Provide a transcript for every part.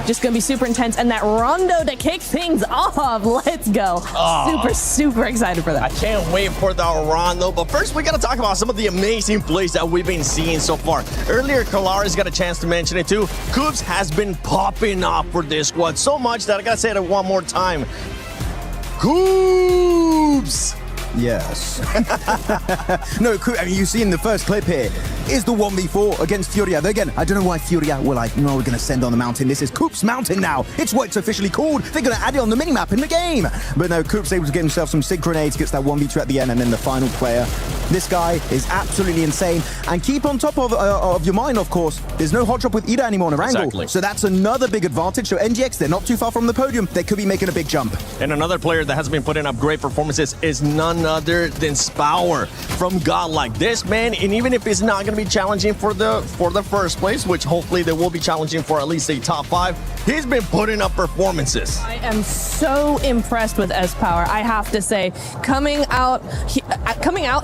just going to be super intense. And that rondo to kick things off. Let's go. Super excited for that. I can't wait for the rondo. But first, we got to talk about some of the amazing plays that we've been seeing so far. Earlier, Kalara's got a chance to mention it too. Coops has been popping off for this squad so much that I got to say it one more time. Coops! Yes. No, I mean, you see in the first clip here is the 1v4 against Furia. Again, I don't know why Furia were like, no, we're going to send on the mountain. This is Coop's Mountain now. It's what it's officially called. They're going to add it on the minimap in the game. But no, Coop's able to get himself some sig grenades, gets that 1v2 at the end, and then the final player. This guy is absolutely insane. And keep on top of your mind, of course, there's no hot drop with Ida anymore on Erangel. Exactly. So that's another big advantage. So NGX, they're not too far from the podium. They could be making a big jump. And another player that has been putting up great performances is none other than Spower from Godlike. This man, and even if it's not going to be challenging for the first place, which hopefully they will be challenging for at least a top 5, he's been putting up performances. I am so impressed with S-Power, I have to say. Coming out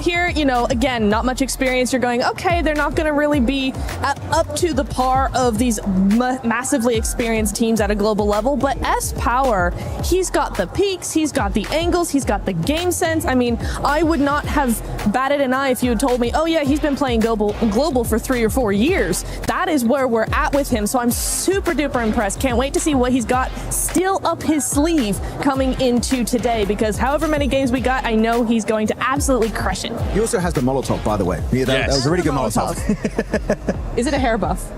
here, you know, again, not much experience. You're going, okay, they're not going to really be up to the par of these massively experienced teams at a global level, but S-Power, he's got the peaks, he's got the angles, he's got the game sense. I mean, I would not have batted an eye if you had told me, oh yeah, he's been playing global for 3 or 4 years. That is where we're at with him, so I'm super duper impressed. Can't wait to see what he's got still up his sleeve coming into today, because however many games we got, I know he's going to absolutely crush it. He also has the Molotov, by the way. Yeah, that was a really good Molotov. Is it a hair buff?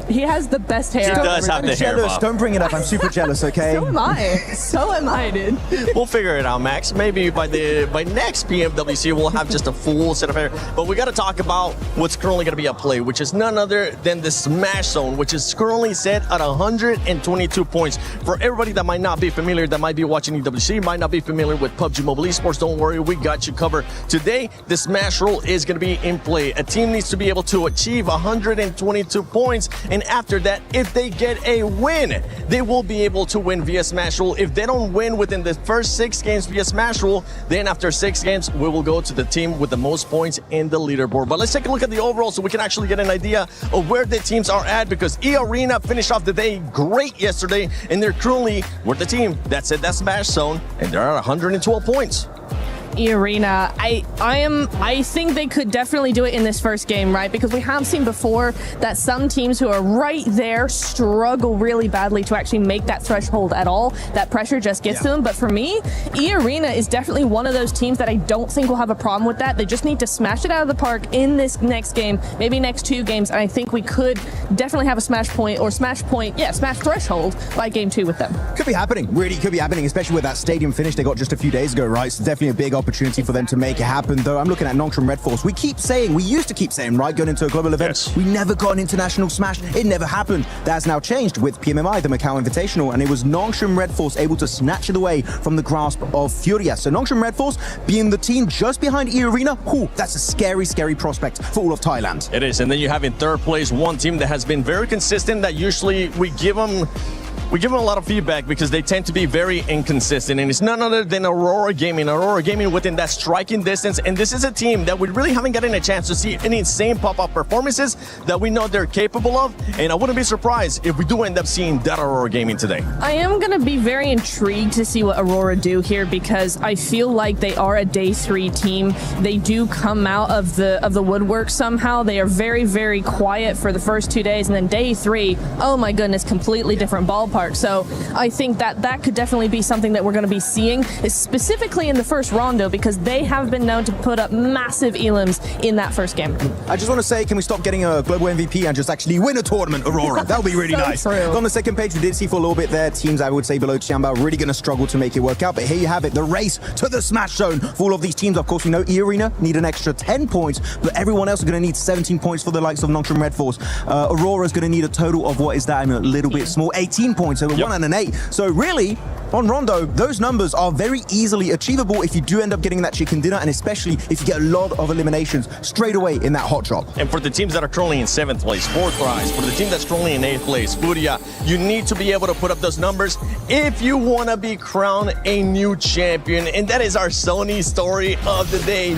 He has the best hair. He does have the hair buff. Don't bring it up. I'm super jealous, okay? So am I. So am I, dude. We'll figure it out, Max. Maybe by next PMWC, we'll have just a full set of hair. But we got to talk about what's currently going to be at play, which is none other than the Smash Zone, which is currently set at 122 points. For everybody that might not be familiar, that might be watching EWC, might not be familiar with PUBG Mobile Esports, don't worry, we got you covered. Today, the Smash Roll is going to be in play. A team needs to be able to achieve 122 points, and after that, if they get a win, they will be able to win via Smash Roll. If they don't win within the first 6 games via Smash Roll, then after 6 games, we will go to the team with the most points in the leaderboard. But let's take a look at the overall so we can actually get an idea of where the teams are at, because E-Arena finished off the day great yesterday, and they're currently with the team that's at that Smash Zone, and they're at 112 points. Arena, I think they could definitely do it in this first game, right? Because we have seen before that some teams who are right there struggle really badly to actually make that threshold at all. That pressure just gets to them. But for me, E-Arena is definitely one of those teams that I don't think will have a problem with that. They just need to smash it out of the park in this next game, maybe next 2 games, and I think we could definitely have a smash threshold by game 2 with them. Could be happening, really could be happening, especially with that stadium finish they got just a few days ago, right? So definitely a big opportunity for them to make it happen. Though I'm looking at Nongshim Red Force. We used to keep saying, right, going into a global event, we never got an international smash. It never happened. That has now changed with PMMI, the Macau Invitational, and it was Nongshim Red Force able to snatch it away from the grasp of Furia. So Nongshim Red Force being the team just behind E-Arena, that's a scary, scary prospect for all of Thailand. It is, and then you have in third place one team that has been very consistent, that usually we give them a lot of feedback because they tend to be very inconsistent, and it's none other than Aurora Gaming. Aurora Gaming within that striking distance, and this is a team that we really haven't gotten a chance to see any insane pop-up performances that we know they're capable of, and I wouldn't be surprised if we do end up seeing that Aurora Gaming today. I am going to be very intrigued to see what Aurora do here, because I feel like they are a day 3 team. They do come out of the woodwork somehow. They are very, very quiet for the first 2 days, and then day 3, oh my goodness, completely different ballpark. So I think that could definitely be something that we're going to be seeing, specifically in the first rondo, because they have been known to put up massive elims in that first game. I just want to say, can we stop getting a global MVP and just actually win a tournament, Aurora? That would be really nice. True. On the second page, we did see for a little bit there, teams I would say below Chiamba really going to struggle to make it work out. But here you have it, the race to the Smash Zone for all of these teams. Of course, we know E-Arena need an extra 10 points, but everyone else is going to need 17 points for the likes of Nongshim Red Force. Aurora is going to need a total of, what is that? I'm a little bit small, 18 points. So 1 and an 8. So really, on Rondo, those numbers are very easily achievable if you do end up getting that chicken dinner, and especially if you get a lot of eliminations straight away in that hot drop. And for the teams that are currently in 7th place, 4th prize, for the team that's currently in 8th place, Furia, you need to be able to put up those numbers if you want to be crowned a new champion. And that is our Sony story of the day.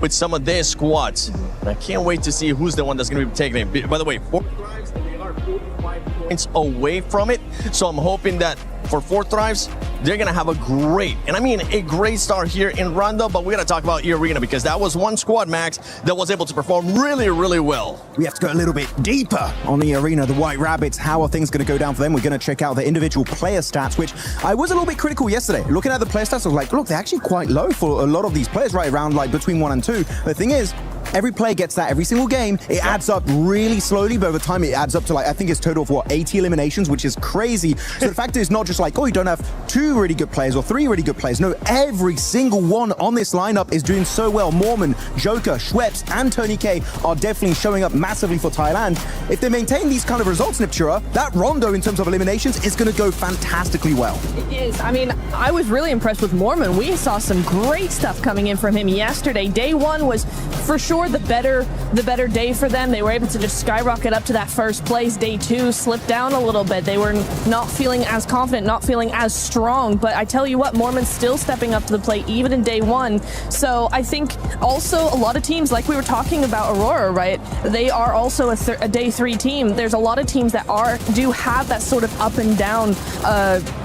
with some of their squads. And I can't wait to see who's the one that's going to be taking it. By the way, 4 Thrives, they are 45 points away from it. So I'm hoping that for 4 Thrives, they're going to have a great, and I mean a great start here in Rondo, but we got to talk about E-Arena because that was one squad, Max, that was able to perform really, really well. We have to go a little bit deeper on the arena, the White Rabbits. How are things going to go down for them? We're going to check out the individual player stats, which I was a little bit critical yesterday. Looking at the player stats, I was like, look, they're actually quite low for a lot of these players, right around like between 1 and 2. The thing is, every player gets that every single game. It adds up really slowly, but over time it adds up to like, I think it's total of what, 80 eliminations, which is crazy. So the fact is not just like, oh, you don't have 2 really good players or 3 really good players. No, every single one on this lineup is doing so well. Mormon, Joker, Schweppes, and Tony K are definitely showing up massively for Thailand. If they maintain these kind of results, Niptura, that Rondo in terms of eliminations is going to go fantastically well. It is. I mean, I was really impressed with Mormon. We saw some great stuff coming in from him yesterday. Day 1 was for sure the better day for them. They were able to just skyrocket up to that first place. Day 2 slipped down a little bit. They were not feeling as confident, not feeling as strong. But I tell you what, Mormon's still stepping up to the plate even in day 1. So I think also a lot of teams, like we were talking about Aurora, right? They are also a day 3 team. There's a lot of teams that do have that sort of up and down,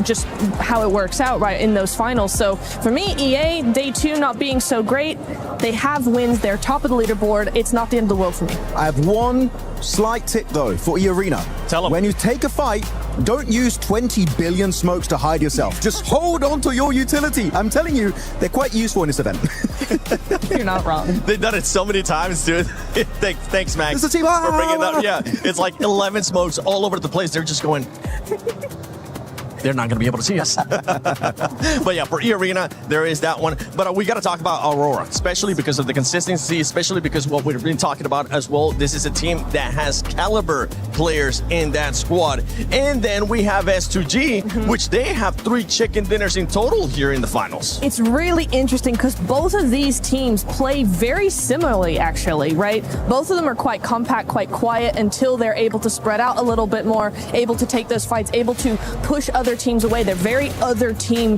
just how it works out, right, in those finals. So for me, EA, day 2 not being so great. They have wins. They're top of the leaderboard. It's not the end of the world for me. I have one slight tip though for E-Arena. Tell them. When you take a fight, don't use 20 billion smokes to hide yourself. Just hold on to your utility. I'm telling you, they're quite useful in this event. You're not wrong. They've done it so many times, dude. Thanks, Max, It's a team. for bringing that. Yeah, it's like 11 smokes all over the place. They're just going... They're not going to be able to see us. But yeah, for E-Arena, there is that one. But we got to talk about Aurora, especially because of the consistency, especially because what we've been talking about as well. This is a team that has caliber players in that squad. And then we have S2G, which they have 3 chicken dinners in total here in the finals. It's really interesting because both of these teams play very similarly, actually, right? Both of them are quite compact, quite quiet until they're able to spread out a little bit more, able to take those fights, able to push other teams away. They're very other team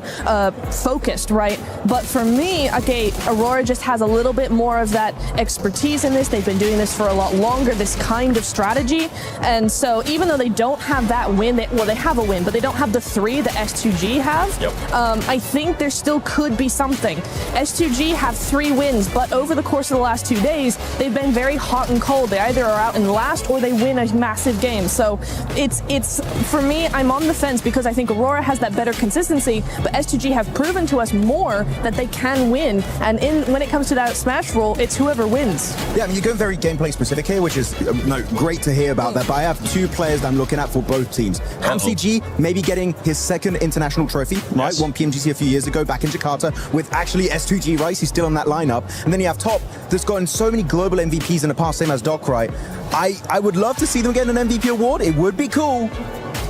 focused, right? But for me, okay, Aurora just has a little bit more of that expertise in this. They've been doing this for a lot longer, this kind of strategy. And so even though they don't have that win, they have a win, but they don't have the 3 that S2G have. Yep. I think there still could be something. S2G have 3 wins, but over the course of the last 2 days, they've been very hot and cold. They either are out in last or they win a massive game. So it's for me, I'm on the fence because I think Aurora has that better consistency, but S2G have proven to us more that they can win. And when it comes to that Smash rule, it's whoever wins. Yeah, I mean, you're going very gameplay specific here, which is great to hear about that. But I have 2 players that I'm looking at for both teams. Hamsi G maybe getting his 2nd international trophy, right? Yes. Won PMGC a few years ago back in Jakarta with actually S2G, right? He's still on that lineup. And then you have Top that's gotten so many global MVPs in the past, same as Doc, right? I would love to see them get an MVP award. It would be cool.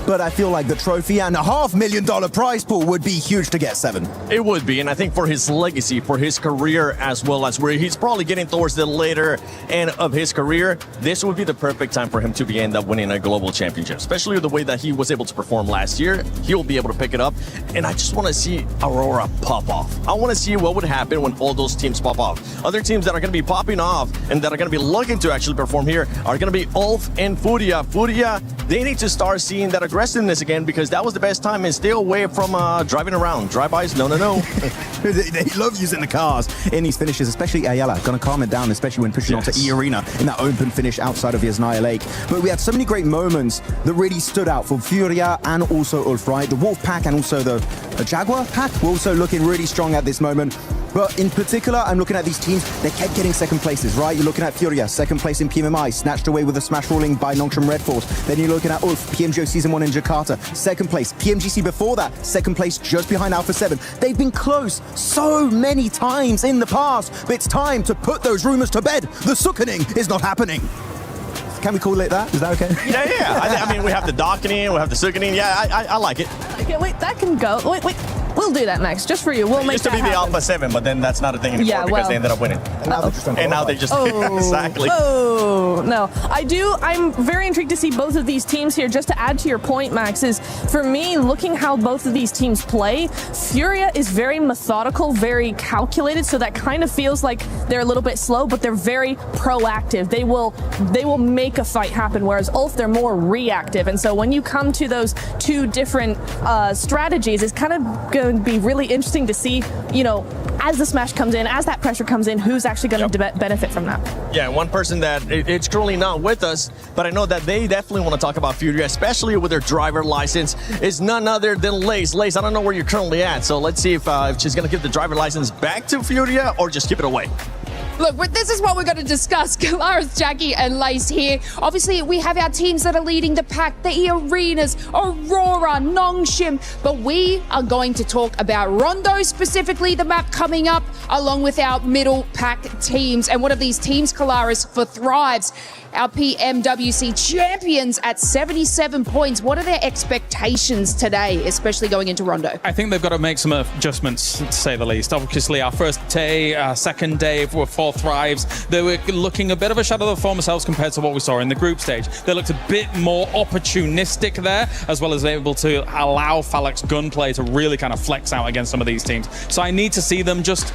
But I feel like the trophy and a $500,000 prize pool would be huge to get 7. It would be, and I think for his legacy, for his career, as well as where he's probably getting towards the later end of his career, this would be the perfect time for him to end up winning a global championship, especially the way that he was able to perform last year. He'll be able to pick it up, and I just want to see Aurora pop off. I want to see what would happen when all those teams pop off. Other teams that are going to be popping off and that are going to be looking to actually perform here are going to be Ulf and Furia. Furia, they need to start seeing that aggressiveness again because that was the best time, and stay away from driving around. Drive-bys, no. They love using the cars in these finishes, especially Ayala. Gonna calm it down, especially when pushing onto E-Arena in that open finish outside of Yasnaya Lake. But we had so many great moments that really stood out for Furia and also Ulf, right? The Wolf pack and also the Jaguar pack were also looking really strong at this moment. But in particular, I'm looking at these teams, they kept getting 2nd places, right? You're looking at Furia, 2nd place in PMMI, snatched away with a smash ruling by Nongshim Red Force. Then you're looking at Ulf, PMGO Season 1 in Jakarta, 2nd place. PMGC before that, 2nd place just behind Alpha 7. They've been close so many times in the past, but it's time to put those rumors to bed. The Sukkening is not happening. Can we call it that? Is that okay? Yeah. I mean, we have the Dockening, we have the Sukkening. Yeah, I like it. Okay, wait, that can go. Wait. We'll do that next, just for you. We'll It make used to that be the happen. Alpha 7, but then that's not a thing anymore Yeah, because well. they ended up winning. And now they just don't And now they just exactly. Oh, no. I'm very intrigued to see both of these teams here. Just to add to your point, Max, is for me, looking how both of these teams play, Furia is very methodical, very calculated, so that kind of feels like they're a little bit slow, but they're very proactive. They will make a fight happen, whereas Ulf, they're more reactive. And so when you come to those two different strategies, it's kind of going to be really interesting to see, as the smash comes in, as that pressure comes in, who's actually going to benefit from that. Yeah, one person that it's currently not with us, but I know that they definitely want to talk about Furia, especially with their driver license, is none other than Lace. Lace, I don't know where you're currently at, so let's see if she's going to give the driver license back to Furia or just keep it away. Look, this is what we're going to discuss. Kalaris, Jackie, and Lace here. Obviously, we have our teams that are leading the pack, the Arenas, Aurora, Nongshim. But we are going to talk about Rondo, specifically the map coming up, along with our middle pack teams. And one of these teams, Kalaris, for Thrives, our PMWC champions at 77 points. What are their expectations today, especially going into Rondo? I think they've got to make some adjustments, to say the least. Obviously, our first day, second day for Thrives, they were looking a bit of a shadow of their former selves compared to what we saw in the group stage. They looked a bit more opportunistic there, as well as able to allow Falak's gunplay to really kind of flex out against some of these teams. So I need to see them just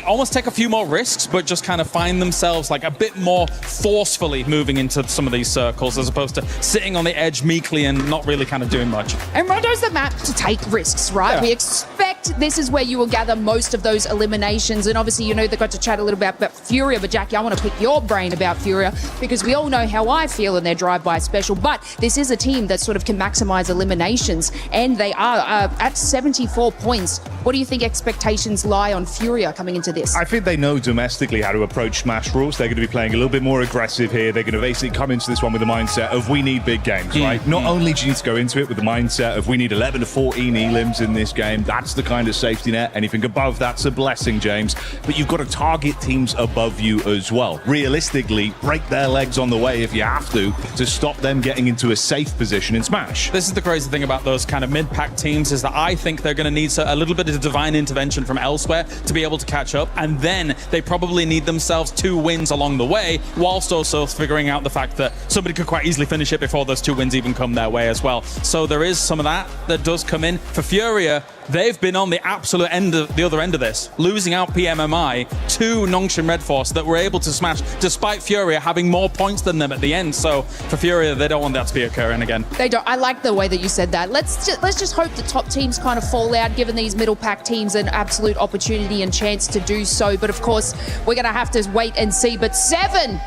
almost take a few more risks, but just kind of find themselves like a bit more forcefully moving into some of these circles, as opposed to sitting on the edge meekly and not really kind of doing much. And Rondo's the map to take risks, right? Yeah. We expect this is where you will gather most of those eliminations. And obviously, they got to chat a little bit about Furia. But Jackie, I want to pick your brain about Furia, because we all know how I feel in their drive-by special. But this is a team that sort of can maximize eliminations, and they are at 74 points. What do you think expectations lie on Furia coming into this? I think they know domestically how to approach Smash rules. They're going to be playing a little bit more aggressive here. They're going to basically come into this one with the mindset of we need big games, right? Not only do you need to go into it with the mindset of we need 11 to 14 elims in this game. That's the kind of safety net. Anything above that's a blessing, James. But you've got to target teams above you as well. Realistically, break their legs on the way if you have to stop them getting into a safe position in Smash. This is the crazy thing about those kind of mid-pack teams, is that I think they're going to need a little bit of divine intervention from elsewhere to be able to catch up, and then they probably need themselves 2 wins along the way, whilst also figuring out the fact that somebody could quite easily finish it before those 2 wins even come their way as well. So there is some of that does come in. For Furia, they've been on the absolute the other end of this, losing out PMMI to Nongshim Red Force that were able to smash, despite Furia having more points than them at the end. So for Furia, they don't want that to be occurring again. They don't. I like the way that you said that. Let's just hope the top teams kind of fall out, giving these middle pack teams an absolute opportunity and chance to do so. But of course, we're going to have to wait and see. But 7,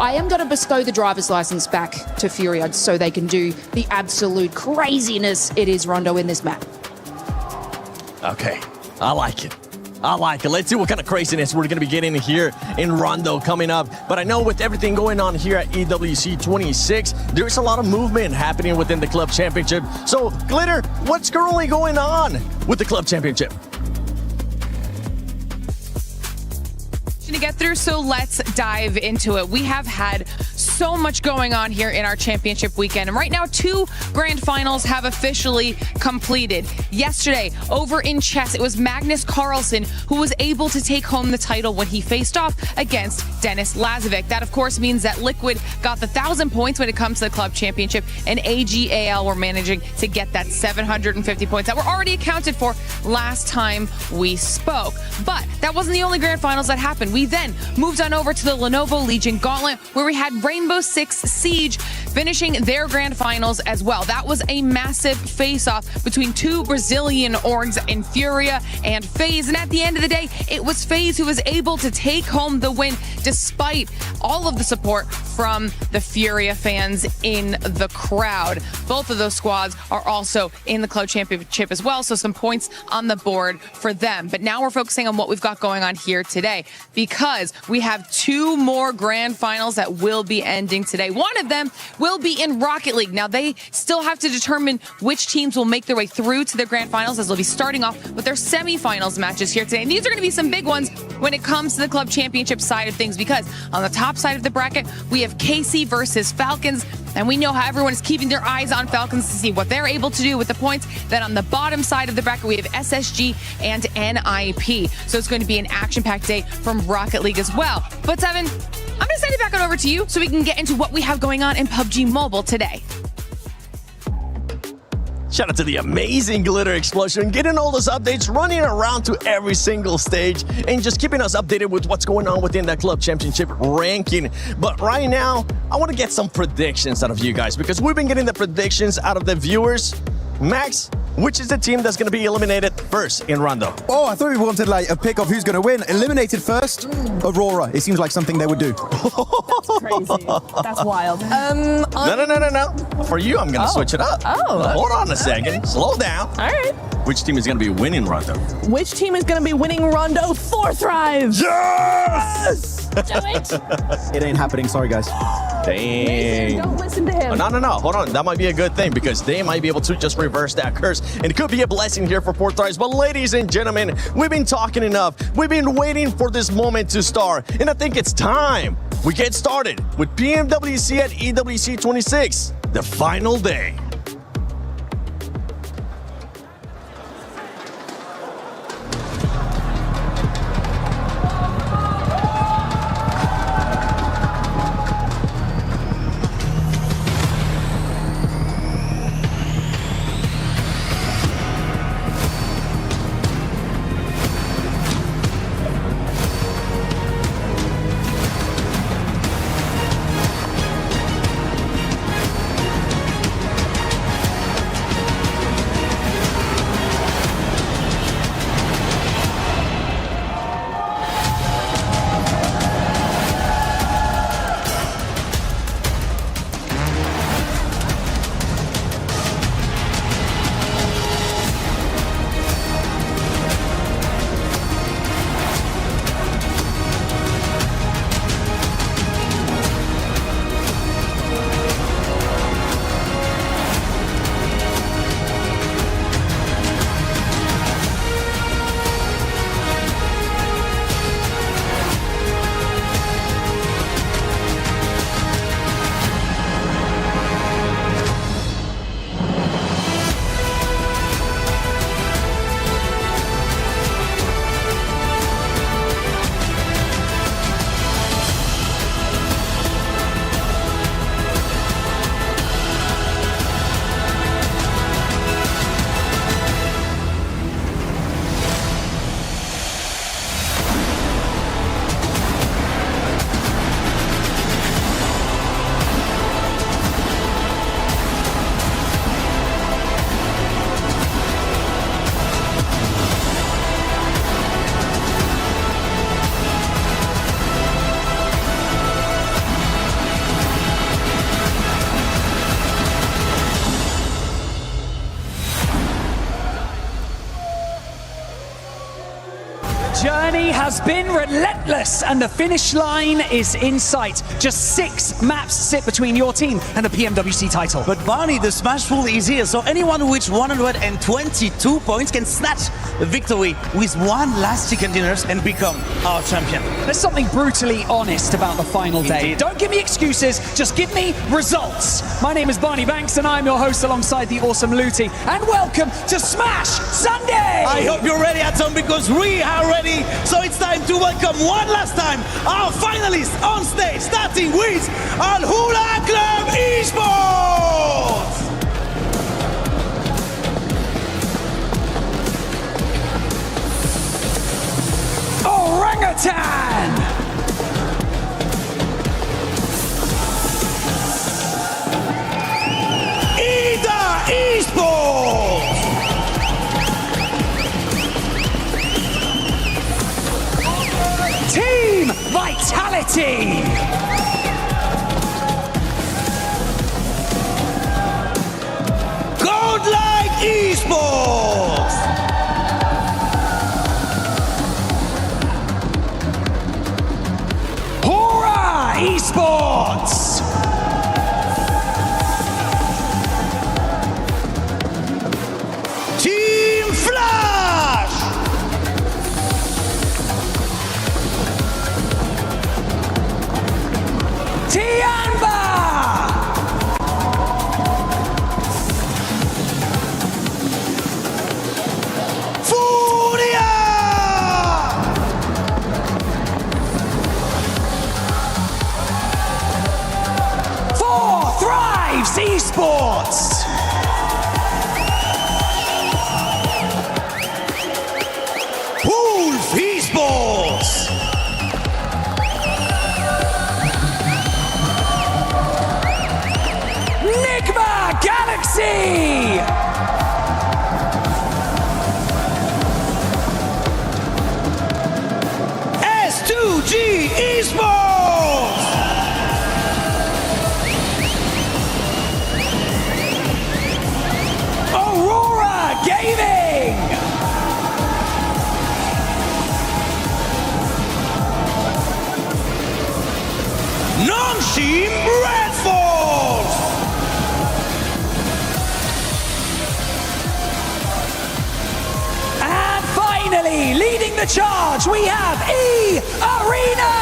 I am going to bestow the driver's license back to Furia so they can do the absolute craziness it is Rondo in this map. Okay, I like it. Let's see what kind of craziness we're going to be getting here in Rondo coming up. But I know with everything going on here at EWC 26, there's a lot of movement happening within the club championship. So, Glitter, what's currently going on with the club championship? To get through, so let's dive into it. We have had so much going on here in our championship weekend, and right now 2 grand finals have officially completed. Yesterday over in chess, it was Magnus Carlsen who was able to take home the title when he faced off against Dennis Lazovic. That of course means that Liquid got the 1,000 points when it comes to the club championship, and AGAL were managing to get that 750 points that were already accounted for last time we spoke. But that wasn't the only grand finals that happened. We then moved on over to the Lenovo Legion Gauntlet, where we had Rainbow Six Siege finishing their grand finals as well. That was a massive face-off between 2 Brazilian orgs in Furia and FaZe. And at the end of the day, it was FaZe who was able to take home the win, despite all of the support from the Furia fans in the crowd. Both of those squads are also in the club championship as well, so some points on the board for them. But now we're focusing on what we've got going on here today, because we have 2 more grand finals that will be ending today. One of them will be in Rocket League. Now, they still have to determine which teams will make their way through to their grand finals, as they'll be starting off with their semifinals matches here today. And these are going to be some big ones when it comes to the club championship side of things, because on the top side of the bracket, we have KC versus Falcons. And we know how everyone is keeping their eyes on Falcons to see what they're able to do with the points. Then on the bottom side of the bracket, we have SSG and NIP. So it's going to be an action-packed day from Rocket League as well. But Seven, I'm going to send it back on over to you so we can get into what we have going on in PUBG Mobile today. Shout out to the amazing Glitter Explosion, getting all those updates, running around to every single stage, and just keeping us updated with what's going on within that club championship ranking. But right now, I want to get some predictions out of you guys, because we've been getting the predictions out of the viewers. Max, which is the team that's going to be eliminated first in Rondo? Oh, I thought we wanted like a pick of who's going to win. Eliminated first, Aurora. It seems like something they would do. That's crazy. That's wild. No. For you, I'm going to switch it up. Oh. Hold on a second. Slow down. All right. Which team is going to be winning Rondo? Which team is going to be winning Rondo? 4Thrive. Yes! Do it. It ain't happening. Sorry, guys. Dang. Don't listen to him. No. Hold on. That might be a good thing, because they might be able to just reverse that curse. And it could be a blessing here for 4Thrive. But ladies and gentlemen, we've been talking enough. We've been waiting for this moment to start. And I think it's time we get started with PMWC at EWC 26, the final day. Journey has been relentless and the finish line is in sight. Just 6 maps sit between your team and the PMWC title. But Barney, the Smash Pool is here, so anyone who reaches 122 points can snatch the victory with one last chicken dinners and become our champion. There's something brutally honest about the final day. Indeed. Don't give me excuses, just give me results. My name is Barney Banks and I'm your host alongside the awesome Looty. And welcome to Smash Sunday! I hope you're ready, Atom, because we are ready. So it's time to welcome one last time our finalists on stage, starting with Al Hula Club Esports! Orangutan! Esports! Team Vitality! Godlike Esports! Hora Esports! Dives Esports. Wolf Esports. Nigma Galaxy. S2G Esports. Aurora Gaming. Nongshim Red Force. And finally, leading the charge, we have E-Arena.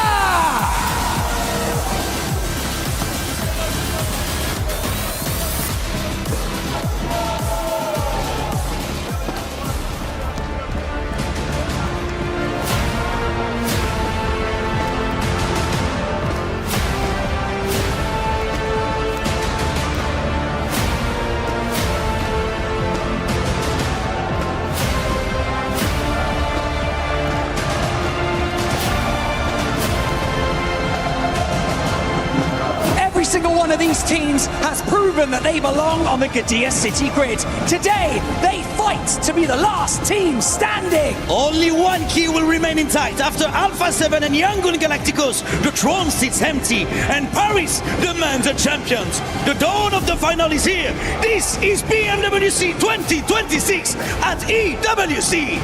Every single one of these teams has proven that they belong on the Gadia City grid. Today, they fight to be the last team standing. Only one key will remain intact. After Alpha 7 and Yangon Galacticos, the throne sits empty, and Paris demands a champion. The dawn of the final is here. This is PMWC 2026 at EWC.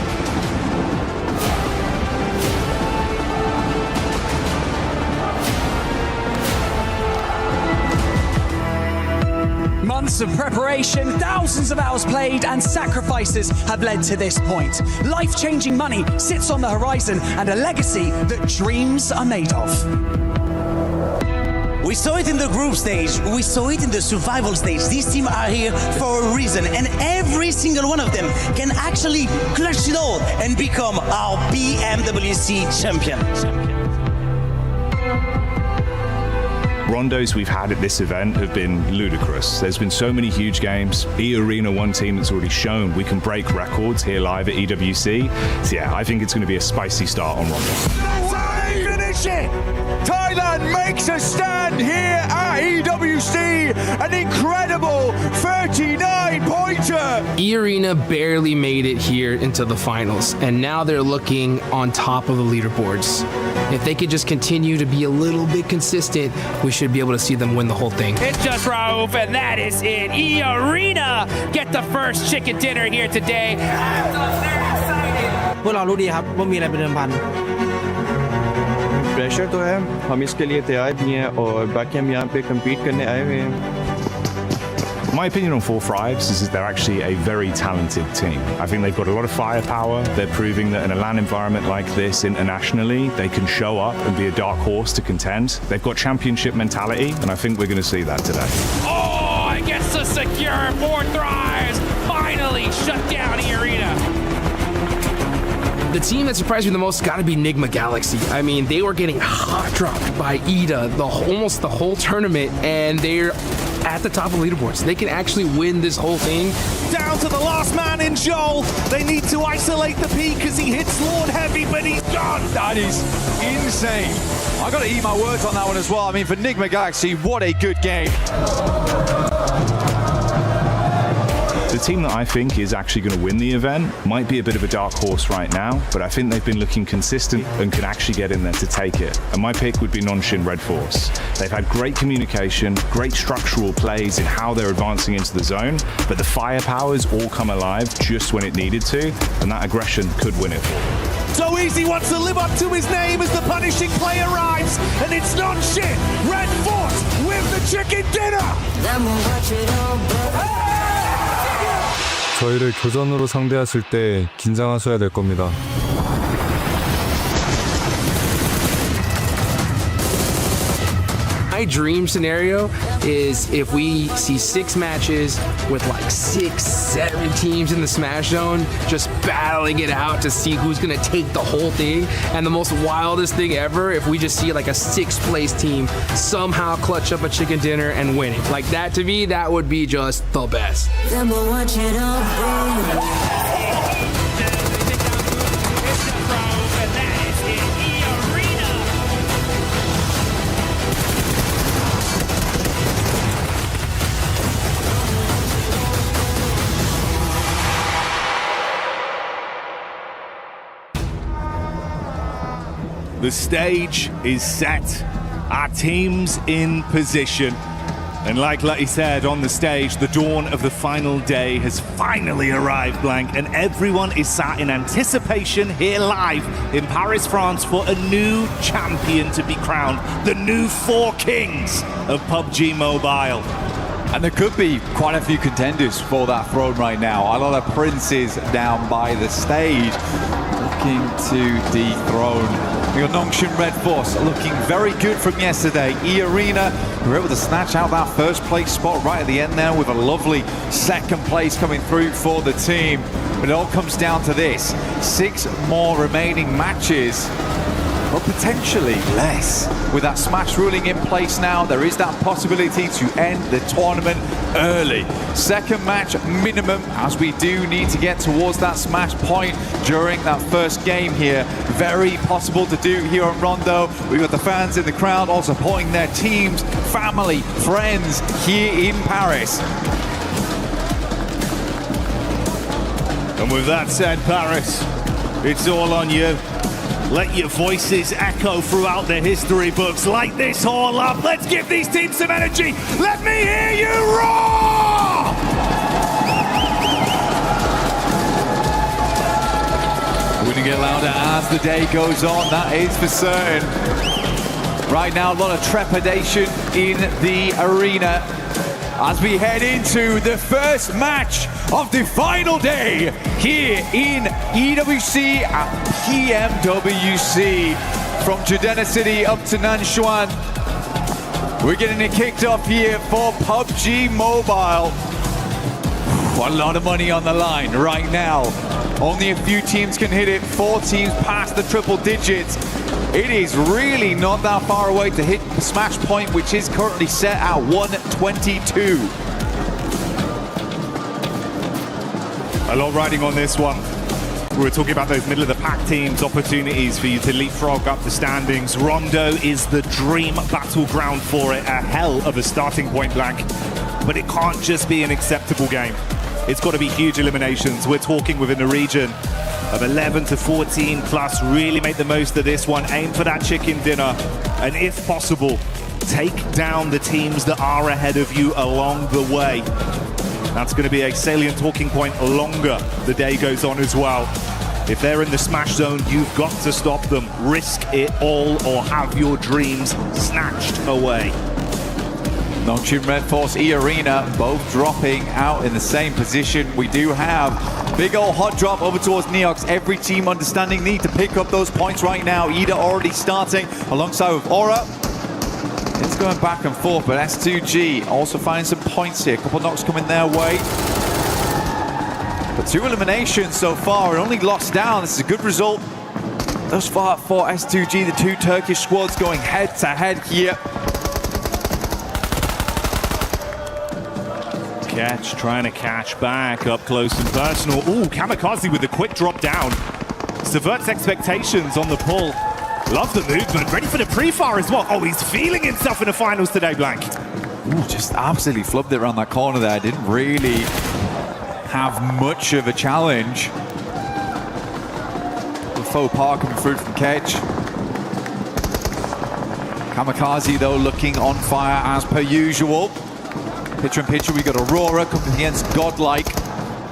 Months of preparation, thousands of hours played, and sacrifices have led to this point. Life-changing money sits on the horizon, and a legacy that dreams are made of. We saw it in the group stage, we saw it in the survival stage. These teams are here for a reason, and every single one of them can actually clutch it all and become our PMWC champion. Rondos we've had at this event have been ludicrous. There's been so many huge games. E-Arena, one team that's already shown we can break records here live at EWC. So yeah, I think it's going to be a spicy start on Rondos. That's how they finish it! Thailand makes a stand here at EWC. An incredible 39-pointer! E-Arena barely made it here into the finals, and now they're looking on top of the leaderboards. If they could just continue to be a little bit consistent, we should be able to see them win the whole thing. It's just Raouf, and that is it. E-Arena get the first chicken dinner here today. พวกเรารู้ดีครับว่ามีอะไรเป็นเดิมพัน pressure तो है हम इसके लिए तैयार भी हैं और बाकी हम यहाँ पे compete करने आए हुए हैं. My opinion on Four Thrives is that they're actually a very talented team. I think they've got a lot of firepower. They're proving that in a LAN environment like this internationally, they can show up and be a dark horse to contend. They've got championship mentality, and I think we're going to see that today. Oh, I guess the secure Four Thrives finally shut down E-Arena. The team that surprised me the most got to be Nigma Galaxy. I mean, they were getting hot dropped by Ida almost the whole tournament, and they're at the top of leaderboards. They can actually win this whole thing. Down to the last man in Joel. They need to isolate the peak as he hits Lord Heavy, but he's gone. That is insane. I got to eat my words on that one as well. I mean, for Nigma Galaxy, what a good game. The team that I think is actually going to win the event might be a bit of a dark horse right now, but I think they've been looking consistent and can actually get in there to take it. And my pick would be Nongshim Red Force. They've had great communication, great structural plays in how they're advancing into the zone, but the firepower's all come alive just when it needed to, and that aggression could win it for them. So Easy wants to live up to his name as the punishing play arrives, and it's Nongshim Red Force with the chicken dinner. 저희를 교전으로 상대했을 때 긴장하셔야 될 겁니다. I my dream scenario is if we see 6 matches with like 6, 7 teams in the Smash Zone just battling it out to see who's gonna take the whole thing. And the most wildest thing ever, if we just see like a 6th place team somehow clutch up a chicken dinner and win it. Like that, to me, that would be just the best. The stage is set, our team's in position. And like Lutty said on the stage, the dawn of the final day has finally arrived, Blank, and everyone is sat in anticipation here live in Paris, France for a new champion to be crowned, the new 4 kings of PUBG Mobile. And there could be quite a few contenders for that throne right now. A lot of princes down by the stage looking to dethrone. We got Nongshim Red Force looking very good from yesterday. E-Arena were able to snatch out that first place spot right at the end there with a lovely 2nd place coming through for the team. But it all comes down to this. 6 more remaining matches, but potentially less. With that Smash ruling in place now, there is that possibility to end the tournament early. 2nd match minimum, as we do need to get towards that Smash point during that first game here. Very possible to do here on Rondo. We've got the fans in the crowd all supporting their teams, family, friends here in Paris. And with that said, Paris, it's all on you. Let your voices echo throughout the history books. Light this all up. Let's give these teams some energy. Let me hear you roar! We're going to get louder as the day goes on, that is for certain. Right now, a lot of trepidation in the arena as we head into the first match of the final day here in EWC and PMWC. From Judena City up to Nanshuan, we're getting it kicked off here for PUBG Mobile. A lot of money on the line right now. Only a few teams can hit it. 4 teams past the triple digits. It is really not that far away to hit the Smash point, which is currently set at 122. A lot riding on this one. We were talking about those middle of the pack teams, opportunities for you to leapfrog up the standings. Rondo is the dream battleground for it, a hell of a starting point, Blank. But it can't just be an acceptable game. It's got to be huge eliminations. We're talking within a region of 11 to 14 plus. Really make the most of this one. Aim for that chicken dinner. And if possible, take down the teams that are ahead of you along the way. That's going to be a salient talking point longer the day goes on as well. If they're in the Smash Zone, you've got to stop them. Risk it all or have your dreams snatched away. Nongshim Red Force, E-Arena, both dropping out in the same position. We do have big old hot drop over towards Neox. Every team understanding need to pick up those points right now. Ida already starting alongside with Aura. It's going back and forth, but S2G also finding some points here. A couple knocks coming their way. But 2 eliminations so far, and only lost down. This is a good result thus far for S2G. The 2 Turkish squads going head to head here. Catch, trying to catch back up close and personal. Ooh, Kamikaze with a quick drop down. Subverts expectations on the pull. Love the movement, ready for the pre-fire as well. Oh, he's feeling himself in the finals today, Blank. Ooh, just absolutely flubbed it around that corner there. Didn't really have much of a challenge. The faux pas coming through from Kedge. Kamikaze, though, looking on fire as per usual. Picture in picture, we got Aurora coming against Godlike.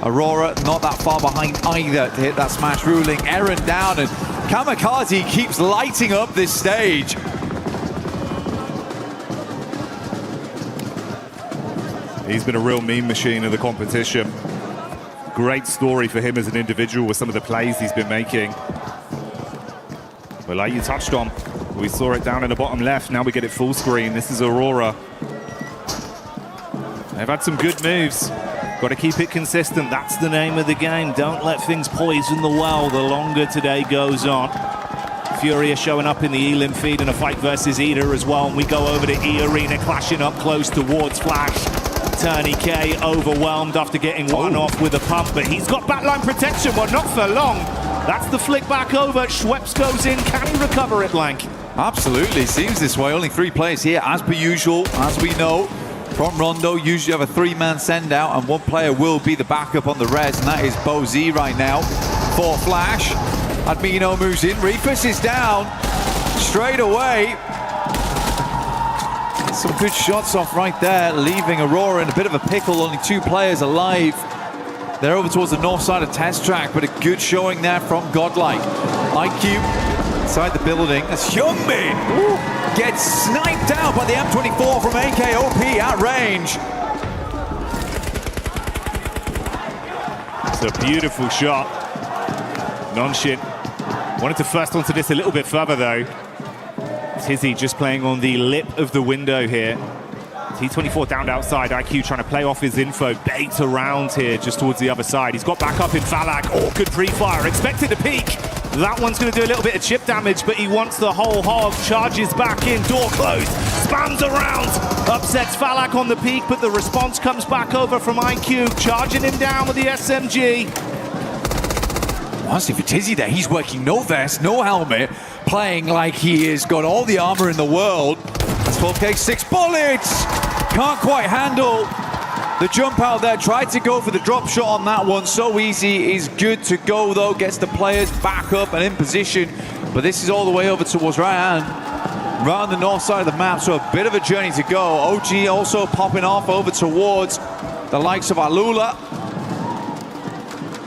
Aurora not that far behind either to hit that Smash ruling. Eren down, and Kamikaze keeps lighting up this stage. He's been a real meme machine of the competition. Great story for him as an individual with some of the plays he's been making. But like you touched on, We saw it down in the bottom left. Now we get it full screen. This is Aurora. They've had some good moves. Got to keep it consistent. That's the name of the game. Don't let things poison the well the longer today goes on. Furia showing up in the Elim feed in a fight versus Ida as well. And we go over to E Arena, clashing up close towards Flash. Tourniquet overwhelmed after getting one off with a pump, but he's got backline protection. Well, not for long. That's the flick back over. Schweppes goes in. Can he recover it, Blank? Absolutely. Seems this way. Only 3 players here, as per usual, as we know. From Rondo, usually have a 3-man send out, and 1 player will be the backup on the res, and that is Bo Z right now for Flash. Admino moves in. Reefus is down straight away. Some good shots off right there, leaving Aurora in a bit of a pickle. Only 2 players alive. They're over towards the north side of Test Track, but a good showing there from Godlike. IQ inside the building as Hyunbin gets sniped out by the M24 from AKOP at range. It's a beautiful shot. Nonshin wanted to first onto this a little bit further though. Tizzy just playing on the lip of the window here. T24 down outside. IQ trying to play off his info. Bait around here just towards the other side. He's got back up in Falak. Oh, good pre-fire. Expected a peek. That one's going to do a little bit of chip damage, but he wants the whole hog. Charges back in. Door closed. Spams around. Upsets Falak on the peak, but the response comes back over from IQ. Charging him down with the SMG. Honestly, for Tizzy there, he's working no vest, no helmet, playing like he has got all the armor in the world. That's 12K, 6 bullets! Can't quite handle the jump out there. Tried to go for the drop shot on that one. So easy, is good to go though. Gets the players back up and in position. But this is all the way over towards right on the north side of the map. So a bit of a journey to go. OG also popping off over towards the likes of Alula.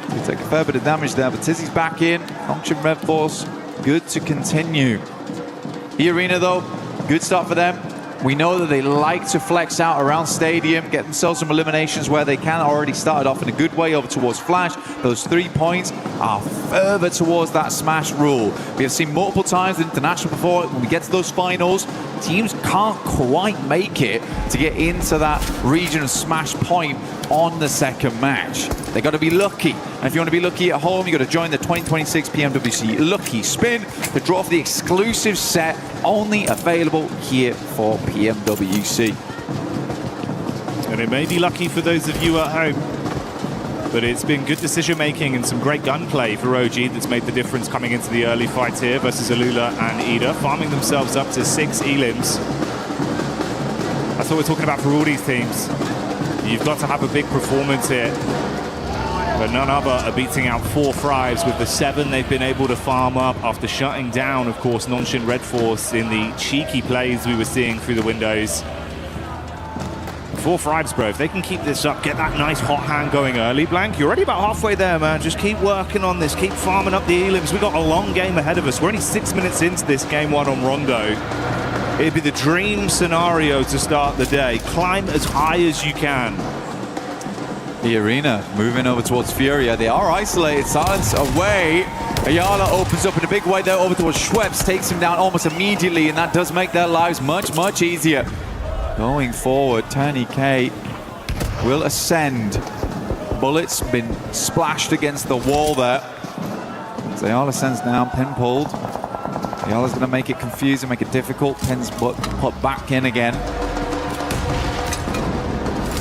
They take a fair bit of damage there, but Tizzy's back in. Nongshim Red Force, good to continue. The Arena though, good start for them. We know that they like to flex out around Stadium, get themselves some eliminations where they can. Already started off in a good way over towards Flash. Those 3 points are further towards that smash rule. We have seen multiple times in international before, when we get to those finals, teams can't quite make it to get into that region of smash point on the second match. They got to be lucky. And if you want to be lucky at home, you got to join the 2026 PMWC Lucky Spin to draw for the exclusive set only available here for PMWC. And it may be lucky for those of you at home, but it's been good decision making and some great gunplay for OG that's made the difference coming into the early fights here versus Alula and Ida, farming themselves up to 6 elims. That's what we're talking about for all these teams. You've got to have a big performance here. But none other are beating out 4 Thrives with the 7 they've been able to farm up after shutting down, of course, Nonshin Red Force in the cheeky plays we were seeing through the windows. 4 Thrives, bro. If they can keep this up, get that nice hot hand going early, Blank, you're already about halfway there, man. Just keep working on this. Keep farming up the elims. We've got a long game ahead of us. We're only 6 minutes into this game 1 on Rondo. It'd be the dream scenario to start the day. Climb as high as you can. The Arena moving over towards Furia. They are isolated. Silence away. Ayala opens up in a big way there over towards Schweppes. Takes him down almost immediately, and that does make their lives much, much easier. Going forward, Tourniquet will ascend. Bullets been splashed against the wall there. Ayala sends down, pin pulled. Ayala's going to make it confusing, make it difficult. Pin's put back in again.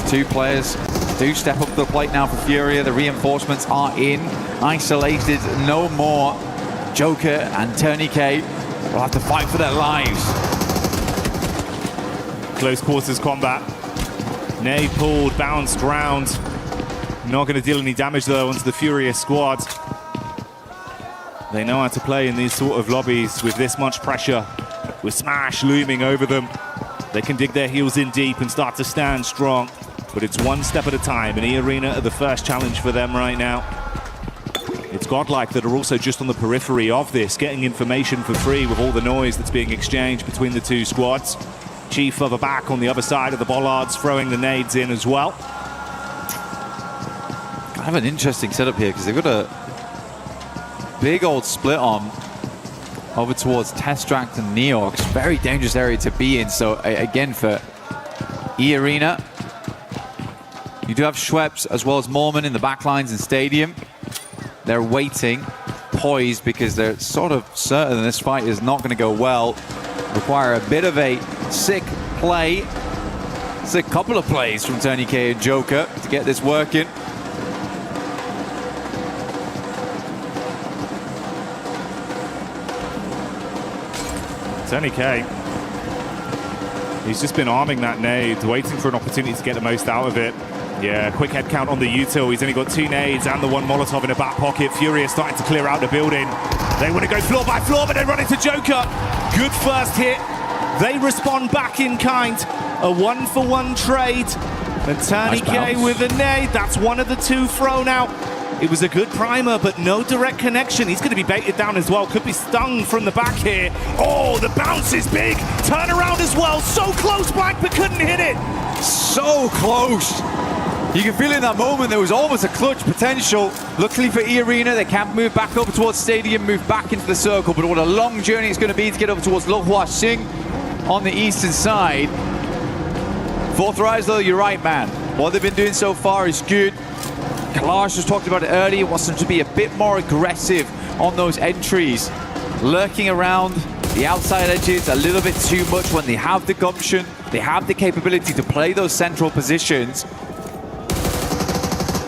2 players do step up to the plate now for Furia. The reinforcements are in. Isolated no more. Joker and Tourniquet will have to fight for their lives. Close quarters combat. Nay pulled, bounced round. Not going to deal any damage though onto the Furious squad. They know how to play in these sort of lobbies with this much pressure. With Smash looming over them. They can dig their heels in deep and start to stand strong. But it's one step at a time, and E-Arena are the first challenge for them right now. It's Godlike that are also just on the periphery of this, getting information for free with all the noise that's being exchanged between the 2 squads. Chief further back on the other side of the bollards, throwing the nades in as well. Kind of an interesting setup here, because they've got a big old split on. over towards Testract and Neox. Very dangerous area to be in. So again, for E-Arena, you do have Schweppes as well as Mormon in the backlines and Stadium. They're waiting, poised, because they're sort of certain this fight is not going to go well. Require a bit of a sick play. It's a couple of plays from Tony K and Joker to get this working. Tony K, he's just been arming that nade, waiting for an opportunity to get the most out of it. Yeah, quick head count on the util. He's only got 2 nades and the 1 Molotov in the back pocket. Fury is starting to clear out the building. They want to go floor by floor, but they run into Joker. Good first hit. They respond back in kind. A 1-for-1 trade. And Tony K with a nade. That's one of the 2 thrown out. It was a good primer, but no direct connection. He's going to be baited down as well. Could be stung from the back here. Oh, the bounce is big. Turn around as well. So close, Black, but couldn't hit it. So close. You can feel in that moment there was almost a clutch potential. Luckily for E-Arena, they can move back over towards Stadium, move back into the circle. But what a long journey it's going to be to get over towards Lo Hua Sing on the eastern side. Fourth Rise, though, you're right, man. What they've been doing so far is good. Kalash just talked about it earlier, wants them to be a bit more aggressive on those entries. Lurking around the outside edges a little bit too much when they have the gumption. They have the capability to play those central positions.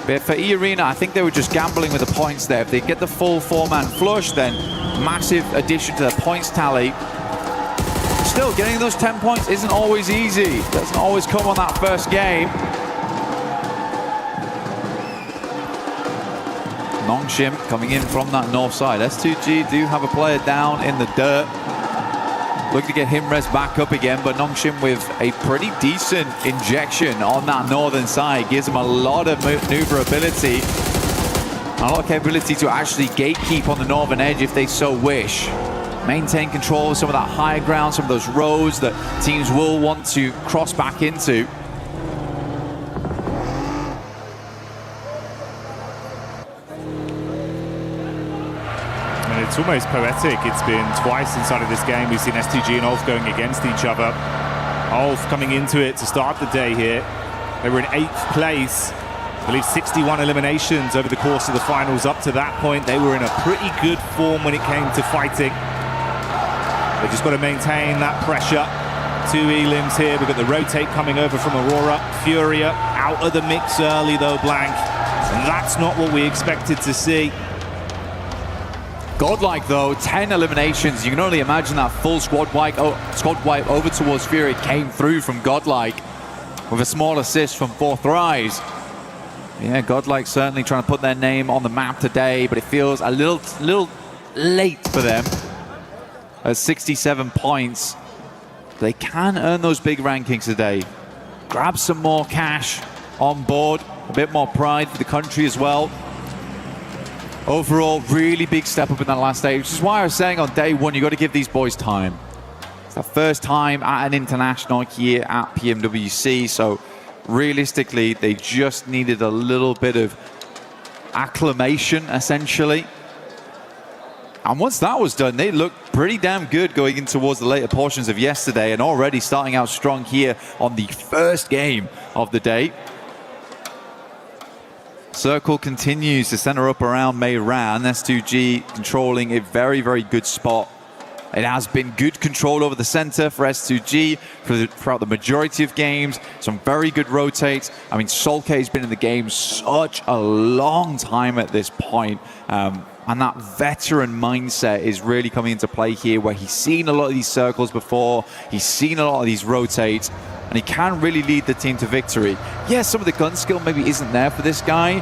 But for E-Arena, I think they were just gambling with the points there. If they get the full 4-man flush, then massive addition to their points tally. Still, getting those 10 points isn't always easy. Doesn't always come on that first game. Nongshim coming in from that north side. S2G do have a player down in the dirt. Looking to get him res back up again, but Nongshim with a pretty decent injection on that northern side. Gives him a lot of maneuverability. A lot of capability to actually gatekeep on the northern edge if they so wish. Maintain control of some of that higher ground, some of those roads that teams will want to cross back into. It's almost poetic. It's been twice inside of this game. We've seen S2G and Ulf going against each other. Ulf coming into it to start the day here. They were in 8th place. I believe 61 eliminations over the course of the finals. Up to that point, they were in a pretty good form when it came to fighting. They've just got to maintain that pressure. 2 elims here. We've got the rotate coming over from Aurora. Furia out of the mix early though, Blank. And that's not what we expected to see. Godlike though, 10 eliminations. You can only imagine that full squad wipe over towards Fury came through from Godlike with a small assist from Fourth Rise. Yeah, Godlike certainly trying to put their name on the map today, but it feels a little late for them. At 67 points, they can earn those big rankings today. Grab some more cash on board, a bit more pride for the country as well. Overall, really big step up in that last day, which is why I was saying on day one, you got to give these boys time. It's their first time at an international here at PMWC, so realistically, they just needed a little bit of acclimation, essentially. And once that was done, they looked pretty damn good going in towards the later portions of yesterday and already starting out strong here on the first game of the day. Circle continues to center up around Meiran. S2G controlling a very, very good spot. It has been good control over the center for S2G throughout the majority of games. Some very good rotates. I mean, Solke has been in the game such a long time at this point. And that veteran mindset is really coming into play here, where he's seen a lot of these circles before. He's seen a lot of these rotates. And he can really lead the team to victory. Yeah, some of the gun skill maybe isn't there for this guy,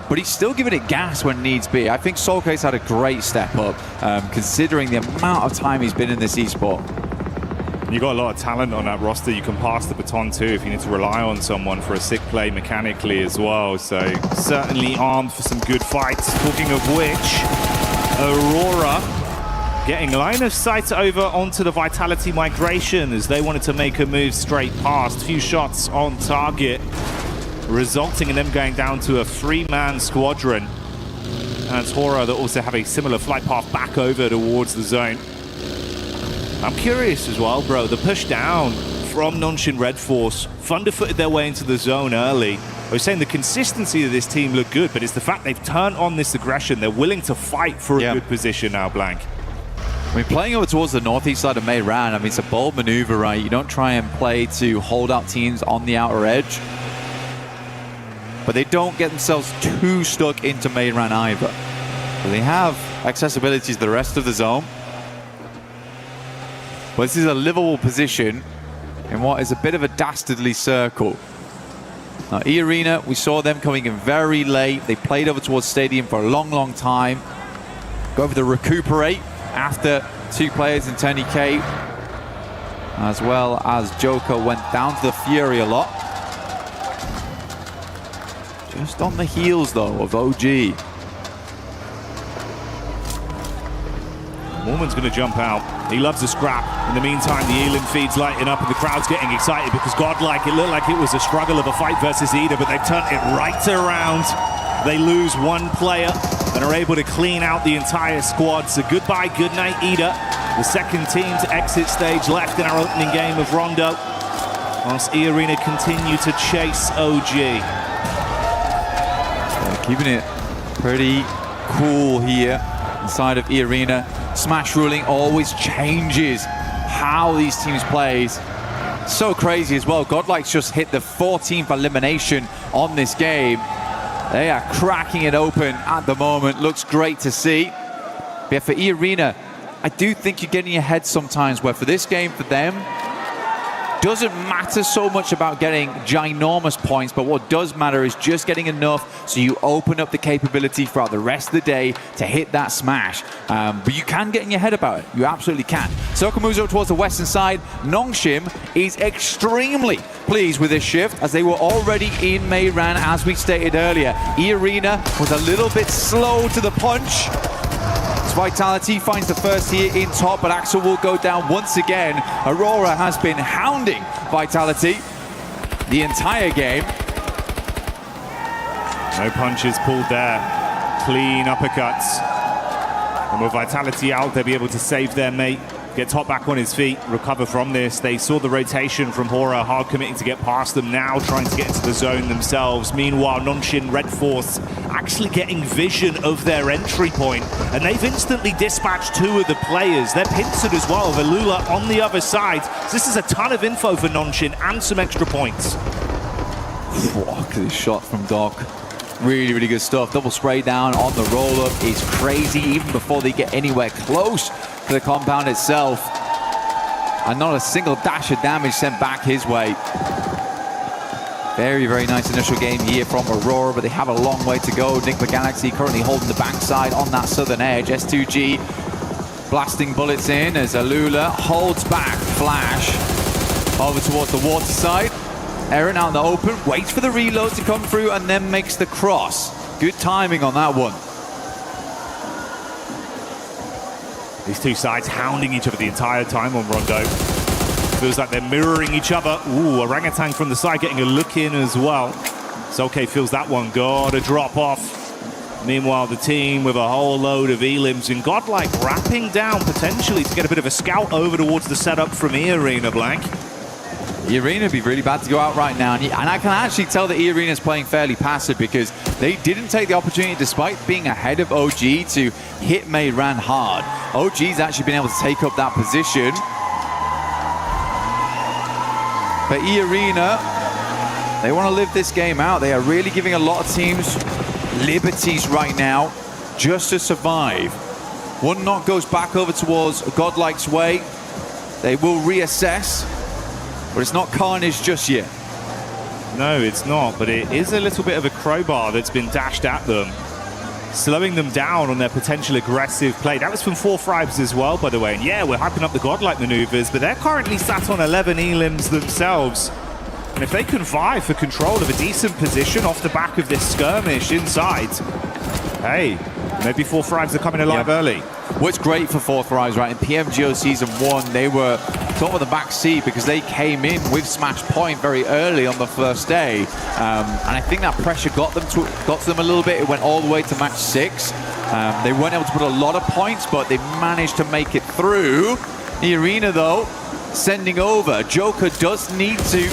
but he's still giving it gas when needs be. I think Solke's had a great step up, considering the amount of time he's been in this esport. You've got a lot of talent on that roster. You can pass the baton too if you need to rely on someone for a sick play mechanically as well. So certainly armed for some good fights. Talking of which, Aurora getting line of sight over onto the Vitality migration as they wanted to make a move straight past. Few shots on target, resulting in them going down to a 3-man squadron. And it's Hora that also have a similar flight path back over towards the zone. I'm curious as well, bro. The push down from Nongshim Red Force, Thunderfooted their way into the zone early. I was saying the consistency of this team looked good, but it's the fact they've turned on this aggression. They're willing to fight for a good position now, Blank. I mean, playing over towards the northeast side of Mei Ran, I mean, it's a bold maneuver, right? You don't try and play to hold out teams on the outer edge, but they don't get themselves too stuck into Mei Ran either. So they have accessibility to the rest of the zone. But this is a livable position in what is a bit of a dastardly circle. Now, E-Arena, we saw them coming in very late. They played over towards Stadium for a long, long time. Go over to recuperate after 2 players in Tony K, as well as Joker went down to the Fury a lot. Just on the heels, though, of OG. Mormon's going to jump out. He loves a scrap. In the meantime, the Elim feed's lighting up and the crowd's getting excited because Godlike, it looked like it was a struggle of a fight versus Ida, but they've turned it right around. They lose 1 player and are able to clean out the entire squad. So goodbye, good night, Ida. The second team to exit stage left in our opening game of Rondo, whilst E-Arena continue to chase OG. Keeping it pretty cool here inside of E-Arena. Smash ruling always changes how these teams play. So crazy as well. Godlike's just hit the 14th elimination on this game. They are cracking it open at the moment. Looks great to see. But yeah, for E-Arena, I do think you're getting ahead sometimes, where for this game, for them, doesn't matter so much about getting ginormous points, but what does matter is just getting enough so you open up the capability throughout the rest of the day to hit that smash. But you can get in your head about it. You absolutely can. Soka moves up towards the western side. Nongshim is extremely pleased with this shift, as they were already in Mei Ran, as we stated earlier. E-Arena was a little bit slow to the punch. Vitality finds the first here in top, but Axel will go down once again. Aurora has been hounding Vitality the entire game. No punches pulled there. Clean uppercuts. And with Vitality out, they'll be able to save their mate. Get Top back on his feet, recover from this. They saw the rotation from Hora, hard committing to get past them, now trying to get into the zone themselves. Meanwhile, Nongshim Red Force actually getting vision of their entry point, and they've instantly dispatched 2 of the players. They're pincered as well, Velula on the other side. So this is a ton of info for Nongshim and some extra points. Look at this shot from Doc. Really, really good stuff. Double spray down on the roll-up is crazy, even before they get anywhere close to the compound itself. And not a single dash of damage sent back his way. Very, very nice initial game here from Aurora, but they have a long way to go. Enigma Galaxy currently holding the backside on that southern edge. S2G blasting bullets in as Alula holds back Flash over towards the water side. Aaron out in the open, waits for the reload to come through and then makes the cross. Good timing on that one. These 2 sides hounding each other the entire time on Rondo. Feels like they're mirroring each other. Ooh, Orangutan from the side getting a look in as well. Soke feels that one, gotta drop off. Meanwhile, the team with a whole load of elims and Godlike wrapping down potentially to get a bit of a scout over towards the setup from E-Arena, Blank. E-Arena would be really bad to go out right now, and I can actually tell that E-Arena is playing fairly passive because they didn't take the opportunity, despite being ahead of OG, to hit Mei Ran hard. OG's actually been able to take up that position. But E-Arena, they want to live this game out. They are really giving a lot of teams liberties right now just to survive. One knock goes back over towards Godlike's way. They will reassess. But it's not carnage just yet. No, it's not, but it is a little bit of a crowbar that's been dashed at them, slowing them down on their potential aggressive play. That was from 4 Fribes as well, by the way. And yeah, we're hyping up the Godlike maneuvers, but they're currently sat on 11 elims themselves. And if they can vie for control of a decent position off the back of this skirmish inside, hey, maybe 4 Fribes are coming alive early. What's great for 4 Fribes, right? In PMGO Season 1, they were sort of the back seat because they came in with Smash Point very early on the first day. And I think that pressure got to them a little bit. It went all the way to match 6. They weren't able to put a lot of points, but they managed to make it through. The arena, though, sending over. Joker does need to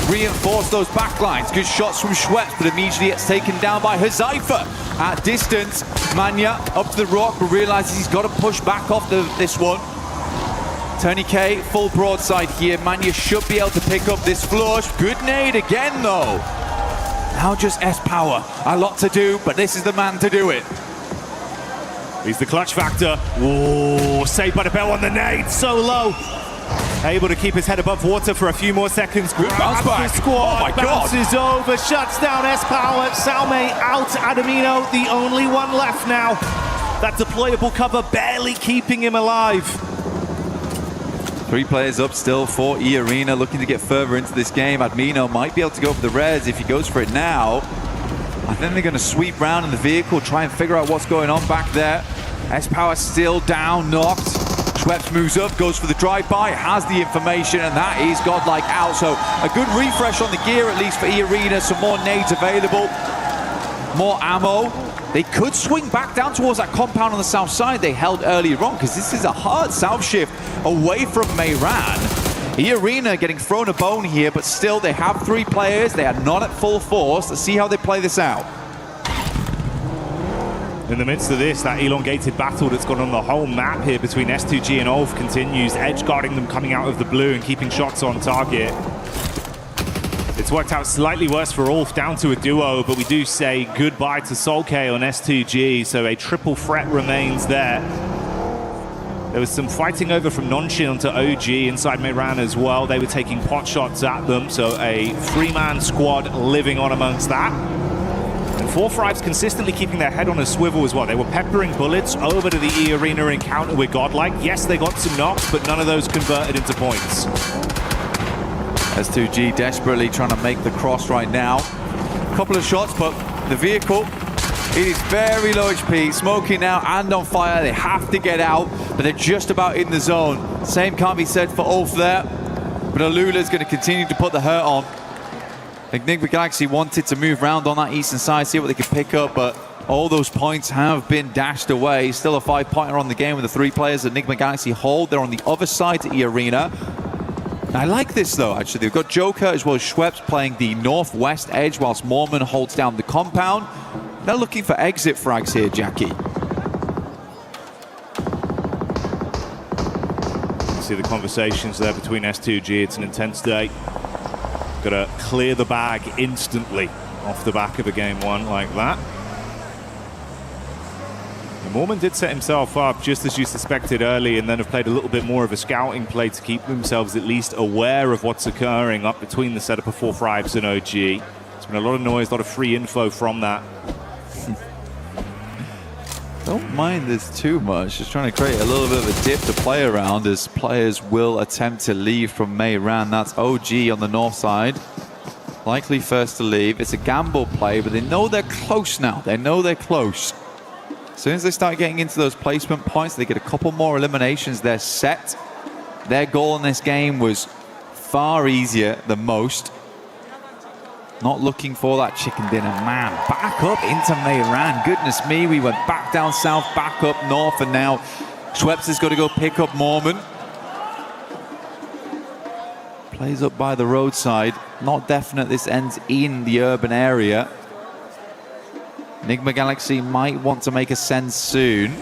reinforce those backlines. Good shots from Schweppes, but immediately gets taken down by Huzaifa at distance. Manya up to the rock, but realizes he's got to push back off this one. Tony K, full broadside here. Manya should be able to pick up this flush. Good nade again, though. Now just S-Power. A lot to do, but this is the man to do it. He's the clutch factor. Ooh, saved by the bell on the nade. So low. Able to keep his head above water for a few more seconds. Good bounce back. Squad Oh my God. bounces over, shuts down S-Power. Salme out. Adamino, the only one left now. That deployable cover barely keeping him alive. 3 players up still for E Arena, looking to get further into this game. Admino might be able to go for the res if he goes for it now. I think they're going to sweep round in the vehicle, try and figure out what's going on back there. S-Power still down, knocked. Schweppes moves up, goes for the drive-by, has the information, and that is godlike out. So a good refresh on the gear, at least for E Arena. Some more nades available, more ammo. They could swing back down towards that compound on the south side they held earlier on, because this is a hard south shift away from Meiran. E Arena getting thrown a bone here, but still they have 3 players. They are not at full force. Let's see how they play this out. In the midst of this, that elongated battle that's gone on the whole map here between S2G and Ulf continues. Edge guarding them coming out of the blue and keeping shots on target. It's worked out slightly worse for Ulf, down to a duo, but we do say goodbye to Solke on S2G, so a triple threat remains there. There was some fighting over from Nonshin onto OG inside Meiran as well. They were taking pot shots at them, so a 3-man squad living on amongst that. And 4-5's consistently keeping their head on a swivel as well. They were peppering bullets over to the E Arena encounter with Godlike. Yes, they got some knocks, but none of those converted into points. S2G desperately trying to make the cross right now. Couple of shots, but the vehicle, it is very low HP, smoking now and on fire. They have to get out, but they're just about in the zone. Same can't be said for Ulf there, but Alula's going to continue to put the hurt on. Enigma Galaxy wanted to move around on that eastern side, see what they could pick up, but all those points have been dashed away. Still a 5-pointer on the game with the 3 players that Enigma Galaxy hold. They're on the other side to E Arena. I like this though, actually. They've got Joker as well as Schweppes playing the northwest edge whilst Mormon holds down the compound. They're looking for exit frags here, Jackie. You see the conversations there between S2G. It's an intense day. Got to clear the bag instantly off the back of a game 1 like that. And Mormon did set himself up just as you suspected early, and then have played a little bit more of a scouting play to keep themselves at least aware of what's occurring up between the setup of 4-5s and OG. There's been a lot of noise, a lot of free info from that. Don't mind this too much. Just trying to create a little bit of a dip to play around as players will attempt to leave from Meiran. That's OG on the north side. Likely first to leave. It's a gamble play, but they know they're close now. They know they're close. As soon as they start getting into those placement points, they get a couple more eliminations. They're set. Their goal in this game was far easier than most. Not looking for that chicken dinner, man. Back up into Meiran. Goodness me, we went back down south, back up north, and now Schweppes has got to go pick up Mormon. Plays up by the roadside. Not definite this ends in the urban area. Enigma Galaxy might want to make a send soon.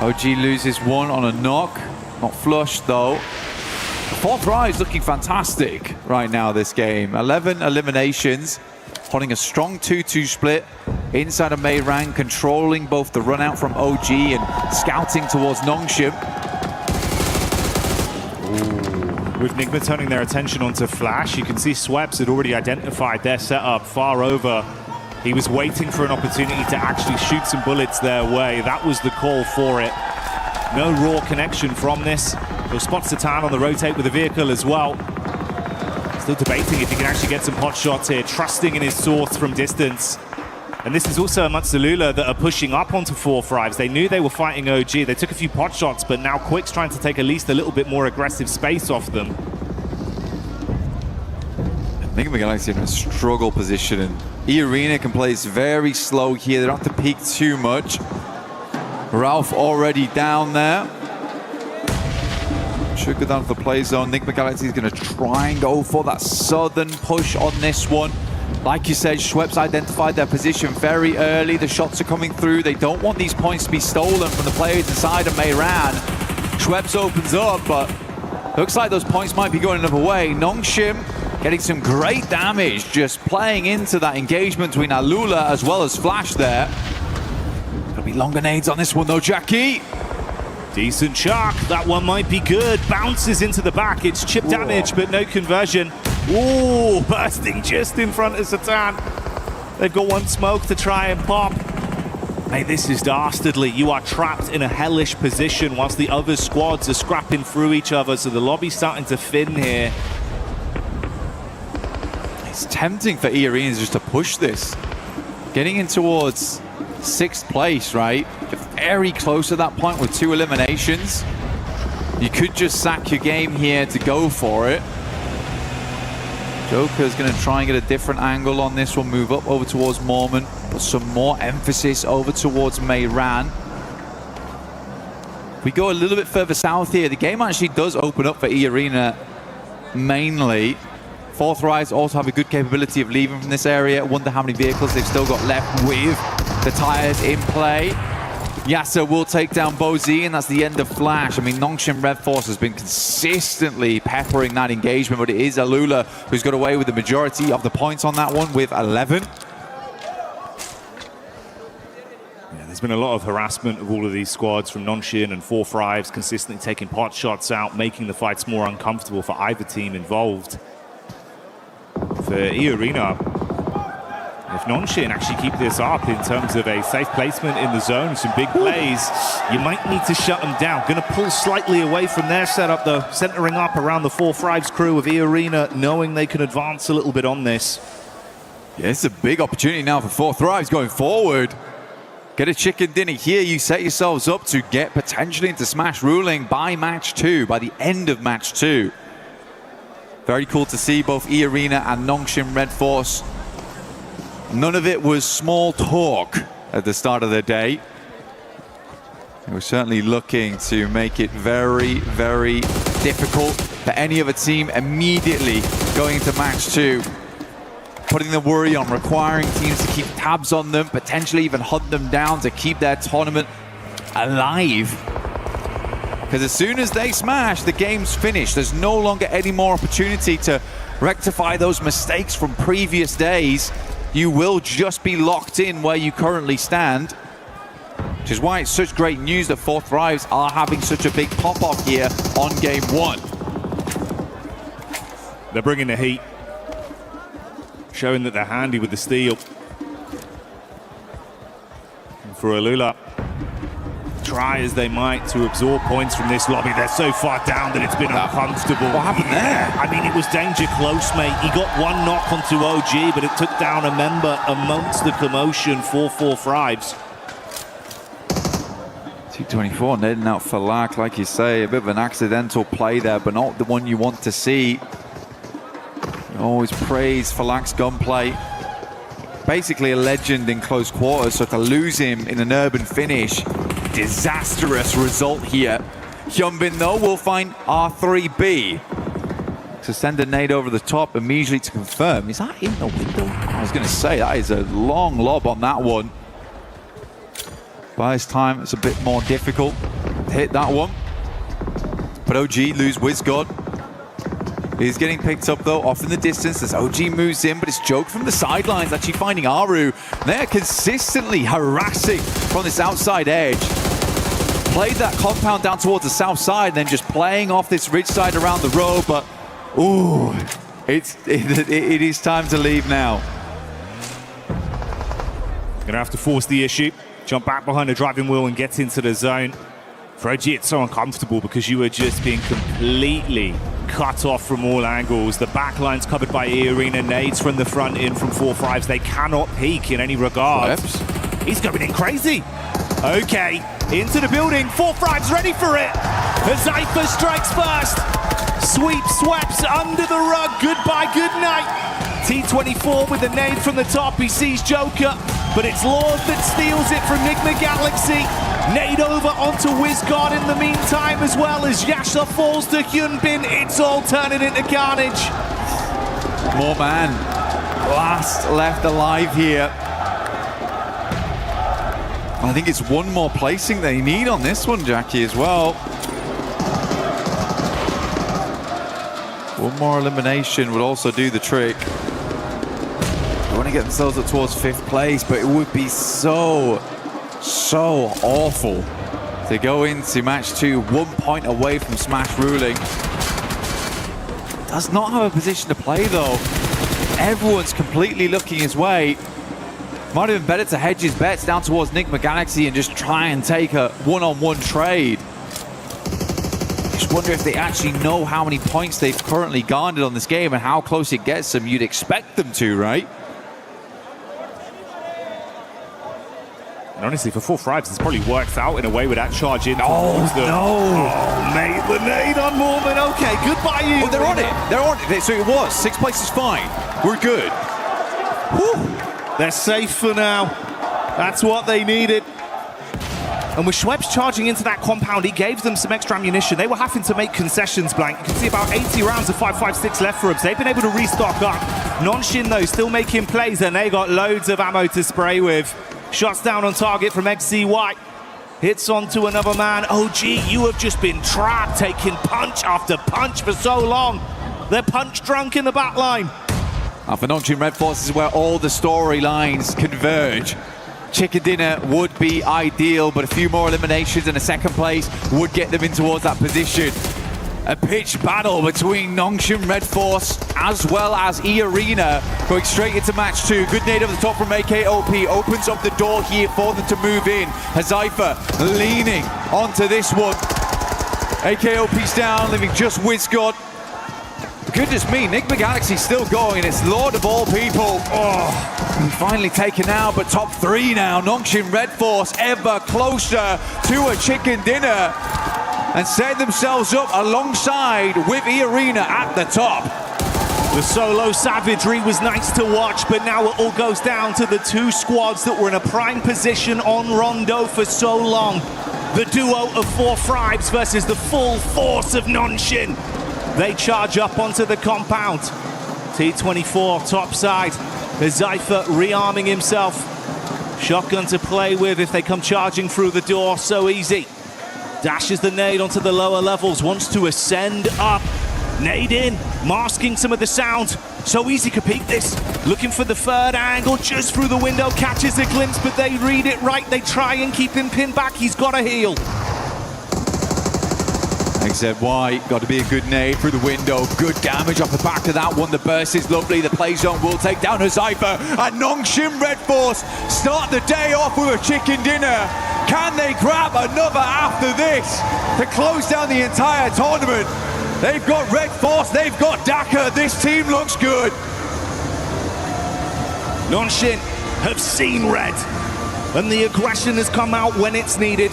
OG loses 1 on a knock. Not flushed though. The 4th rise looking fantastic right now this game. 11 eliminations, holding a strong 2-2 split inside of Meiran, controlling both the run out from OG and scouting towards Nongshim. With Enigma turning their attention onto Flash, you can see Schweppes had already identified their setup far over. He was waiting for an opportunity to actually shoot some bullets their way. That was the call for it. No raw connection from this. He'll spot Satan on the rotate with the vehicle as well. Still debating if he can actually get some pot shots here, trusting in his source from distance. And this is also amongst the Lula that are pushing up onto 4-5s. They knew they were fighting OG. They took a few pot shots, but now Quick's trying to take at least a little bit more aggressive space off them. Enigma Galaxy in a struggle position, and E-Arena can play this very slow here. They don't have to peek too much. Ralph already down there. Should go down to the play zone. Enigma Galaxy is going to try and go for that southern push on this one. Like you said, Schweppes identified their position very early. The shots are coming through. They don't want these points to be stolen from the players inside of Meiran. Schweppes opens up, but looks like those points might be going another way. Nongshim getting some great damage, just playing into that engagement between Alula as well as Flash there. There'll be long grenades on this one though, Jackie. Decent chuck. That one might be good. Bounces into the back. It's chip damage, but no conversion. Ooh, bursting just in front of Satan. They've got one smoke to try and pop. Mate, this is dastardly. You are trapped in a hellish position whilst the other squads are scrapping through each other, so the lobby's starting to thin here. It's tempting for E-Arenas just to push this. Getting in towards 6th place, right? You're very close to that point with 2 eliminations. You could just sack your game here to go for it. Joker's going to try and get a different angle on this one, move up over towards Mormon, put some more emphasis over towards Meiran. If we go a little bit further south here, the game actually does open up for E-Arena mainly. 4-5s also have a good capability of leaving from this area. I wonder how many vehicles they've still got left with the tires in play. Yasser will take down Bozy, and that's the end of Flash. I mean, Nongshim Red Force has been consistently peppering that engagement, but it is Alula who's got away with the majority of the points on that one with 11. Yeah, there's been a lot of harassment of all of these squads from Nongshim and 4-5s, consistently taking pot shots out, making the fights more uncomfortable for either team involved. For E-Arena, if Nongshim actually keep this up in terms of a safe placement in the zone, some big plays, you might need to shut them down. Going to pull slightly away from their setup, though, centering up around the 4-5s crew of E-Arena, knowing they can advance a little bit on this. Yeah, it's a big opportunity now for 4-5s going forward. Get a chicken dinner here. You set yourselves up to get potentially into Smash Ruling by match 2, by the end of match 2. Very cool to see both E-Arena and Nongshim Red Force. None of it was small talk at the start of the day. They were certainly looking to make it very, very difficult for any other team immediately going into match 2. Putting the worry on, requiring teams to keep tabs on them, potentially even hunt them down to keep their tournament alive. Because as soon as they smash, the game's finished. There's no longer any more opportunity to rectify those mistakes from previous days. You will just be locked in where you currently stand, which is why it's such great news that 4-5s are having such a big pop-off here on game 1. They're bringing the heat, showing that they're handy with the steal. And for Alula, try as they might to absorb points from this lobby, they're so far down that it's been uncomfortable. What happened there? I mean, it was danger close, mate. He got one knock onto OG, but it took down a member amongst the commotion for 4-5s. 224 netting out for Lack, like you say, a bit of an accidental play there, but not the one you want to see. You always praise Falak's gunplay. Basically a legend in close quarters, so to lose him in an urban finish, disastrous result here. Hyunbin, though, will find R3B to send a nade over the top immediately to confirm. Is that in the window? I was going to say, that is a long lob on that one. By this time, it's a bit more difficult to hit that one. But OG lose WizGod. He's getting picked up, though, off in the distance as OG moves in, but it's Joke from the sidelines actually finding Aru. They're consistently harassing from this outside edge. Played that compound down towards the south side, and then just playing off this ridge side around the road, but ooh, it is time to leave now. Gonna have to force the issue, jump back behind the driving wheel and get into the zone. For OG, it's so uncomfortable because you are just being completely cut off from all angles. The backline's covered by E-Arena. Nades from the front in from 4-5s. They cannot peek in any regard. He's going in crazy. Okay, into the building. 4-5's ready for it. Zypher strikes first. Sweeps under the rug. Goodbye, good night. T24 with the nade from the top. He sees Joker, but it's Lord that steals it from Nigma Galaxy. Nade over onto WizGod in the meantime, as well as Yasha falls to Hyunbin. It's all turning into carnage. More man. Last left alive here. I think it's one more placing they need on this one, Jackie, as well. One more elimination would also do the trick. They want to get themselves up towards 5th place, but it would be so awful to go into match 2 1 point away from Smash ruling. Does not have a position to play though. Everyone's completely looking his way. Might have been better to hedge his bets down towards Nigma Galaxy and just try and take a one-on-one trade. Just wonder if they actually know how many points they've currently garnered on this game and how close it gets them. You'd expect them to, right? And honestly, for 4-5s, this probably works out in a way with that charge in. Oh, no. Oh, mate, the nade on Mormon. Okay, goodbye, you. Oh, they're on it. They're on it. So it was. 6th place is fine. We're good. Whew. They're safe for now. That's what they needed. And with Schweppes charging into that compound, he gave them some extra ammunition. They were having to make concessions, Blank. You can see about 80 rounds of 5.56 left for them. So they've been able to restock up. Nonshin, though, still making plays, and they got loads of ammo to spray with. Shots down on target from XCY. Hits onto another man. OG, you have just been trapped, taking punch after punch for so long. They're punch drunk in the back line. And for Nongchin Red Force is where all the storylines converge. Chicken dinner would be ideal, but a few more eliminations and a 2nd place would get them in towards that position. A pitched battle between Nongchin Red Force as well as E-Arena going straight into match 2. Good nade over the top from AKOP. Opens up the door here for them to move in. Zypher leaning onto this one. AKOP's down, leaving just WizGod. Goodness me, Nigma Galaxy still going, and it's Lord of all people. Oh, finally taken out, but top 3 now. Nongchin Red Force ever closer to a chicken dinner and set themselves up alongside with E-Arena at the top. The solo savagery was nice to watch, but now it all goes down to the 2 squads that were in a prime position on Rondo for so long. The duo of 4-5s versus the full force of Nonshin. They charge up onto the compound. T24 top side. Zypher rearming himself. Shotgun to play with if they come charging through the door. So easy. Dashes the nade onto the lower levels. Wants to ascend up. Nade in. Masking some of the sound. So easy to peek this. Looking for the 3rd angle. Just through the window. Catches a glimpse, but they read it right. They try and keep him pinned back. He's got to heal. XZY, got to be a good nade through the window. Good damage off the back of that one. The burst is lovely. The play zone will take down a Zypher. And Nongchin Red Force start the day off with a chicken dinner. Can they grab another after this to close down the entire tournament? They've got Red Force, they've got Daka. This team looks good. Nonshin have seen red, and the aggression has come out when it's needed.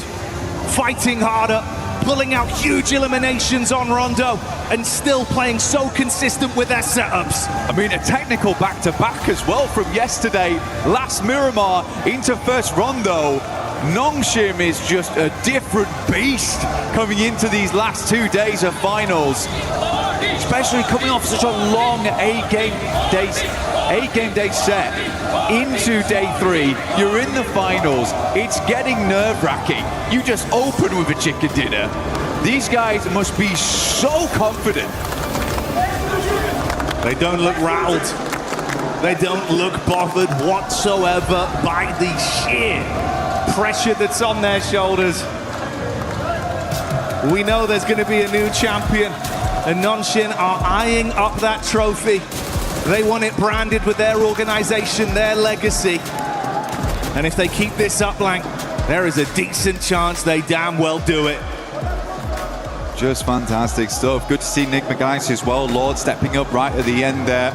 Fighting harder, pulling out huge eliminations on Rondo, and still playing so consistent with their setups. I mean, a technical back-to-back as well from yesterday. Last Miramar into first Rondo. Nongshim is just a different beast coming into these last 2 days of finals. Especially coming off such a long 8-game day set into day 3. You're in the finals. It's getting nerve-wracking. You just open with a chicken dinner. These guys must be so confident. They don't look rattled. They don't look bothered whatsoever by the sheer pressure that's on their shoulders. We know there's going to be a new champion, and Nonshin are eyeing up that trophy. They want it branded with their organization, their legacy. And if they keep this up, Blank, there is a decent chance they damn well do it. just fantastic stuff. Good to see Nick Galaxy as well. Lord stepping up right at the end there.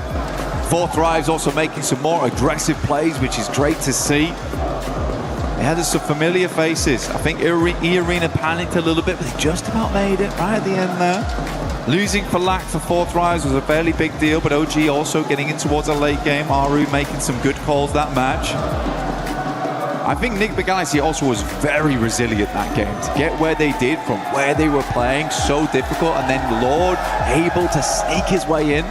Fourth Thrive's also making some more aggressive plays, which is great to see. Yeah, there's some familiar faces. I think E-Arena panicked a little bit, but they just about made it right at the end there. Losing for Lack for Fourth Rise was a fairly big deal, but OG also getting in towards a late game. Aru making some good calls that match. I think Nick Galaxy also was very resilient that game. To get where they did from where they were playing, so difficult, and then Lord able to sneak his way in.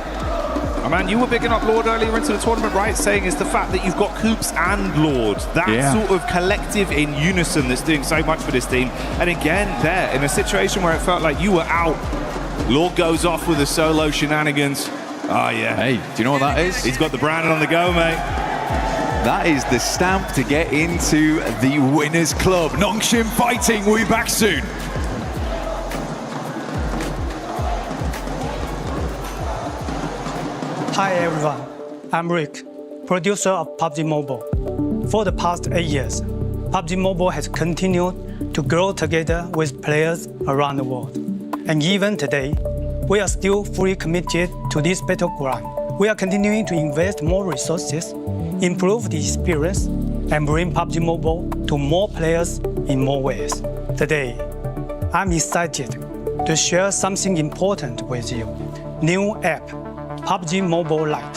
Oh man, you were bigging up Lord earlier into the tournament, right? Saying it's the fact that you've got Coops and Lord. That sort of collective in unison that's doing so much for this team. And again, there, in a situation where it felt like you were out, Lord goes off with the solo shenanigans. Oh yeah. Hey, do you know what that is? He's got the Brandon on the go, mate. That is the stamp to get into the Winners Club. Nongshim fighting, we'll be back soon. Hi everyone, I'm Rick, producer of PUBG Mobile. For the past 8 years, PUBG Mobile has continued to grow together with players around the world. And even today, we are still fully committed to this battleground. We are continuing to invest more resources, improve the experience, and bring PUBG Mobile to more players in more ways. Today, I'm excited to share something important with you. New app, PUBG Mobile Lite.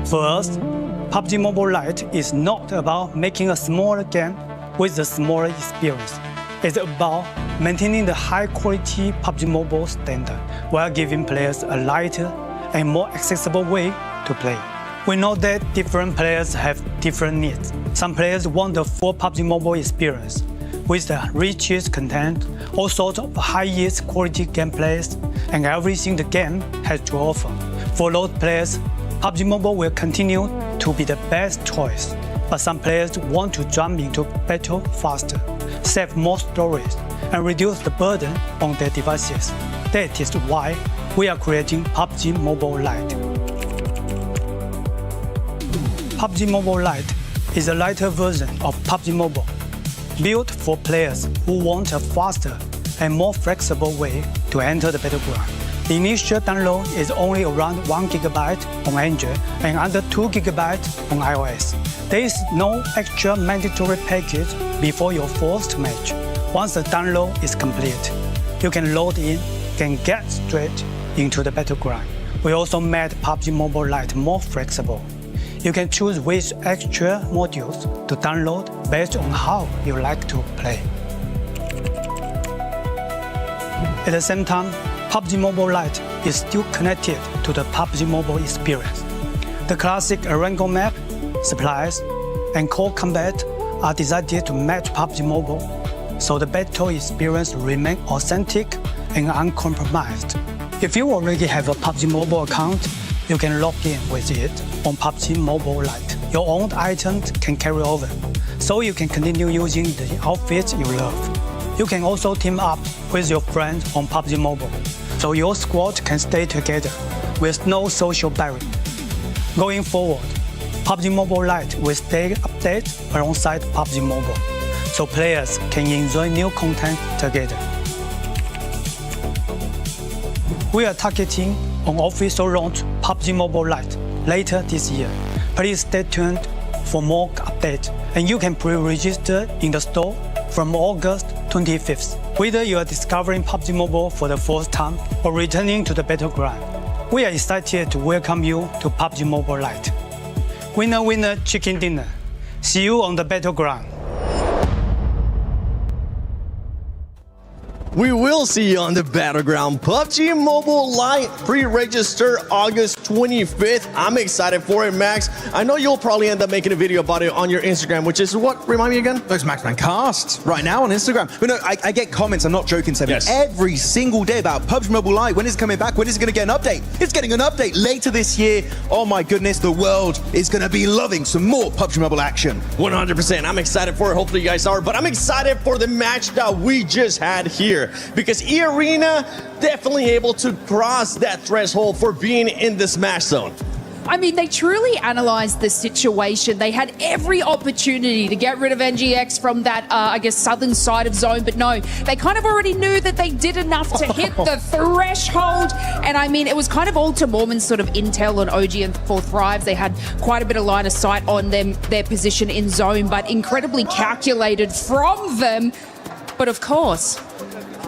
For us, PUBG Mobile Lite is not about making a smaller game with a smaller experience. It's about maintaining the high-quality PUBG Mobile standard while giving players a lighter and more accessible way to play. We know that different players have different needs. Some players want the full PUBG Mobile experience with the richest content, all sorts of highest quality gameplays, and everything the game has to offer. For those players, PUBG Mobile will continue to be the best choice. But some players want to jump into battle faster, save more stories, and reduce the burden on their devices. That is why we are creating PUBG Mobile Lite. PUBG Mobile Lite is a lighter version of PUBG Mobile, built for players who want a faster and more flexible way to enter the battleground. The initial download is only around 1 GB on Android and under 2 GB on iOS. There is no extra mandatory package before your first match. Once the download is complete, you can load in and get straight into the battleground. We also made PUBG Mobile Lite more flexible. You can choose which extra modules to download based on how you like to play. At the same time, PUBG Mobile Lite is still connected to the PUBG Mobile experience. The classic Arango map, supplies, and core combat are designed to match PUBG Mobile, so the battle experience remains authentic and uncompromised. If you already have a PUBG Mobile account, you can log in with it on PUBG Mobile Lite. Your own items can carry over, so you can continue using the outfits you love. You can also team up with your friends on PUBG Mobile, so your squad can stay together with no social barrier. Going forward, PUBG Mobile Lite will stay updated alongside PUBG Mobile, so players can enjoy new content together. We are targeting an official launch PUBG Mobile Lite later this year. Please stay tuned for more updates, and you can pre-register in the store from August 25th. Whether you are discovering PUBG Mobile for the first time or returning to the battleground, we are excited to welcome you to PUBG Mobile Lite. Winner, winner, chicken dinner. See you on the battleground. We will see you on the battleground. PUBG Mobile Lite pre-register August 25th. I'm excited for it, Max. I know you'll probably end up making a video about it on your Instagram, which is what? Remind me again? Those Maxman Cast right now on Instagram. But no, I get comments, I'm not joking, Seven, every single day about PUBG Mobile Lite. When is it coming back? When is it going to get an update? It's getting an update later this year. Oh my goodness, the world is going to be loving some more PUBG Mobile action. 100%. I'm excited for it. Hopefully you guys are. But I'm excited for the match that we just had here, because E-Arena definitely able to cross that threshold for being in the Smash Zone. I mean, they truly analysed the situation. They had every opportunity to get rid of NGX from that, I guess, southern side of zone, but no, they kind of already knew that they did enough to hit the threshold. And I mean, it was kind of all to Mormon's sort of intel on OG and 4Thrives. They had quite a bit of line of sight on them, their position in zone, but incredibly calculated from them. But of course,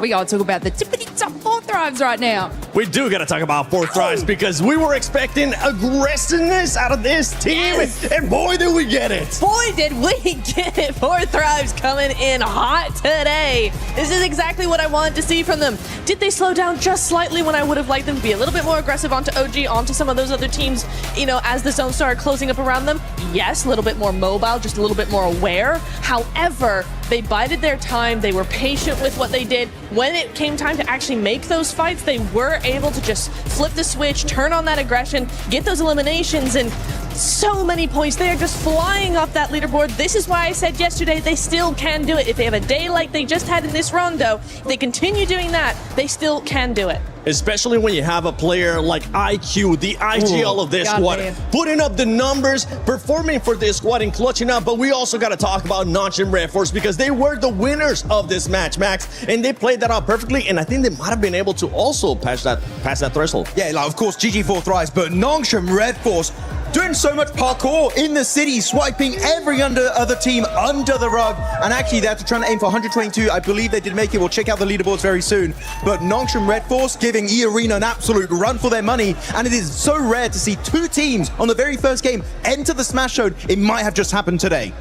we gotta talk about the tippity top 4Thrives right now. We do gotta talk about 4Thrives because we were expecting aggressiveness out of this team, and boy, did we get it. Boy, did we get it. 4Thrives coming in hot today. This is exactly what I wanted to see from them. Did they slow down just slightly when I would have liked them to be a little bit more aggressive onto OG, onto some of those other teams, you know, as the zone started closing up around them? Yes, a little bit more mobile, just a little bit more aware. However, they bided their time. They were patient with what they did. When it came time to actually make those fights, they were able to just flip the switch, turn on that aggression, get those eliminations, and so many points. They are just flying up that leaderboard. This is why I said yesterday they still can do it. If they have a day like they just had in this rondo, if they continue doing that, they still can do it. Especially when you have a player like IQ, the IGL of this squad, putting up the numbers, performing for this squad and clutching up. But we also got to talk about Nongshim Red Force because they were the winners of this match, Max, and they played that out perfectly. And I think they might have been able to also pass that threshold. Yeah, like of course GG 4Thrives, but Nongshim Red Force doing so much parkour in the city, swiping every other team under the rug, and actually they're trying to aim for 122. I believe they did make it. We'll check out the leaderboards very soon. But Nongshim Red Force giving E-Arena an absolute run for their money, and it is so rare to see two teams on the very first game enter the Smash Zone. It might have just happened today.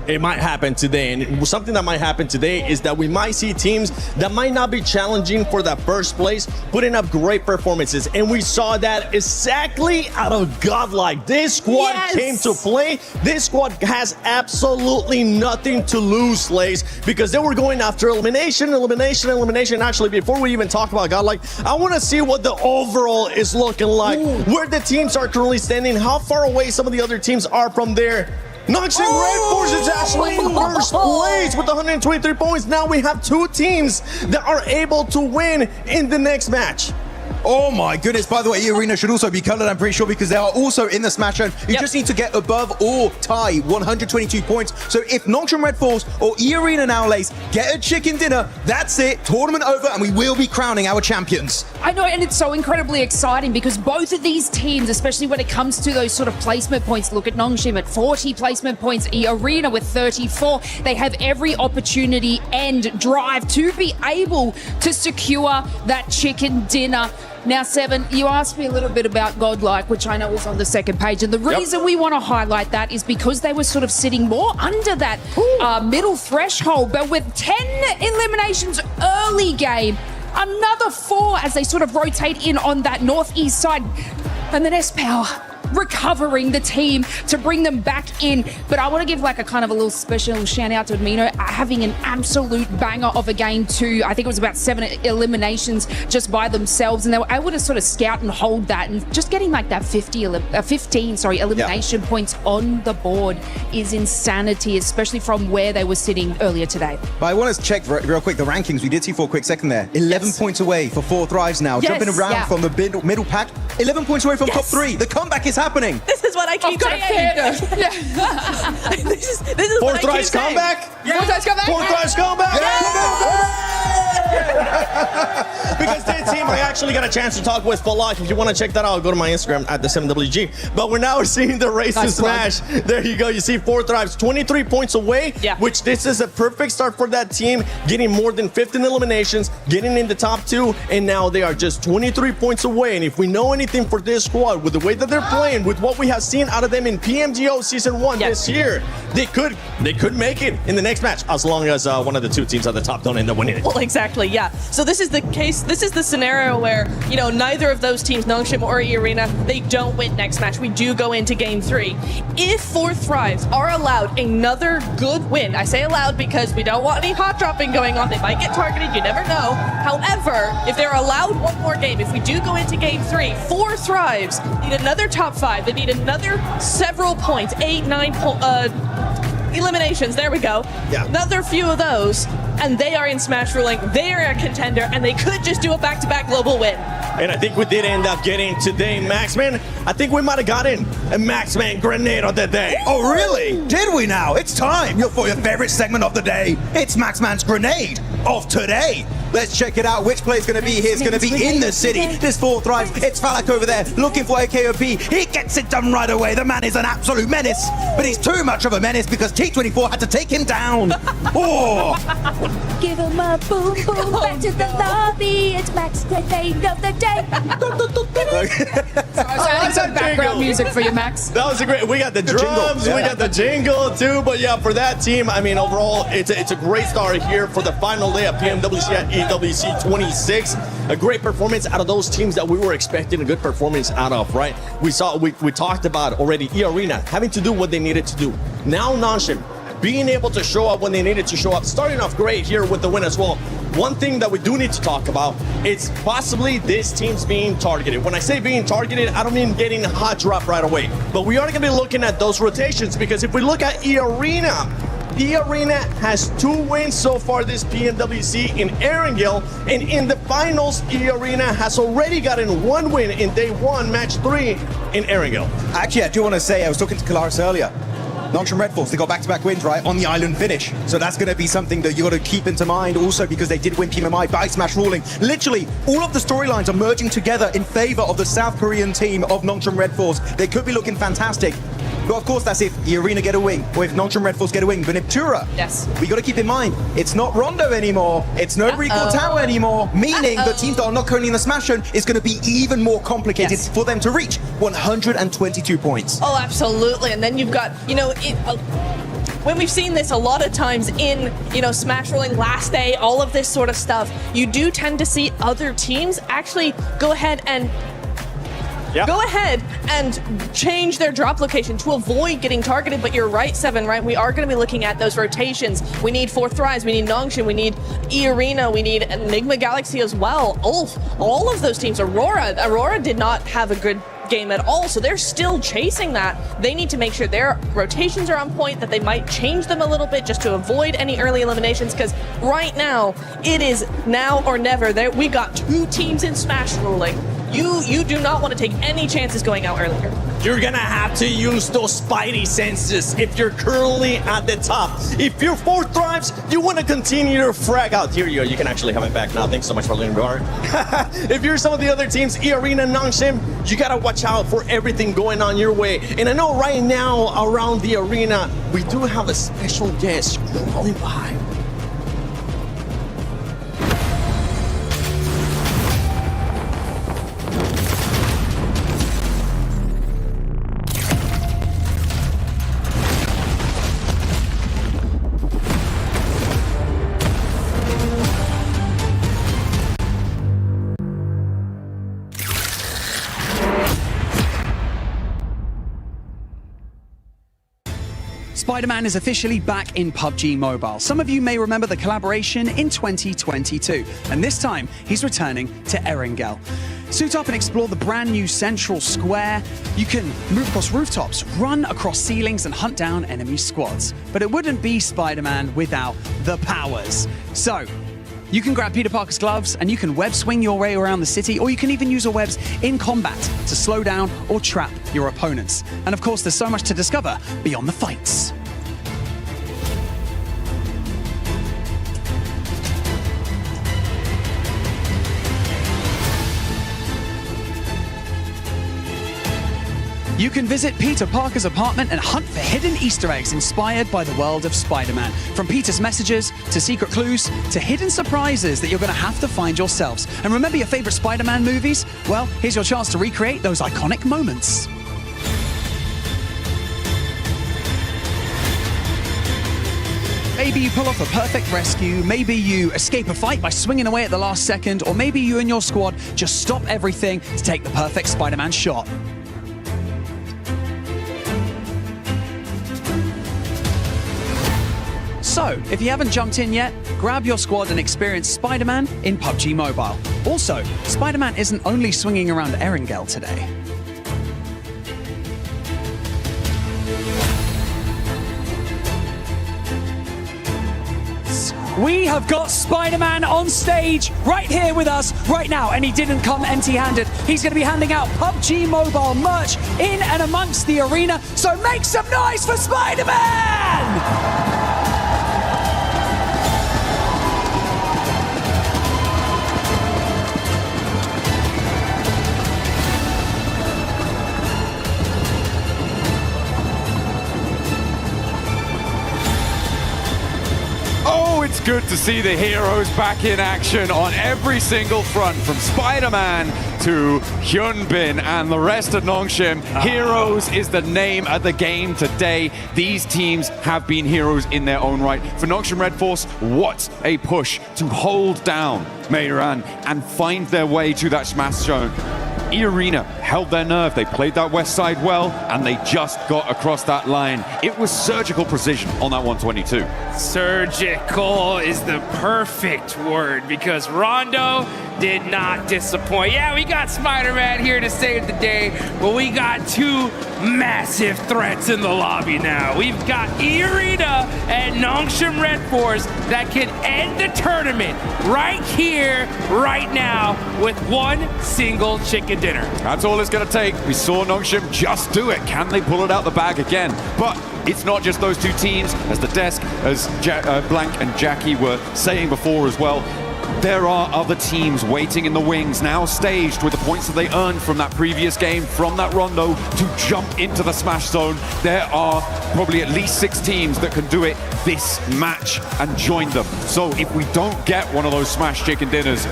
It might happen today, and something that might happen today is that we might see teams that might not be challenging for that first place putting up great performances, and we saw that exactly out of Godlike. This squad came to play. This squad has absolutely nothing to lose, Slays, because they were going after elimination. Actually, before we even talk about Godlike, I want to see what the overall is looking like, where the teams are currently standing, how far away some of the other teams are from there. Nongshim Red Force is actually in first place with 123 points. Now we have two teams that are able to win in the next match. Oh my goodness, by the way, E-Arena should also be colored, I'm pretty sure, because they are also in the Smash Zone. You just need to get above or tie 122 points. So if Nongshim Red Force or E-Arena now, Lace, get a chicken dinner, that's it, tournament over, and we will be crowning our champions. I know, and it's so incredibly exciting because both of these teams, especially when it comes to those sort of placement points, look at Nongshim at 40 placement points, E-Arena with 34. They have every opportunity and drive to be able to secure that chicken dinner. Now, Seven, you asked me a little bit about Godlike, which I know was on the second page. And the reason we want to highlight that is because they were sort of sitting more under that middle threshold. But with 10 eliminations early game, another 4 as they sort of rotate in on that northeast side. And then S-Power recovering the team to bring them back in. But I want to give like a kind of a little special shout out to Admino having an absolute banger of a game too. I think it was about 7 eliminations just by themselves, and they were able to sort of scout and hold that, and just getting like that 15 elimination points on the board is insanity, especially from where they were sitting earlier today. But I want to check real quick the rankings. We did see for a quick second there. 11 points away for 4Thrives now. Jumping around from the middle pack. 11 points away from top 3. The comeback is happening. This is what I keep saying. This is what I keep saying. Comeback? 4Thrives comeback? 4Thrives comeback? Because this team, I actually got a chance to talk with Falak. If you want to check that out, go to my Instagram at the 7WG. But we're now seeing the race to Smash. There you go. You see 4Thrives 23 points away, which this is a perfect start for that team, getting more than 15 eliminations, getting in the top 2, and now they are just 23 points away. And if we know anything for this squad, with the way that they're playing, with what we have seen out of them in PMGO Season 1 this year, they could make it in the next match, as long as one of the 2 teams at the top don't end up winning it. Well, exactly, yeah. So this is the case, this is the scenario where, you know, neither of those teams, Nongshim or E-Arena, they don't win next match. We do go into Game 3. If 4Thrives are allowed another good win, I say allowed because we don't want any hot dropping going on. They might get targeted, you never know. However, if they're allowed one more game, if we do go into Game 3, 4Thrives need another top 5. They need another several points, 8, 9 eliminations. There we go. Yeah. Another few of those, and they are in Smash ruling. They are a contender, and they could just do a back-to-back global win. And I think we did end up getting today, Maxman. I think we might have gotten a Maxman grenade of the day. Oh, really? Did we now? It's time for your favorite segment of the day. It's Maxman's grenade of today. Let's check it out. Which play is going to be here? It's going to be in the city. This 4 thrives. It's Falak over there looking for a KOP. He gets it done right away. The man is an absolute menace, but he's too much of a menace because T24 had to take him down. Oh! Give him a boom boom back to the lobby. It's Max grenade of the day. Adding some background music for you, Max. That was a great. We got the drums, we got the jingle too. But yeah, for that team, I mean, overall, it's a great start here for the final day of PMWC at EWC 26. A great performance out of those teams that we were expecting a good performance out of, right? We talked about already E-Arena having to do what they needed to do. Now Nongshim being able to show up when they needed to show up, starting off great here with the win as well. One thing that we do need to talk about is possibly this team's being targeted. When I say being targeted, I don't mean getting a hot drop right away, but we are going to be looking at those rotations, because if we look at E-Arena has 2 wins so far this PMWC in Erangel, and in the finals, E-Arena has already gotten 1 win in day 1, match 3 in Erangel. Actually, I do want to say, I was talking to Kalaris earlier. Nongshim Red Force, they got back-to-back wins, right, on the island finish. So that's going to be something that you got to keep into mind also, because they did win PMMI by smash ruling. Literally, all of the storylines are merging together in favor of the South Korean team of Nongshim Red Force. They could be looking fantastic. But of course, that's if the Arena get a win, or if Nongshim Red Force get a win. But if Tura, yes, we got to keep in mind, it's not Rondo anymore. It's no Recall Tower anymore. Meaning the teams that are not currently in the Smash Zone is going to be even more complicated for them to reach 122 points. Oh, absolutely. And then you've got, when we've seen this a lot of times in, Smash Rolling last day, all of this sort of stuff, you do tend to see other teams actually go ahead and change their drop location to avoid getting targeted. But you're right, Seven, right? We are going to be looking at those rotations. We need 4th Rise, we need Nongshim, we need E-Arena, we need Enigma Galaxy as well. All of those teams. Aurora did not have a good game at all, so they're still chasing that. They need to make sure their rotations are on point, that they might change them a little bit just to avoid any early eliminations, because right now, it is now or never. We got 2 teams in Smash ruling. You do not want to take any chances going out earlier. You're gonna have to use those spidey senses if you're currently at the top. If you're 4th Thrives, you want to continue your frag out. Here you go, you can actually have it back now. Thanks so much for letting me guard. If you're some of the other teams, E-Arena, Nongshim, you gotta watch out for everything going on your way. And I know right now around the arena, we do have a special guest crawling by. Spider-Man is officially back in PUBG Mobile. Some of you may remember the collaboration in 2022, and this time he's returning to Erangel. Suit up and explore the brand new central square. You can move across rooftops, run across ceilings, and hunt down enemy squads. But it wouldn't be Spider-Man without the powers. So, you can grab Peter Parker's gloves and you can web swing your way around the city, or you can even use your webs in combat to slow down or trap your opponents. And of course, there's so much to discover beyond the fights. You can visit Peter Parker's apartment and hunt for hidden Easter eggs inspired by the world of Spider-Man. From Peter's messages, to secret clues, to hidden surprises that you're going to have to find yourselves. And remember your favorite Spider-Man movies? Well, here's your chance to recreate those iconic moments. Maybe you pull off a perfect rescue, maybe you escape a fight by swinging away at the last second, or maybe you and your squad just stop everything to take the perfect Spider-Man shot. So, if you haven't jumped in yet, grab your squad and experience Spider-Man in PUBG Mobile. Also, Spider-Man isn't only swinging around Erangel today. we have got Spider-Man on stage right here with us right now, and he didn't come empty-handed. He's going to be handing out PUBG Mobile merch in and amongst the arena, so make some noise for Spider-Man! Oh, it's good to see the heroes back in action on every single front, from Spider-Man to Hyunbin and the rest of Nongshim. Heroes is the name of the game today. These teams have been heroes in their own right. For Nongshim Red Force, what a push to hold down Meiran and find their way to that smash zone. E-Arena held their nerve. They played that west side well, and they just got across that line. It was surgical precision on that 122. Surgical is the perfect word, because Rondo did not disappoint. Yeah, we got Spider-Man here to save the day, but we got two massive threats in the lobby now. We've got E-Arena and Nongshim Red Force that can end the tournament right here, right now, with one single chicken dinner. That's all it's going to take. We saw Nongshim just do it. Can they pull it out the bag again? But it's not just those two teams, as the desk, as Blank and Jackie were saying before as well. There are other teams waiting in the wings, now staged with the points that they earned from that previous game, from that rondo, to jump into the smash zone. There are probably at least 6 teams that can do it this match and join them. So if we don't get one of those smash chicken dinners,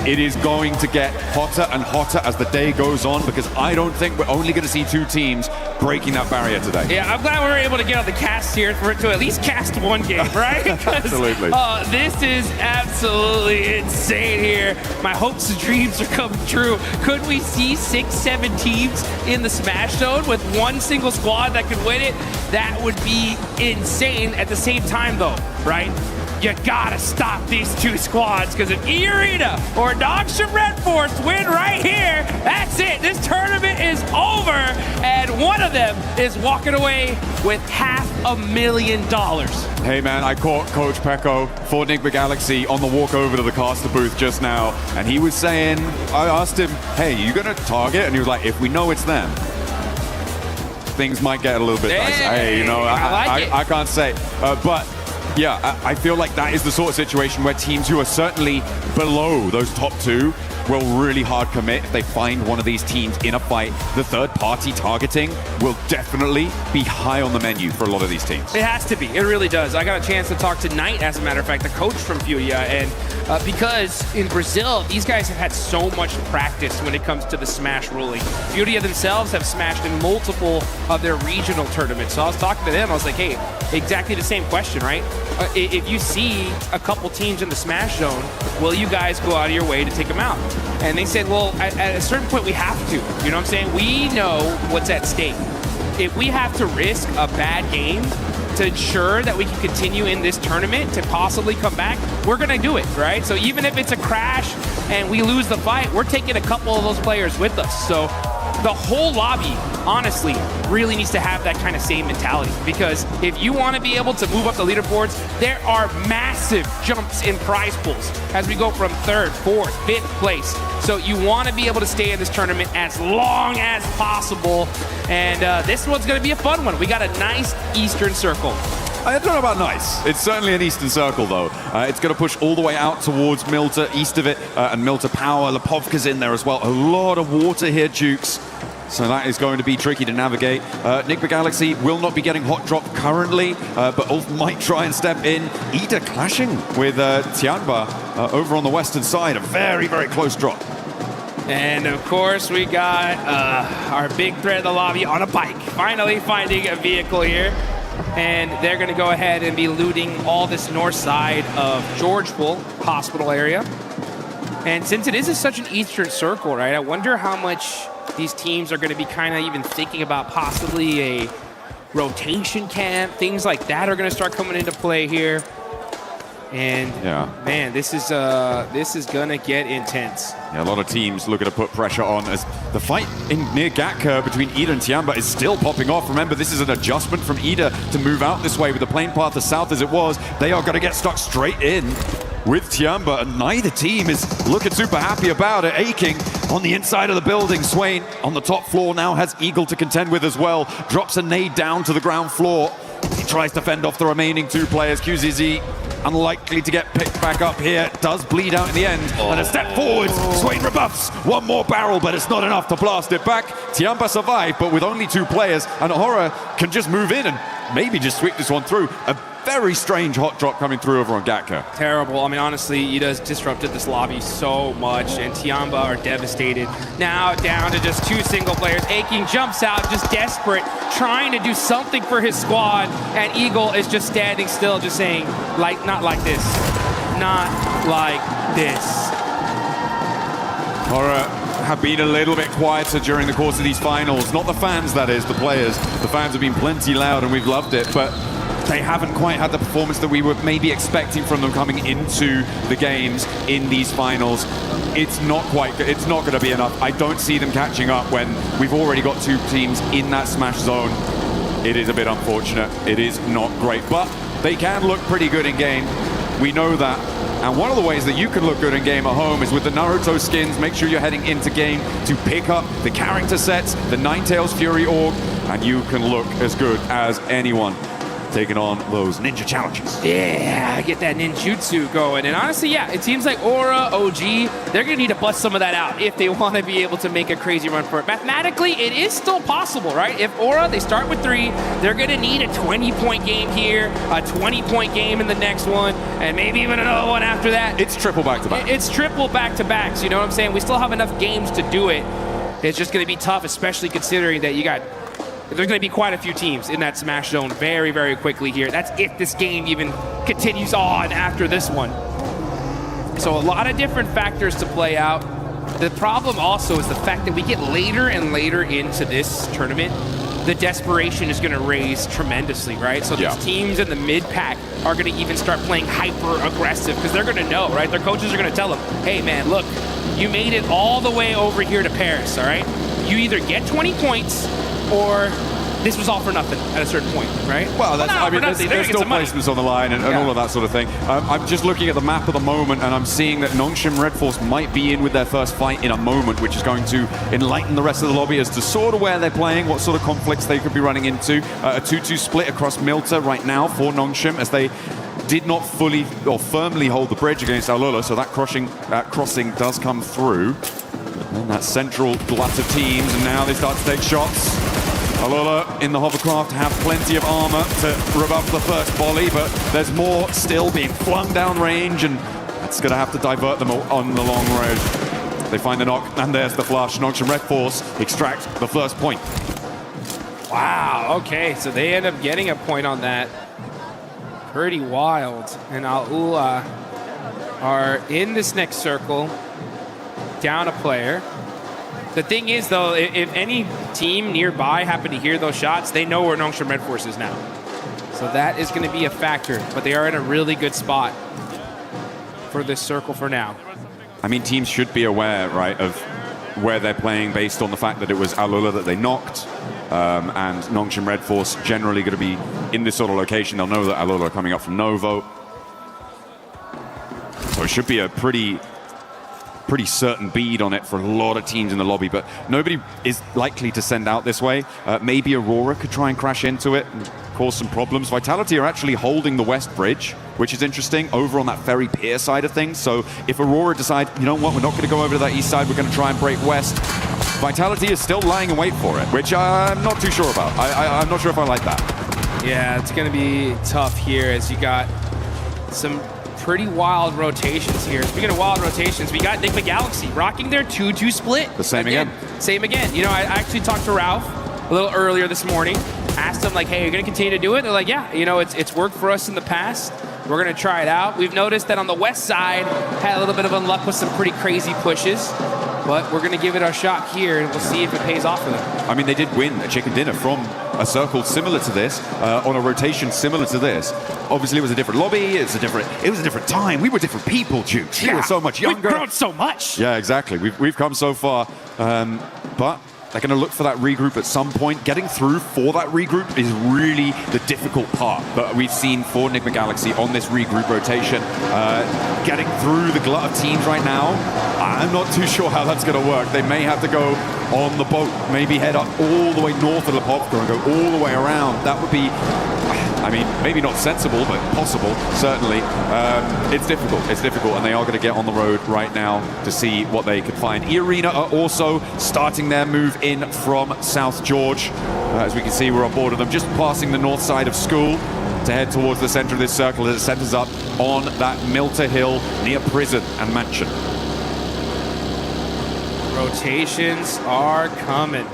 it is going to get hotter and hotter as the day goes on, because I don't think we're only going to see 2 teams breaking that barrier today. Yeah, I'm glad we were able to get on the cast here for it to at least cast one game, right? Absolutely. This is absolutely insane here. My hopes and dreams are coming true. Could we see 6, 7 teams in the smash zone with one single squad that could win it? That would be insane. At the same time, though, right? You gotta stop these 2 squads, because if E-Arena or Nongshim Red Force win right here, that's it. This tournament is over, and one of them is walking away with $500,000. Hey man, I caught Coach Pecco for Enigma Galaxy on the walk over to the caster booth just now, and he was saying, I asked him, hey, you gonna target? And he was like, if we know it's them, things might get a little bit nicer. Hey, you know, I can't say, but yeah, I feel like that is the sort of situation where teams who are certainly below those top 2 will really hard commit if they find one of these teams in a fight. The third-party targeting will definitely be high on the menu for a lot of these teams. It has to be. It really does. I got a chance to talk to Knight, as a matter of fact, the coach from Furia, and because in Brazil, these guys have had so much practice when it comes to the Smash ruling. Furia themselves have smashed in multiple of their regional tournaments. So I was talking to them. I was like, hey, exactly the same question, right? If you see a couple teams in the Smash zone, will you guys go out of your way to take them out? And they said, well, at a certain point, we have to. You know what I'm saying? We know what's at stake. If we have to risk a bad game to ensure that we can continue in this tournament to possibly come back, we're going to do it, right? So even if it's a crash and we lose the fight, we're taking a couple of those players with us. So the whole lobby, honestly, really needs to have that kind of same mentality, because if you want to be able to move up the leaderboards, there are massive jumps in prize pools as we go from 3rd, 4th, 5th place. So you want to be able to stay in this tournament as long as possible, and this one's going to be a fun one. We got a nice Eastern Circle. I don't know about nice. It's certainly an Eastern Circle, though. It's going to push all the way out towards Milta, east of it, and Milta Power. Lepovka's in there as well. A lot of water here, Jukes. So that is going to be tricky to navigate. Enigma Galaxy will not be getting hot drop currently, but Ulf might try and step in. Ida clashing with Tianba over on the western side. A very, very close drop. And of course, we got our big threat of the lobby on a bike. Finally finding a vehicle here. And they're going to go ahead and be looting all this north side of Georgeville Hospital area. And since it is such an Eastern Circle, right, I wonder how much these teams are going to be kind of even thinking about possibly a rotation camp. Things like that are going to start coming into play here. And man, this is gonna get intense. Yeah, a lot of teams looking to put pressure on as the fight near Gatka between Ida and Tiamba is still popping off. Remember, this is an adjustment from Ida to move out this way with the plane path as south as it was. They are going to get stuck straight in with Tiamba, and neither team is looking super happy about it. Aching on the inside of the building. Swain on the top floor now has Eagle to contend with as well. Drops a nade down to the ground floor. He tries to fend off the remaining two players. QZZ unlikely to get picked back up here. Does bleed out in the end. And a step forward. Swain rebuffs. One more barrel, but it's not enough to blast it back. Tiamba survived, but with only two players. And Horror can just move in and maybe just sweep this one through. A very strange hot drop coming through over on Gatka. Terrible. I mean, honestly, Ida's disrupted this lobby so much, and Tiamba are devastated. Now down to just two single players. Aching jumps out, just desperate, trying to do something for his squad, and Eagle is just standing still, just saying, like, not like this. Not like this. Horror have been a little bit quieter during the course of these finals. Not the fans, that is, the players. The fans have been plenty loud, and we've loved it, but they haven't quite had the performance that we were maybe expecting from them coming into the games in these finals. It's not going to be enough. I don't see them catching up when we've already got two teams in that smash zone. It is a bit unfortunate. It is not great, but they can look pretty good in game. We know that. And one of the ways that you can look good in game at home is with the Naruto skins. Make sure you're heading into game to pick up the character sets, the Ninetales Fury Orb, and you can look as good as anyone taking on those ninja challenges. Yeah, get that ninjutsu going. And honestly, yeah, it seems like Aura, OG, they're going to need to bust some of that out if they want to be able to make a crazy run for it. Mathematically, it is still possible, right? If Aura, they start with 3, they're going to need a 20-point game here, a 20-point game in the next one, and maybe even another one after that. It's triple back-to-back. It's triple back-to-backs, you know what I'm saying? We still have enough games to do it. It's just going to be tough, especially considering that you got... There's going to be quite a few teams in that smash zone very, very quickly here. That's if this game even continues on after this one. So a lot of different factors to play out. The problem also is the fact that we get later and later into this tournament, the desperation is going to raise tremendously, right? So these teams in the mid-pack are going to even start playing hyper-aggressive because they're going to know, right? Their coaches are going to tell them, hey, man, look, you made it all the way over here to Paris, all right? You either get 20 points or this was all for nothing at a certain point, right? Well, that's, I mean, there's still placements on the line and all of that sort of thing. I'm just looking at the map at the moment, and I'm seeing that Nongshim Red Force might be in with their first fight in a moment, which is going to enlighten the rest of the lobby as to sort of where they're playing, what sort of conflicts they could be running into. A 2-2 split across Milta right now for Nongshim as they did not fully or firmly hold the bridge against Alula, so that crossing does come through. And that central glut of teams, and now they start to take shots. Alula in the hovercraft have plenty of armor to rebuff the first volley, but there's more still being flung down range, and that's going to have to divert them on the long road. They find the knock, and there's the flush. Nongshim Red Force extract the first point. Wow, okay, so they end up getting a point on that. Pretty wild. And Alula are in this next circle, down a player. The thing is, though, if any team nearby happen to hear those shots, they know where Nongshim Red Force is now. So that is going to be a factor, but they are in a really good spot for this circle for now. I mean, teams should be aware, right, of where they're playing based on the fact that it was Alula that they knocked, and Nongshim Red Force generally going to be in this sort of location. They'll know that Alula are coming up from Novo. So it should be a pretty certain bead on it for a lot of teams in the lobby, but nobody is likely to send out this way. Maybe Aurora could try and crash into it and cause some problems. Vitality are actually holding the west bridge, which is interesting, over on that ferry pier side of things. So if Aurora decide, you know what, we're not going to go over to that east side, we're going to try and break west, Vitality is still lying in wait for it, which I'm not too sure about. I'm not sure if I like that. Yeah, it's going to be tough here as you got some pretty wild rotations here. Speaking of wild rotations, we got Enigma Galaxy rocking their 2-2 split. The same again. Same again. You know, I actually talked to Ralph a little earlier this morning, asked him like, hey, you're going to continue to do it? They're like, yeah, you know, it's worked for us in the past. We're going to try it out. We've noticed that on the west side, had a little bit of unluck with some pretty crazy pushes. But we're going to give it a shot here, and we'll see if it pays off for them. I mean, they did win a chicken dinner from a circle similar to this, on a rotation similar to this. Obviously, it was a different lobby. It was a different time. We were different people, Jukes. We were so much younger. We've grown so much. Yeah, exactly. We've come so far, but they're going to look for that regroup at some point. Getting through for that regroup is really the difficult part that we've seen for Enigma Galaxy on this regroup rotation. Getting through the glut of teams right now, I'm not too sure how that's going to work. They may have to go on the boat, maybe head up all the way north of Lipovka and go all the way around. That would be, I mean, maybe not sensible, but possible, certainly. It's difficult, and they are going to get on the road right now to see what they can find. E-Arena are also starting their move in from South George. As we can see, we're on board of them, just passing the north side of school to head towards the center of this circle as it centers up on that Milter Hill near prison and mansion. Rotations are coming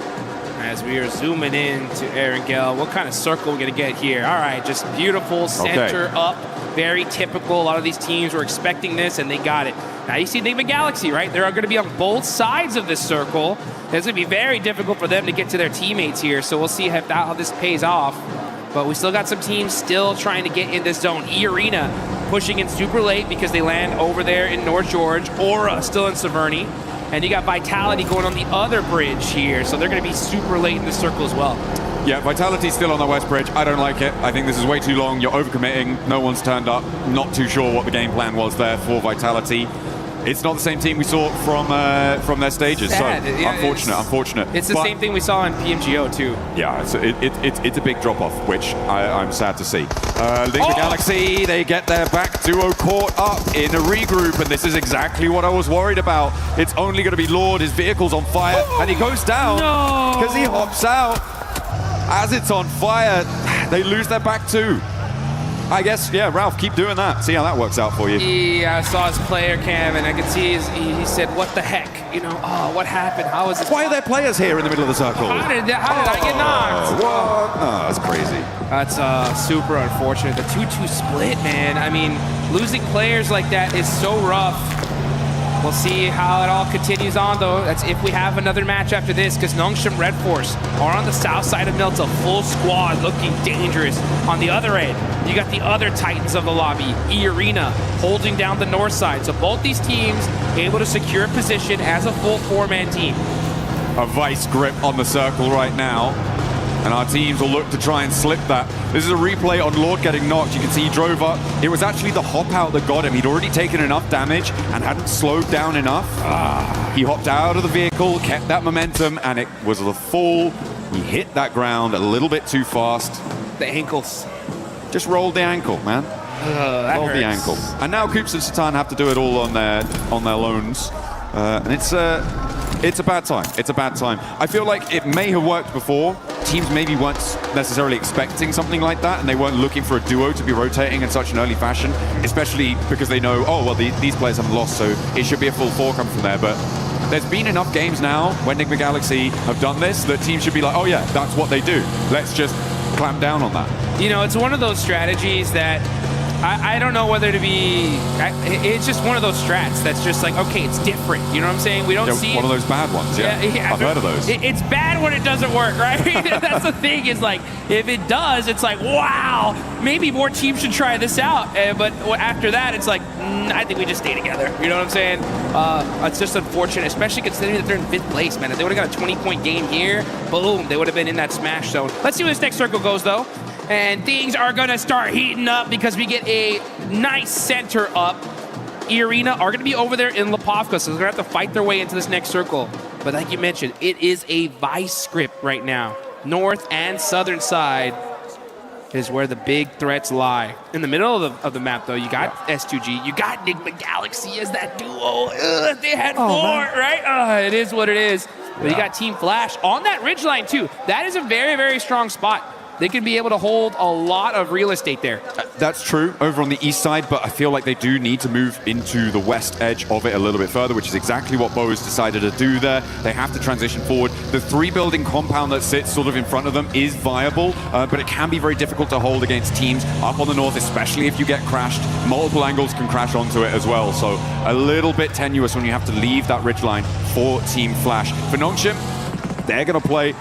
as we are zooming in to Erangel. What kind of circle are we going to get here? All right, just beautiful center up. Very typical. A lot of these teams were expecting this, and they got it. Now you see Enigma Galaxy, right? They're going to be on both sides of this circle. It's going to be very difficult for them to get to their teammates here, so we'll see how this pays off. But we still got some teams still trying to get in this zone. E-Arena pushing in super late because they land over there in North George. Aura still in Severny. And you got Vitality going on the other bridge here, so they're going to be super late in the circle as well. Yeah, Vitality's still on the west bridge. I don't like it. I think this is way too long. You're overcommitting. No one's turned up. Not too sure what the game plan was there for Vitality. It's not the same team we saw from their stages. Sad. So Yeah, unfortunate. It's the same thing we saw in PMGO too. Yeah, it's a big drop off, which I'm sad to see. Enigma Galaxy, they get their back duo caught up in a regroup, and this is exactly what I was worried about. It's only going to be Lord. His vehicle's on fire, and he goes down because he hops out. As it's on fire, they lose their back too. I guess, yeah, Ralph, keep doing that. See how that works out for you. Yeah, I saw his player cam, and I could see he said, what the heck? You know, what happened? How is this? Why are there players here in the middle of the circle? How did I get knocked? What? Oh, that's crazy. That's super unfortunate. The 2-2 split, man. I mean, losing players like that is so rough. We'll see how it all continues on, though. That's if we have another match after this, because Nongshim Red Force are on the south side of Milta, full squad, looking dangerous. On the other end, you got the other Titans of the lobby, E-Arena, holding down the north side. So both these teams able to secure position as a full four-man team. A vice grip on the circle right now, and our teams will look to try and slip that. This is a replay on Lord getting knocked. You can see he drove up. It was actually the hop out that got him. He'd already taken enough damage and hadn't slowed down enough. He hopped out of the vehicle, kept that momentum, and it was the fall. He hit that ground a little bit too fast. The ankles. Just rolled the ankle, man. Rolled the ankle. And now Coops and Satan have to do it all on their loans. And it's a bad time. It's a bad time. I feel like it may have worked before. Teams maybe weren't necessarily expecting something like that, and they weren't looking for a duo to be rotating in such an early fashion, especially because they know, oh, well, these players haven't lost, so it should be a full four coming from there. But there's been enough games now when Enigma Galaxy have done this that teams should be like, oh, yeah, that's what they do. Let's just clamp down on that. You know, it's one of those strategies that I don't know whether to be. It's just one of those strats that's just like, okay, it's different. You know what I'm saying? We don't see one of those bad ones. Yeah, I've heard of those. It's bad when it doesn't work, right? That's the thing. Is like if it does, it's like, wow, maybe more teams should try this out. But after that, it's like, I think we just stay together. You know what I'm saying? It's just unfortunate, especially considering that they're in 5th place, man. If they would have got a 20-point game here, boom, they would have been in that smash zone. Let's see where this next circle goes, though. And things are going to start heating up because we get a nice center up. E-Arena are going to be over there in Lipovka, so they're going to have to fight their way into this next circle. But like you mentioned, it is a vice script right now. North and southern side is where the big threats lie. In the middle of the map, though, you got S2G, you got Enigma Galaxy as that duo. They had four, right? It is what it is. But you got Team Flash on that ridgeline, too. That is a very, very strong spot. they could be able to hold a lot of real estate there. That's true over on the east side, but I feel like they do need to move into the west edge of it a little bit further, which is exactly what Bo's decided to do there. They have to transition forward. The 3-building compound that sits sort of in front of them is viable, but it can be very difficult to hold against teams up on the north, especially if you get crashed. Multiple angles can crash onto it as well, so a little bit tenuous when you have to leave that ridgeline for Team Flash. For Nongshim, they're going to play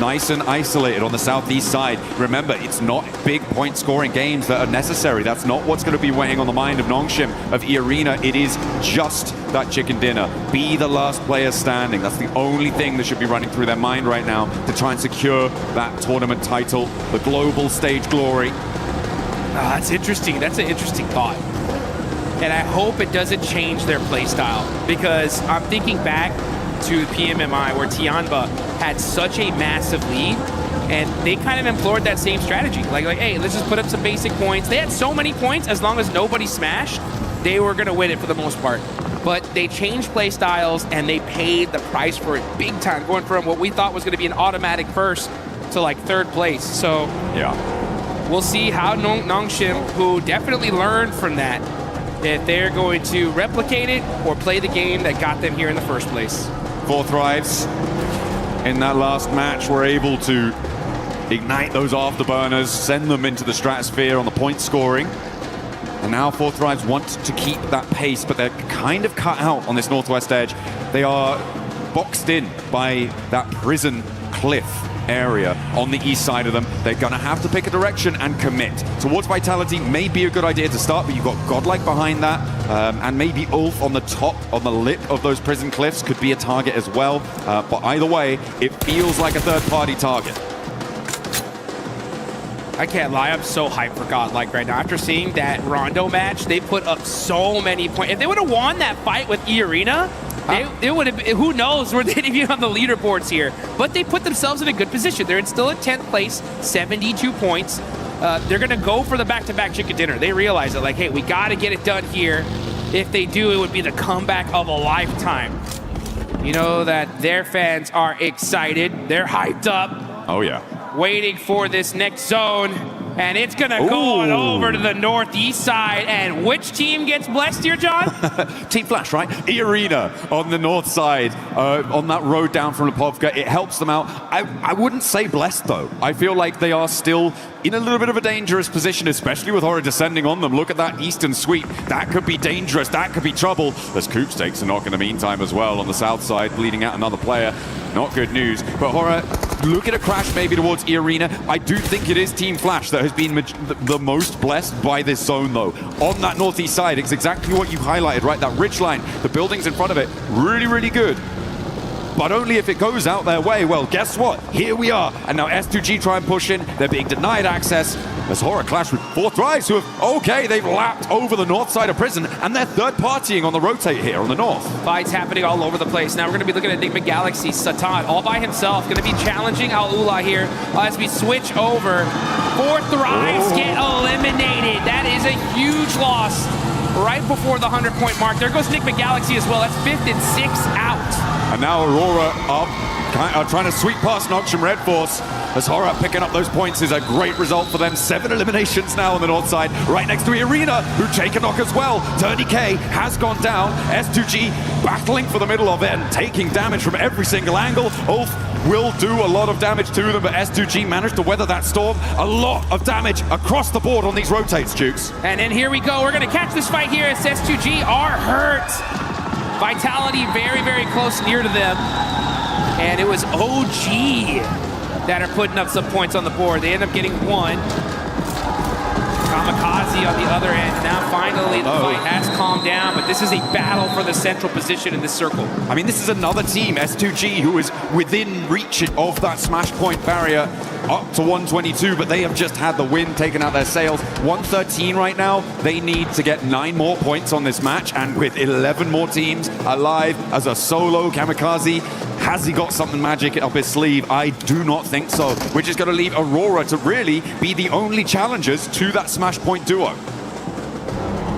nice and isolated on the southeast side. Remember, it's not big point scoring games that are necessary. That's not what's going to be weighing on the mind of Nongshim, of E-Arena. It is just that chicken dinner. Be the last player standing. That's the only thing that should be running through their mind right now to try and secure that tournament title, the global stage glory. That's interesting. That's an interesting thought. And I hope it doesn't change their play style, because I'm thinking back to PMMI where Tianba had such a massive lead, and they kind of implored that same strategy. Like, hey, let's just put up some basic points. They had so many points, as long as nobody smashed, they were going to win it for the most part. But they changed play styles, and they paid the price for it big time, going from what we thought was going to be an automatic first to like third place. So yeah, we'll see how Nongshim, who definitely learned from that, if they're going to replicate it or play the game that got them here in the first place. 4 Thrives in that last match were able to ignite those afterburners, send them into the stratosphere on the point scoring. And now 4 Thrives want to keep that pace, but they're kind of cut out on this northwest edge. They are boxed in by that prison cliff area on the east side of them. They're going to have to pick a direction and commit. Towards Vitality may be a good idea to start, but you've got Godlike behind that, and maybe Ulf on the top, on the lip of those prison cliffs could be a target as well. But either way, it feels like a third-party target. I can't lie, I'm so hyped for Godlike right now. After seeing that Rondo match, they put up so many points. If they would have won that fight with E-Arena, they would have, who knows where they'd be on the leaderboards here. But they put themselves in a good position. They're still in 10th place, 72 points. They're going to go for the back-to-back chicken dinner. They realize that, like, hey, we got to get it done here. If they do, it would be the comeback of a lifetime. You know that their fans are excited. They're hyped up. Oh, yeah. Waiting for this next zone, and it's gonna go on over to the northeast side. And which team gets blessed here, John? Team Flash, right? E-Arena on the north side, on that road down from Lipovka. It helps them out. I wouldn't say blessed, though. I feel like they are still in a little bit of a dangerous position, especially with Horror descending on them. Look at that eastern sweep. That could be dangerous. That could be trouble. There's Coops takes a knock in the meantime as well on the south side, bleeding out another player. Not good news. But Horror, look at a crash maybe towards E-Arena. I do think it is Team Flash that has been the most blessed by this zone, though. On that northeast side, it's exactly what you highlighted, right? That ridgeline, the buildings in front of it, really, really good. But only if it goes out their way. Well, guess what? Here we are. And now S2G try and push in. They're being denied access. As Horror clash with 4 Thrives, who have, okay, they've lapped over the north side of prison, and they're third-partying on the rotate here on the north. Fights happening all over the place. Now we're going to be looking at Enigma Galaxy. Satan, all by himself, going to be challenging Al-Ula here as we switch over. 4 Thrives get eliminated. That is a huge loss right before the 100-point mark. There goes Enigma Galaxy as well. That's 5th and 6th out. And now Aurora up, trying to sweep past Nongshim Red Force. As Horror picking up those points is a great result for them. 7 eliminations now on the north side, right next to E-Arena, who take a knock as well. Dirty K has gone down. S2G battling for the middle of it and taking damage from every single angle. Ulf will do a lot of damage to them, but S2G managed to weather that storm. A lot of damage across the board on these rotates, Jukes. And then here we go. We're going to catch this fight here as S2G are hurt. Vitality very, very close near to them. And it was OG that are putting up some points on the board. They end up getting 1. Kamikaze on the other end. Now finally the fight has calmed down, but this is a battle for the central position in this circle. I mean, this is another team, S2G, who is within reach of that smash point barrier up to 122, but they have just had the win taken out their sails. 113 right now. They need to get 9 more points on this match, and with 11 more teams alive as a solo Kamikaze, has he got something magic up his sleeve? I do not think so. We're just going to leave Aurora to really be the only challengers to that smash point duo.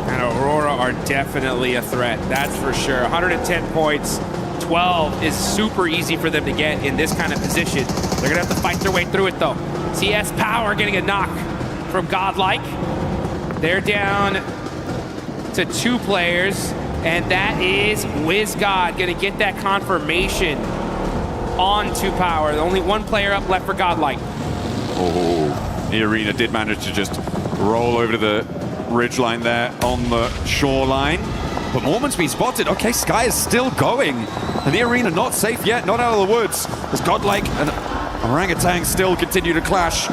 And Aurora are definitely a threat, that's for sure. 110 points, 12 is super easy for them to get in this kind of position. They're gonna have to fight their way through it though. CS Power getting a knock from Godlike. They're down to 2 players, and that is WizGod gonna get that confirmation on 2 Power. Only 1 player up left for Godlike. Oh, the Arena did manage to just roll over to the ridgeline there on the shoreline. But Mormon's been spotted. Okay, Sky is still going. And the Arena not safe yet, not out of the woods. As Godlike and Orangutan still continue to clash.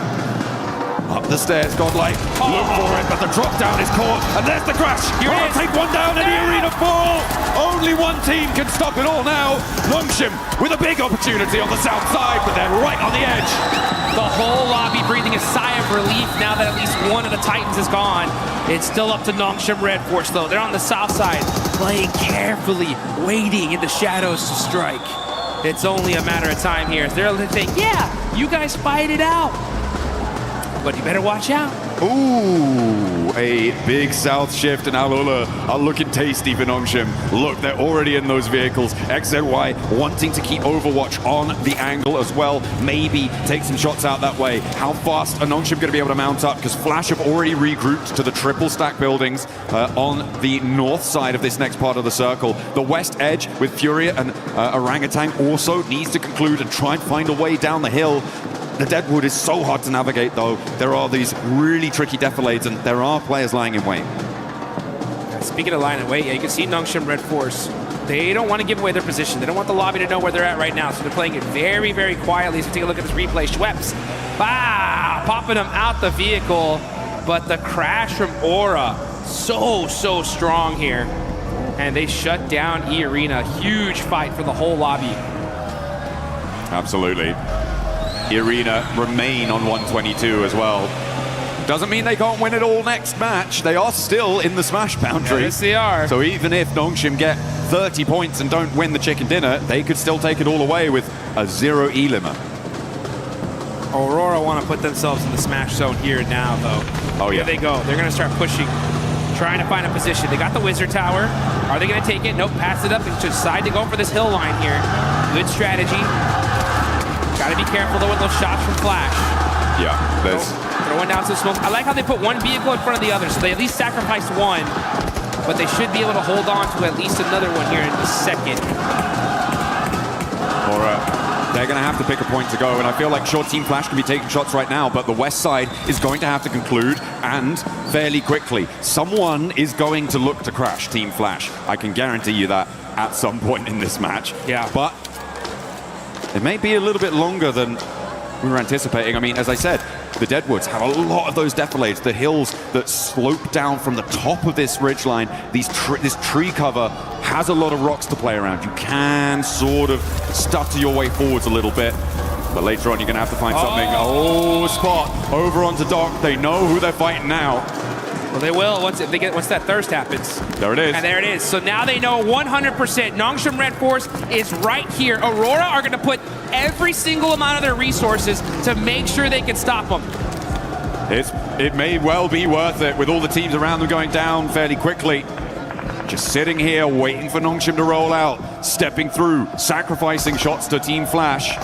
Up the stairs, Godlike. Look for it, but the drop down is caught. And there's the crash. Here it is. Take one down and the Arena fall. Only one team can stop it all now. Nongshim with a big opportunity on the south side, but they're right on the edge. The whole lobby breathing a sigh of relief now that at least one of the Titans is gone. It's still up to Nongshim Red Force though. They're on the south side, playing carefully, waiting in the shadows to strike. It's only a matter of time here. They're thinking, yeah, you guys fight it out. But you better watch out. Ooh, a big south shift, and Alola are looking tasty for Nongshim. Look, they're already in those vehicles. XZY wanting to keep Overwatch on the angle as well. Maybe take some shots out that way. How fast are Nongshim going to be able to mount up? Because Flash have already regrouped to the triple stack buildings on the north side of this next part of the circle. The west edge with Furia and Orangutan also needs to conclude and try and find a way down the hill. The Deadwood is so hard to navigate, though. There are these really tricky defilades, and there are players lying in wait. Speaking of lying in wait, yeah, you can see Nongshim Red Force. They don't want to give away their position. They don't want the lobby to know where they're at right now, so they're playing it very, very quietly. So take a look at this replay. Schweppes, popping them out the vehicle, but the crash from Aura, so strong here. And they shut down E-Arena. Huge fight for the whole lobby. Absolutely. Arena remain on 122 as well. Doesn't mean they can't win it all next match. They are still in the Smash boundary. Yes, they are. So even if Nongshim get 30 points and don't win the chicken dinner, they could still take it all away with a 0 E-limit. Aurora want to put themselves in the Smash zone here now, though. Oh, yeah. Here they go. They're going to start pushing, trying to find a position. They got the Wizard Tower. Are they going to take it? Nope, pass it up and decide to go for this hill line here. Good strategy. Got to be careful, though, with those shots from Flash. Yeah, there's... Throwing down some smoke. I like how they put one vehicle in front of the other, so they at least sacrificed one, but they should be able to hold on to at least another one here in the second. They're going to have to pick a point to go, and I feel like Short Team Flash can be taking shots right now, but the west side is going to have to conclude, and fairly quickly. Someone is going to look to crash Team Flash. I can guarantee you that at some point in this match. Yeah. But it may be a little bit longer than we were anticipating. I mean, as I said, the Deadwoods have a lot of those defilades, the hills that slope down from the top of this ridgeline. This tree cover has a lot of rocks to play around. You can sort of stutter your way forwards a little bit, but later on you're going to have to find something. Oh, spot over onto Doc. They know who they're fighting now. Well, they will once that thirst happens. There it is. And there it is. So now they know 100% Nongshim Red Force is right here. Aurora are going to put every single amount of their resources to make sure they can stop them. It may well be worth it with all the teams around them going down fairly quickly. Just sitting here waiting for Nongshim to roll out, stepping through, sacrificing shots to Team Flash.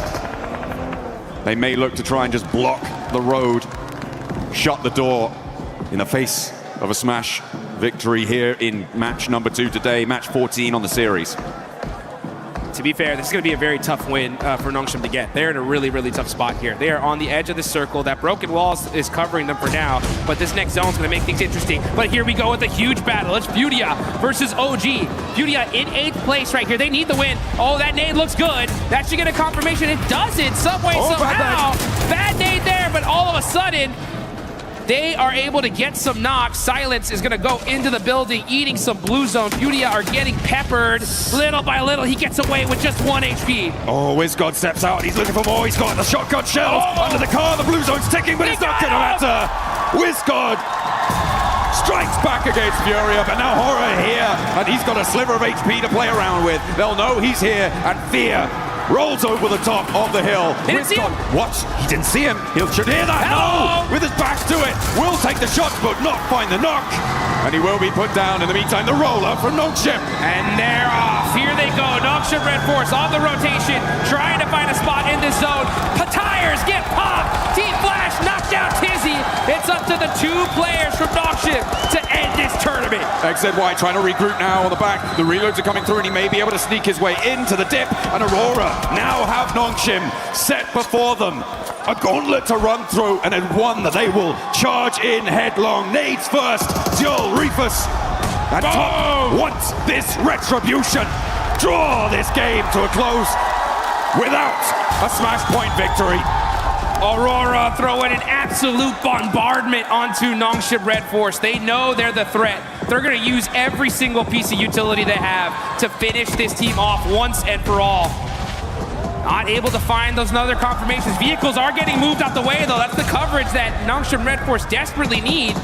They may look to try and just block the road, shut the door in the face of a Smash victory here in match number 2 today, match 14 on the series. To be fair, this is going to be a very tough win for Nongshim to get. They're in a really, really tough spot here. They are on the edge of the circle. That broken wall is covering them for now, but this next zone is going to make things interesting. But here we go with a huge battle. It's Furia versus OG. Furia in 8th place right here. They need the win. Oh, that nade looks good. That should get a confirmation. It does it some way, somehow. Bad nade there, but all of a sudden, they are able to get some knocks. Silence is going to go into the building, eating some blue zone. Furia are getting peppered little by little. He gets away with just 1 HP. Oh, WizGod steps out. He's looking for more. He's got the shotgun shells under the car. The blue zone's ticking, but it's not going to matter. WizGod strikes back against Furia, but now Horror here, and he's got a sliver of HP to play around with. They'll know he's here, and Fear rolls over the top of the hill. Didn't see him. What? He didn't see him. He should hear that. Hello. No! With his back to it. Will take the shots, but not find the knock. And he will be put down. In the meantime, the roller from Nongshim. And they're off. Here they go. Nongshim Red Force on the rotation, trying to find a spot in this zone. Tires get popped. Team Flash knocked down Tizzy. It's up to the 2 players from Nongshim to end this tournament. XZY trying to regroup now on the back. The reloads are coming through and he may be able to sneak his way into the dip. And Aurora now have Nongshim set before them. A gauntlet to run through and then one that they will charge in headlong. Nades first. Joel Reefus at top wants this retribution. Draw this game to a close without a smash point victory. Aurora throwing an absolute bombardment onto Nongshim Red Force. They know they're the threat. They're going to use every single piece of utility they have to finish this team off once and for all. Not able to find those other confirmations. Vehicles are getting moved out the way, though. That's the coverage that Nongshim Red Force desperately need.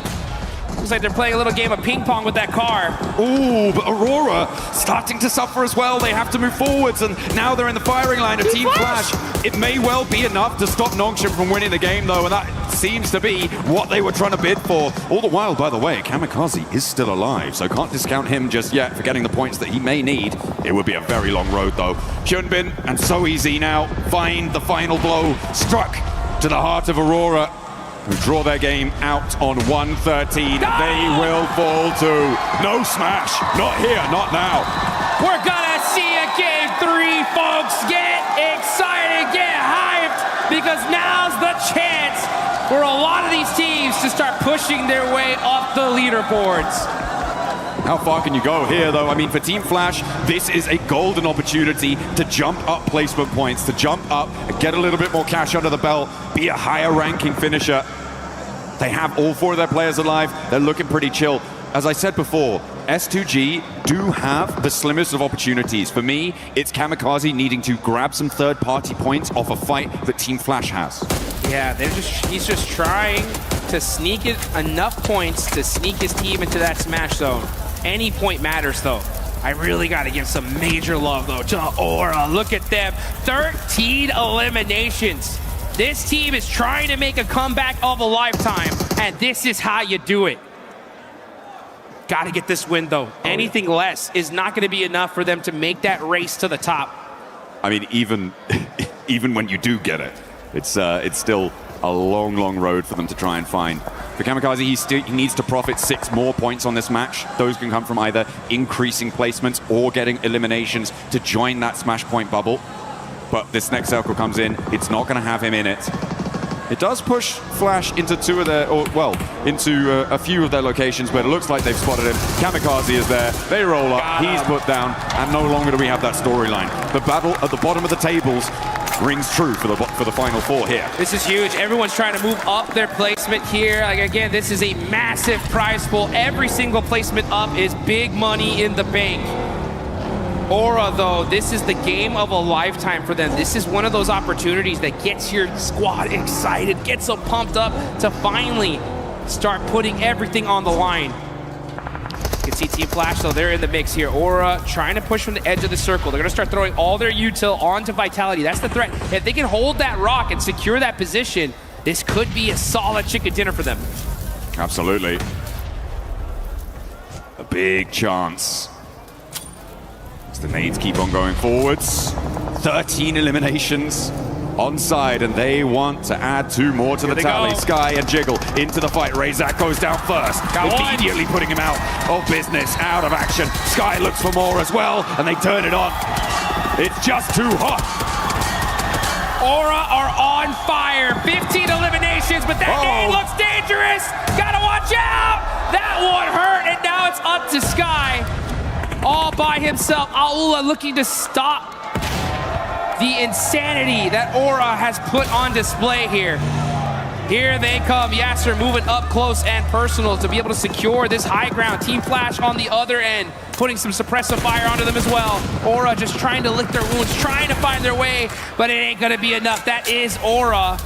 Looks like they're playing a little game of ping pong with that car. Ooh, but Aurora starting to suffer as well. They have to move forwards, and now they're in the firing line of Team Flash. It may well be enough to stop Nongshim from winning the game, though, and that seems to be what they were trying to bid for. All the while, by the way, Kamikaze is still alive, so can't discount him just yet for getting the points that he may need. It would be a very long road, though. Hyunbin and So Easy now find the final blow, struck to the heart of Aurora, who draw their game out on 113. They will fall to no smash. Not here, not now. We're gonna see a game 3, folks. Get excited, get hyped, because now's the chance for a lot of these teams to start pushing their way up the leaderboards. How far can you go here, though? I mean, for Team Flash, this is a golden opportunity to jump up placement points, to jump up and get a little bit more cash under the belt, be a higher ranking finisher. They have all 4 of their players alive. They're looking pretty chill. As I said before, S2G do have the slimmest of opportunities. For me, it's Kamikaze needing to grab some third-party points off a fight that Team Flash has. Yeah, he's just trying to sneak it enough points to sneak his team into that smash zone. Any point matters, though. I really got to give some major love, though, to Aura. Look at them. 13 eliminations. This team is trying to make a comeback of a lifetime, and this is how you do it. Got to get this win, though. Anything less is not going to be enough for them to make that race to the top. I mean, even when you do get it, it's still a long, long road for them to try and find. For Kamikaze, he needs to profit 6 more points on this match. Those can come from either increasing placements or getting eliminations to join that smash point bubble. But this next circle comes in, it's not going to have him in it. It does push Flash into into a few of their locations, but it looks like they've spotted him. Kamikaze is there, they roll up, he's put down, and no longer do we have that storyline. The battle at the bottom of the tables rings true for the final 4 here. This is huge. Everyone's trying to move up their placement here. Like, again, this is a massive prize pool. Every single placement up is big money in the bank. Aura, though, this is the game of a lifetime for them. This is one of those opportunities that gets your squad excited, gets them pumped up to finally start putting everything on the line. You can see Team Flash, though, they're in the mix here. Aura trying to push from the edge of the circle. They're going to start throwing all their util onto Vitality. That's the threat. If they can hold that rock and secure that position, this could be a solid chicken dinner for them. Absolutely. A big chance. As the nades keep on going forwards. 13 eliminations on side, and they want to add 2 more to the tally. Sky and Jiggle into the fight. Razak goes down first, immediately putting him out of business, out of action. Sky looks for more as well, and they turn it on. It's just too hot. Aura are on fire. 15 eliminations, but that nade looks dangerous. Gotta watch out. That one hurt, and now it's up to Sky. All by himself. Aula looking to stop the insanity that Aura has put on display here. Here they come. Yasser moving up close and personal to be able to secure this high ground. Team Flash on the other end, putting some suppressive fire onto them as well. Aura just trying to lick their wounds, trying to find their way, but it ain't gonna be enough. That is Aura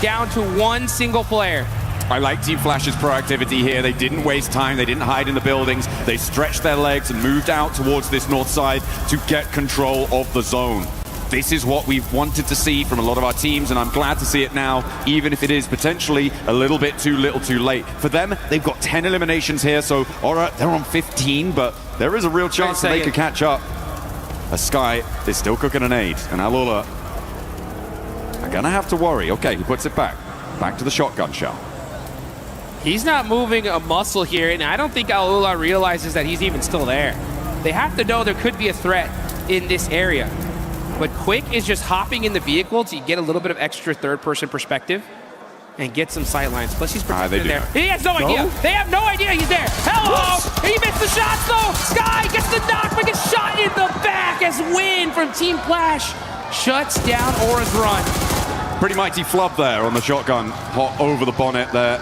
down to 1 single player. I like Team Flash's proactivity here. They didn't waste time. They didn't hide in the buildings. They stretched their legs and moved out towards this north side to get control of the zone. This is what we've wanted to see from a lot of our teams, and I'm glad to see it now, even if it is potentially a little bit too little too late. For them, they've got 10 eliminations here, so all right, they're on 15, but there is a real chance that they could catch up. As Sky is still cooking an aid, and Alula are gonna have to worry. Okay, he puts it back to the shotgun shell. He's not moving a muscle here, and I don't think Alula realizes that he's even still there. They have to know there could be a threat in this area. But Quick is just hopping in the vehicle to get a little bit of extra third-person perspective and get some sightlines. Plus, he's protected in there. He has no idea. They have no idea he's there. Hello! He missed the shots, though. Sky gets the knock, but gets shot in the back as Win from Team Flash shuts down Aura's run. Pretty mighty flub there on the shotgun, hot over the bonnet there.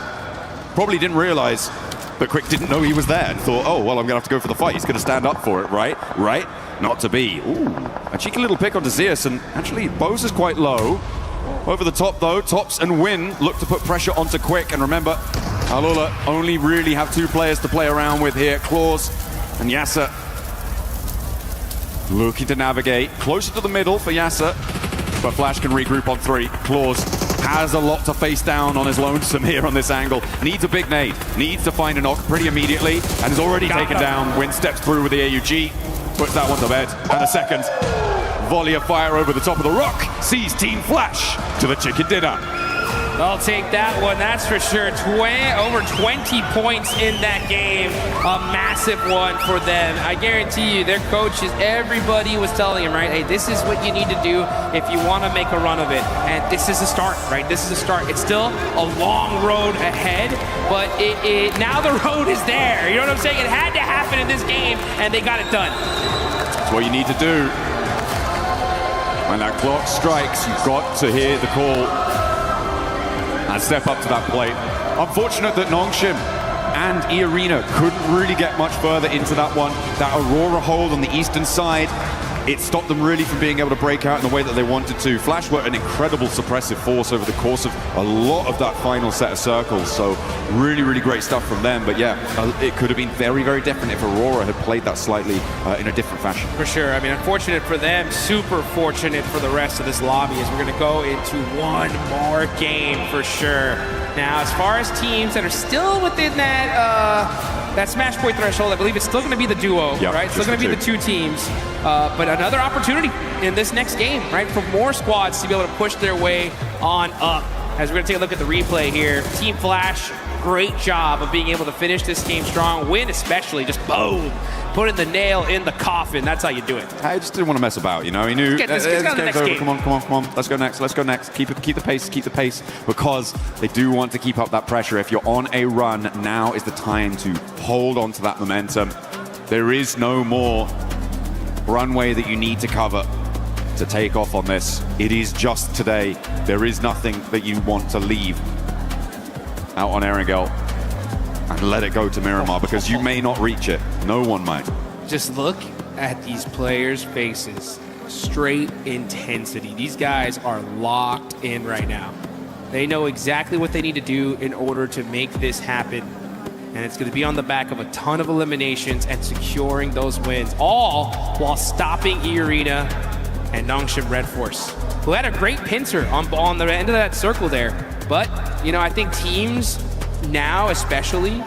Probably didn't realize, but Quick didn't know he was there and thought, oh, well, I'm gonna have to go for the fight. He's gonna stand up for it, right? Right? Not to be. Ooh, a cheeky little pick onto Zeus, and actually, Bose is quite low. Over the top, though, Tops and Win look to put pressure onto Quick, and remember, Alula only really have 2 players to play around with here, Claws and Yasser. Looking to navigate closer to the middle for Yasser, but Flash can regroup on 3. Claws has a lot to face down on his lonesome here on this angle. Needs a big nade, needs to find a knock pretty immediately, and is already taken down. Win steps through with the AUG, puts that one to bed, and a second volley of fire over the top of the rock sees Team Flash to the chicken dinner. I'll take that one, that's for sure. Over 20 points in that game. A massive one for them. I guarantee you, their coaches, everybody was telling him, right, hey, this is what you need to do if you want to make a run of it. And this is a start, right? This is a start. It's still a long road ahead, but now the road is there. You know what I'm saying? It had to happen in this game, and they got it done. That's what you need to do. When that clock strikes, you've got to hear the call and step up to that plate. Unfortunate that Nongshim and E-Arena couldn't really get much further into that one. That Aurora hold on the eastern side, it stopped them really from being able to break out in the way that they wanted to. Flash were an incredible suppressive force over the course of a lot of that final set of circles, so really, really great stuff from them. But yeah, it could have been very, very different if Aurora had played that slightly in a different fashion. For sure. I mean, unfortunate for them, super fortunate for the rest of this lobby as we're going to go into one more game for sure. Now, as far as teams that are still within that Smash Point threshold, I believe it's still going to be the duo, right? It's still going to be the 2 teams. But another opportunity in this next game, right? For more squads to be able to push their way on up. As we're going to take a look at the replay here. Team Flash, great job of being able to finish this game strong. Win especially, just boom. Putting the nail in the coffin. That's how you do it. I just didn't want to mess about, you know. He knew. Let's get to the next game. Come on. Let's go next. Keep the pace, because they do want to keep up that pressure. If you're on a run, now is the time to hold on to that momentum. There is no more runway that you need to cover to take off on this. It is just today. There is nothing that you want to leave out on Erangel and let it go to Miramar, because you may not reach it. No one might. Just look at these players' faces. Straight intensity. These guys are locked in right now. They know exactly what they need to do in order to make this happen. And it's going to be on the back of a ton of eliminations and securing those wins, all while stopping E-Arena and Nongshim Red Force, who had a great pincer on the end of that circle there. But, you know, I think teams now especially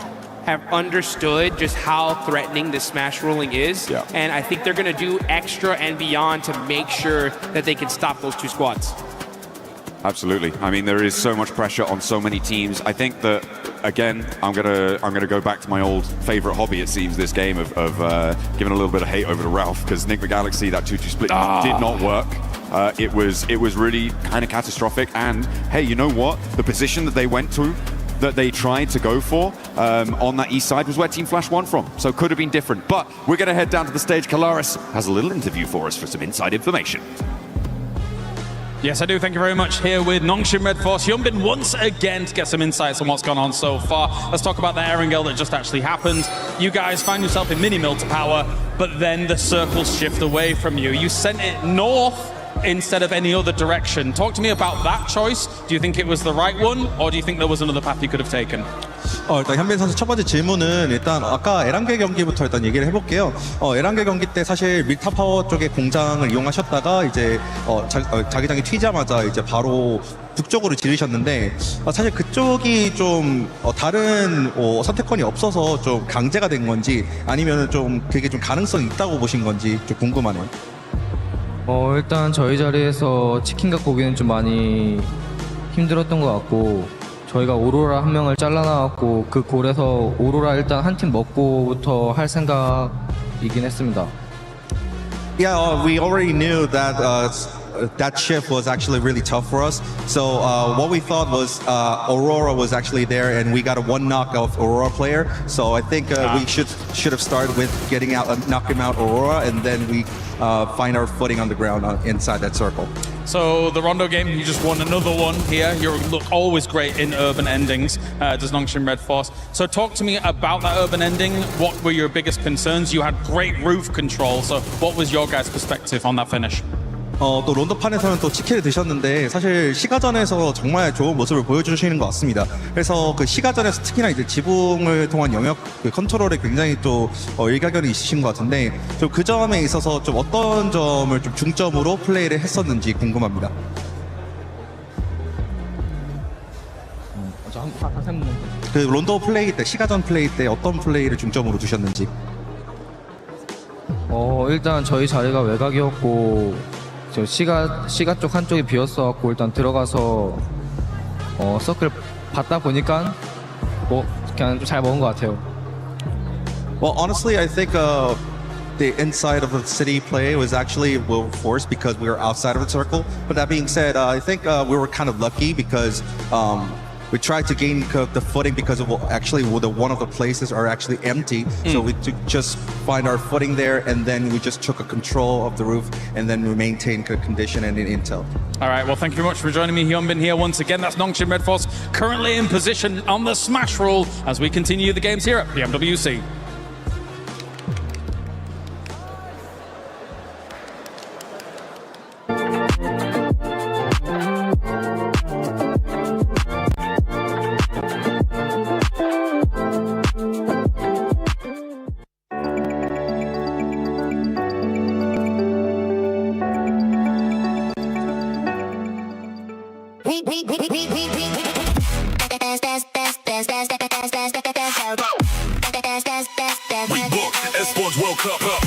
have understood just how threatening this smash rolling is. Yeah. And I think they're going to do extra and beyond to make sure that they can stop those 2 squads. Absolutely. I mean, there is so much pressure on so many teams. I think that, again, I'm gonna go back to my old favorite hobby, it seems, this game of giving a little bit of hate over to Ralph, because Nigma Galaxy, that 2-2 split did not work. It was really kind of catastrophic. And hey, you know what? The position that they went to, that they tried to go for on that east side, was where Team Flash won from. So could have been different. But we're going to head down to the stage. Kalaris has a little interview for us for some inside information. Yes, I do. Thank you very much. Here with Nongshim Red Force, Yumbin once again to get some insights on what's gone on so far. Let's talk about the Erangel that just actually happened. You guys find yourself in mini-mill to power, but then the circles shift away from you. You sent it north instead of any other direction. Talk to me about that choice. Do you think it was the right one, or do you think there was another path you could have taken? 일단 현빈 선수 첫 번째 질문은 일단 아까 에란겔 경기부터 일단 얘기를 해볼게요. 에란겔 경기 때 사실 밀타 파워 쪽의 공장을 이용하셨다가 이제 자기장이 튀자마자 이제 바로 북쪽으로 지르셨는데 사실 그쪽이 좀 다른 선택권이 없어서 좀 강제가 된 건지 아니면 좀 그게 좀 가능성이 있다고 보신 건지 좀 궁금하네요. 일단 저희 자리에서 치킨 갖고 오기는 좀 많이 힘들었던 것 같고 저희가 오로라 한 명을 잘라나왔고 그 골에서 오로라 일단 한 팀 먹고부터 할 생각이긴 했습니다. Yeah, we already knew that that shift was actually really tough for us. So what we thought was Aurora was actually there, and we got a one knock of Aurora player. So I think we should have started with getting out, knocking out Aurora, and then we find our footing on the ground inside that circle. So the Rondo game, you just won another one here. You look always great in urban endings, does Nongshim Red Force. So talk to me about that urban ending. What were your biggest concerns? You had great roof control. So what was your guys' perspective on that finish? 또 론도판에서는 또 치킨을 드셨는데 사실 시가전에서 정말 좋은 모습을 보여주시는 것 같습니다. 그래서 그 시가전에서 특히나 이제 지붕을 통한 영역 그 컨트롤에 굉장히 또 일가견이 있으신 것 같은데 좀 그 점에 있어서 좀 어떤 점을 좀 중점으로 플레이를 했었는지 궁금합니다. 그 론도 플레이 때 시가전 플레이 때 어떤 플레이를 중점으로 두셨는지. 일단 저희 자리가 외곽이었고 저 시가 쪽 한쪽이 비었어갖고 일단 들어가서 서클 받다 보니까 그냥 좀 잘 먹은 것 같아요. Well, honestly, I think the inside of the city play was actually well forced because we were outside of the circle. But that being said, I think we were kind of lucky because we tried to gain the footing because of actually one of the places are actually empty. So we just find our footing there, and then we just took a control of the roof, and then we maintained good condition and intel. All right, well, thank you very much for joining me, Hyunbin, here once again. That's Nongshim Red Force currently in position on the smash rule as we continue the games here at PMWC. Esports World Cup up.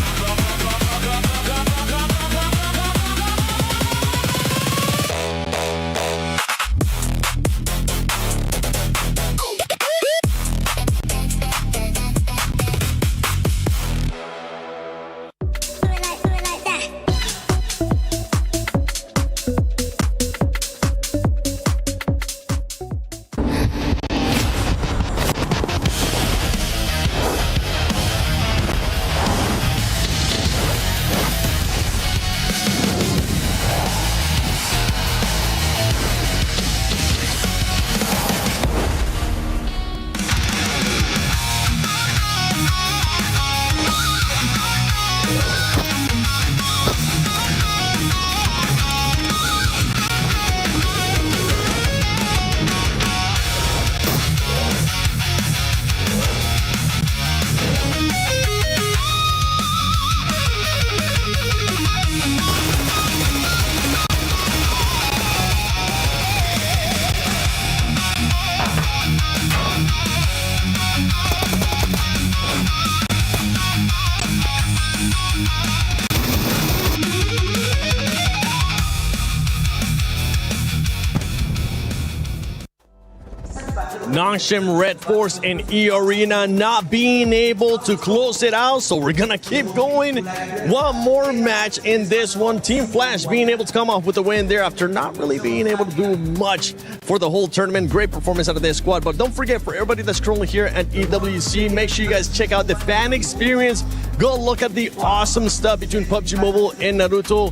Nongshim Red Force and E Arena not being able to close it out, so we're gonna keep going. One more match in this one. Team Flash being able to come off with a win there after not really being able to do much for the whole tournament. Great performance out of their squad, but don't forget, for everybody that's currently here at EWC, make sure you guys check out the fan experience. Go look at the awesome stuff between PUBG Mobile and Naruto.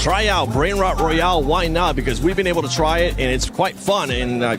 Try out Brain Rot Royale, why not? Because we've been able to try it and it's quite fun, and I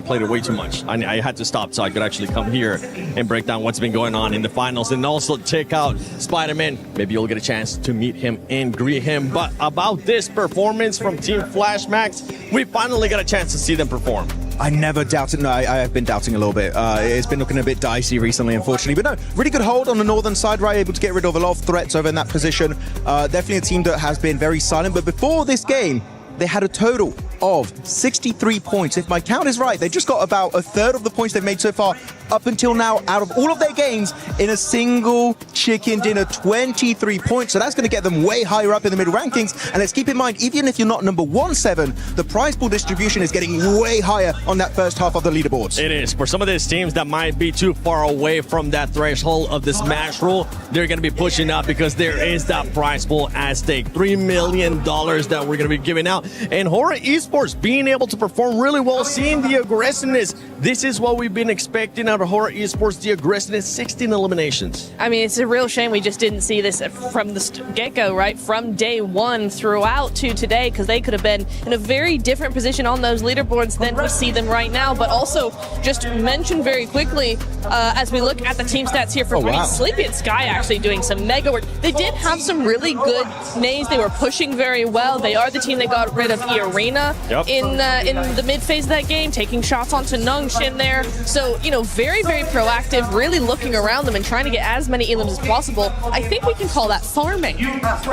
played it way too much. I had to stop so I could actually come here and break down what's been going on in the finals, and also check out Spider-Man. Maybe you'll get a chance to meet him and greet him. But about this performance from Team Flash Max, we finally got a chance to see them perform. I never doubted. No, I have been doubting a little bit. It's been looking a bit dicey recently, unfortunately. But no, really good hold on the northern side, right? Able to get rid of a lot of threats over in that position. Definitely a team that has been very silent. But before this game, they had a total of 63 points. If my count is right, they just got about a third of the points they've made so far up until now out of all of their games in a single chicken dinner, 23 points. So that's going to get them way higher up in the middle rankings. And let's keep in mind, even if you're not number 1-7, the prize pool distribution is getting way higher on that first half of the leaderboards. It is. For some of these teams that might be too far away from that threshold of the smash rule, they're going to be pushing up because there is that prize pool at stake. $3 million that we're going to be giving out. And Horror Esports being able to perform really well, seeing the aggressiveness. This is what we've been expecting out of Horror Esports, the aggressiveness, 16 eliminations. I mean, it's a real shame we just didn't see this from the get-go, right? From day one throughout to today, because they could have been in a very different position on those leaderboards than we see them right now. But also, just mention very quickly, as we look at the team stats here for Green, Sleepy and Sky actually doing some mega work. They did have some really good names. They were pushing very well. They are the team that got rid of E-Arena in the mid-phase of that game, taking shots onto Nungshin there. So, you know, very, very proactive, really looking around them and trying to get as many elims as possible. I think we can call that farming.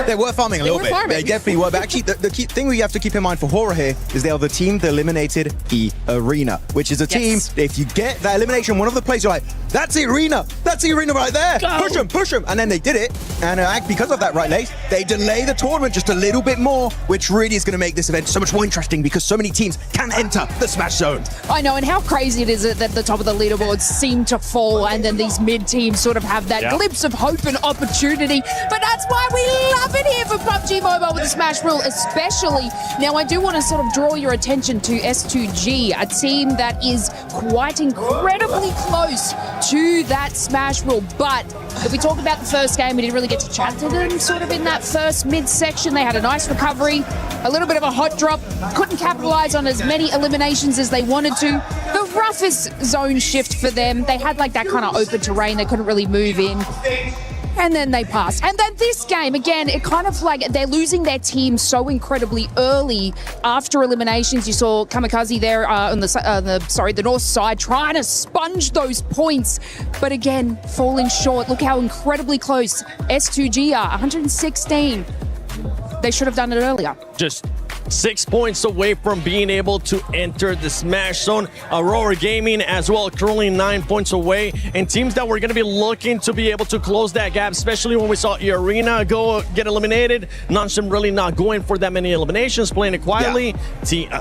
They were farming a little bit. They definitely were. But actually, the key thing we have to keep in mind for Horror here is they are the team that eliminated E-Arena, which is a team, if you get that elimination, one of the plays, you're like, that's E-Arena. That's E-Arena right there. Go. Push them. And then they did it. And because of that, right, Lace, they delay the tournament just a little bit more, which really is going to make this event so much more interesting because so many teams can enter the Smash Zone. I know, and how crazy it is that the top of the leaderboards seem to fall and then these mid-teams sort of have that glimpse of hope and opportunity. But that's why we love it here for PUBG Mobile with the Smash Rule, especially. Now, I do want to sort of draw your attention to S2G, a team that is quite incredibly close to that Smash Rule. But if we talk about the first game, we didn't really get to chat to them sort of in that first mid-section. They had a nice recovery, a little bit of a hot drop, couldn't capitalize on as many eliminations as they wanted to. The roughest zone shift for them, they had like that kind of open terrain, they couldn't really move in. And then they passed. And then this game, again, it kind of like they're losing their team so incredibly early after eliminations. You saw Kamikaze there on the north side trying to sponge those points, but again, falling short. Look how incredibly close S2G are, 116. They should have done it earlier. Just 6 points away from being able to enter the Smash Zone. Aurora Gaming as well, currently 9 points away. And teams that were going to be looking to be able to close that gap, especially when we saw E-Arena get eliminated. Nungshin really not going for that many eliminations, playing it quietly.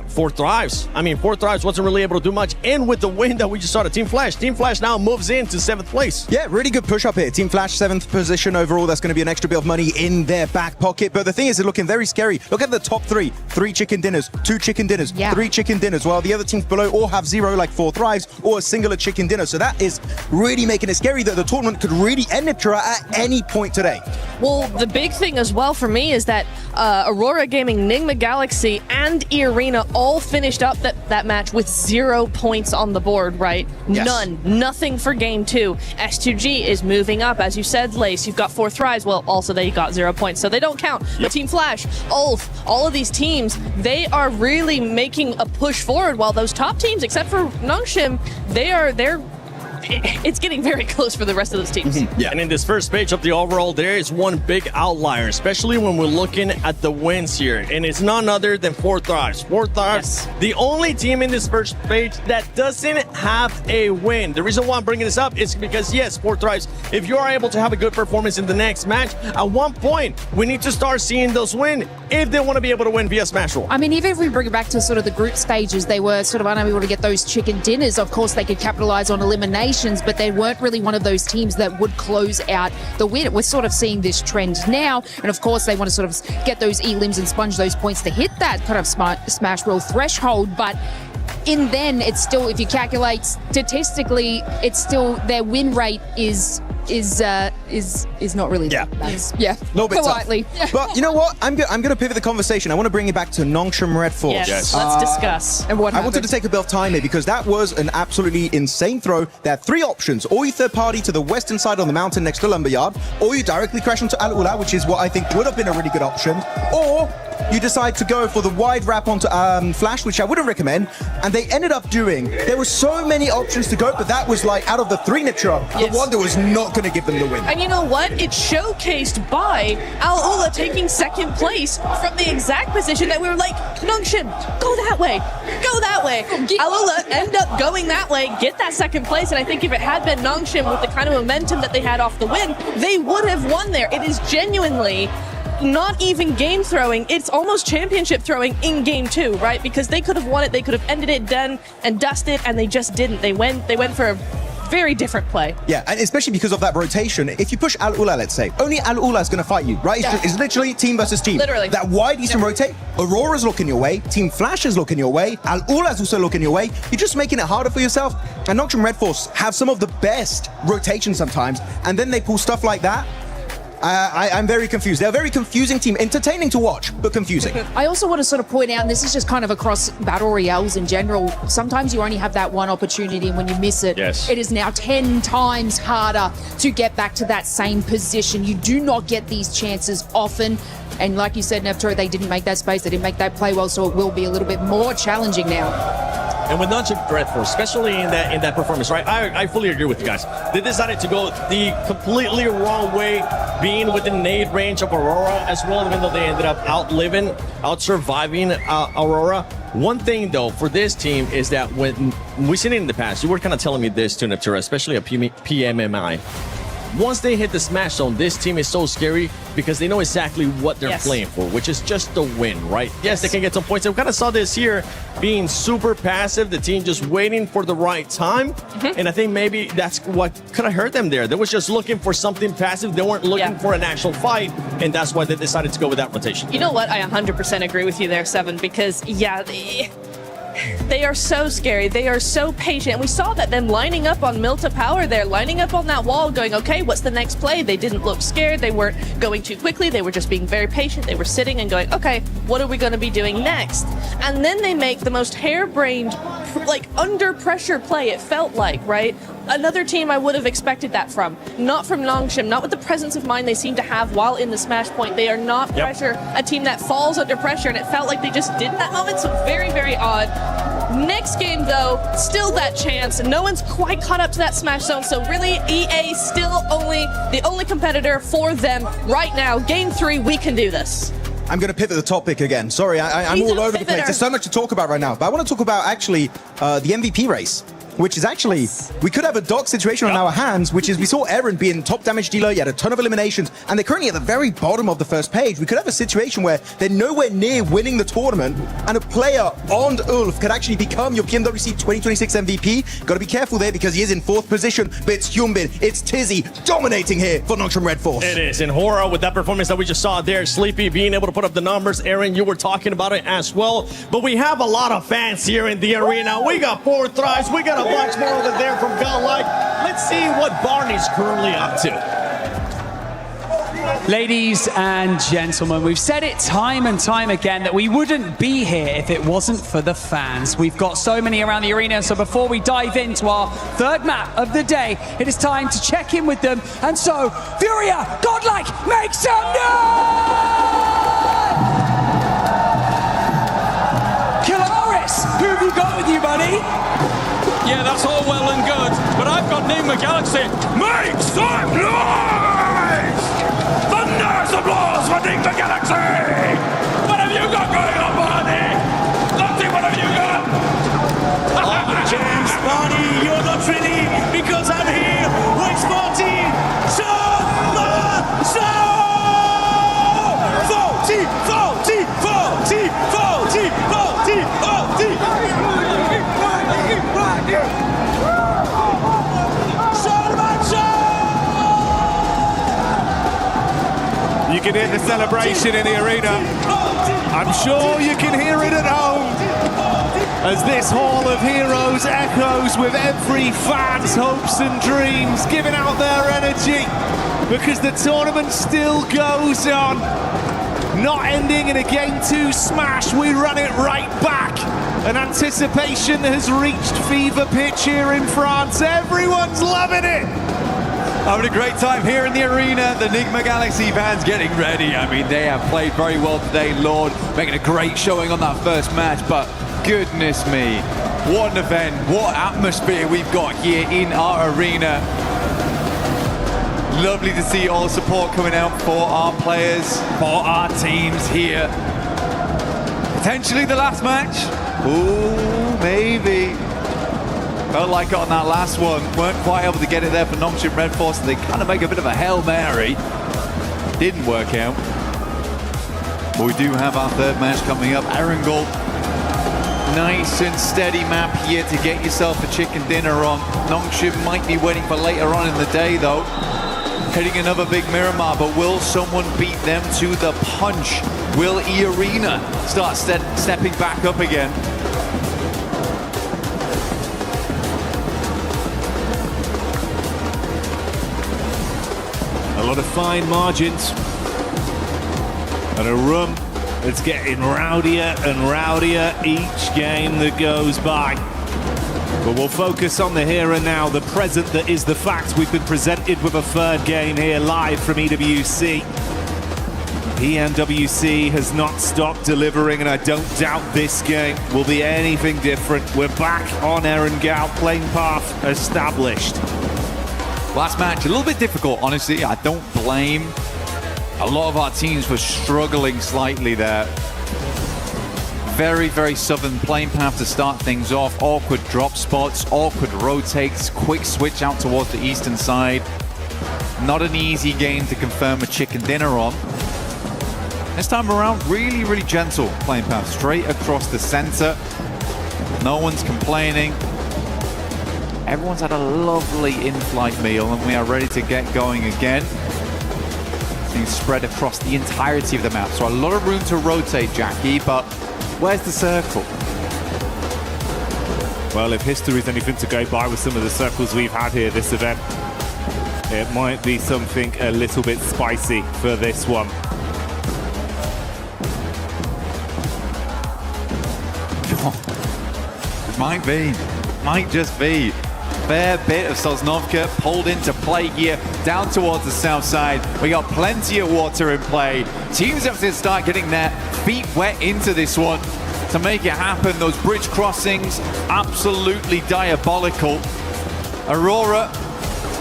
Four Thrives. I mean, Four Thrives wasn't really able to do much. And with the win that we just saw to Team Flash, Team Flash now moves into 7th place. Yeah, really good push up here. Team Flash, 7th position overall. That's going to be an extra bit of money in their back pocket. But the thing is, it's looking very scary. Look at the top three. 3 chicken dinners, 2 chicken dinners, 3 chicken dinners, while the other teams below all have 0, like 4 Thrives, or a singular chicken dinner. So that is really making it scary that the tournament could really end at any point today. Well, the big thing as well for me is that Aurora Gaming, Nigma Galaxy, and E-Arena all finished up that match with 0 points on the board, right? Yes. None. Nothing for game 2. S2G is moving up. As you said, Lace, you've got 4 Thrives. Well, also they got 0 points, so they don't count. But Team Flash, Ulf, all of these teams, they are really making a push forward, while those top teams, except for Nungshin, it's getting very close for the rest of those teams. And in this first page of the overall, there is one big outlier, especially when we're looking at the wins here. And it's none other than 4 Thrives. 4 Thrives, the only team in this first page that doesn't have a win. The reason why I'm bringing this up is because, yes, 4 Thrives, if you are able to have a good performance in the next match, at one point, we need to start seeing those win if they want to be able to win via Smash Roll. I mean, even if we bring it back to sort of the group stages, they were sort of unable to get those chicken dinners. Of course, they could capitalize on eliminations, but they weren't really one of those teams that would close out the win. We're sort of seeing this trend now, and of course, they want to sort of get those elims and sponge those points to hit that kind of Smash Roll threshold, but in then, it's still, if you calculate statistically, it's still, their win rate is not really that nice. A little bit politely. But you know what? I'm going to pivot the conversation. I want to bring it back to Nongshim Red Force. Yes. Let's discuss. And what I wanted to take a bit of time here because that was an absolutely insane throw. There are 3 options. Or you third party to the western side on the mountain next to Lumberyard, or you directly crash onto Al Ula, which is what I think would have been a really good option, or you decide to go for the wide wrap onto Flash, which I wouldn't recommend, and they ended up doing. There were so many options to go, but that was like out of the 3 Nitra, the one that was not going to give them the win. And you know what? It's showcased by Al-Ula taking second place from the exact position that we were like, Nongshim, go that way, go that way. Al-Ula end up going that way, get that second place, and I think if it had been Nongshim with the kind of momentum that they had off the win, they would have won there. It is genuinely not even game throwing, it's almost championship throwing in game 2, right? Because they could have won it, they could have ended it, done and dusted, and they just didn't. They went for a very different play. Yeah, and especially because of that rotation. If you push Al-Ula, let's say, only Al-Ula is going to fight you, right? It's literally team versus team. Literally. That wide Eastern rotate, Aurora's looking your way, Team Flash is looking your way, Al-Ula's also looking your way. You're just making it harder for yourself. And Nongshim Red Force have some of the best rotations sometimes, and then they pull stuff like that. I'm very confused. They're a very confusing team. Entertaining to watch, but confusing. I also want to sort of point out, and this is just kind of across battle royales in general, sometimes you only have that one opportunity, and when you miss it, it is now 10 times harder to get back to that same position. You do not get these chances often. And like you said, Nepturo, they didn't make that space, they didn't make that play well, so it will be a little bit more challenging now. And with Nongshim Red Force, especially in that performance, right? I fully agree with you guys. They decided to go the completely wrong way, being within nade range of Aurora as well, even though they ended up out-surviving Aurora. One thing, though, for this team is that when we've seen it in the past, you were kind of telling me this, too, Nepturo, especially at PMMI. Once they hit the smash zone, this team is so scary because they know exactly what they're playing for, which is just the win, right? Yes, they can get some points. And we kind of saw this here being super passive, the team just waiting for the right time. And I think maybe that's what could have hurt them there. They was just looking for something passive. They weren't looking for an actual fight, and that's why they decided to go with that rotation. You know what? I 100% agree with you there, Seven, because, yeah, they are so scary. They are so patient. We saw that them lining up on Milta Power there, lining up on that wall, going, okay, what's the next play? They didn't look scared. They weren't going too quickly. They were just being very patient. They were sitting and going, okay, what are we going to be doing next? And then they make the most harebrained, like, under pressure play, it felt like, right? Another team I would have expected that from. Not from Nongshim, not with the presence of mind they seem to have while in the smash point. They are not a team that falls under pressure, and it felt like they just did in that moment, so very, very odd. Next game, though, still that chance. No one's quite caught up to that smash zone, so really EA still the only competitor for them right now. Game 3, we can do this. I'm going to pivot the topic again. Sorry, I'm all over the place. There's so much to talk about right now, but I want to talk about actually the MVP race, which is actually, we could have a dark situation on our hands, which is we saw Eren being top damage dealer, he had a ton of eliminations, and they're currently at the very bottom of the first page. We could have a situation where they're nowhere near winning the tournament, and a player on Ulf could actually become your PMWC 2026 MVP. Got to be careful there because he is in 4th position, but it's Hyunbin, it's Tizzy dominating here for Nongshim Red Force. It is, and Hora with that performance that we just saw there, Sleepy being able to put up the numbers. Aaron, you were talking about it as well, but we have a lot of fans here in the arena. We got 4 tries, we got a bunch more over there from Godlike. Let's see what Barney's currently up to. Ladies and gentlemen, we've said it time and time again that we wouldn't be here if it wasn't for the fans. We've got so many around the arena, so before we dive into our 3rd map of the day, it is time to check in with them. And so, Furia, Godlike, make some noise! Kilaris, who have you got with you, buddy? Yeah, that's all well and good, but I've got Nigma Galaxy. Make some noise! Thunder's applause for Nigma Galaxy! What have you got going on, Barney? Lottie, what have you got? All the jams, Barney, you're not ready because I'm here with Sporty. You can hear the celebration in the arena. I'm sure you can hear it at home as this Hall of Heroes echoes with every fan's hopes and dreams, giving out their energy because the tournament still goes on. Not ending in a Game 2 smash, we run it right back. And anticipation has reached fever pitch here in France. Everyone's loving it. Having a great time here in the arena. The Enigma Galaxy fans getting ready. I mean, they have played very well today. Lord making a great showing on that first match, but goodness me, what an event, what atmosphere we've got here in our arena. Lovely to see all the support coming out for our players, for our teams here. Potentially the last match. Ooh, maybe. Felt like it on that last one. Weren't quite able to get it there for Nongshim Red Force. They kind of make a bit of a Hail Mary. Didn't work out. But we do have our third match coming up. Erangel. Nice and steady map here to get yourself a chicken dinner on. Nongshim might be waiting for later on in the day though. Hitting another big Miramar, but will someone beat them to the punch? Will E-Arena start stepping back up again? A lot of fine margins and a room that's getting rowdier and rowdier each game that goes by. But we'll focus on the here and now, the present that is the fact. We've been presented with a third game here live from EWC. PMWC has not stopped delivering, and I don't doubt this game will be anything different. We're back on Erangel, playing path established. Last match, a little bit difficult, honestly. I don't blame a lot of our teams for struggling slightly there. Very, very southern playing path to start things off. Awkward drop spots, awkward rotates, quick switch out towards the eastern side. Not an easy game to confirm a chicken dinner on. This time around, really, really gentle playing path. Straight across the center. No one's complaining. Everyone's had a lovely in-flight meal and we are ready to get going again. Things spread across the entirety of the map. So a lot of room to rotate, Jackie, but where's the circle? Well, if history is anything to go by with some of the circles we've had here this event, it might be something a little bit spicy for this one. It might be. Might just be. Fair bit of Sosnovka pulled into play here down towards the south side. We got plenty of water in play. Teams have to start getting their feet wet into this one to make it happen. Those bridge crossings, absolutely diabolical. Aurora,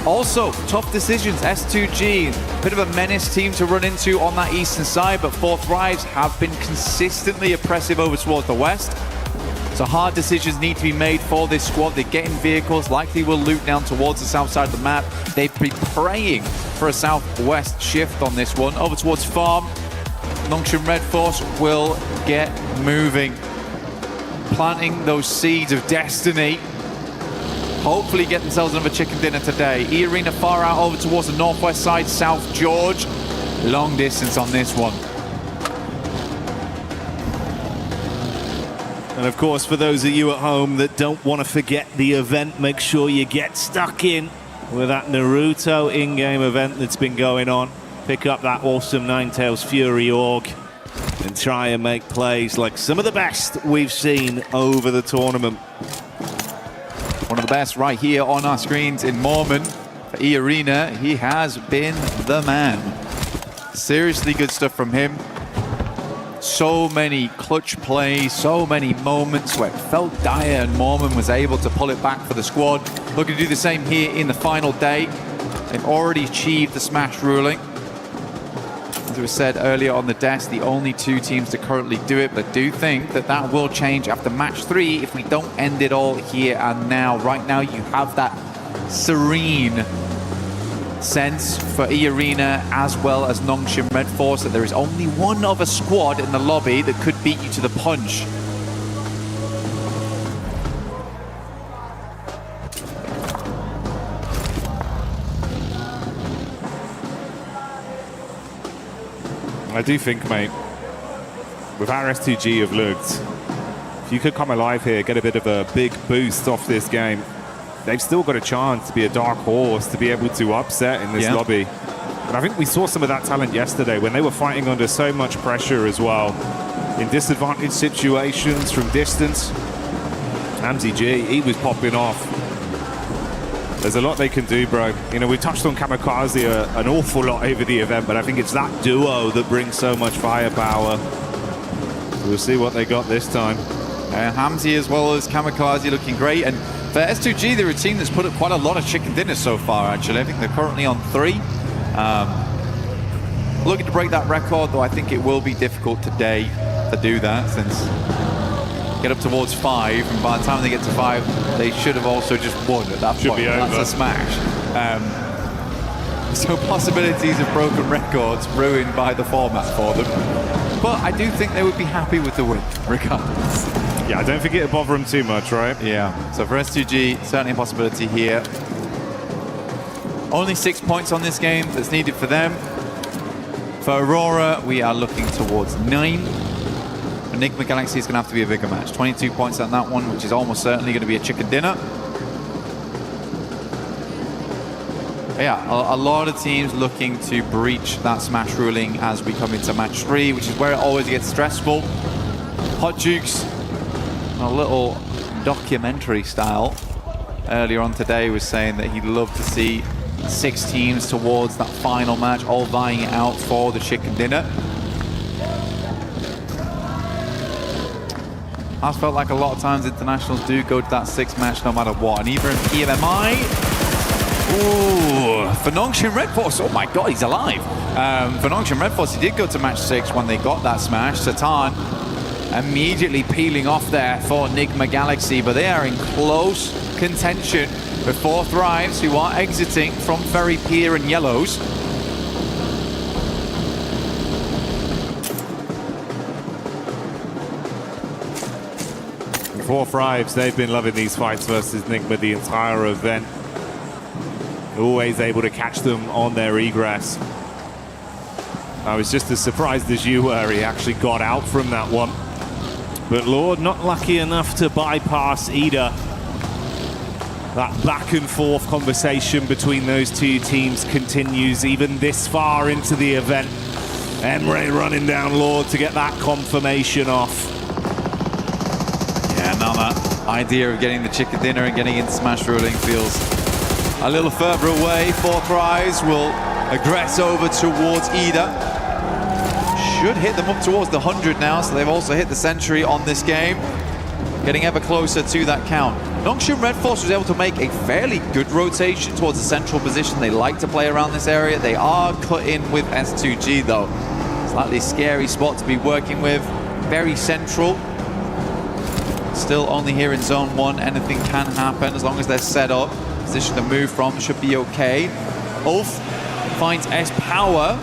also tough decisions. S2G, bit of a menace team to run into on that eastern side, but Fourth Rise have been consistently oppressive over towards the west. So hard decisions need to be made for this squad. They get in vehicles, likely will loop down towards the south side of the map. They've been praying for a southwest shift on this one. Over towards Farm, Nongshim Red Force will get moving. Planting those seeds of destiny. Hopefully get themselves another chicken dinner today. E-Arena far out over towards the northwest side, South George. Long distance on this one. And of course, for those of you at home that don't want to forget the event, make sure you get stuck in with that Naruto in-game event that's been going on. Pick up that awesome Ninetales Fury Org and try and make plays like some of the best we've seen over the tournament. One of the best right here on our screens in Mormon. For E-Arena, he has been the man. Seriously good stuff from him. So many clutch plays, so many moments where it felt dire and Mormon was able to pull it back for the squad. Looking to do the same here in the final day. They've already achieved the smash ruling. As was said earlier on the desk, the only two teams to currently do it, but I do think that that will change after match 3 if we don't end it all here and now. Right now you have that serene sense for E-Arena as well as Nongshim Red Force that there is only one other squad in the lobby that could beat you to the punch. I do think, mate, with our S2G have looked, if you could come alive here, get a bit of a big boost off this game, they've still got a chance to be a dark horse, to be able to upset in this lobby. And I think we saw some of that talent yesterday when they were fighting under so much pressure as well. In disadvantaged situations from distance, Amzi G, he was popping off. There's a lot they can do, bro. You know, we touched on Kamikaze an awful lot over the event, but I think it's that duo that brings so much firepower. We'll see what they got this time. Hamzy as well as Kamikaze looking great. And for S2G, they're a team that's put up quite a lot of chicken dinners so far, actually. I think they're currently on 3. Looking to break that record, though I think it will be difficult today to do that, since get up towards 5, and by the time they get to 5, they should have also just won at that point. Be over. That's a smash. So possibilities of broken records ruined by the format for them. But I do think they would be happy with the win, regardless. Yeah, I don't think it'll bother them too much, right? Yeah, so for S2G, certainly a possibility here. Only 6 points on this game that's needed for them. For Aurora, we are looking towards 9. Enigma Galaxy is going to have to be a bigger match. 22 points on that one, which is almost certainly going to be a chicken dinner. But yeah, a lot of teams looking to breach that smash ruling as we come into match 3, which is where it always gets stressful. Hot Jukes, a little documentary style, earlier on today was saying that he'd love to see 6 teams towards that final match, all vying it out for the chicken dinner. I've felt like a lot of times internationals do go to that 6th match no matter what, and even PMMI, ooh, for Nongshim Red Force, oh my god, he's alive. For Nongshim Red Force, he did go to match 6 when they got that smash. Satan immediately peeling off there for Enigma Galaxy, but they are in close contention with 4 Thrives, who are exiting from Ferry Pier and Yellows. Four Thrives, they've been loving these fights versus Enigma the entire event. Always able to catch them on their egress. I was just as surprised as you were. He actually got out from that one. But Lord, not lucky enough to bypass Ida. That back and forth conversation between those two teams continues even this far into the event. Emre running down Lord to get that confirmation off. Yeah, now that idea of getting the chicken dinner and getting into smash ruling feels a little further away. 4 Thrives will aggress over towards Ida. Should hit them up towards the 100 now, so they've also hit the century on this game. Getting ever closer to that count. Nongshim Red Force was able to make a fairly good rotation towards the central position. They like to play around this area. They are cut in with S2G though. Slightly scary spot to be working with. Very central. Still only here in zone 1. Anything can happen as long as they're set up. Position to move from should be okay. Ulf finds S-Power.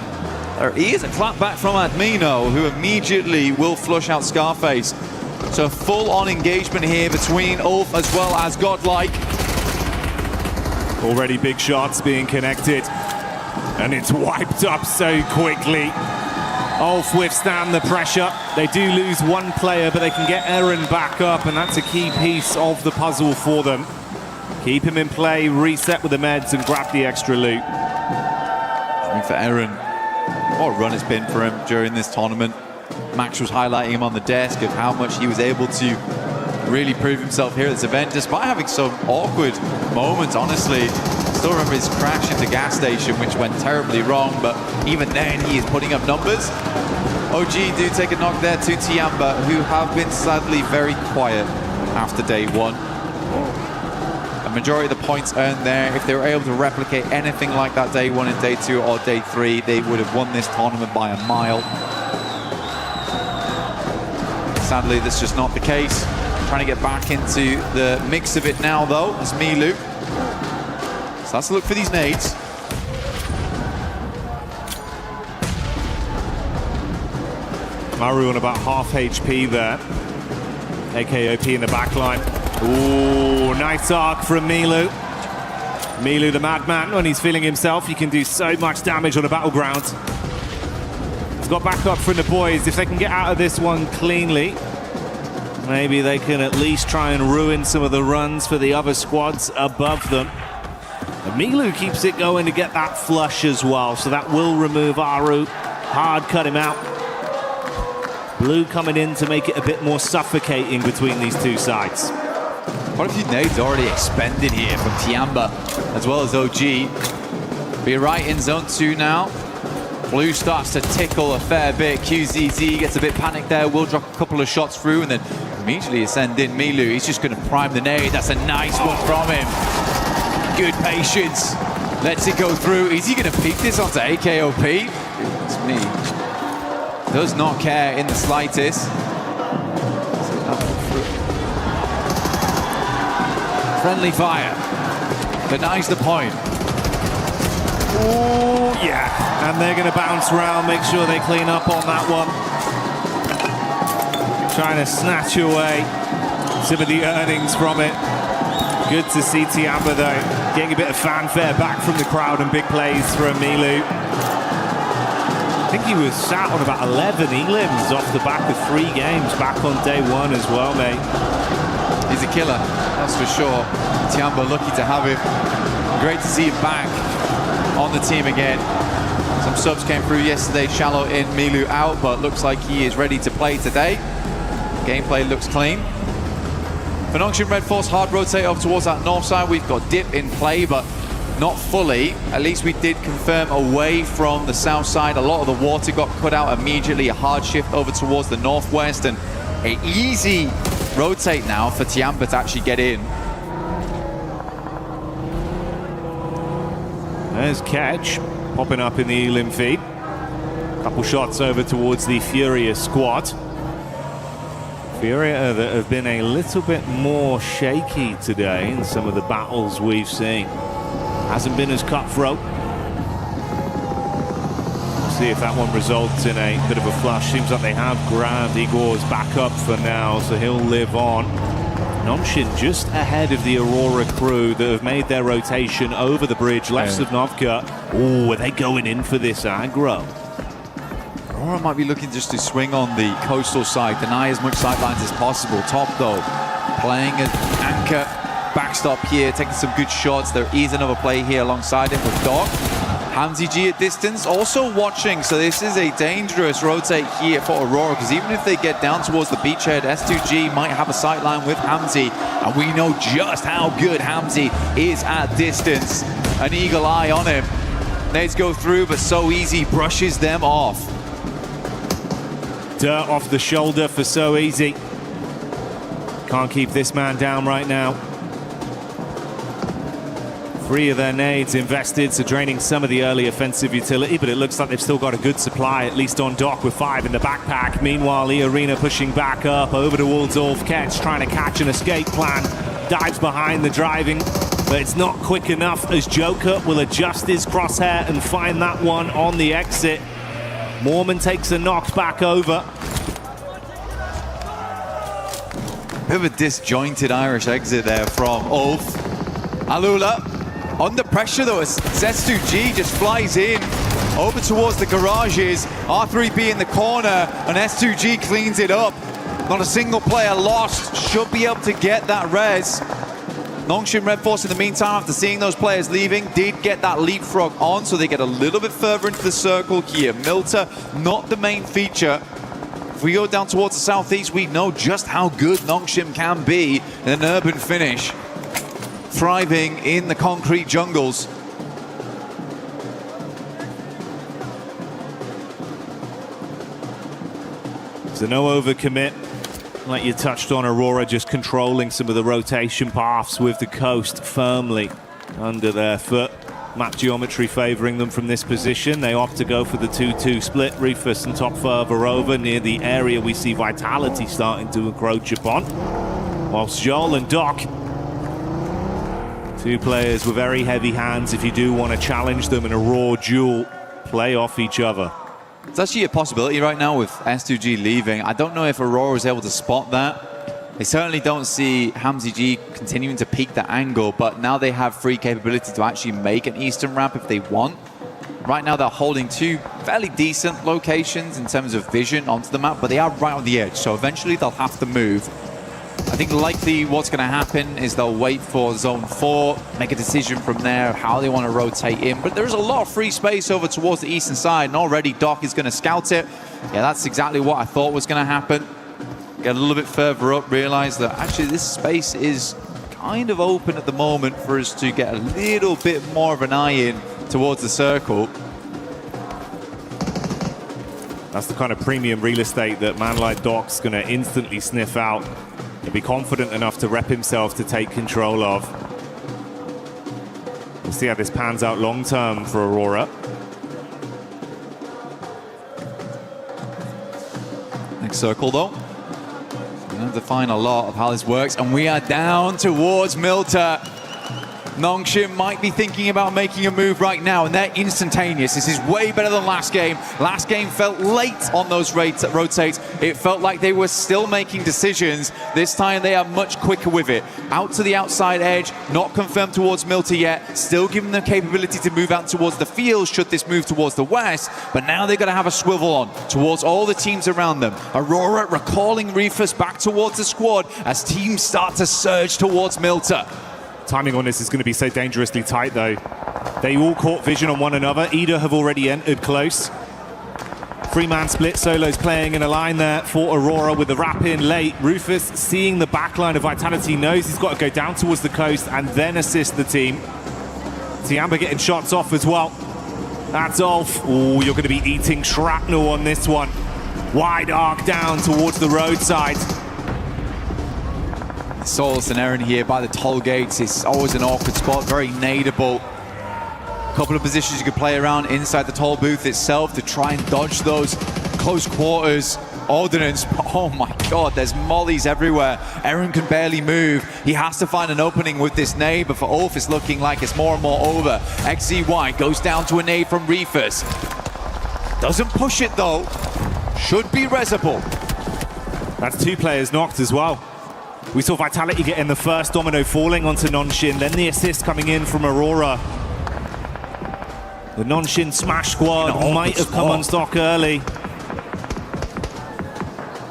There is a clap back from Admino, who immediately will flush out Scarface. So full-on engagement here between Ulf as well as Godlike. Already big shots being connected. And it's wiped up so quickly. Ulf withstand the pressure. They do lose one player, but they can get Eren back up, and that's a key piece of the puzzle for them. Keep him in play, reset with the meds, and grab the extra loot. I mean, for Eren, what a run it's been for him during this tournament. Max was highlighting him on the desk of how much he was able to really prove himself here at this event, despite having some awkward moments, honestly. Still remember his crash into gas station, which went terribly wrong, but even then he is putting up numbers. OG do take a knock there to Tiamba, who have been sadly very quiet after day 1. A majority of the points earned there, if they were able to replicate anything like that day 1 and day 2 or day 3, they would have won this tournament by a mile. Sadly, that's just not the case. Trying to get back into the mix of it now, though, is Milu. So let's look for these nades. Maru on about half HP there. AKOP in the back line. Ooh, nice arc from Milu. Milu the madman, when he's feeling himself, he can do so much damage on a battleground. He's got back up from the boys. If they can get out of this one cleanly, maybe they can at least try and ruin some of the runs for the other squads above them. And Milu keeps it going to get that flush as well, so that will remove Aru. Hard cut him out. Blue coming in to make it a bit more suffocating between these two sides. Quite a few nades already expended here from Tiamba. as well as OG. Be right in zone 2 now. Blue starts to tickle a fair bit. QZZ gets a bit panicked there, will drop a couple of shots through and then immediately send in Milu. He's just going to prime the nade. That's a nice one from him. Good patience. Lets it go through. Is he going to peek this onto AKOP? It's me. Does not care in the slightest. Friendly fire. Denies the point. Oh, yeah. And they're going to bounce around, make sure they clean up on that one. Trying to snatch away some of the earnings from it. Good to see Tiamba, though, getting a bit of fanfare back from the crowd and big plays from Milu. I think he was sat on about 11 elims off the back of 3 games back on day 1 as well, mate. He's a killer, that's for sure. Tiamba lucky to have him. Great to see him back on the team again. Some subs came through yesterday, Shallow in, Milu out, but looks like he is ready to play today. Gameplay looks clean. For Nongshim Red Force, hard rotate over towards that north side. We've got Dip in play, but not fully. At least we did confirm away from the south side. A lot of the water got cut out immediately. A hard shift over towards the northwest, and an easy rotate now for Tiamba to actually get in. There's Catch popping up in the elim feed. Couple shots over towards the Furia squad. Furia that have been a little bit more shaky today in some of the battles we've seen. Hasn't been as cutthroat. We'll see if that one results in a bit of a flush. Seems like they have grabbed Igor's back up for now, so he'll live on. Nongshim just ahead of the Aurora crew that have made their rotation over the bridge, left of Novka. Oh, are they going in for this aggro? Aurora might be looking just to swing on the coastal side, deny as much sidelines as possible. Top though, playing an anchor backstop here, taking some good shots. There is another play here alongside it with Doc. Hamzy G at distance, also watching, so this is a dangerous rotate here for Aurora, because even if they get down towards the beachhead, S2G might have a sightline with Hamzy, and we know just how good Hamzy is at distance. An eagle eye on him. Nades go through, but so easy, brushes them off. Dirt off the shoulder for so easy. Can't keep this man down right now. 3 of their nades invested, so draining some of the early offensive utility, but it looks like they've still got a good supply, at least on Doc with 5 in the backpack. Meanwhile, E-Arena pushing back up over towards Ulf. Ketch trying to catch an escape plan. Dives behind the driving, but it's not quick enough as Joker will adjust his crosshair and find that one on the exit. Mormon takes a knock back over. Bit of a disjointed Irish exit there from Ulf. Alula under pressure though, as S2G just flies in over towards the garages. R3B in the corner, and S2G cleans it up. Not a single player lost. Should be able to get that res. Nongshim Red Force in the meantime, after seeing those players leaving, did get that leapfrog on, so they get a little bit further into the circle here. Milta, not the main feature. If we go down towards the southeast, we know just how good Nongshim can be in an urban finish. Thriving in the concrete jungles. So no overcommit. Like you touched on, Aurora just controlling some of the rotation paths with the coast firmly under their foot. Map geometry favoring them from this position. They opt to go for the 2-2 split. Rufus and Top further over near the area we see Vitality starting to encroach upon. Whilst Joel and Doc, 2 players with very heavy hands if you do want to challenge them in a raw duel, play off each other. It's actually a possibility right now with S2G leaving. I don't know if Aurora is able to spot that. They certainly don't see Hamzy G continuing to peak the angle, but now they have free capability to actually make an eastern ramp if they want. Right now they're holding 2 fairly decent locations in terms of vision onto the map, but they are right on the edge, so eventually they'll have to move. I think likely what's going to happen is they'll wait for Zone 4, make a decision from there how they want to rotate in. But there's a lot of free space over towards the eastern side, and already Doc is going to scout it. Yeah, that's exactly what I thought was going to happen. Get a little bit further up, realize that actually this space is kind of open at the moment for us to get a little bit more of an eye in towards the circle. That's the kind of premium real estate that man like Doc's going to instantly sniff out and be confident enough to rep himself to take control of. We'll see how this pans out long term for Aurora. Next circle though. We're going to define a lot of how this works, and we are down towards Milta. Nongshim might be thinking about making a move right now, and they're instantaneous. This is way better than last game. Last game felt late on those rotates. It felt like they were still making decisions. This time they are much quicker with it. Out to the outside edge, not confirmed towards Milta yet. Still giving them the capability to move out towards the field should this move towards the west. But now they're going to have a swivel on towards all the teams around them. Aurora recalling Rufus back towards the squad as teams start to surge towards Milta. Timing on this is going to be so dangerously tight, though. They all caught vision on one another. EDA have already entered close. Three-man split. Solo's playing in a line there for Aurora with the wrap in late. Rufus, seeing the backline of Vitality, knows he's got to go down towards the coast and then assist the team. Tiamba getting shots off as well. That's Ulf. Oh, you're going to be eating shrapnel on this one. Wide arc down towards the roadside. Solus and Eren here by the toll gates. It's always an awkward spot, very nadeable. Couple of positions you could play around inside the toll booth itself to try and dodge those close quarters ordnance. Oh my god, there's mollies everywhere. Eren can barely move. He has to find an opening with this nade, but for Ulf it's looking like it's more and more over. XZY goes down to a nade from Rufus. Doesn't push it though. Should be resable. That's two players knocked as well. We saw Vitality getting the first domino falling onto Nongshim, then the assist coming in from Aurora. The Nongshim Smash squad might have come unstuck early.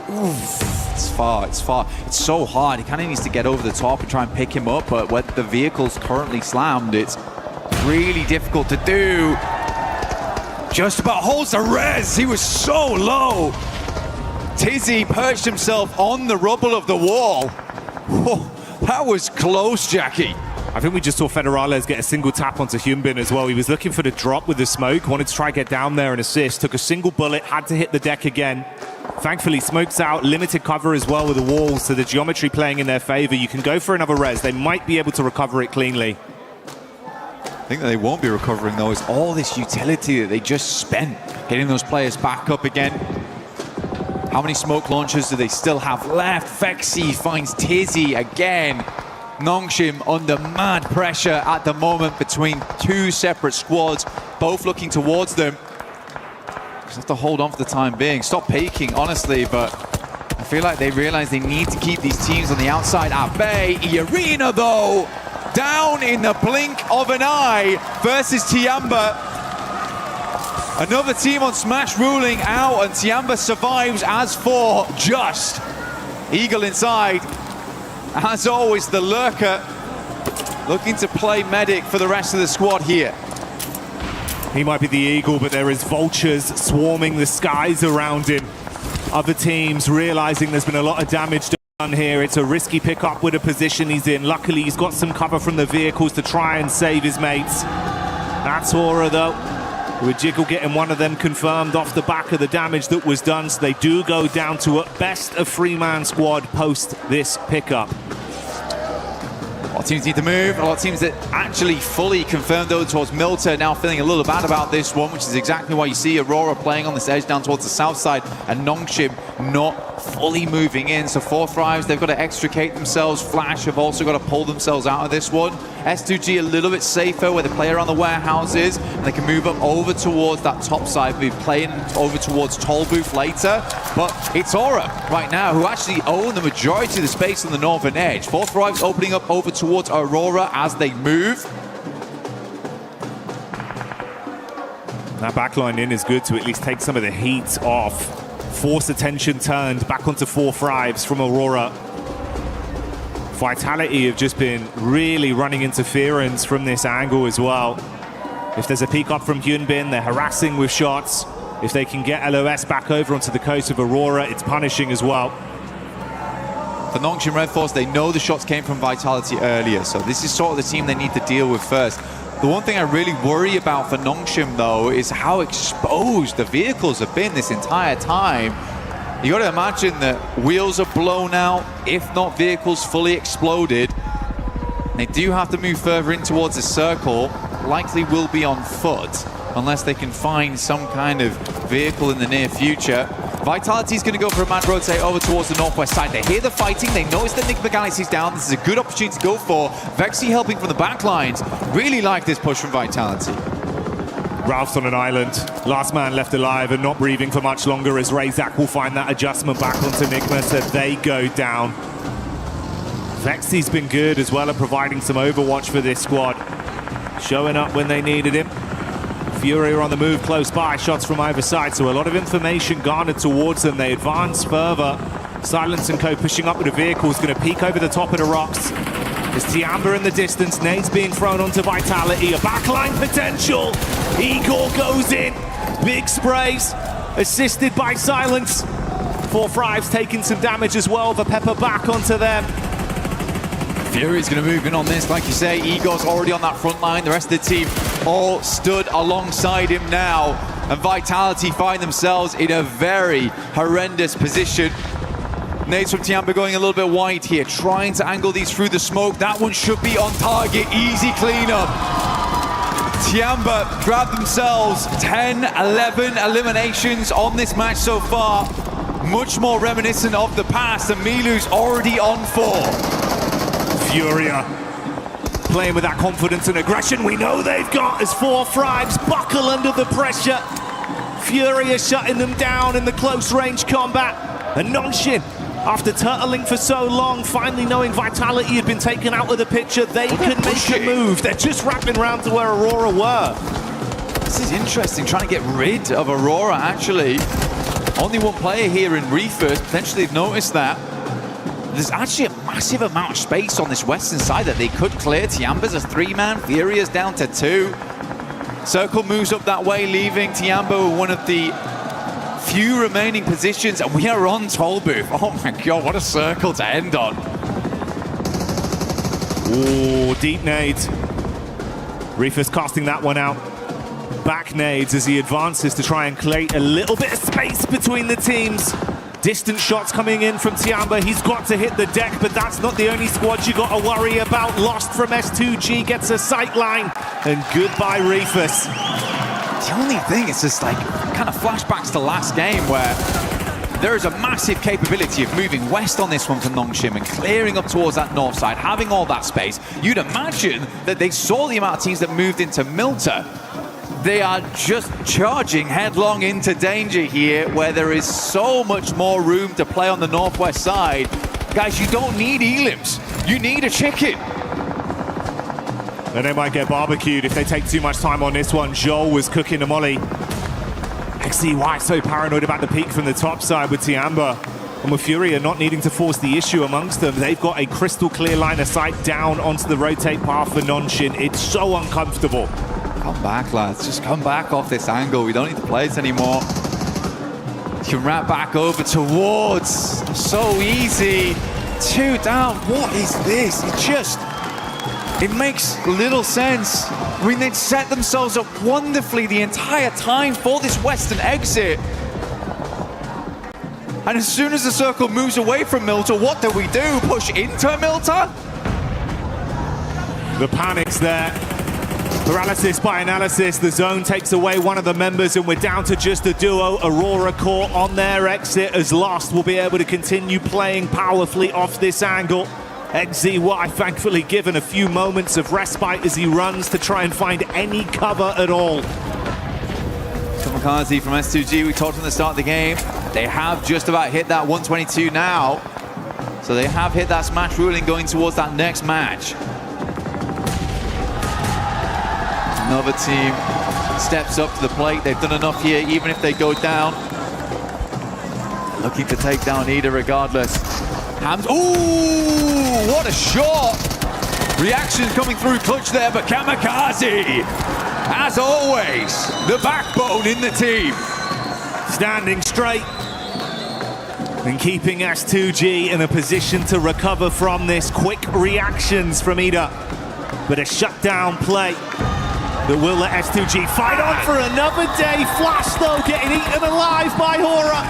It's far. It's so hard. He kind of needs to get over the top and try and pick him up, but when the vehicle's currently slammed, it's really difficult to do. Just about holds the res. He was so low. Tizzy perched himself on the rubble of the wall. Whoa, that was close, Jackie. I think we just saw Federales get a single tap onto Hyunbin as well. He was looking for the drop with the smoke, wanted to try and get down there and assist. Took a single bullet, had to hit the deck again. Thankfully, smoke's out, limited cover as well with the walls, so the geometry playing in their favor. You can go for another res. They might be able to recover it cleanly. I think that they won't be recovering though. Is all this utility that they just spent getting those players back up again. How many smoke launchers do they still have left? Vexy finds Tizzy again. Nongshim under mad pressure at the moment between two separate squads, both looking towards them. Just have to hold on for the time being. Stop peeking, honestly, but I feel like they realize they need to keep these teams on the outside at bay. Arena, though, down in the blink of an eye versus Tiamba. Another team on Smash ruling out, and Tiamba survives as for just. Eagle inside. As always, the lurker looking to play medic for the rest of the squad here. He might be the Eagle, but there is vultures swarming the skies around him. Other teams realizing there's been a lot of damage done here. It's a risky pickup with a position he's in. Luckily, he's got some cover from the vehicles to try and save his mates. That's Aura, though, with Jiggle getting one of them confirmed off the back of the damage that was done. So they do go down to at best a three-man squad post this pickup. A lot of teams need to move. A lot of teams that actually fully confirmed though towards Milta now feeling a little bad about this one, which is exactly why you see Aurora playing on this edge down towards the south side and Nongshim not fully moving in. So 4 Thrives, they've got to extricate themselves. Flash have also got to pull themselves out of this one. S2G a little bit safer where they play around the warehouses and they can move up over towards that top side. We'll be playing over towards Toll Booth later, but it's Aura right now who actually own the majority of the space on the northern edge. 4 Thrives opening up over towards Aurora as they move. That backline in is good to at least take some of the heat off. Force attention turned back onto 4 Thrives from Aurora. Vitality have just been really running interference from this angle as well. If there's a peek up from Hyunbin, they're harassing with shots. If they can get LOS back over onto the coast of Aurora, it's punishing as well. For Nongshim Red Force, they know the shots came from Vitality earlier, so this is sort of the team they need to deal with first. The one thing I really worry about for Nongshim, though, is how exposed the vehicles have been this entire time. You got to imagine that wheels are blown out, if not vehicles fully exploded. They do have to move further in towards the circle, likely will be on foot, unless they can find some kind of vehicle in the near future. Vitality's going to go for a mad rotate over towards the northwest side. They hear the fighting, they notice that Enigma Galaxy's down. This is a good opportunity to go for. Vexy helping from the back lines. Really like this push from Vitality. Ralph's on an island. Last man left alive and not breathing for much longer as Razak will find that adjustment back onto Enigma, so they go down. Vexy's been good as well at providing some overwatch for this squad. Showing up when they needed him. Fury are on the move close by, shots from either side, so a lot of information garnered towards them. They advance further. Silence and Co pushing up with the vehicles, going to peek over the top of the rocks. There's Tiamba in the distance, nades being thrown onto Vitality, a backline potential. Igor goes in, big sprays, assisted by Silence. 4-5's taking some damage as well, the pepper back onto them. Fury's going to move in on this, like you say. Igor's already on that front line. The rest of the team all stood alongside him now. And Vitality find themselves in a very horrendous position. Nades from Tiamba going a little bit wide here, trying to angle these through the smoke. That one should be on target. Easy cleanup. Tiamba grabbed themselves 10, 11 eliminations on this match so far. Much more reminiscent of the past, and Milu's already on 4. Furia playing with that confidence and aggression we know they've got as 4-5's buckle under the pressure. Furia shutting them down in the close range combat. And Nongshim, after turtling for so long, finally knowing Vitality had been taken out of the picture, they can make a move. They're just wrapping around to where Aurora were. This is interesting, trying to get rid of Aurora, actually. Only one player here in Reefers, potentially they've noticed that. There's actually a massive amount of space on this western side that they could clear. Tiamba's a 3-man, Furia's down to 2. Circle moves up that way, leaving Tiamba with one of the few remaining positions, and we are on toll booth. Oh my god, what a circle to end on. Ooh, deep nades. Reefers casting that one out. Back nades as he advances to try and create a little bit of space between the teams. Distant shots coming in from Tiamba. He's got to hit the deck, but that's not the only squad you got to worry about. Lost from S2G, gets a sight line, and goodbye Reefers. The only thing is just like kind of flashbacks to last game where there is a massive capability of moving west on this one for Nongshim and clearing up towards that north side, having all that space. You'd imagine that they saw the amount of teams that moved into Milta. They are just charging headlong into danger here, where there is so much more room to play on the northwest side. Guys, you don't need elims. You need a chicken. And they might get barbecued if they take too much time on this one. Joel was cooking the molly. XCY so paranoid about the peak from the top side with Tiamba. And with Furia not needing to force the issue amongst them, they've got a crystal clear line of sight down onto the rotate path for Nongshim. It's so uncomfortable. Come back, lads. Just come back off this angle. We don't need to play it anymore. You can wrap back over towards. So easy. 2 down. What is this? It makes little sense. I mean, they'd set themselves up wonderfully the entire time for this western exit. And as soon as the circle moves away from Milta, what do we do? Push into Milta? The panic's there. Paralysis by analysis. The zone takes away one of the members and we're down to just a duo. Aurora Core on their exit as Lost will be able to continue playing powerfully off this angle. XZY thankfully given a few moments of respite as he runs to try and find any cover at all. Kamikaze from S2G, we talked from the start of the game. They have just about hit that 122 now. So they have hit that smash ruling going towards that next match. Another team steps up to the plate. They've done enough here, even if they go down. Looking to take down Ida regardless. Hams, ooh, what a shot! Reaction coming through clutch there, but Kamikaze, as always, the backbone in the team. Standing straight. And keeping S2G in a position to recover from this. Quick reactions from Ida. But a shutdown play that will let S2G fight on for another day. Flash, though, getting eaten alive by Hora.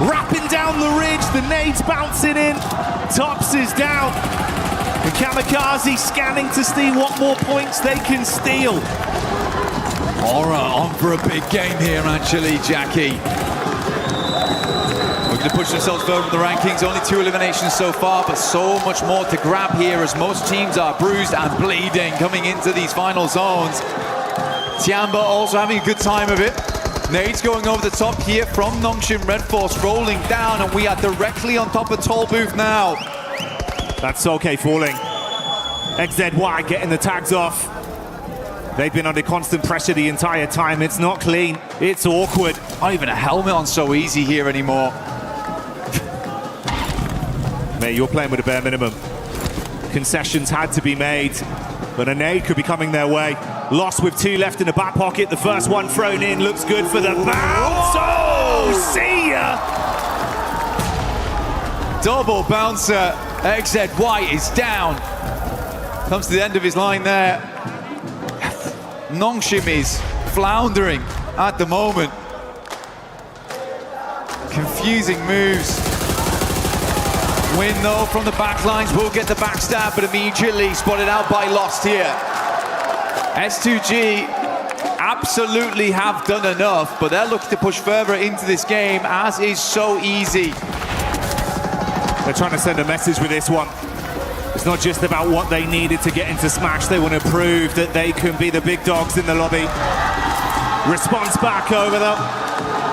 Wrapping down the ridge, the nades bouncing in. Tops is down. And Kamikaze scanning to see what more points they can steal. Hora on for a big game here, actually, Jackie. Looking to push themselves further in the rankings. Only 2 eliminations so far, but so much more to grab here as most teams are bruised and bleeding coming into these final zones. Tiamba also having a good time of it. Nades going over the top here from Nongshim Red Force, rolling down, and we are directly on top of Toll Booth now. That's okay falling. XZY getting the tags off. They've been under constant pressure the entire time. It's not clean. It's awkward. Not even a helmet on So Easy here anymore. Mate, you're playing with a bare minimum. Concessions had to be made, but a nade could be coming their way. Lost with 2 left in the back pocket. The first one thrown in looks good for the bounce. Oh, see ya! Double bouncer. XZY is down. Comes to the end of his line there. Nongshim is floundering at the moment. Confusing moves. Win, though, from the backlines. Will get the backstab, but immediately spotted out by Lost here. S2G absolutely have done enough, but they're looking to push further into this game, as is So Easy. They're trying to send a message with this one. It's not just about what they needed to get into Smash. They want to prove that they can be the big dogs in the lobby. Response back over them.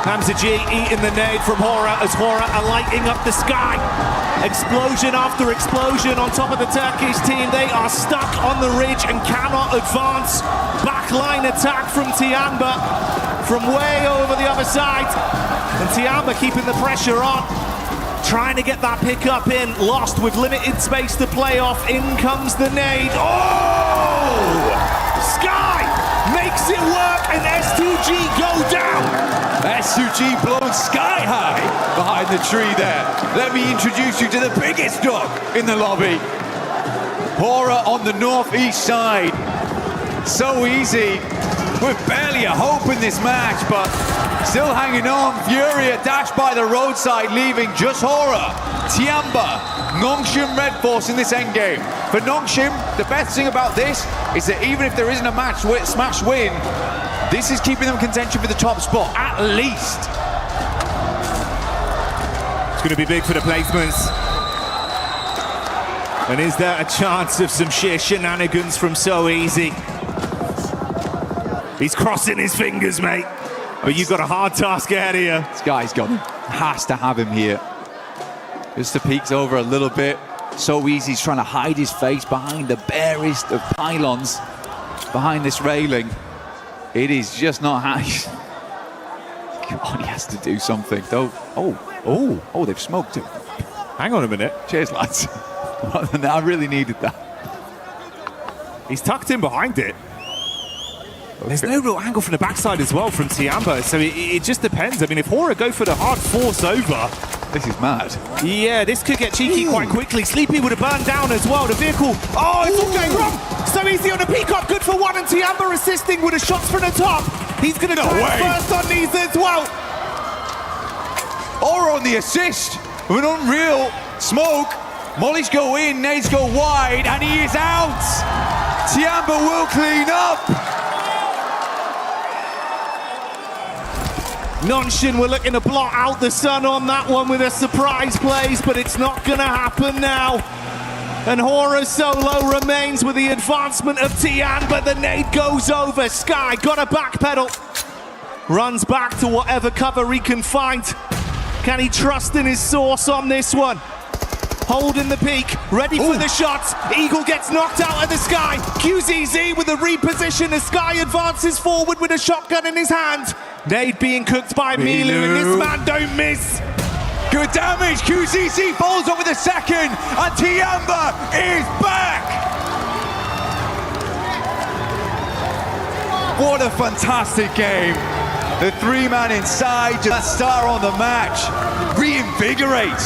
Hamza G eating the nade from Hora as Hora are lighting up the sky. Explosion after explosion on top of the Turkish team. They are stuck on the ridge and cannot advance. Backline attack from Tiamba from way over the other side. And Tiamba keeping the pressure on. Trying to get that pick up in. Lost with limited space to play off. In comes the nade. Oh! Sky makes it work and S2G go down. S2G blown sky high behind the tree there. Let me introduce you to the biggest dog in the lobby. Hora on the northeast side. So Easy with barely a hope in this match, but still hanging on. Furia dashed by the roadside, leaving just Hora, Tiamba, Nongshim Red Force in this endgame. For Nongshim, the best thing about this is that even if there isn't a smash win, this is keeping them contention for the top spot, at least. It's going to be big for the placements. And is there a chance of some sheer shenanigans from So Easy? He's crossing his fingers, mate. But you've got a hard task ahead of you. This guy's got him. Has to have him here. Just to peeks over a little bit. So Easy's trying to hide his face behind the barest of pylons. Behind this railing. It is just not nice. Come on, he has to do something. Oh, they've smoked him. Hang on a minute. Cheers, lads. I really needed that. He's tucked in behind it. There's no real angle from the backside as well from Tiamba, so it just depends. I mean, if Hora go for the hard force over... This is mad. Yeah, this could get cheeky quite quickly. Sleepy would have burned down as well. The vehicle... Oh, it's all going wrong! So Easy on the peacock, good for one, and Tiamba assisting with the shots from the top. He's going to try first on these as well. Hora on the assist with an unreal smoke. Mollies go in, nades go wide, and he is out. Tiamba will clean up. Nongshim were looking to blot out the sun on that one with a surprise plays, but it's not going to happen now. And Hora solo remains with the advancement of Tian, but the nade goes over. Sky got a backpedal. Runs back to whatever cover he can find. Can he trust in his source on this one? Holding the peak, ready for the shots. Eagle gets knocked out of the Sky. QZZ with a reposition. The Sky advances forward with a shotgun in his hand. Nade being cooked by Milu, and this man don't miss. Good damage. QZZ falls over the second, and Tiamba is back. What a fantastic game. The three-man inside, just star on the match. Reinvigorate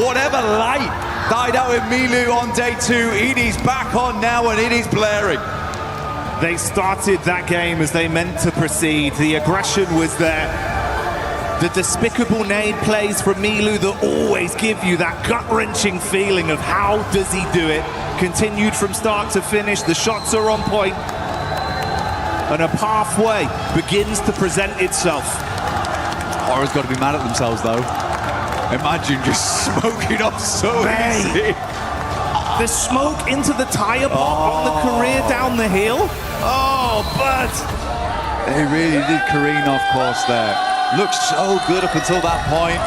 whatever light died out in Milu on day 2. It is back on now and it is blaring. They started that game as they meant to proceed. The aggression was there. The despicable nade plays from Milu that always give you that gut-wrenching feeling of how does he do it. Continued from start to finish. The shots are on point. And a pathway begins to present itself. Aura's got to be mad at themselves though. Imagine just smoking off so easy. The smoke into the tire pot on the career down the hill. Oh, but they really did careen off course there. Looked so good up until that point.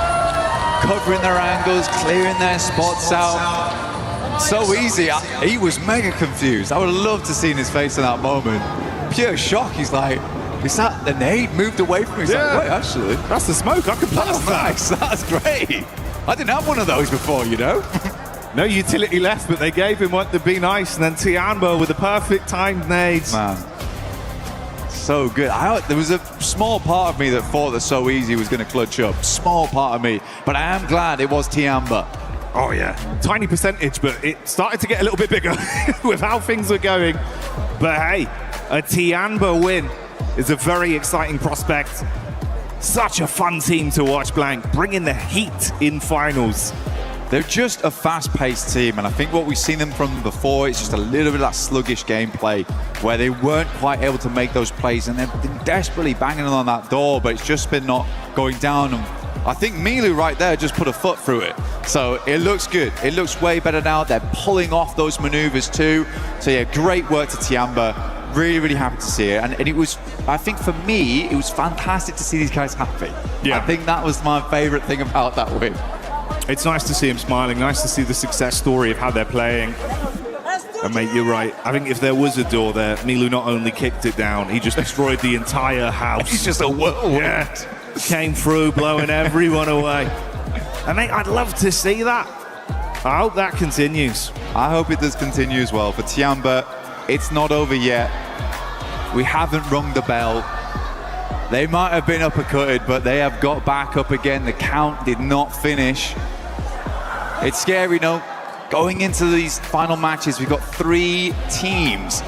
Covering their angles, clearing their spots out. So easy. He was mega confused. I would have loved to see his face in that moment. Pure shock. He's like, is that the nade moved away from me? Yeah. Like, wait, actually. That's the smoke. I can pass that. Nice. That's great. I didn't have one of those before, you know? No utility left, but they gave him what to be nice. And then Tianbo with the perfect timed nades. Man. So good. There was a small part of me that thought that So Easy was going to clutch up. Small part of me. But I am glad it was Tiamba. Oh, yeah. Tiny percentage, but it started to get a little bit bigger with how things were going. But hey, a Tianba win is a very exciting prospect. Such a fun team to watch, Blank, bringing the heat in finals. They're just a fast-paced team, and I think what we've seen them from before is just a little bit of that sluggish gameplay where they weren't quite able to make those plays, and they've been desperately banging on that door, but it's just been not going down. And I think Milu right there just put a foot through it. So it looks good. It looks way better now. They're pulling off those maneuvers too. So yeah, great work to Tiamba. Really, really happy to see it. And it was, I think for me, it was fantastic to see these guys happy. Yeah. I think that was my favorite thing about that win. It's nice to see him smiling, nice to see the success story of how they're playing. And mate, you're right. I think if there was a door there, Milu not only kicked it down, he just destroyed the entire house. He's just a whirlwind. Yeah. Came through, blowing everyone away. And mate, I'd love to see that. I hope that continues. I hope it does continue as well. For Tiamba, it's not over yet. We haven't rung the bell. They might have been uppercutted, but they have got back up again. The count did not finish. It's scary, no? Going into these final matches, we've got 3 teams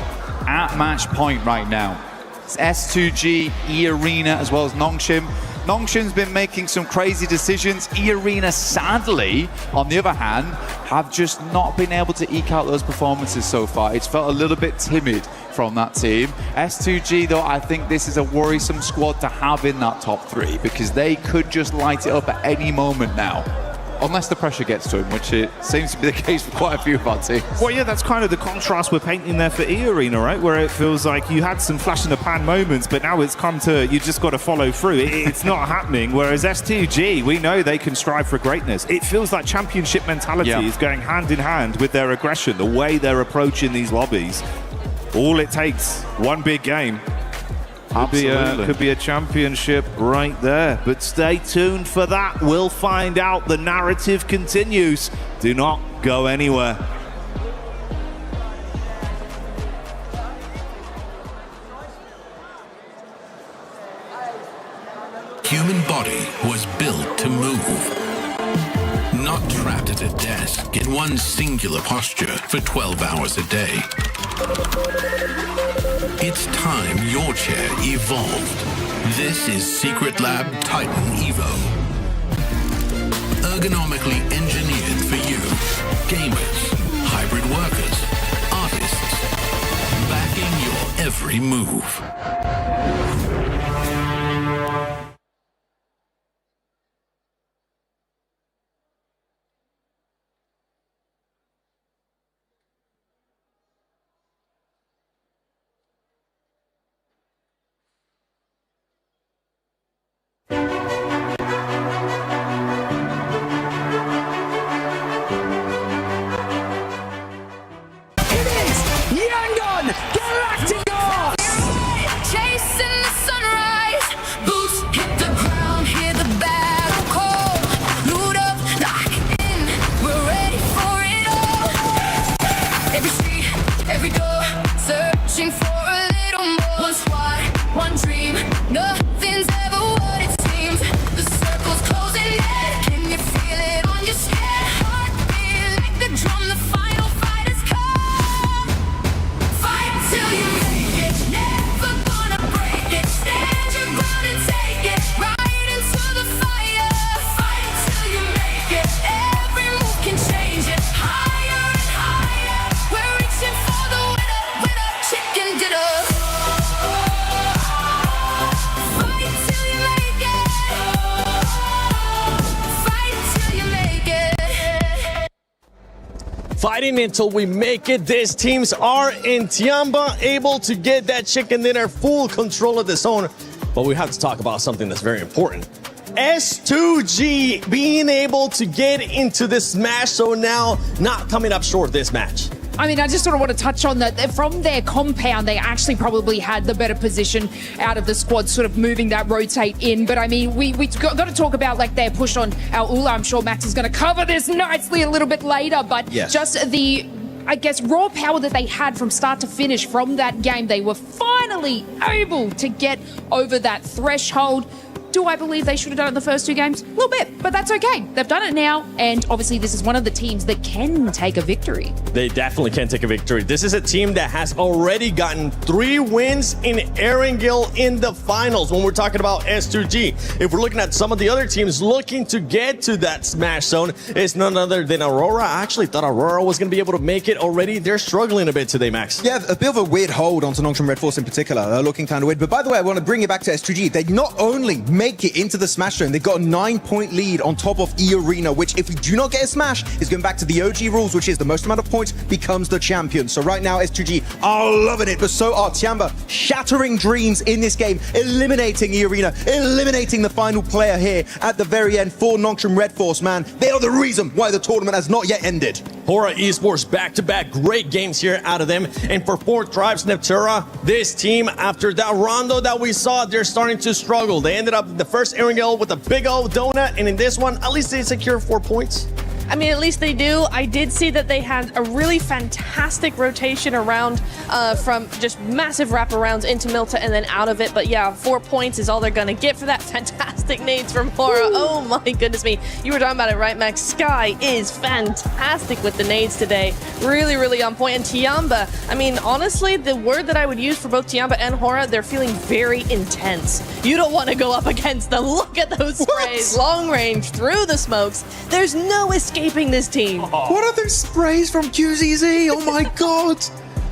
at match point right now. It's S2G, E-Arena, as well as Nongshim. Nongshim's been making some crazy decisions. E-Arena, sadly, on the other hand, have just not been able to eke out those performances so far. It's felt a little bit timid from that team. S2G, though, I think this is a worrisome squad to have in that top 3 because they could just light it up at any moment now. Unless the pressure gets to him, which it seems to be the case for quite a few of our teams. Well, yeah, that's kind of the contrast we're painting there for E-Arena, right? Where it feels like you had some flash-in-the-pan moments, but now it's come to, you just got to follow through. It's not happening. Whereas S2G, we know they can strive for greatness. It feels like championship mentality is going hand in hand with their aggression, the way they're approaching these lobbies. All it takes, one big game. Could be a championship right there. But stay tuned for that. We'll find out. The narrative continues. Do not go anywhere. Human body was built to move. Not trapped at a desk in one singular posture for 12 hours a day. It's time your chair evolved. This is Secret Lab Titan Evo. Ergonomically engineered for you. Gamers, hybrid workers, artists. Backing your every move. Chasing the fighting until we make it. These teams are in Tiamba, able to get that chicken dinner, full control of the zone. But we have to talk about something that's very important. S2G being able to get into the smash zone now, not coming up short this match. I mean, I just sort of want to touch on that. From their compound, they actually probably had the better position out of the squad, sort of moving that rotate in. But I mean, we got to talk about like their push on our Ula. I'm sure Max is going to cover this nicely a little bit later. But yes, just the, I guess, raw power that they had from start to finish from that game, they were finally able to get over that threshold. Do I believe they should have done it in the first two games? A little bit, but that's okay. They've done it now, and obviously this is one of the teams that can take a victory. They definitely can take a victory. This is a team that has already gotten 3 wins in Erangel in the finals when we're talking about S2G. If we're looking at some of the other teams looking to get to that smash zone, it's none other than Aurora. I actually thought Aurora was going to be able to make it already. They're struggling a bit today, Max. Yeah, a bit of a weird hold onto Nongshim Red Force in particular. They're looking kind of weird. But by the way, I want to bring it back to S2G. They not only make it into the smash zone, they've got a 9-point lead on top of E-Arena, which if we do not get a smash, is going back to the OG rules, which is the most amount of points becomes the champion. So right now, S2G are loving it, but so are Tiamba, shattering dreams in this game, eliminating E-Arena, eliminating the final player here at the very end for Nongshim Red Force, man. They are the reason why the tournament has not yet ended. Hora Esports back-to-back great games here out of them. And for Fourth Tribes Neptura, this team, after that rondo that we saw, they're starting to struggle. They ended up the first Erangel with a big old donut, and in this one, at least they secure 4 points. I mean, at least they do. I did see that they had a really fantastic rotation around from just massive wraparounds into Milta and then out of it. But yeah, 4 points is all they're going to get for that. Fantastic nades from Hora. Oh my goodness me. You were talking about it, right, Max? Sky is fantastic with the nades today. Really, really on point. And Tiamba, I mean, honestly, the word that I would use for both Tiamba and Hora, they're feeling very intense. You don't want to go up against them. Look at those sprays. Long range, through the smokes. There's no escape. This team. What are those sprays from QZZ? Oh my god.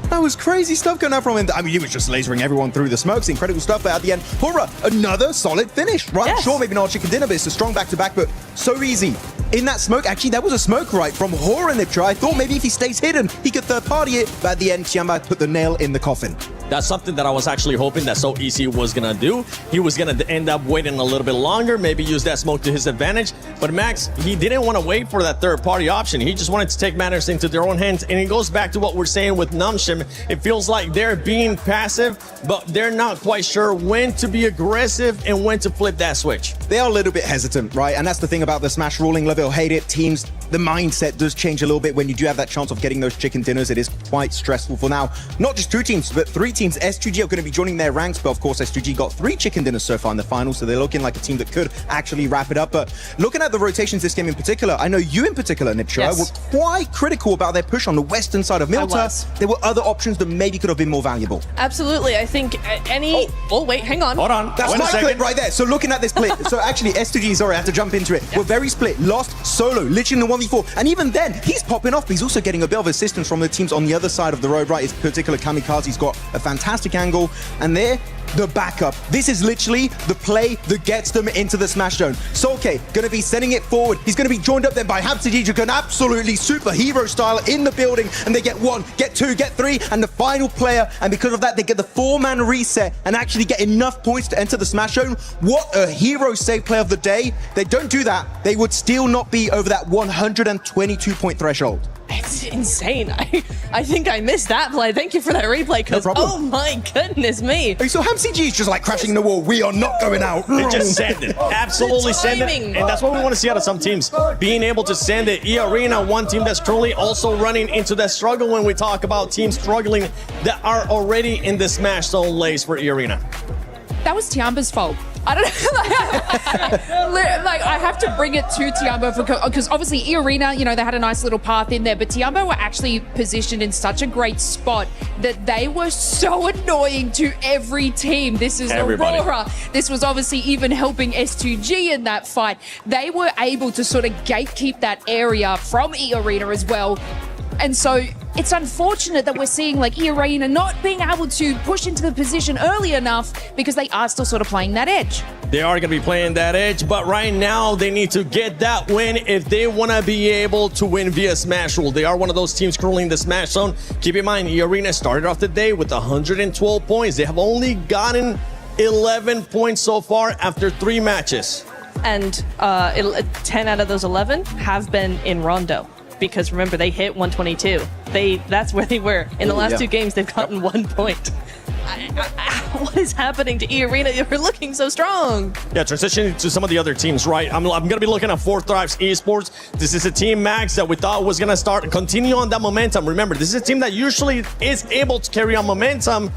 That was crazy stuff going out from him. I mean, he was just lasering everyone through the smokes. Incredible stuff. But at the end, Hora, another solid finish. Right? Yes. Sure, maybe not a chicken dinner, but it's a strong back-to-back, but so easy. In that smoke, actually, that was a smoke right from Hora Niptra. I thought maybe if he stays hidden, he could third-party it. But at the end, Tiamba put the nail in the coffin. That's something that I was actually hoping that So Easy was going to do. He was going to end up waiting a little bit longer, maybe use that smoke to his advantage. But Max, he didn't want to wait for that third-party option. He just wanted to take matters into their own hands. And it goes back to what we're saying with Nongshim. It feels like they're being passive, but they're not quite sure when to be aggressive and when to flip that switch. They are a little bit hesitant, right? And that's the thing about the Smash ruling. Love it or hate it, teams, the mindset does change a little bit when you do have that chance of getting those chicken dinners. It is quite stressful for now. Not just 2 teams, but 3 teams. S2G are going to be joining their ranks, but of course S2G got 3 chicken dinners so far in the final, so they're looking like a team that could actually wrap it up. But looking at the rotations this game in particular, I know you in particular, Niptra, were quite critical about their push on the western side of Milta. There were other options that maybe could have been more valuable. Absolutely. I think any... Oh, wait, hang on. Hold on. That's my clip right there. So looking at this split, so actually S2G, sorry, I have to jump into it. We're very split. Lost solo, literally in the 1v4. And even then, he's popping off, but he's also getting a bit of assistance from the teams on the other side of the road, right? His particular Kamikaze's got a fantastic angle. And there, the backup. This is literally the play that gets them into the smash zone. Solke gonna be sending it forward. He's gonna be joined up then by Habsadijuk, an absolutely superhero style in the building, and they get 1, get 2, get 3, and the final player, and because of that, they get the 4-man reset and actually get enough points to enter the smash zone. What a hero save play of the day. They don't do that, they would still not be over that 122-point threshold. It's insane. I think I missed that play. Thank you for that replay, because oh my goodness me. So HamCG is just like crashing the wall. We are not going out. They just send it. Absolutely send it. And that's what we want to see out of some teams. Being able to send it. E-Arena, one team that's currently also running into that struggle when we talk about teams struggling that are already in the smash zone lace for E-Arena. That was Tiamba's fault. I don't know. Like, I have to bring it to Tiamba because obviously E-Arena, you know, they had a nice little path in there, but Tiamba were actually positioned in such a great spot that they were so annoying to every team. This is Aurora. This was obviously even helping S2G in that fight. They were able to sort of gatekeep that area from E-Arena as well. And so it's unfortunate that we're seeing like E-Arena not being able to push into the position early enough because they are still sort of playing that edge. They are going to be playing that edge, but right now they need to get that win if they want to be able to win via Smash Rule. They are one of those teams currently in the Smash Zone. Keep in mind, E-Arena started off the day with 112 points. They have only gotten 11 points so far after 3 matches. And 10 out of those 11 have been in Rondo. Because remember, they hit 122. That's where they were. In the last 2 games, they've gotten 1 point. What is happening to E-Arena? You're looking so strong. Yeah, transitioning to some of the other teams, right? I'm going to be looking at 4 Thrives Esports. This is a team, Max, that we thought was going to continue on that momentum. Remember, this is a team that usually is able to carry on momentum.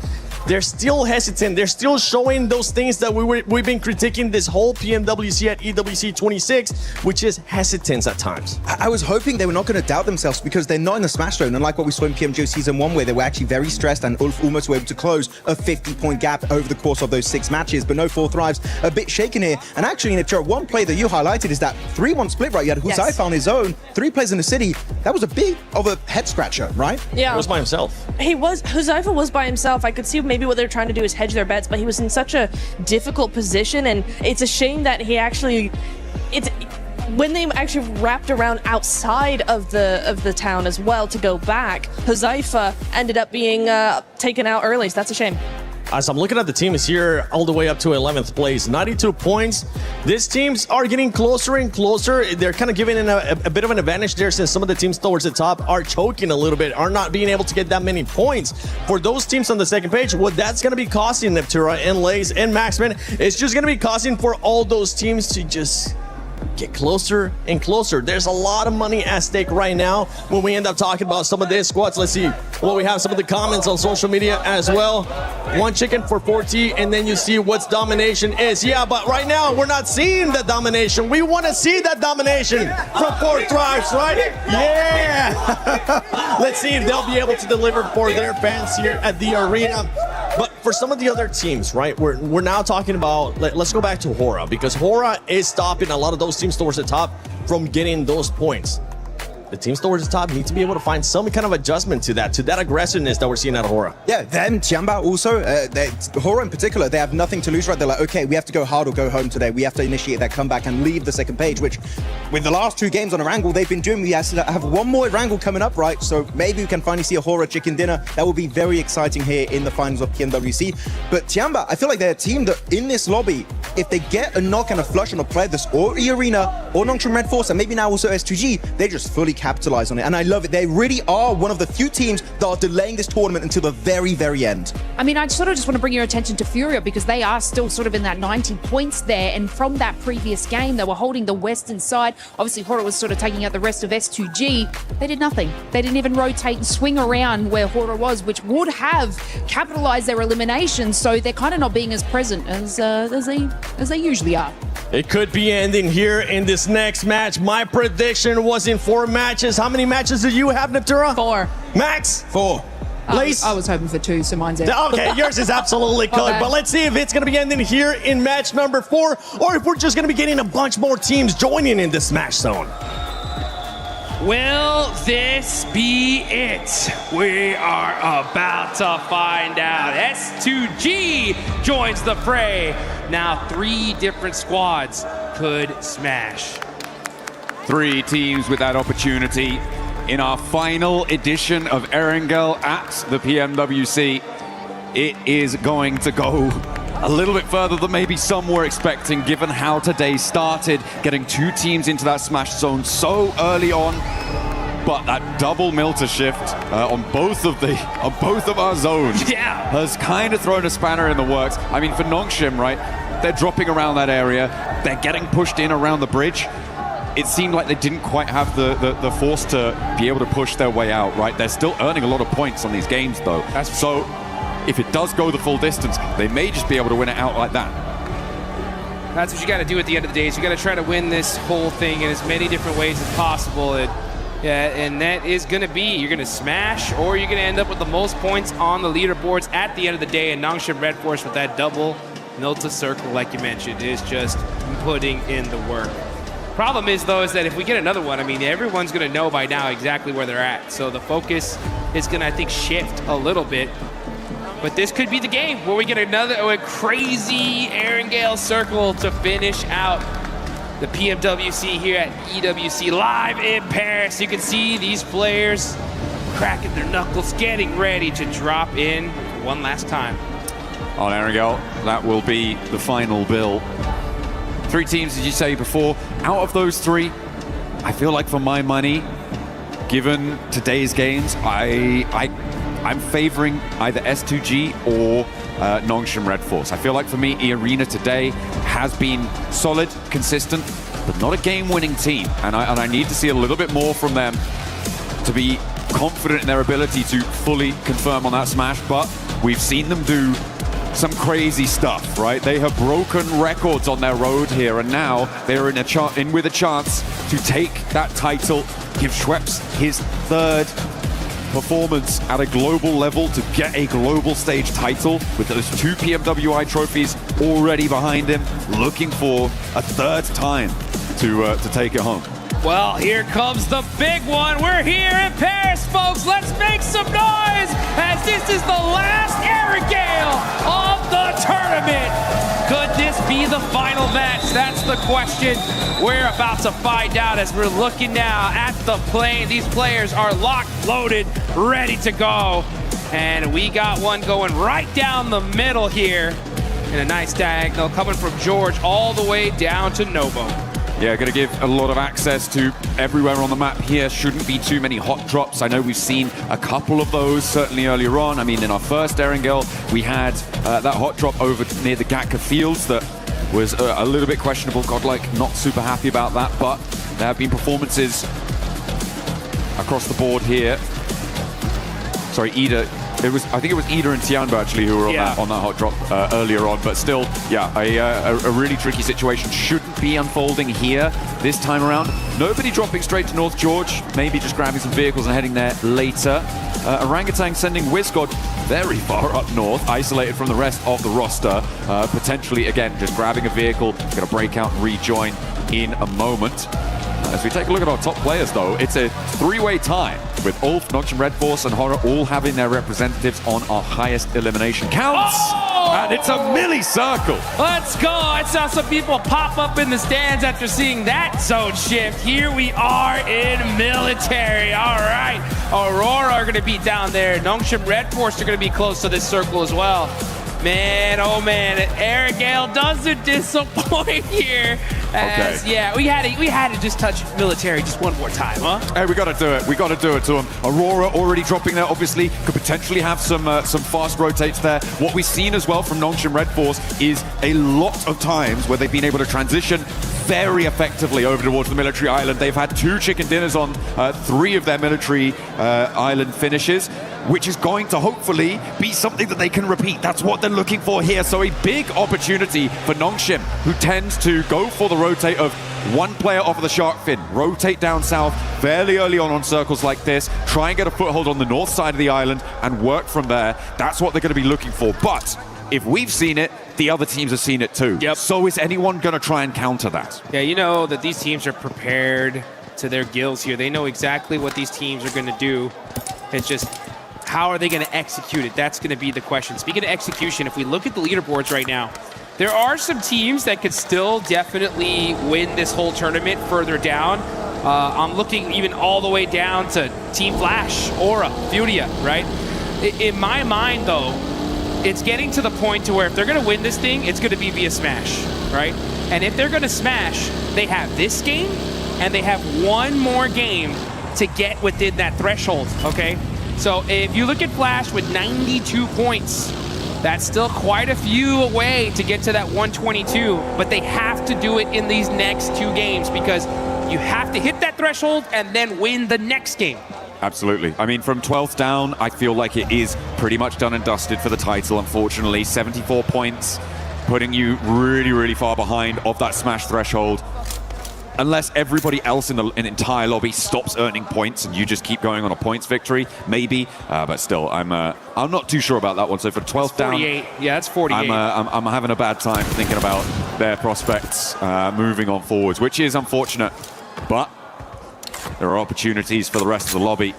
They're still hesitant. They're still showing those things that we've been critiquing this whole PMWC at EWC 26, which is hesitance at times. I was hoping they were not going to doubt themselves because they're not in the Smash Zone, unlike what we saw in PMGO Season 1, where they were actually very stressed and Ulf almost were able to close a 50-point gap over the course of those 6 matches. But no, 4 Thrives a bit shaken here. And actually, Nipchara, one play that you highlighted is that 3-1 split, right? You had Huzaifa on his own, 3 players in the city. That was a bit of a head-scratcher, right? Yeah. He was by himself. Huzaifa was by himself. I could see maybe what they're trying to do is hedge their bets, but he was in such a difficult position, and it's a shame that he actually, when they actually wrapped around outside of the town as well to go back, Huzaifa ended up being taken out early, so that's a shame. As I'm looking at the teams here, all the way up to 11th place, 92 points. These teams are getting closer and closer. They're kind of giving a bit of an advantage there, since some of the teams towards the top are choking a little bit, are not being able to get that many points. For those teams on the second page, what that's going to be costing Neptura and Lays and Maxman, it's just going to be costing for all those teams to just get closer and closer. There's a lot of money at stake right now when we end up talking about some of these squads. Let's see what we have, some of the comments on social media as well. 1 chicken for 40, and then you see what's domination is. Yeah, but right now we're not seeing the domination. We want to see that domination from 4 Thrives, right? Yeah! Let's see if they'll be able to deliver for their fans here at the arena. But for some of the other teams, right, we're now talking about, let's go back to Hora, because Hora is stopping a lot of those teams towards the top from getting those points. The teams towards the top need to be able to find some kind of adjustment to that aggressiveness that we're seeing out of Hora. Yeah, them, Tiamba also, Hora in particular, they have nothing to lose, right? They're like, okay, we have to go hard or go home today. We have to initiate that comeback and leave the second page, which with the last 2 games on Erangel, they've been doing. We have 1 more Erangel coming up, right? So maybe we can finally see a Hora chicken dinner. That will be very exciting here in the finals of PMWC. But Tiamba, I feel like they're a team that in this lobby, if they get a knock and a flush on a player that's or E-Arena or Nongshim Red Force, and maybe now also S2G, they just fully capitalize on it. And I love it. They really are one of the few teams that are delaying this tournament until the very, very end. I mean, I sort of just want to bring your attention to Furia, because they are still sort of in that 90 points there. And from that previous game, they were holding the western side. Obviously, Hora was sort of taking out the rest of S2G. They did nothing. They didn't even rotate and swing around where Hora was, which would have capitalized their elimination. So they're kind of not being as present as they usually are. It could be ending here in this next match. My prediction was in 4 matches. How many matches do you have, Natura? 4. Max? 4. Lace? I was hoping for 2, so mine's out. Okay, yours is absolutely good. Okay. But let's see if it's going to be ending here in match number 4, or if we're just going to be getting a bunch more teams joining in the Smash Zone. Will this be it? We are about to find out. S2G joins the fray. Now 3 different squads could smash. 3 teams with that opportunity in our final edition of Erangel at the PMWC. It is going to go a little bit further than maybe some were expecting, given how today started, getting 2 teams into that Smash Zone so early on. But that double Milter shift on both of our zones has kind of thrown a spanner in the works. I mean, for Nongshim, right, they're dropping around that area. They're getting pushed in around the bridge. It seemed like they didn't quite have the force to be able to push their way out, right? They're still earning a lot of points on these games, though. So if it does go the full distance, they may just be able to win it out like that. That's what you got to do at the end of the day. Is you got to try to win this whole thing in as many different ways as possible. And that is going to be, you're going to smash, or you're going to end up with the most points on the leaderboards at the end of the day. And Nongshim Red Force with that double Milta circle, like you mentioned, is just putting in the work. Problem is, though, is that if we get another one, I mean, everyone's going to know by now exactly where they're at. So the focus is going to, I think, shift a little bit. But this could be the game where we get a crazy Erangel circle to finish out the PMWC here at EWC live in Paris. You can see these players cracking their knuckles, getting ready to drop in one last time. On Erangel, that will be the final bill. 3 teams, as you say before. Out of those 3, I feel like for my money, given today's games, I'm favoring either S2G or Nongshim Red Force. I feel like for me, E-Arena today has been solid, consistent, but not a game-winning team. And I need to see a little bit more from them to be confident in their ability to fully confirm on that smash. But we've seen them do some crazy stuff, right? They have broken records on their road here, and now they're in with a chance to take that title, give Schweppes his 3rd performance at a global level to get a global stage title with those 2 PMWI trophies already behind him, looking for a 3rd time to take it home. Well, here comes the big one. We're here in Paris, folks. Let's make some noise as this is the last Erangel of the tournament. Could this be the final match? That's the question we're about to find out as we're looking now at the plane. These players are locked, loaded, ready to go. And we got one going right down the middle here in a nice diagonal coming from George all the way down to Novo. Yeah, going to give a lot of access to everywhere on the map here. Shouldn't be too many hot drops. I know we've seen a couple of those, certainly earlier on. I mean, in our first Erangel, we had that hot drop over near the Gatka Fields that was a little bit questionable. Godlike, not super happy about that, but there have been performances across the board here. Sorry, Ida. I think it was Ida and Tianbo actually who were on that hot drop earlier on, but still, yeah, a really tricky situation shouldn't be unfolding here this time around. Nobody dropping straight to North George, maybe just grabbing some vehicles and heading there later. Orangutan sending WizGod very far up north, isolated from the rest of the roster. Potentially, again, just grabbing a vehicle, going to break out and rejoin in a moment. As we take a look at our top players, though, it's a 3-way tie with Ulf, Nongshim Red Force, and Horror all having their representatives on our highest elimination counts. Oh! And it's a milli-circle. Let's go. I saw some people pop up in the stands after seeing that zone shift. Here we are in military. All right. Aurora are going to be down there. Nongshim Red Force are going to be close to this circle as well. Man, oh man, Erangel doesn't disappoint here. As, yeah, we had to just touch military just one more time, huh? Hey, we got to do it. We got to do it to them. Aurora already dropping there, obviously, could potentially have some fast rotates there. What we've seen as well from Nongshim Red Force is a lot of times where they've been able to transition very effectively over towards the military island. They've had 2 chicken dinners on 3 of their military island finishes, which is going to hopefully be something that they can repeat. That's what they're looking for here. So a big opportunity for Nongshim, who tends to go for the rotate of 1 player off of the shark fin, rotate down south fairly early on circles like this, try and get a foothold on the north side of the island and work from there. That's what they're going to be looking for. But if we've seen it, the other teams have seen it too. Yep. So is anyone going to try and counter that? Yeah, you know that these teams are prepared to their gills here. They know exactly what these teams are going to do. It's just, how are they going to execute it? That's going to be the question. Speaking of execution, if we look at the leaderboards right now, there are some teams that could still definitely win this whole tournament further down. I'm looking even all the way down to Team Flash, Aura, Furia, right? In my mind, though, it's getting to the point to where if they're going to win this thing, it's going to be via Smash, right? And if they're going to Smash, they have this game, and they have 1 more game to get within that threshold, okay? So if you look at Flash with 92 points, that's still quite a few away to get to that 122, but they have to do it in these next 2 games because you have to hit that threshold and then win the next game. Absolutely. I mean, from 12th down, I feel like it is pretty much done and dusted for the title, unfortunately. 74 points, putting you really, really far behind of that Smash threshold. Unless everybody else in the entire lobby stops earning points and you just keep going on a points victory, maybe. But still, I'm not too sure about that one. So for 12th down, yeah, that's 48. I'm having a bad time thinking about their prospects moving on forwards, which is unfortunate. But there are opportunities for the rest of the lobby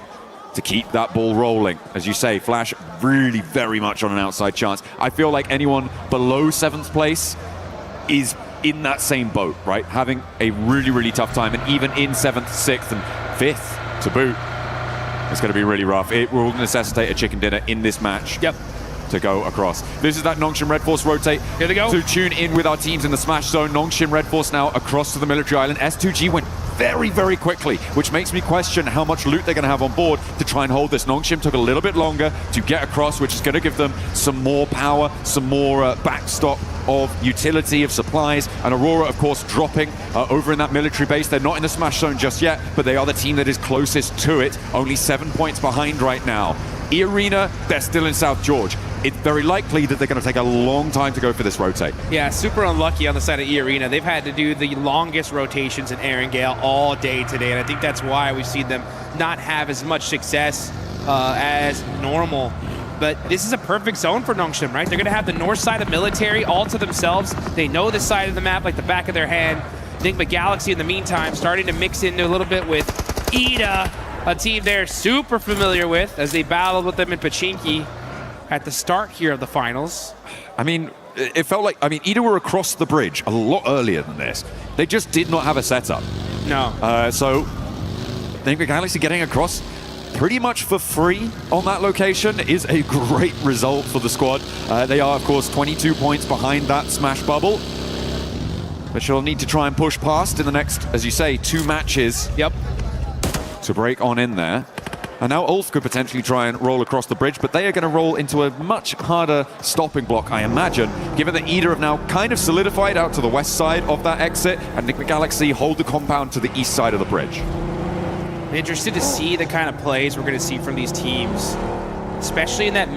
to keep that ball rolling. As you say, Flash really very much on an outside chance. I feel like anyone below 7th place is in that same boat, right? Having a really, really tough time, and even in 7th, 6th, and 5th to boot, it's going to be really rough. It will necessitate a chicken dinner in this match. Yep. To go across. This is that Nongshim Red Force rotate. Here they go. To tune in with our teams in the smash zone. Nongshim Red Force now across to the military island. S2G went very, very quickly, which makes me question how much loot they're going to have on board to try and hold this. Nongshim took a little bit longer to get across, which is going to give them some more power, some more backstop of utility, of supplies. And Aurora, of course, dropping over in that military base. They're not in the smash zone just yet, but they are the team that is closest to it. Only 7 points behind right now. E-Arena, they're still in South George. It's very likely that they're going to take a long time to go for this rotate. Yeah, super unlucky on the side of E-Arena. They've had to do the longest rotations in Erangel all day today, and I think that's why we've seen them not have as much success as normal. But this is a perfect zone for Nongshim, right? They're going to have the north side of military all to themselves. They know this side of the map like the back of their hand. Enigma Galaxy, in the meantime, starting to mix into a little bit with Ida, a team they're super familiar with as they battled with them in Pachinki at the start here of the finals. I mean, it felt like, Ida were across the bridge a lot earlier than this. They just did not have a setup. No. So, Enigma Galaxy getting across pretty much for free on that location is a great result for the squad. They are, of course, 22 points behind that smash bubble, but she'll need to try and push past in the next, as you say, 2 matches. Yep. To break on in there. And now Ulf could potentially try and roll across the bridge, but they are going to roll into a much harder stopping block, I imagine, given that Ida have now kind of solidified out to the west side of that exit, and Enigma Galaxy hold the compound to the east side of the bridge. I'm interested to see the kind of plays we're going to see from these teams, especially in that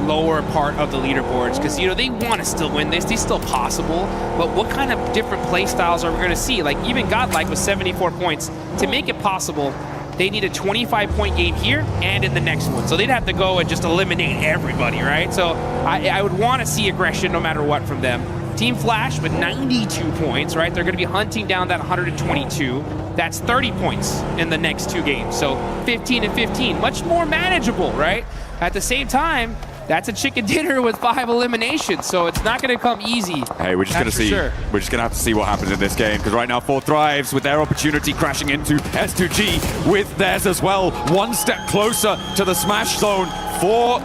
lower part of the leaderboards, because they want to still win this. These still possible, but what kind of different play styles are we going to see? Like even Godlike with 74 points. To make it possible, they need a 25-point game here and in the next one. So they'd have to go and just eliminate everybody, right? So I would want to see aggression no matter what from them. Team Flash with 92 points, right? They're going to be hunting down that 122. That's 30 points in the next 2 games. So 15 and 15, much more manageable, right? At the same time, that's a chicken dinner with 5 eliminations, so it's not going to come easy. Hey, we're just going to see. Sure. We're just going to have to see what happens in this game, because right now 4 Thrives with their opportunity crashing into S2G with theirs as well. 1 step closer to the smash zone. 4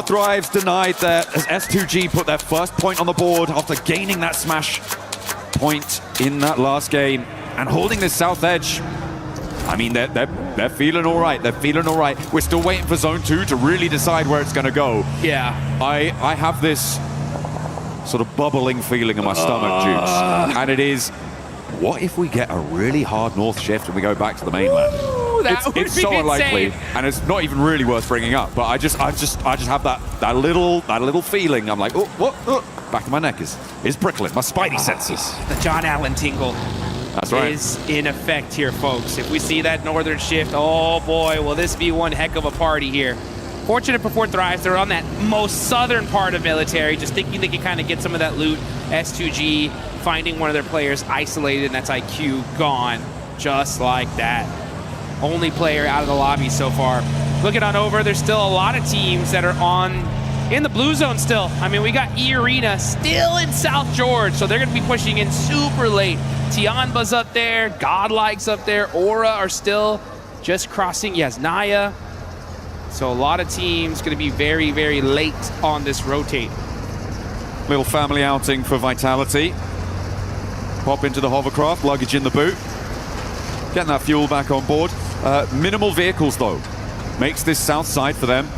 Thrives denied there as S2G put their first point on the board after gaining that smash point in that last game and holding this south edge. I mean, they're feeling all right. They're feeling all right. We're still waiting for Zone 2 to really decide where it's going to go. Yeah. I have this sort of bubbling feeling in my stomach, Jukes. And it is, what if we get a really hard north shift and we go back to the mainland? Ooh, it's so unlikely, and it's not even really worth bringing up. But I just have that little feeling. I'm like, oh, what? Oh. Back of my neck is prickling. My spidey senses. The John Allen tingle. That's right. Is in effect here, folks. If we see that northern shift, oh boy, will this be one heck of a party here. Fortunate for 4 Thrives, they're on that most southern part of military, just thinking they can kind of get some of that loot. S2G finding one of their players isolated, and that's IQ gone, just like that. Only player out of the lobby so far. Looking on over, there's still a lot of teams that are in the blue zone still. I mean, we got E-Arena still in South George, so they're going to be pushing in super late. Tianba's up there, Godlike's up there, Aura are still just crossing. Yes, Naya. So a lot of teams going to be very, very late on this rotate. Little family outing for Vitality. Pop into the hovercraft, luggage in the boot. Getting that fuel back on board. Minimal vehicles, though. Makes this south side for them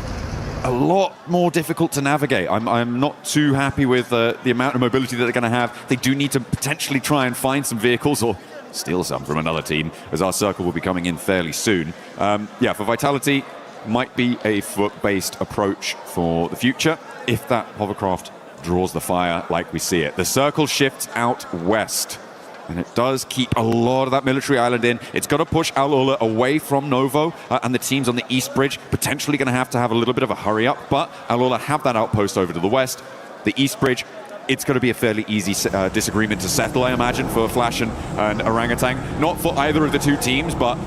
a lot more difficult to navigate. I'm not too happy with the amount of mobility that they're going to have. They do need to potentially try and find some vehicles or steal some from another team, as our circle will be coming in fairly soon. Yeah, for Vitality, might be a foot-based approach for the future if that hovercraft draws the fire like we see it. The circle shifts out west, and it does keep a lot of that military island in. It's got to push Al-Ula away from Novo, and the teams on the east bridge potentially going to have a little bit of a hurry up, but Al-Ula have that outpost over to the west. The East Bridge, it's going to be a fairly easy disagreement to settle, I imagine, for Flash and Orangutan. Not for either of the two teams, but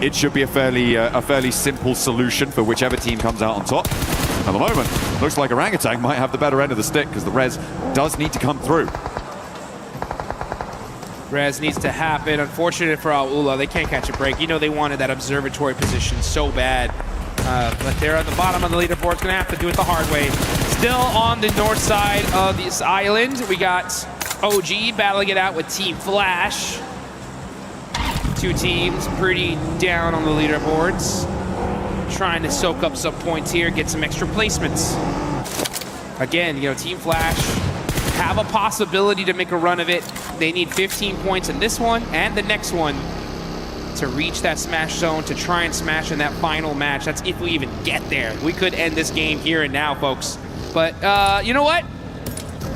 it should be a fairly simple solution for whichever team comes out on top. At the moment, looks like Orangutan might have the better end of the stick because the res does need to come through. Res needs to happen. Unfortunate for Aula, they can't catch a break. You know they wanted that observatory position so bad. But they're at the bottom of the leaderboard. It's going to have to do it the hard way. Still on the north side of this island, we got OG battling it out with Team Flash. Two teams pretty down on the leaderboards. Trying to soak up some points here, get some extra placements. Again, you know, Team Flash have a possibility to make a run of it. They need 15 points in this one and the next one to reach that smash zone, to try and smash in that final match. That's if we even get there. We could end this game here and now, folks. But you know what?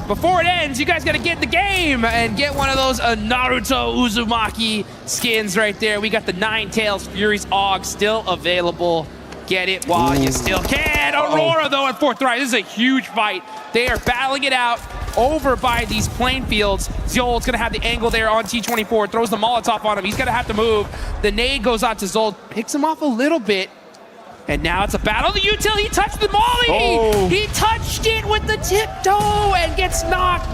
Before it ends, you guys gotta get in the game and get one of those Naruto Uzumaki skins right there. We got the Nine Tails Furies AUG still available. Get it while you still can. Aurora, though, at fourth try. This is a huge fight. They are battling it out over by these plain fields. Zol's going to have the angle there on T24. Throws the Molotov on him. He's going to have to move. The nade goes out to Zol. Picks him off a little bit. And now it's a battle. The util, he touched the molly. Oh. He touched it with the tiptoe and gets knocked.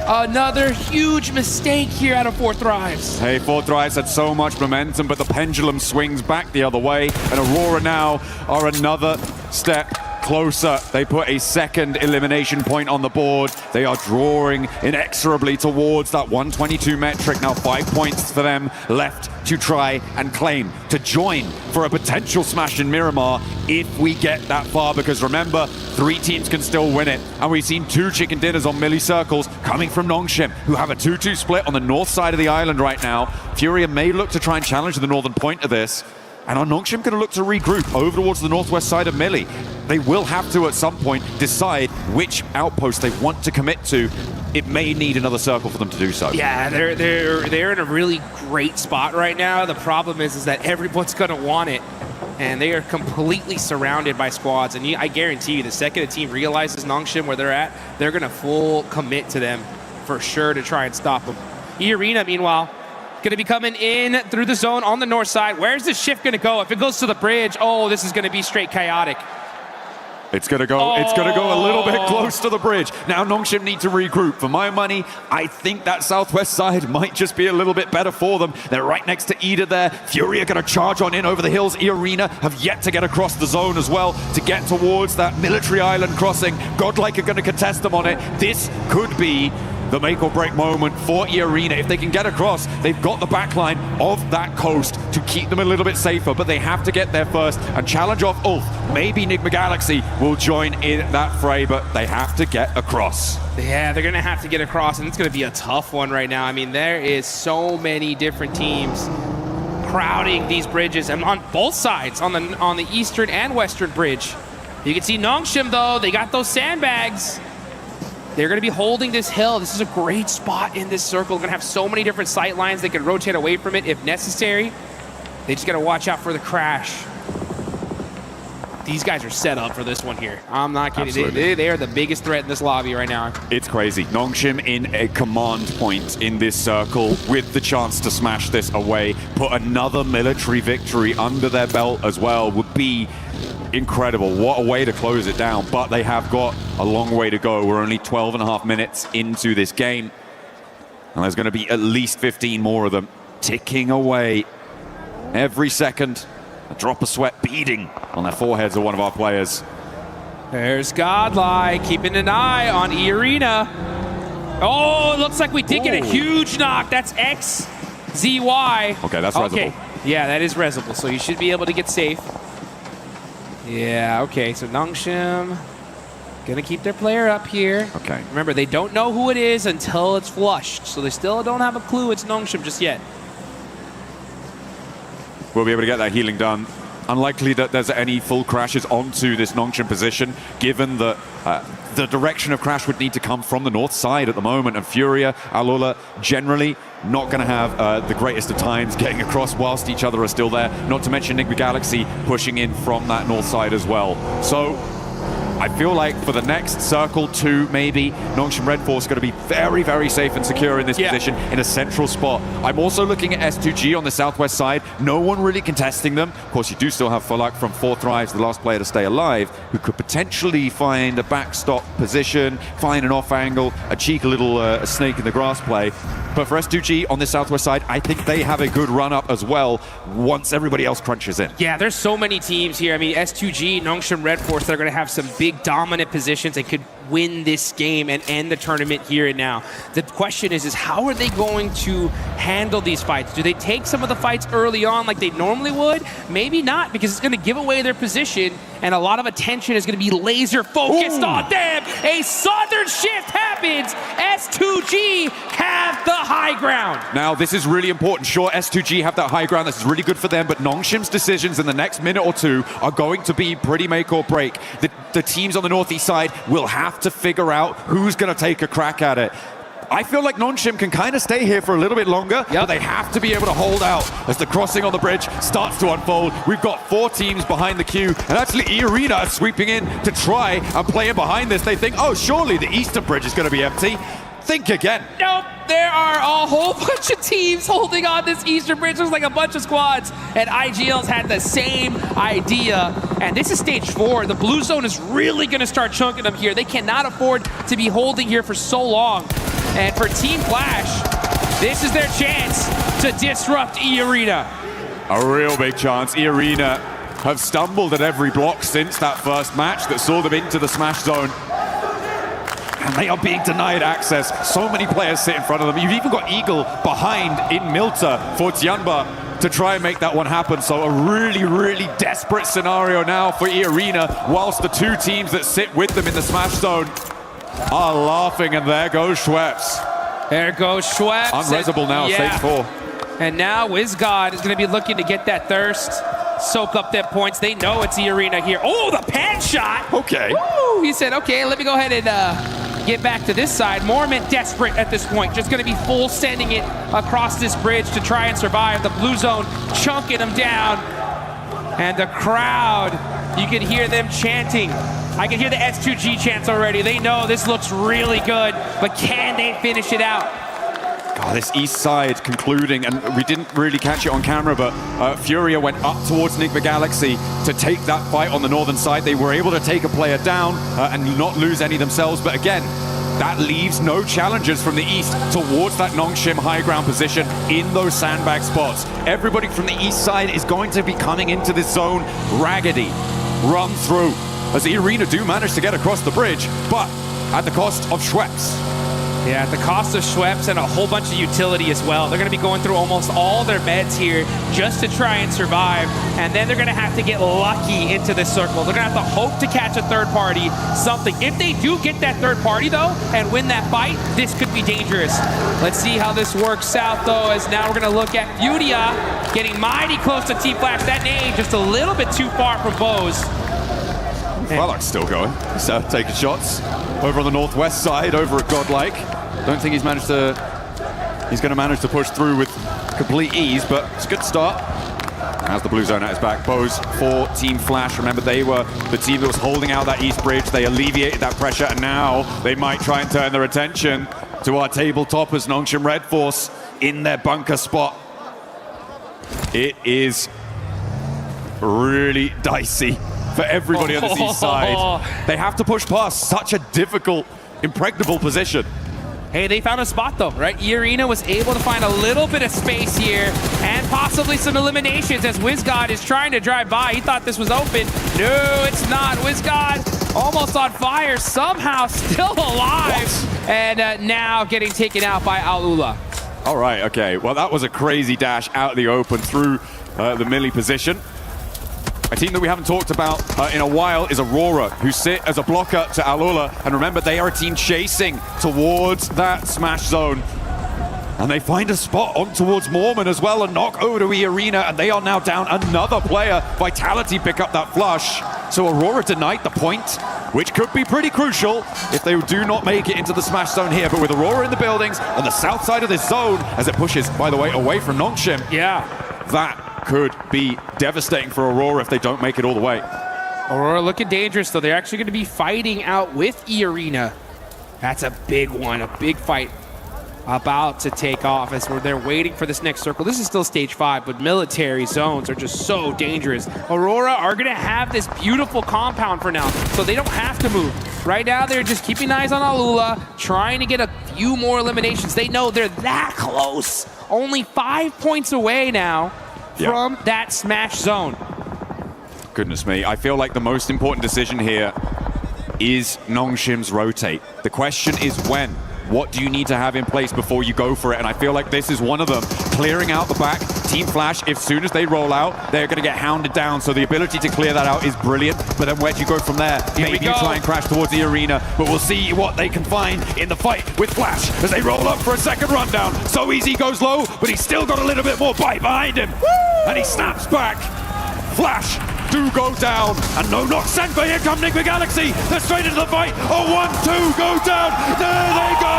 Another huge mistake here out of Fourth Thrives. Hey, Fourth Thrives had so much momentum, but the pendulum swings back the other way, and Aurora now are another step closer. They put a second elimination point on the board. They are drawing inexorably towards that 122 metric. Now 5 points for them left to try and claim, to join for a potential smash in Miramar if we get that far, because remember, 3 teams can still win it. And we've seen 2 chicken dinners on Millie Circles coming from Nongshim, who have a 2-2 split on the north side of the island right now. Furia may look to try and challenge the northern point of this. And are Nongshim going to look to regroup over towards the northwest side of Millie? They will have to, at some point, decide which outpost they want to commit to. It may need another circle for them to do so. Yeah, they're in a really great spot right now. The problem is that everyone's going to want it. And they are completely surrounded by squads. And I guarantee you, the second a team realizes Nongshim where they're at, they're going to full commit to them for sure to try and stop them. E-Arena, meanwhile, going to be coming in through the zone on the north side. Where's the shift going to go? If it goes to the bridge, oh, this is going to be straight chaotic. It's going to go a little bit close to the bridge. Now Nongshim need to regroup. For my money, I think that southwest side might just be a little bit better for them. They're right next to Ida there. Fury are going to charge on in over the hills. E-Arena have yet to get across the zone as well to get towards that military island crossing. Godlike are going to contest them on it. This could be the make or break moment for E-Arena. If they can get across, they've got the backline of that coast to keep them a little bit safer, but they have to get there first and challenge off Ulf. Maybe Enigma Galaxy will join in that fray, but they have to get across. Yeah, they're going to have to get across, and it's going to be a tough one right now. I mean, there is so many different teams crowding these bridges, and on both sides, on the eastern and western bridge. You can see Nongshim, though. They got those sandbags. They're going to be holding this hill. This is a great spot in this circle. They're going to have so many different sight lines. They can rotate away from it if necessary. They just got to watch out for the crash. These guys are set up for this one here. I'm not kidding. They are the biggest threat in this lobby right now. It's crazy. Nongshim in a command point in this circle with the chance to smash this away, put another military victory under their belt as well, would be incredible. What a way to close it down, but they have got a long way to go. We're only 12 and a half minutes into this game, and there's going to be at least 15 more of them ticking away every second. A drop of sweat beading on their foreheads of one of our players. There's Godlike keeping an eye on E-Arena. Oh, it looks like we did get a huge knock. That's XZY. Okay, that's resible. Yeah, that is resible, so you should be able to get safe. Yeah, okay, so Nongshim gonna keep their player up here. Okay. Remember, they don't know who it is until it's flushed, so they still don't have a clue it's Nongshim just yet. We'll be able to get that healing done. Unlikely that there's any full crashes onto this Nongshim position, given that the direction of crash would need to come from the north side at the moment, and Furia, Alola, generally not going to have the greatest of times getting across whilst each other are still there, not to mention Enigma Galaxy pushing in from that north side as well. So I feel like for the next circle 2, maybe, Nongshim Red Force is going to be very, very safe and secure in this position in a central spot. I'm also looking at S2G on the southwest side. No one really contesting them. Of course, you do still have Fulak from 4 Thrives, the last player to stay alive, who could potentially find a backstop position, find an off angle, a cheeky little snake in the grass play. But for S2G on the southwest side, I think they have a good run up as well once everybody else crunches in. Yeah, there's so many teams here. I mean, S2G, Nongshim Red Force, they're going to have some big dominant positions and could win this game and end the tournament here and now. The question is how are they going to handle these fights? Do they take some of the fights early on like they normally would? Maybe not, because it's going to give away their position and a lot of attention is going to be laser focused on them. A southern shift happens. S2G have the high ground. Now, this is really important. Sure, S2G have that high ground. This is really good for them, but Nongshim's decisions in the next minute or 2 are going to be pretty make or break. The teams on the northeast side will have to figure out who's going to take a crack at it. I feel like Nongshim can kind of stay here for a little bit longer, but they have to be able to hold out as the crossing on the bridge starts to unfold. We've got 4 teams behind the queue, and actually E-Arena are sweeping in to try and play in behind this. They think, oh, surely the eastern bridge is going to be empty. Think again. Nope, there are a whole bunch of teams holding on this eastern bridge. There's like a bunch of squads, and IGL's had the same idea. And this is stage 4. The blue zone is really going to start chunking them here. They cannot afford to be holding here for so long. And for Team Flash, this is their chance to disrupt E-Arena. A real big chance. E-Arena have stumbled at every block since that first match that saw them into the Smash Zone. And they are being denied access. So many players sit in front of them. You've even got Eagle behind in Milta for Tianba to try and make that one happen. So a really, really desperate scenario now for E-Arena, whilst the 2 teams that sit with them in the Smash Zone are laughing, and there goes Schweppes. There goes Schweppes. Unresable now, stage 4. And now WizGod is going to be looking to get that thirst, soak up them points. They know it's E-Arena here. Oh, the pan shot. Okay. Woo! He said, okay, let me go ahead and get back to this side. Mormon desperate at this point, just going to be full sending it across this bridge to try and survive. The blue zone chunking them down. And the crowd, you can hear them chanting. I can hear the S2G chants already. They know this looks really good, but can they finish it out? God, this east side concluding, and we didn't really catch it on camera, but Furia went up towards Enigma Galaxy to take that fight on the northern side. They were able to take a player down and not lose any themselves, but again, that leaves no challengers from the east towards that Nongshim high ground position in those sandbag spots. Everybody from the east side is going to be coming into this zone raggedy, run through, as E-Arena do manage to get across the bridge, but at the cost of Schweppes. Yeah, at the cost of Schweppes and a whole bunch of utility as well. They're going to be going through almost all their meds here just to try and survive. And then they're going to have to get lucky into this circle. They're going to have to hope to catch a third party, something. If they do get that third party, though, and win that fight, this could be dangerous. Let's see how this works out, though, as now we're going to look at Furia getting mighty close to Team Flash. That name just a little bit too far from Bose. Frolak's still going. He's taking shots over on the northwest side, over at Godlike. Don't think he's going to manage to push through with complete ease, but it's a good start. Has the blue zone at his back. Bose for Team Flash. Remember, they were the team that was holding out that east bridge. They alleviated that pressure, and now they might try and turn their attention to our tabletoppers, Nongshim Red Force, in their bunker spot. It is really dicey for everybody on this east side. They have to push past such a difficult, impregnable position. Hey, they found a spot though, right? E-Arena was able to find a little bit of space here and possibly some eliminations as WizGod is trying to drive by. He thought this was open. No, it's not. WizGod almost on fire, somehow still alive. And now getting taken out by Alula. All right, okay. Well, that was a crazy dash out of the open through the melee position. A team that we haven't talked about in a while is Aurora, who sit as a blocker to Alula. And remember, they are a team chasing towards that Smash Zone. And they find a spot on towards Mormon as well, and knock over to E-Arena, and they are now down another player. Vitality pick up that flush. So Aurora denied the point, which could be pretty crucial if they do not make it into the Smash Zone here. But with Aurora in the buildings on the south side of this zone, as it pushes, by the way, away from Nongshim. Yeah. That could be devastating for Aurora if they don't make it all the way. Aurora looking dangerous, though. They're actually going to be fighting out with E-Arena. That's a big one, a big fight about to take off as they're waiting for this next circle. This is still stage 5, but military zones are just so dangerous. Aurora are going to have this beautiful compound for now, so they don't have to move. Right now, they're just keeping eyes on Alula, trying to get a few more eliminations. They know they're that close. Only 5 points away now from that smash zone. Goodness me, I feel like the most important decision here is Nongshim's rotate. The question is when. What do you need to have in place before you go for it? And I feel like this is one of them. Clearing out the back, Team Flash, as soon as they roll out, they're going to get hounded down. So the ability to clear that out is brilliant. But then where do you go from there? Maybe you try and crash towards the arena, but we'll see what they can find in the fight with Flash as they roll up for a second rundown. So easy goes low, but he's still got a little bit more bite behind him. Woo! And he snaps back. Flash do go down, and no knock sent, but here come Nigma Galaxy. They're straight into the fight. A 1-2 go down. There they go.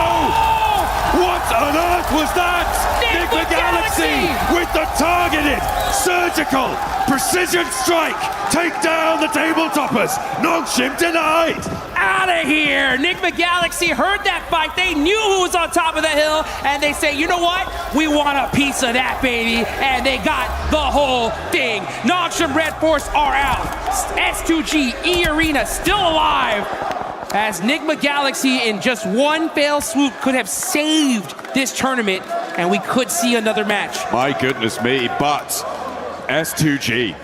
What on earth was that? Nigma Galaxy with the targeted, surgical, precision strike. Take down the table toppers. Nongshim denied. Out of here! Nigma Galaxy heard that fight. They knew who was on top of the hill, and they say, you know what? We want a piece of that, baby. And they got the whole thing. Nongshim Red Force are out. S2G, E-Arena still alive. As Nigma Galaxy, in just one fell swoop, could have saved this tournament, and we could see another match. My goodness me, but S2G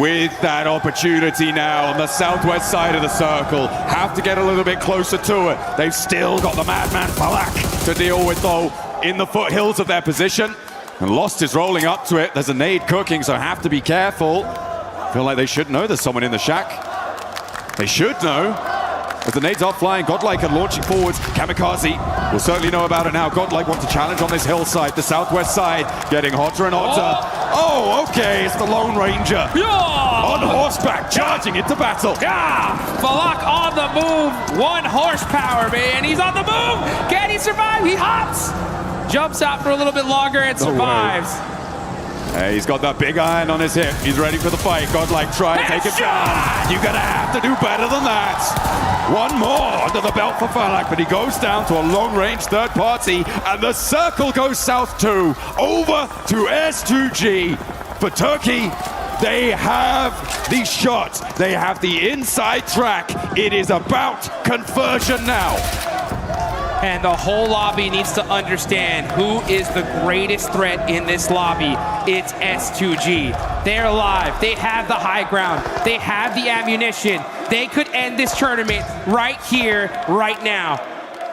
with that opportunity now on the southwest side of the circle. Have to get a little bit closer to it. They've still got the Madman Falak to deal with, though, in the foothills of their position. And Lost is rolling up to it. There's a nade cooking, so have to be careful. Feel like they should know there's someone in the shack. They should know. As the nades are flying, Godlike and launching forwards. Kamikaze will certainly know about it now. Godlike wants to challenge on this hillside, the southwest side, getting hotter and hotter. Oh, okay, it's the Lone Ranger. On horseback, charging into battle. Falak on the move. 1 horsepower, man. He's on the move. Can he survive? He hops. Jumps out for a little bit longer and survives. Hey, he's got that big iron on his hip. He's ready for the fight. Godlike, try and take it down. You're going to have to do better than that. One more under the belt for Falak, but he goes down to a long-range third party, and the circle goes south too. Over to S2G. For Turkey, they have the shot. They have the inside track. It is about conversion now. And the whole lobby needs to understand who is the greatest threat in this lobby. It's S2G. They're alive. They have the high ground. They have the ammunition. They could end this tournament right here, right now.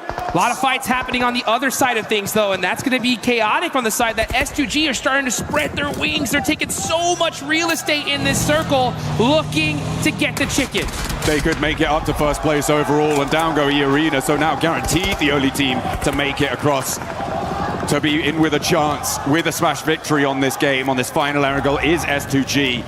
A lot of fights happening on the other side of things, though, and that's going to be chaotic on the side that S2G are starting to spread their wings. They're taking so much real estate in this circle, looking to get the chicken. They could make it up to first place overall, and down go E-Arena, so now guaranteed the only team to make it across. To be in with a chance, with a smash victory on this game, on this final Erangel, is S2G.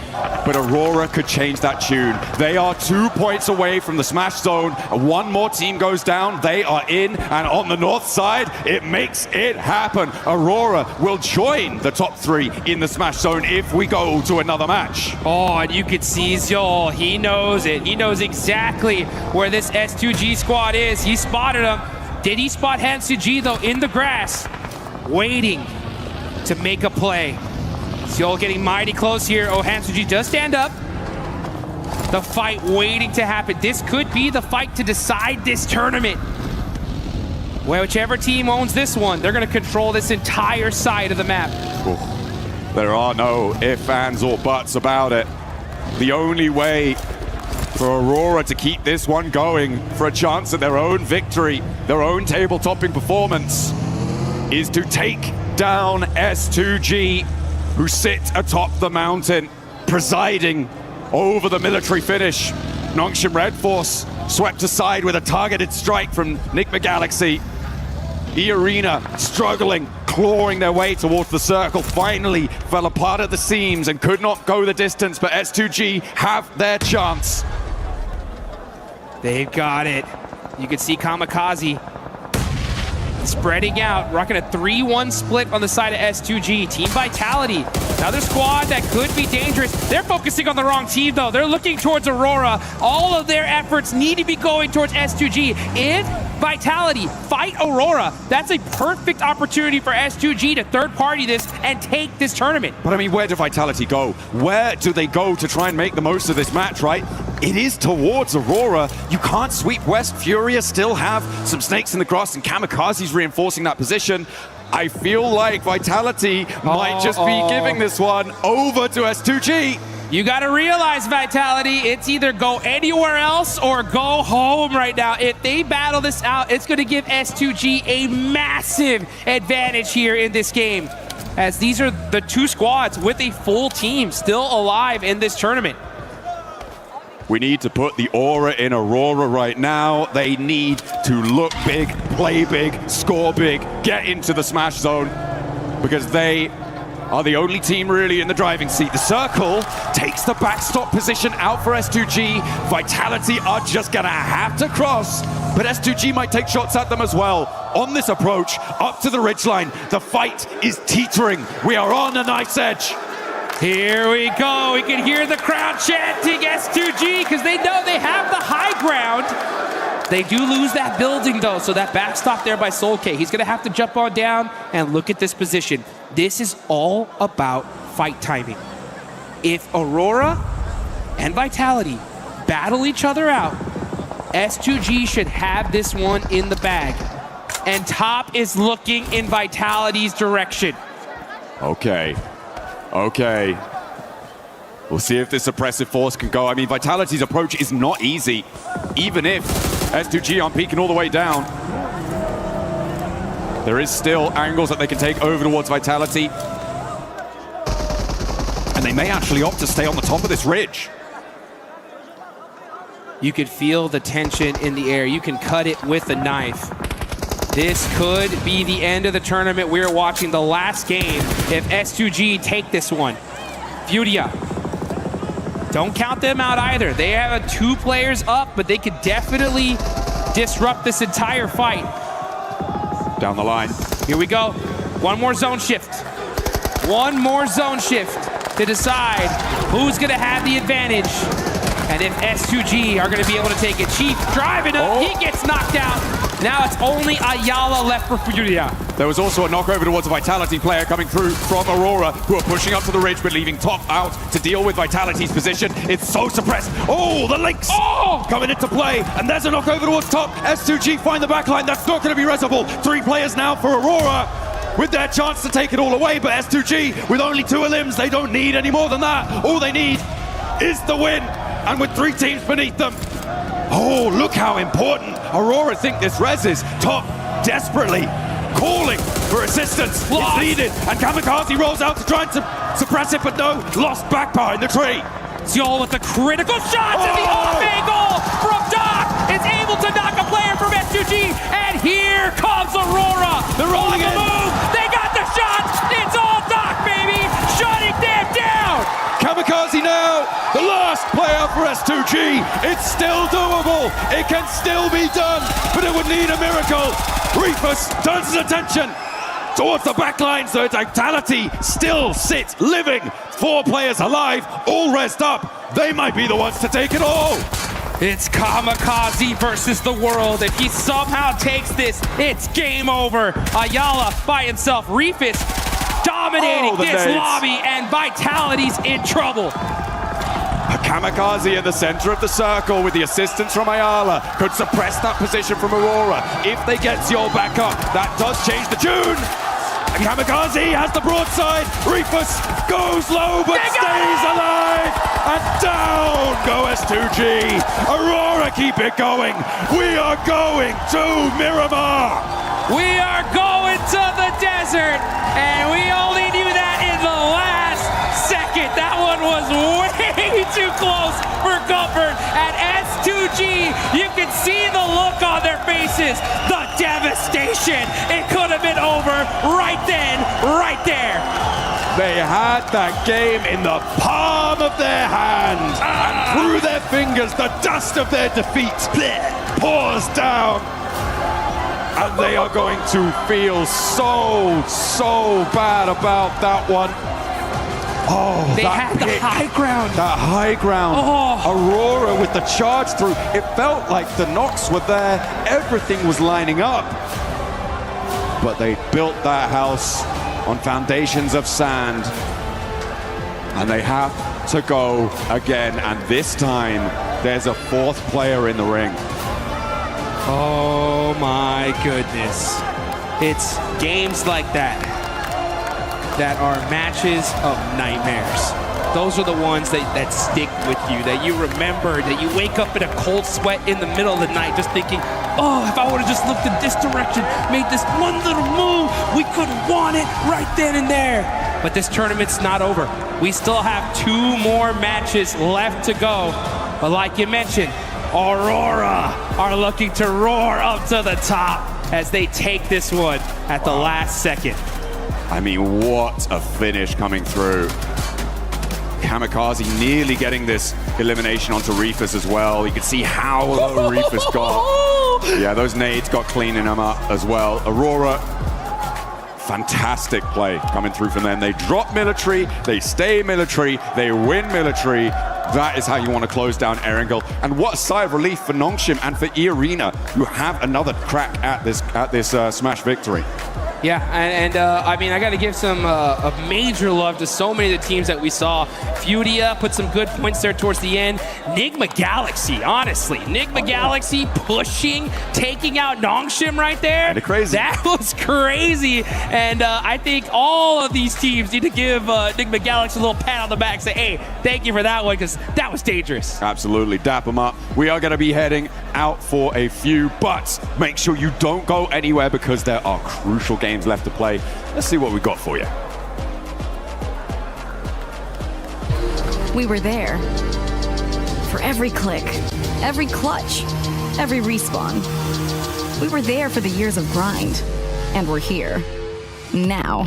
But Aurora could change that tune. They are 2 points away from the smash zone. One more team goes down, they are in, and on the north side, it makes it happen. Aurora will join the top 3 in the smash zone if we go to another match. Oh, and you could see Zol. He knows it. He knows exactly where this S2G squad is. He spotted them. Did he spot Hansuji, though, in the grass? Waiting to make a play. Zol getting mighty close here. Oh, Hansuji does stand up. The fight waiting to happen. This could be the fight to decide this tournament. Well, whichever team owns this one, they're going to control this entire side of the map. Ooh. There are no ifs, ands, or buts about it. The only way for Aurora to keep this one going, for a chance at their own victory, their own table-topping performance, is to take down S2G, who sit atop the mountain, presiding over the military finish. Nongshim Red Force swept aside with a targeted strike from Nigma Galaxy. E-Arena struggling, clawing their way towards the circle, finally fell apart at the seams and could not go the distance, but S2G have their chance. They've got it. You can see Kamikaze spreading out, rocking a 3-1 split on the side of S2G. Team Vitality Another squad that could be dangerous. They're focusing on the wrong team, though. They're looking towards Aurora. All of their efforts need to be going towards S2G. If Vitality fight Aurora, that's a perfect opportunity for S2G to third-party this and take this tournament. But I mean, where do Vitality go? Where do they go to try and make the most of this match, right? It is towards Aurora. You can't sweep West. Furia still have some snakes in the grass, and Kamikaze's reinforcing that position. I feel like Vitality might just be giving this one over to S2G. You got to realize, Vitality, it's either go anywhere else or go home right now. If they battle this out, it's going to give S2G a massive advantage here in this game, as these are the two squads with a full team still alive in this tournament. We need to put the aura in Aurora right now. They need to look big, play big, score big, get into the smash zone, because they are the only team really in the driving seat. The circle takes the backstop position out for S2G. Vitality are just gonna have to cross, but S2G might take shots at them as well. On this approach, up to the ridgeline, the fight is teetering. We are on a knife's edge. Here we go. We can hear the crowd chanting S2G because they know they have the high ground. They do lose that building, though, so that backstop there by Soul-K. He's going to have to jump on down and look at this position. This is all about fight timing. If Aurora and Vitality battle each other out, S2G should have this one in the bag. And top is looking in Vitality's direction. Okay. We'll see if this suppressive force can go. I mean, Vitality's approach is not easy, even if S2G aren't peeking all the way down. There is still angles that they can take over towards Vitality. And they may actually opt to stay on the top of this ridge. You could feel the tension in the air. You can cut it with a knife. This could be the end of the tournament. We're watching the last game if S2G take this one. Furia. Don't count them out either. They have 2 players up, but they could definitely disrupt this entire fight. Down the line. Here we go. One more zone shift. One more zone shift to decide who's going to have the advantage. And if S2G are going to be able to take it. Chief driving up. He gets knocked out. Now it's only Ayala left for Furia. There was also a knockover towards a Vitality player coming through from Aurora, who are pushing up to the ridge, but leaving top out to deal with Vitality's position. It's so suppressed. Oh, the links coming into play. And there's a knockover towards top. S2G find the backline. That's not going to be resable. 3 players now for Aurora with their chance to take it all away. But S2G, with only 2 elims, they don't need any more than that. All they need is the win. And with 3 teams beneath them. Oh, look how important Aurora think this res is. Top desperately calling for assistance. It's needed. And Kamikaze rolls out to try and suppress it, but no, lost back behind the tree. Seoul with the critical shots and the off angle from Doc is able to knock a player from S2G. And here comes Aurora. They're rolling on the move. They got the shot. It's all Doc, baby. Shutting them down. Kamikaze now, the last player for S2G. It's still doable. It can still be done, but it would need a miracle. Reefus turns his attention towards the backline, so Vitality still sits living. 4 players alive, all rest up. They might be the ones to take it all. It's Kamikaze versus the world. If he somehow takes this, it's game over. Ayala by himself. Reefus dominating this lobby, and Vitality's in trouble. Kamikaze in the center of the circle with the assistance from Ayala could suppress that position from Aurora. If they get Seoul back up, that does change the tune. Kamikaze has the broadside. Reefus goes low but stays alive. And down go S2G. Aurora keep it going. We are going to Miramar. We are going to the desert, and we only knew that in the last second. That one was way too close for comfort. At S2G, you can see the look on their faces, the devastation. It could have been over right then, right there. They had that game in the palm of their hand, and through their fingers, the dust of their defeat pours down. And they are going to feel so bad about that one. Oh, they had the high ground. That high ground. Oh. Aurora with the charge through. It felt like the knocks were there. Everything was lining up. But they built that house on foundations of sand. And they have to go again. And this time, there's a fourth player in the ring. Oh my goodness. It's games like that that are matches of nightmares. Those are the ones that stick with you, that you remember, that you wake up in a cold sweat in the middle of the night just thinking, oh, if I would have just looked in this direction, made this one little move, we could have won it right then and there. But this tournament's not over. We still have 2 more matches left to go. But like you mentioned, Aurora are looking to roar up to the top as they take this one at the last second. I mean, what a finish coming through. Kamikaze nearly getting this elimination onto Reefus as well. You can see how low Reefus got. Yeah, those nades got cleaning him up as well. Aurora, fantastic play coming through from them. They drop military, they stay military, they win military. That is how you want to close down Erangel. And what a sigh of relief for Nongshim and for E-Arena, who have another crack at this Smash victory. Yeah, and I mean, I got to give some a major love to so many of the teams that we saw. Fudia put some good points there towards the end. Nigma Galaxy, honestly. Nigma Galaxy pushing, taking out Nongshim right there. Kinda crazy. That was crazy. And I think all of these teams need to give Nigma Galaxy a little pat on the back, say, hey, thank you for that one, because that was dangerous. Absolutely, dap them up. We are going to be heading out for a few, but make sure you don't go anywhere because there are crucial games left to play. Let's see what we got for you. We were there. For every click, every clutch, every respawn. We were there for the years of grind. And we're here. Now.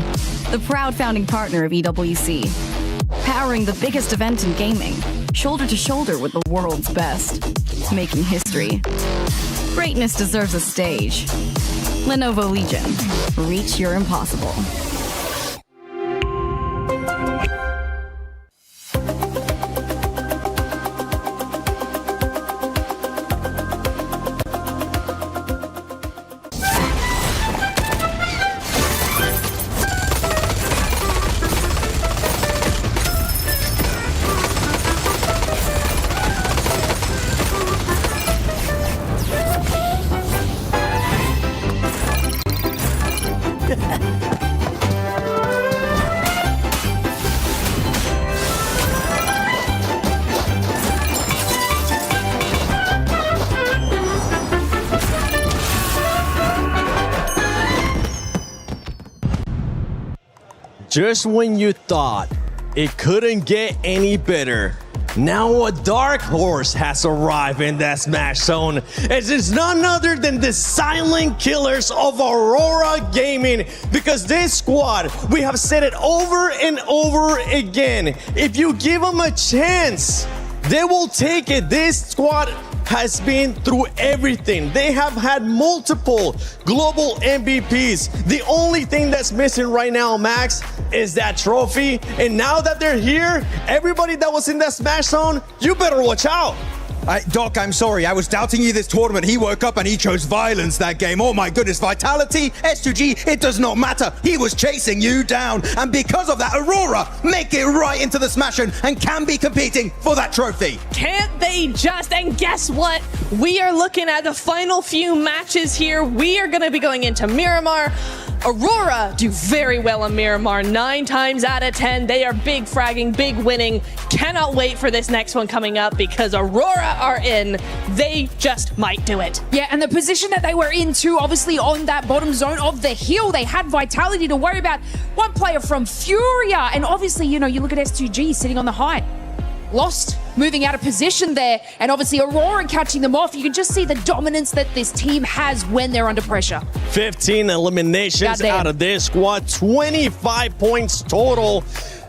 The proud founding partner of EWC. Powering the biggest event in gaming. Shoulder to shoulder with the world's best. Making history. Greatness deserves a stage. Lenovo Legion. Reach your impossible. Just when you thought it couldn't get any better, now a dark horse has arrived in that Smash Zone, as it's none other than the silent killers of Aurora Gaming. Because this squad, we have said it over and over again, if you give them a chance, they will take it. This squad has been through everything. They have had multiple global MVPs. The only thing that's missing right now, Max, is that trophy. And now that they're here, everybody that was in that Smash Zone, you better watch out. Doc, I'm sorry. I was doubting you this tournament. He woke up and he chose violence that game. Oh my goodness, Vitality, S2G, it does not matter. He was chasing you down. And because of that, Aurora make it right into the Smash Zone and can be competing for that trophy. Can't they just? And guess what? We are looking at the final few matches here. We are going to be going into Miramar. Aurora do very well in Miramar. 9 times out of 10, they are big fragging, big winning. Cannot wait for this next one coming up because Aurora are in. They just might do it. Yeah, and the position that they were in too, obviously on that bottom zone of the hill, they had Vitality to worry about. One player from Furia, and obviously, you know, you look at S2G sitting on the high. Lost, moving out of position there, and obviously Aurora catching them off. You can just see the dominance that this team has when they're under pressure. 15 eliminations out of this squad, 25 points total.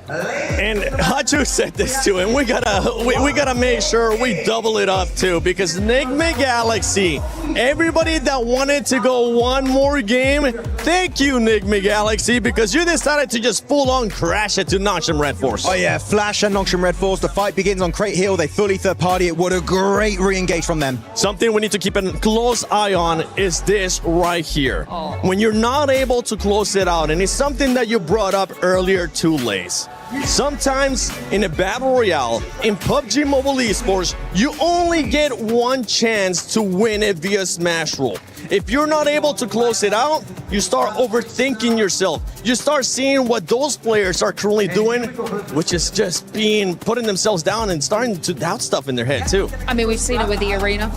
And Haju said this too, and we gotta make sure we double it up too, because Nigma Galaxy, everybody that wanted to go one more game, thank you, Enigma Galaxy, because you decided to just full-on crash it to Nongshim Red Force. Oh yeah, Flash and Nongshim Red Force. The fight begins on Crate Hill. They fully third party it. What a great re-engage from them. Something we need to keep a close eye on is this right here. When you're not able to close it out, and it's something that you brought up earlier too, Lace. Sometimes in a battle royale, in PUBG Mobile Esports, you only get one chance to win it via Smash Roll. If you're not able to close it out, you start overthinking yourself. You start seeing what those players are currently doing, which is just putting themselves down and starting to doubt stuff in their head too. I mean, we've seen it with the arena.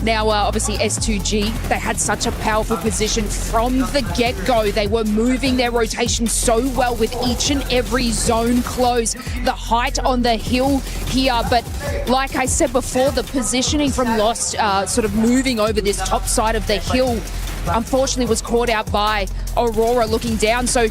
Now, obviously, S2G, they had such a powerful position from the get-go. They were moving their rotation so well with each and every zone close. The height on the hill here, but like I said before, the positioning from Lost, sort of moving over this top side of the hill, unfortunately was caught out by Aurora looking down. So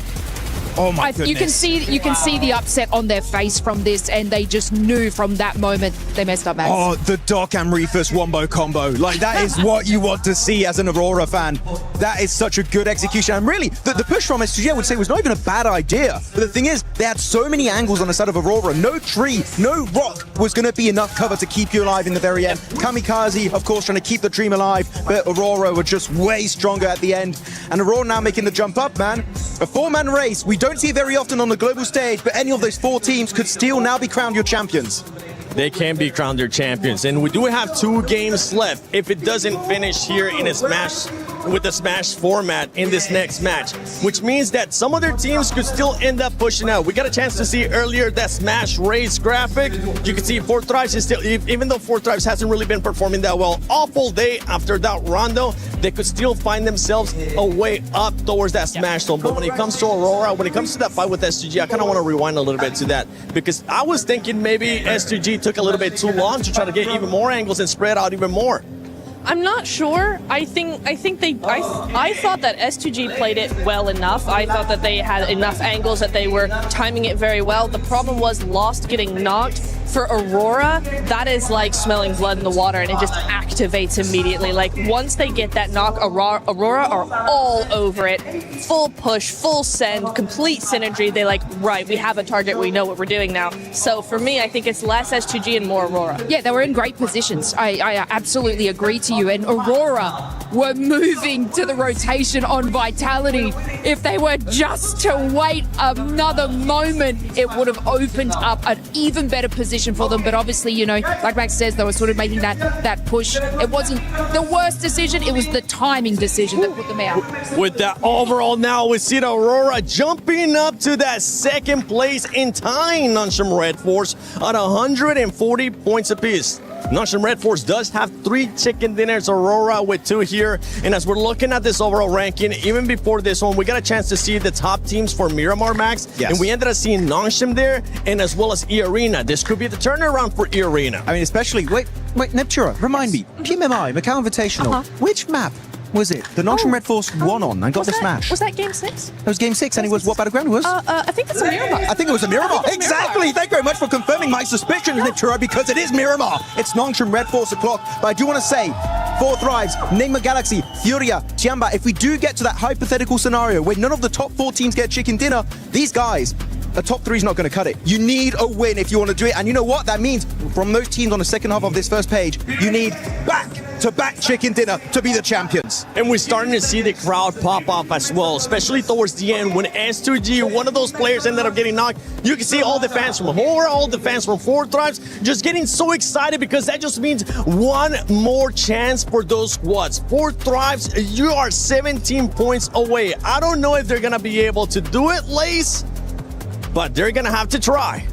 oh my goodness. You can see the upset on their face from this, and they just knew from that moment they messed up, Max. Oh, the Doc and Reefus wombo combo. Like, that is what you want to see as an Aurora fan. That is such a good execution. And really, the push from S2G, I would say, was not even a bad idea. But the thing is, they had so many angles on the side of Aurora. No tree, no rock was going to be enough cover to keep you alive in the very end. Kamikaze, of course, trying to keep the dream alive, but Aurora were just way stronger at the end. And Aurora now making the jump up, man. A four-man race. We don't see it very often on the global stage, but any of those four teams could still now be crowned your champions. They can be crowned their champions, and we do have 2 games left if it doesn't finish here in a Smash, with the Smash format in this next match, which means that some other teams could still end up pushing out. We got a chance to see earlier that Smash race graphic. You can see Four Thrives is still, even though Four Thrives hasn't really been performing that well, awful day after that rondo, they could still find themselves a way up towards that Smash zone. But when it comes to Aurora, when it comes to that fight with S2G, I kind of want to rewind a little bit to that, because I was thinking maybe S2G took a little bit too long to try to get even more angles and spread out even more. I'm not sure. I thought that S2G played it well enough. I thought that they had enough angles, that they were timing it very well. The problem was Lost getting knocked. For Aurora, that is like smelling blood in the water, and it just activates immediately. Like, once they get that knock, Aurora are all over it. Full push, full send, complete synergy. They like, right, we have a target, we know what we're doing now. So for me, I think it's less S2G and more Aurora. Yeah, they were in great positions. I absolutely agree to you. And Aurora were moving to the rotation on Vitality. If they were just to wait another moment, it would have opened up an even better position for them. But obviously, you know, like Max says, they were sort of making that push. It wasn't the worst decision, it was the timing decision that put them out. With that overall now, we see the Aurora jumping up to that second place in tying Nongshim Red Force at 140 points apiece. Nongshim Red Force does have 3 chicken dinners, Aurora with 2 here. And as we're looking at this overall ranking, even before this one, we got a chance to see the top teams for Miramar, Max. Yes. And we ended up seeing Nongshim there, and as well as E-Arena. This could be the turnaround for E-Arena. I mean, especially, wait, Neptura, remind me, PMMI, Macau Invitational, which map was it the Nongshim Red Force won on and got the smash? Was that game 6? It was game 6, and it was what battleground it was? I think it's a Miramar. I think it was a Miramar. Exactly. Thank you very much for confirming my suspicions, Neptura, because it is Miramar. It's Nongshim Red Force o'clock. But I do want to say, Four Thrives, Enigma Galaxy, Furia, Tiamba, if we do get to that hypothetical scenario where none of the top 4 teams get chicken dinner, these guys, a top 3 is not going to cut it. You need a win if you want to do it. And you know what? That means from those teams on the second half of this first page, you need back-to-back chicken dinner to be the champions. And we're starting to see the crowd pop up as well, especially towards the end when S2G, one of those players, ended up getting knocked. You can see all the fans from Aurora, all the fans from Four Thrives just getting so excited, because that just means one more chance for those squads. Four Thrives, you are 17 points away. I don't know if they're going to be able to do it, Lace, but they're going to have to try.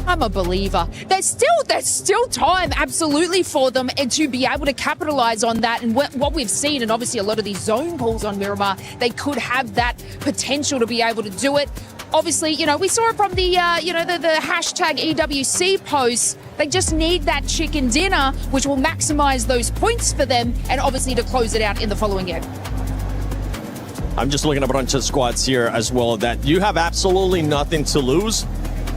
I'm a believer. There's still time, absolutely, for them and to be able to capitalize on that. And what we've seen, and obviously a lot of these zone pulls on Miramar, they could have that potential to be able to do it. Obviously, you know, we saw it from the hashtag EWC posts. They just need that chicken dinner, which will maximize those points for them, and obviously to close it out in the following game. I'm just looking at a bunch of squads here as well that you have absolutely nothing to lose.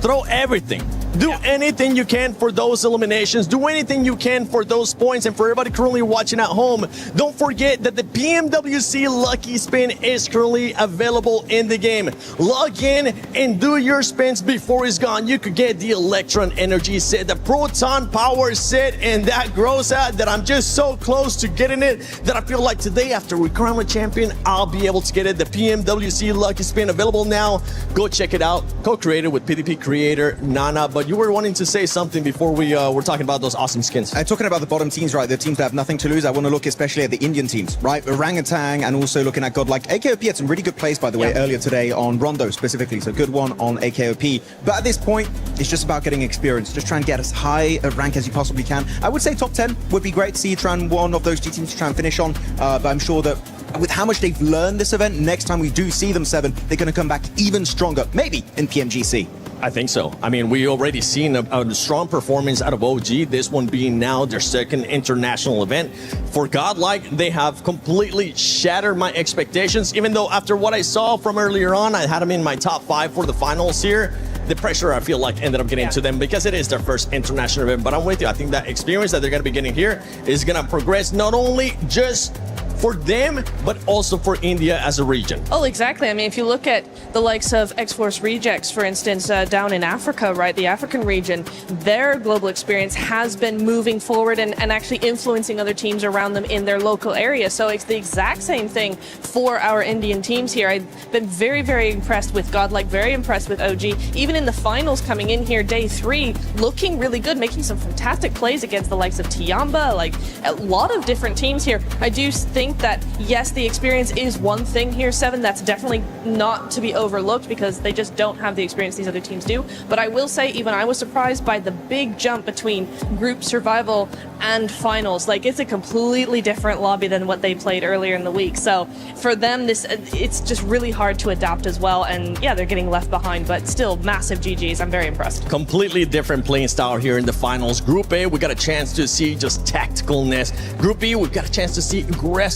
Throw everything Do anything you can for those eliminations. Do anything you can for those points. And for everybody currently watching at home, don't forget that the PMWC Lucky Spin is currently available in the game. Log in and do your spins before it's gone. You could get the Electron Energy set, the Proton Power set, and that grows out that I'm just so close to getting it that I feel like today, after we crown a champion, I'll be able to get it. The PMWC Lucky Spin available now. Go check it out. Co-created with PDP creator Nana. But you were wanting to say something before we were talking about those awesome skins. Talking about the bottom teams, right? The teams that have nothing to lose. I want to look especially at the Indian teams, right? Orangutan, and also looking at God like AKOP had some really good plays, by the way, earlier today on Rondo specifically. So good one on AKOP. But at this point, it's just about getting experience. Just try and get as high a rank as you possibly can. I would say top 10 would be great to see you try and one of those G teams to try and finish on. But I'm sure that with how much they've learned this event, next time we do see them 7, they're going to come back even stronger, maybe in PMGC. I think so. I mean, we already seen a strong performance out of OG, this one being now their second international event. For Godlike, they have completely shattered my expectations, even though after what I saw from earlier on, I had them in my top 5 for the finals here. The pressure, I feel like, ended up getting to them because it is their first international event. But I'm with you. I think that experience that they're going to be getting here is going to progress not only just for them, but also for India as a region. Oh, exactly. I mean, if you look at the likes of X-Force Rejects, for instance, down in Africa, right, the African region, their global experience has been moving forward and actually influencing other teams around them in their local area. So it's the exact same thing for our Indian teams here. I've been very, very impressed with Godlike, very impressed with OG. Even in the finals coming in here, day 3, looking really good, making some fantastic plays against the likes of Tiamba, like a lot of different teams here. I do think that, yes, the experience is one thing here, 7. That's definitely not to be overlooked because they just don't have the experience these other teams do. But I will say, even I was surprised by the big jump between group survival and finals. Like, it's a completely different lobby than what they played earlier in the week. So for them, it's just really hard to adapt as well. And yeah, they're getting left behind, but still massive GGs. I'm very impressed. Completely different playing style here in the finals. Group A, we got a chance to see just tacticalness. Group B, we've got a chance to see aggressiveness.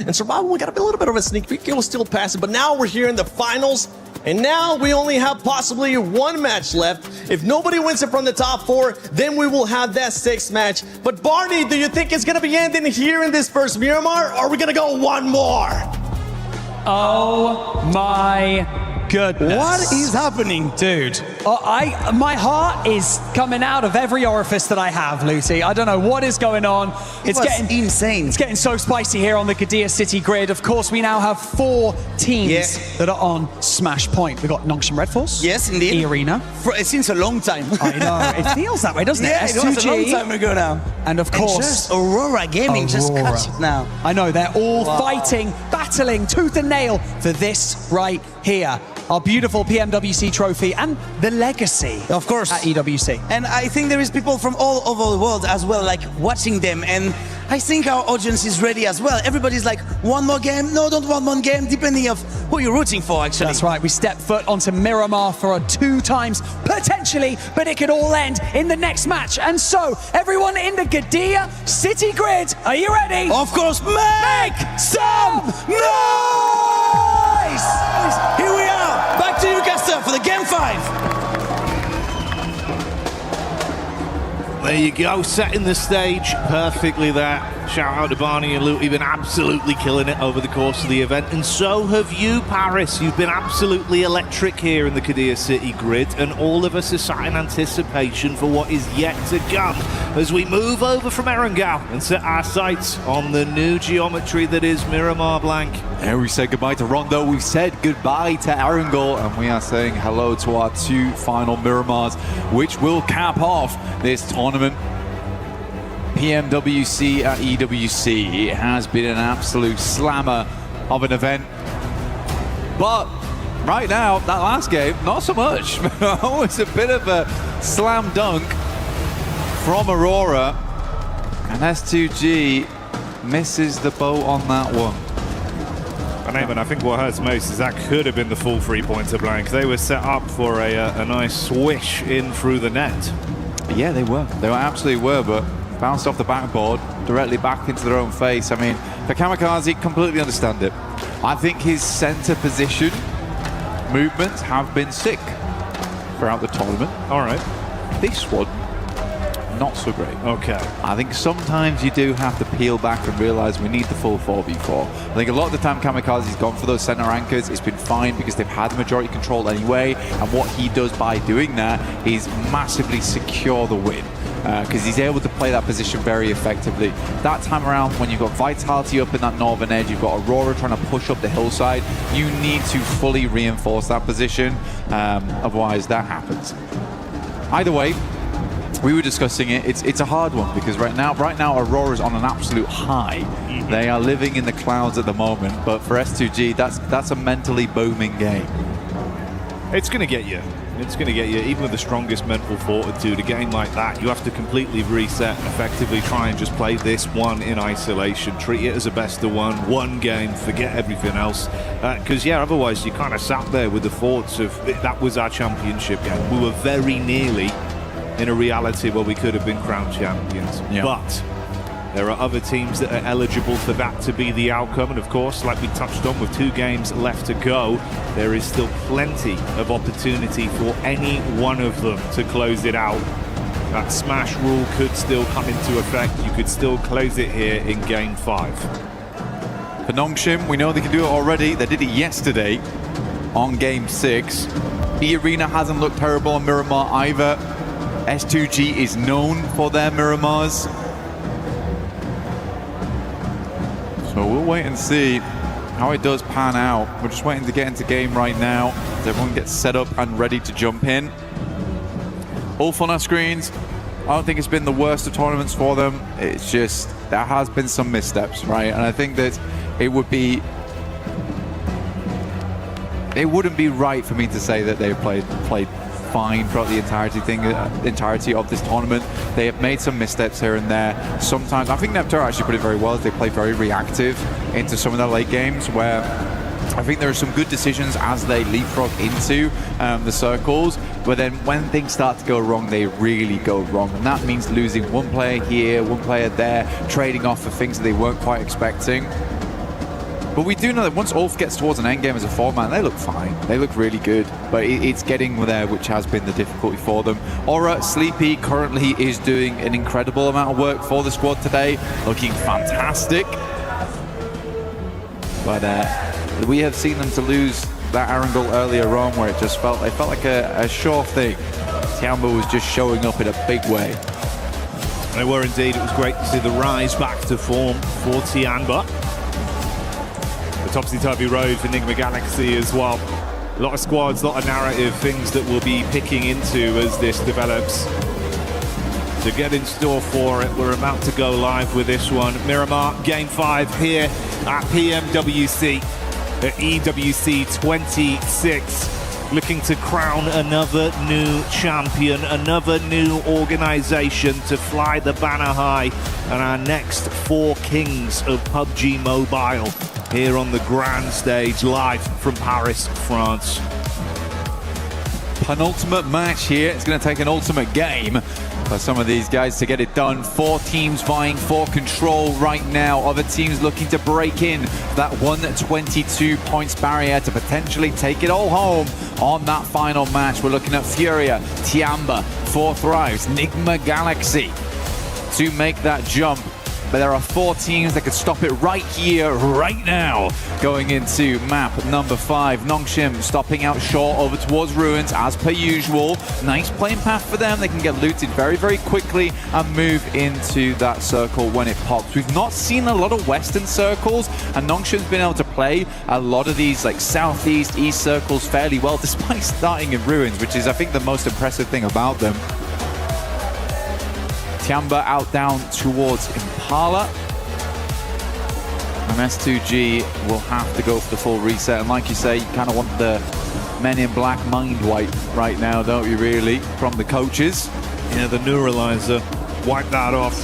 And survival, we got a little bit of a sneak peek. It was still passing, but now we're here in the finals. And now we only have possibly 1 match left. If nobody wins it from the top 4, then we will have that 6th match. But Barney, do you think it's going to be ending here in this first Miramar, or are we going to go one more? Oh my goodness. What is happening? Dude, my heart is coming out of every orifice that I have, Lucy. I don't know what is going on. It's getting insane. It's getting so spicy here on the Gadir City grid. Of course, we now have 4 teams that are on Smash Point. We've got Nongshim Red Force. Yes, indeed. E-Arena. Since a long time. I know. It feels that way, doesn't it? Yeah, S2G. it was a long time ago now. And of course, just Aurora Gaming just cuts it now. I know, they're all fighting, battling tooth and nail for this right here. Our beautiful PMWC trophy and the legacy, of course, at EWC. And I think there is people from all over the world as well, like watching them. And I think our audience is ready as well. Everybody's like, one more game? No, don't want one game, depending of who you're rooting for, actually. That's right. We step foot onto Miramar for a 2 times, potentially, but it could all end in the next match. And so, everyone in the Gadir City grid, are you ready? Of course, make some noise! Here we are. Back to you, Caster, for the Game 5. There you go, setting the stage perfectly there. Shout out to Barney and Luke, you've been absolutely killing it over the course of the event. And so have you, Paris. You've been absolutely electric here in the Gadir City grid. And all of us are sat in anticipation for what is yet to come as we move over from Erangel and set our sights on the new geometry that is Miramar Blank. And we said goodbye to Rondo, we said goodbye to Erangel, and we are saying hello to our 2 final Miramars, which will cap off this tournament. PMWC at EWC. It has been an absolute slammer of an event. But right now, that last game, not so much. It was a bit of a slam dunk from Aurora. And S2G misses the boat on that one. And Eamon, I think what hurts most is that could have been the full 3-pointer blank. They were set up for a nice swish in through the net. Yeah, they were. They absolutely were, but bounced off the backboard, directly back into their own face. I mean, for Kamikaze, completely understand it. I think his center position movements have been sick throughout the tournament. All right. This one, not so great. Okay. I think sometimes you do have to peel back and realize we need the full 4v4. I think a lot of the time Kamikaze's gone for those center anchors. It's been fine because they've had majority control anyway, and what he does by doing that is massively secure the win. Because he's able to play that position very effectively. That time around, when you've got Vitality up in that northern edge, you've got Aurora trying to push up the hillside, you need to fully reinforce that position, otherwise that happens. Either way, we were discussing it. It's a hard one because right now Aurora's on an absolute high. They are living in the clouds at the moment, but for S2G, that's a mentally booming game. It's going to get you. It's going to get you. Even with the strongest mental fortitude, a game like that, you have to completely reset and effectively try and just play this one in isolation. Treat it as a best of one game, forget everything else. Because, yeah, otherwise you kind of sat there with the thoughts of that was our championship game. We were very nearly in a reality where we could have been crowned champions. Yeah. But there are other teams that are eligible for that to be the outcome, and of course, like we touched on, with 2 games left to go, there is still plenty of opportunity for any one of them to close it out. That smash rule could still come into effect. You could still close it here in Game 5. For Nongshim, we know they can do it already. They did it yesterday on Game 6. E-Arena hasn't looked terrible on Miramar either. S2G is known for their Miramars. So we'll wait and see how it does pan out. We're just waiting to get into game right now as everyone gets set up and ready to jump in. Ulf on our screens. I don't think it's been the worst of tournaments for them. It's just there has been some missteps, right? And I think that it wouldn't be right for me to say that they played fine throughout the entirety of this tournament. They have made some missteps here and there. Sometimes, I think Neptune actually put it very well, as they play very reactive into some of their late games, where I think there are some good decisions as they leapfrog into the circles, but then when things start to go wrong, they really go wrong. And that means losing one player here, one player there, trading off for things that they weren't quite expecting. But we do know that once Ulf gets towards an endgame as a 4-man, they look fine. They look really good. But it's getting there, which has been the difficulty for them. Aura Sleepy currently is doing an incredible amount of work for the squad today, looking fantastic. But we have seen them to lose that Arundel earlier on, where it just felt like a sure thing. Tiamba was just showing up in a big way. They were indeed. It was great to see the rise back to form for Tiamba. The topsy-turvy road for Enigma Galaxy as well. A lot of squads, a lot of narrative, things that we'll be picking into as this develops. So get in store for it. We're about to go live with this one. Miramar, Game 5 here at PMWC, at EWC 26. Looking to crown another new champion, another new organization to fly the banner high, and our next 4 kings of PUBG Mobile here on the grand stage, live from Paris, France. Penultimate match here. It's going to take an ultimate game for some of these guys to get it done. 4 teams vying for control right now. Other teams looking to break in that 122 points barrier to potentially take it all home on that final match. We're looking at Furia, Tiamba, 4 Thrives, Enigma Galaxy to make that jump. But there are 4 teams that could stop it right here, right now. Going into map number 5, Nongshim stopping out short over towards Ruins as per usual. Nice playing path for them. They can get looted very, very quickly and move into that circle when it pops. We've not seen a lot of western circles, and Nongshim's been able to play a lot of these like southeast, east circles fairly well, despite starting in Ruins, which is, I think, the most impressive thing about them. Tiamba out down towards Impala. And S2G will have to go for the full reset. And like you say, you kind of want the Men in Black mind wipe right now, don't you, really, from the coaches? Yeah, the neuralizer. Wipe that off.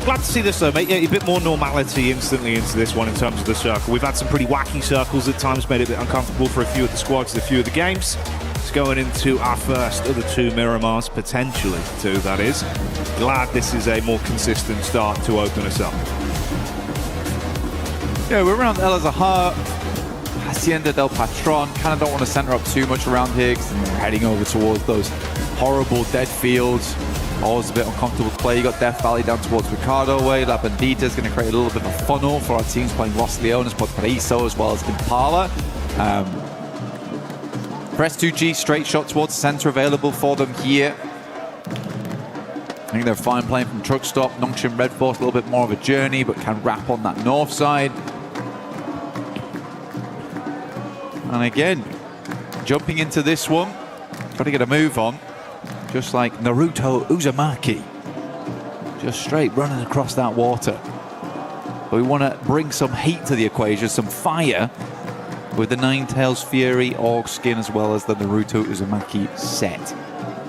Glad to see this, though, mate. Yeah, a bit more normality instantly into this one in terms of the circle. We've had some pretty wacky circles at times, made it a bit uncomfortable for a few of the squads, a few of the games. It's going into our first of the 2 Miramars, potentially 2, that is. Glad this is a more consistent start to open us up. Yeah, we're around El Azahar, Hacienda del Patron. Kind of don't want to center up too much around here because we're heading over towards those horrible dead fields. Always a bit uncomfortable to play. You got Death Valley down towards Ricardo way. La Bandita is going to create a little bit of a funnel for our teams playing Los Leones, Potpariso, as well as Impala. For S2G, straight shot towards the center available for them here. I think they're fine playing from truck stop. Nongshim Red Force, a little bit more of a journey, but can wrap on that north side. And again, jumping into this one, got to get a move on. Just like Naruto Uzumaki. Just straight running across that water. But we want to bring some heat to the equation, some fire, with the Ninetales Fury Org skin as well as the Naruto Uzumaki set.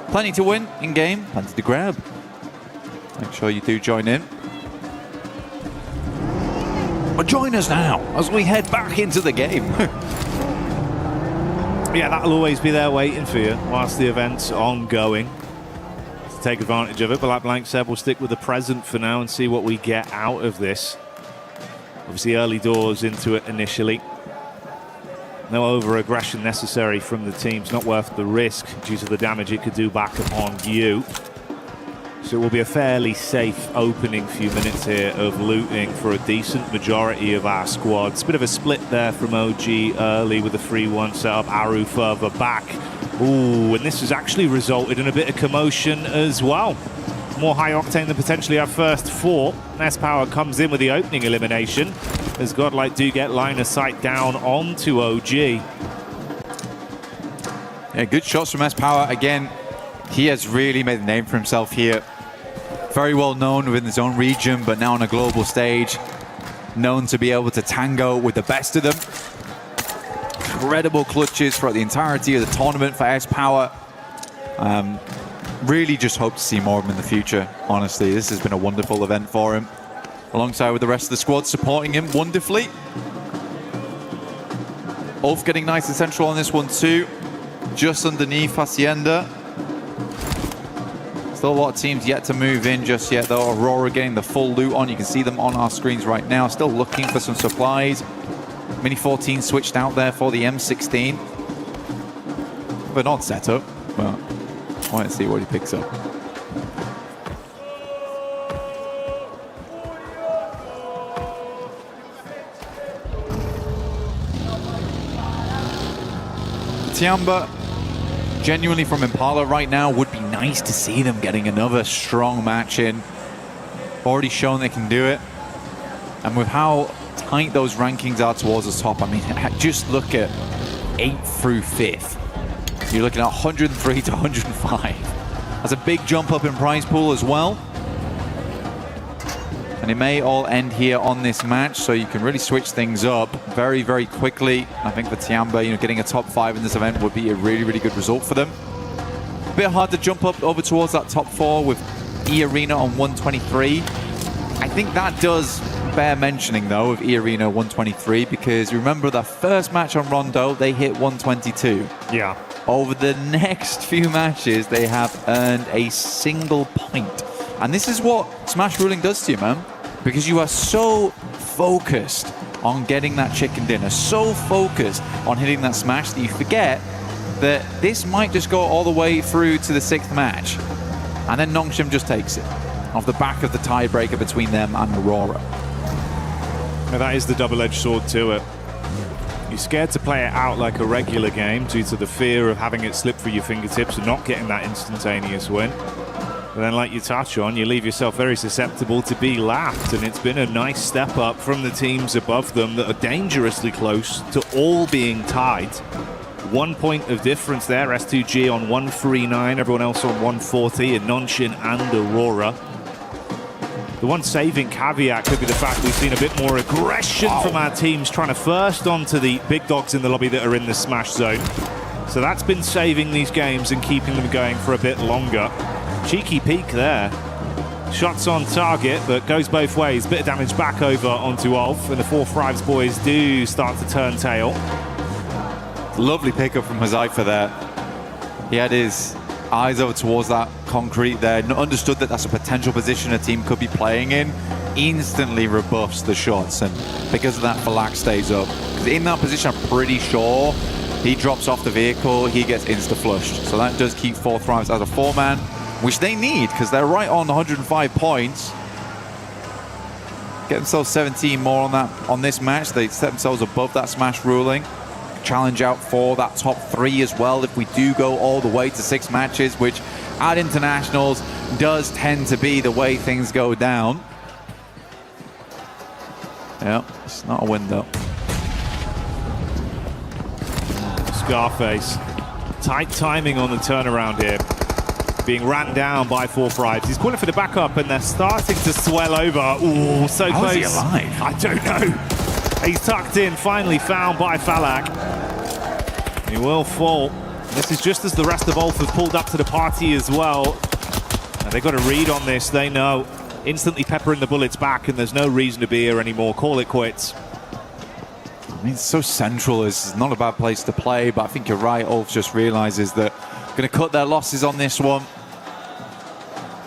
Plenty to win in game, plenty to grab. Make sure you do join in. But join us now as we head back into the game. Yeah, that'll always be there waiting for you whilst the event's ongoing. To take advantage of it, but like Blank said, we'll stick with the present for now and see what we get out of this. Obviously early doors into it initially. No over-aggression necessary from the teams, not worth the risk due to the damage it could do back upon you. So it will be a fairly safe opening few minutes here of looting for a decent majority of our squads. Bit of a split there from OG early with the 3-1 setup, Aru further back. Ooh, and this has actually resulted in a bit of commotion as well. More high octane than potentially our first 4. S-Power comes in with the opening elimination as Godlike do get line of sight down onto OG. Yeah, good shots from S-Power. Again, he has really made a name for himself here. Very well known within his own region, but now on a global stage. Known to be able to tango with the best of them. Incredible clutches throughout the entirety of the tournament for S-Power. Really just hope to see more of him in the future, honestly. This has been a wonderful event for him. Alongside with the rest of the squad supporting him wonderfully. Ulf getting nice and central on this one too. Just underneath Hacienda. Still a lot of teams yet to move in just yet though. Aurora getting the full loot on. You can see them on our screens right now. Still looking for some supplies. Mini 14 switched out there for the M16. But not set up. But I want to see what he picks up. Tiamba, genuinely from Impala right now, would be nice to see them getting another strong match in. Already shown they can do it. And with how tight those rankings are towards the top, I mean, just look at 8th through 5th. You're looking at 103 to 105. That's a big jump up in prize pool as well. And it may all end here on this match, so you can really switch things up very, very quickly. I think for Tiamba, getting a top 5 in this event would be a really, really good result for them. A bit hard to jump up over towards that top 4 with E-Arena on 123. I think that does bear mentioning, though, of E-Arena 123, because remember the first match on Rondo, they hit 122. Yeah. Over the next few matches, they have earned a single point. And this is what Smash Ruling does to you, man. Because you are so focused on getting that chicken dinner, so focused on hitting that smash that you forget that this might just go all the way through to the 6th match. And then Nongshim just takes it off the back of the tiebreaker between them and Aurora. Now that is the double-edged sword to it. You're scared to play it out like a regular game due to the fear of having it slip through your fingertips and not getting that instantaneous win. But then, like you touch on, you leave yourself very susceptible to be lapped, and it's been a nice step up from the teams above them that are dangerously close to all being tied. 1 point of difference there, S2G on 139, everyone else on 140, and Nongshim and Aurora. The one saving caveat could be the fact we've seen a bit more aggression from our teams trying to first onto the big dogs in the lobby that are in the smash zone. So that's been saving these games and keeping them going for a bit longer. Cheeky peek there. Shots on target, but goes both ways. Bit of damage back over onto Ulf, and the 4 Thrives boys do start to turn tail. Lovely pickup from Hazaifa there. He had his eyes over towards that concrete there, understood that that's a potential position a team could be playing in, instantly rebuffs the shots, and because of that, Falak stays up. Because in that position, I'm pretty sure He drops off the vehicle, he gets insta-flushed. So that does keep 4th Thrives as a 4-man, which they need because they're right on 105 points. Get themselves 17 more on this match. They set themselves above that Smash ruling. Challenge out for that top 3 as well if we do go all the way to 6 matches, which at internationals does tend to be the way things go down. Yeah, it's not a win though. Scarface. Tight timing on the turnaround here. Being ran down by 4th Thrives. He's calling for the backup and they're starting to swell over. Ooh, so How close. is he alive? I don't know. He's tucked in, finally found by Falak. He will fall. This is just as the rest of Ulf have pulled up to the party as well. And they've got a read on this, they know. Instantly peppering the bullets back and there's no reason to be here anymore. Call it quits. I mean, it's so central. It's not a bad place to play, but I think you're right. Ulf just realizes that going to cut their losses on this one.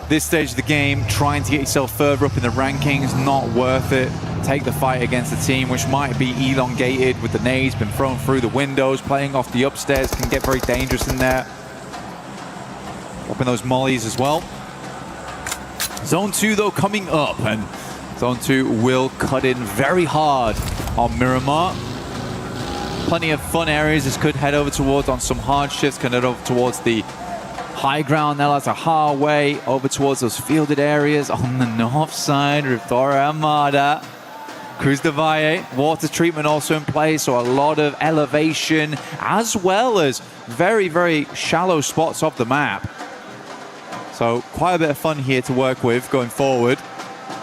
This stage of the game, trying to get yourself further up in the rankings, not worth it. Take the fight against a team which might be elongated with the nades, been thrown through the windows, playing off the upstairs, can get very dangerous in there. Dropping those mollies as well. Zone 2 though coming up, and Zone 2 will cut in very hard on Miramar. Plenty of fun areas this could head over towards on some hard shifts, can head over towards the high ground now. That's a highway over towards those fielded areas on the north side of Torre Armada. Cruz de Valle, water treatment also in place, so a lot of elevation as well as very, very shallow spots of the map. So quite a bit of fun here to work with going forward.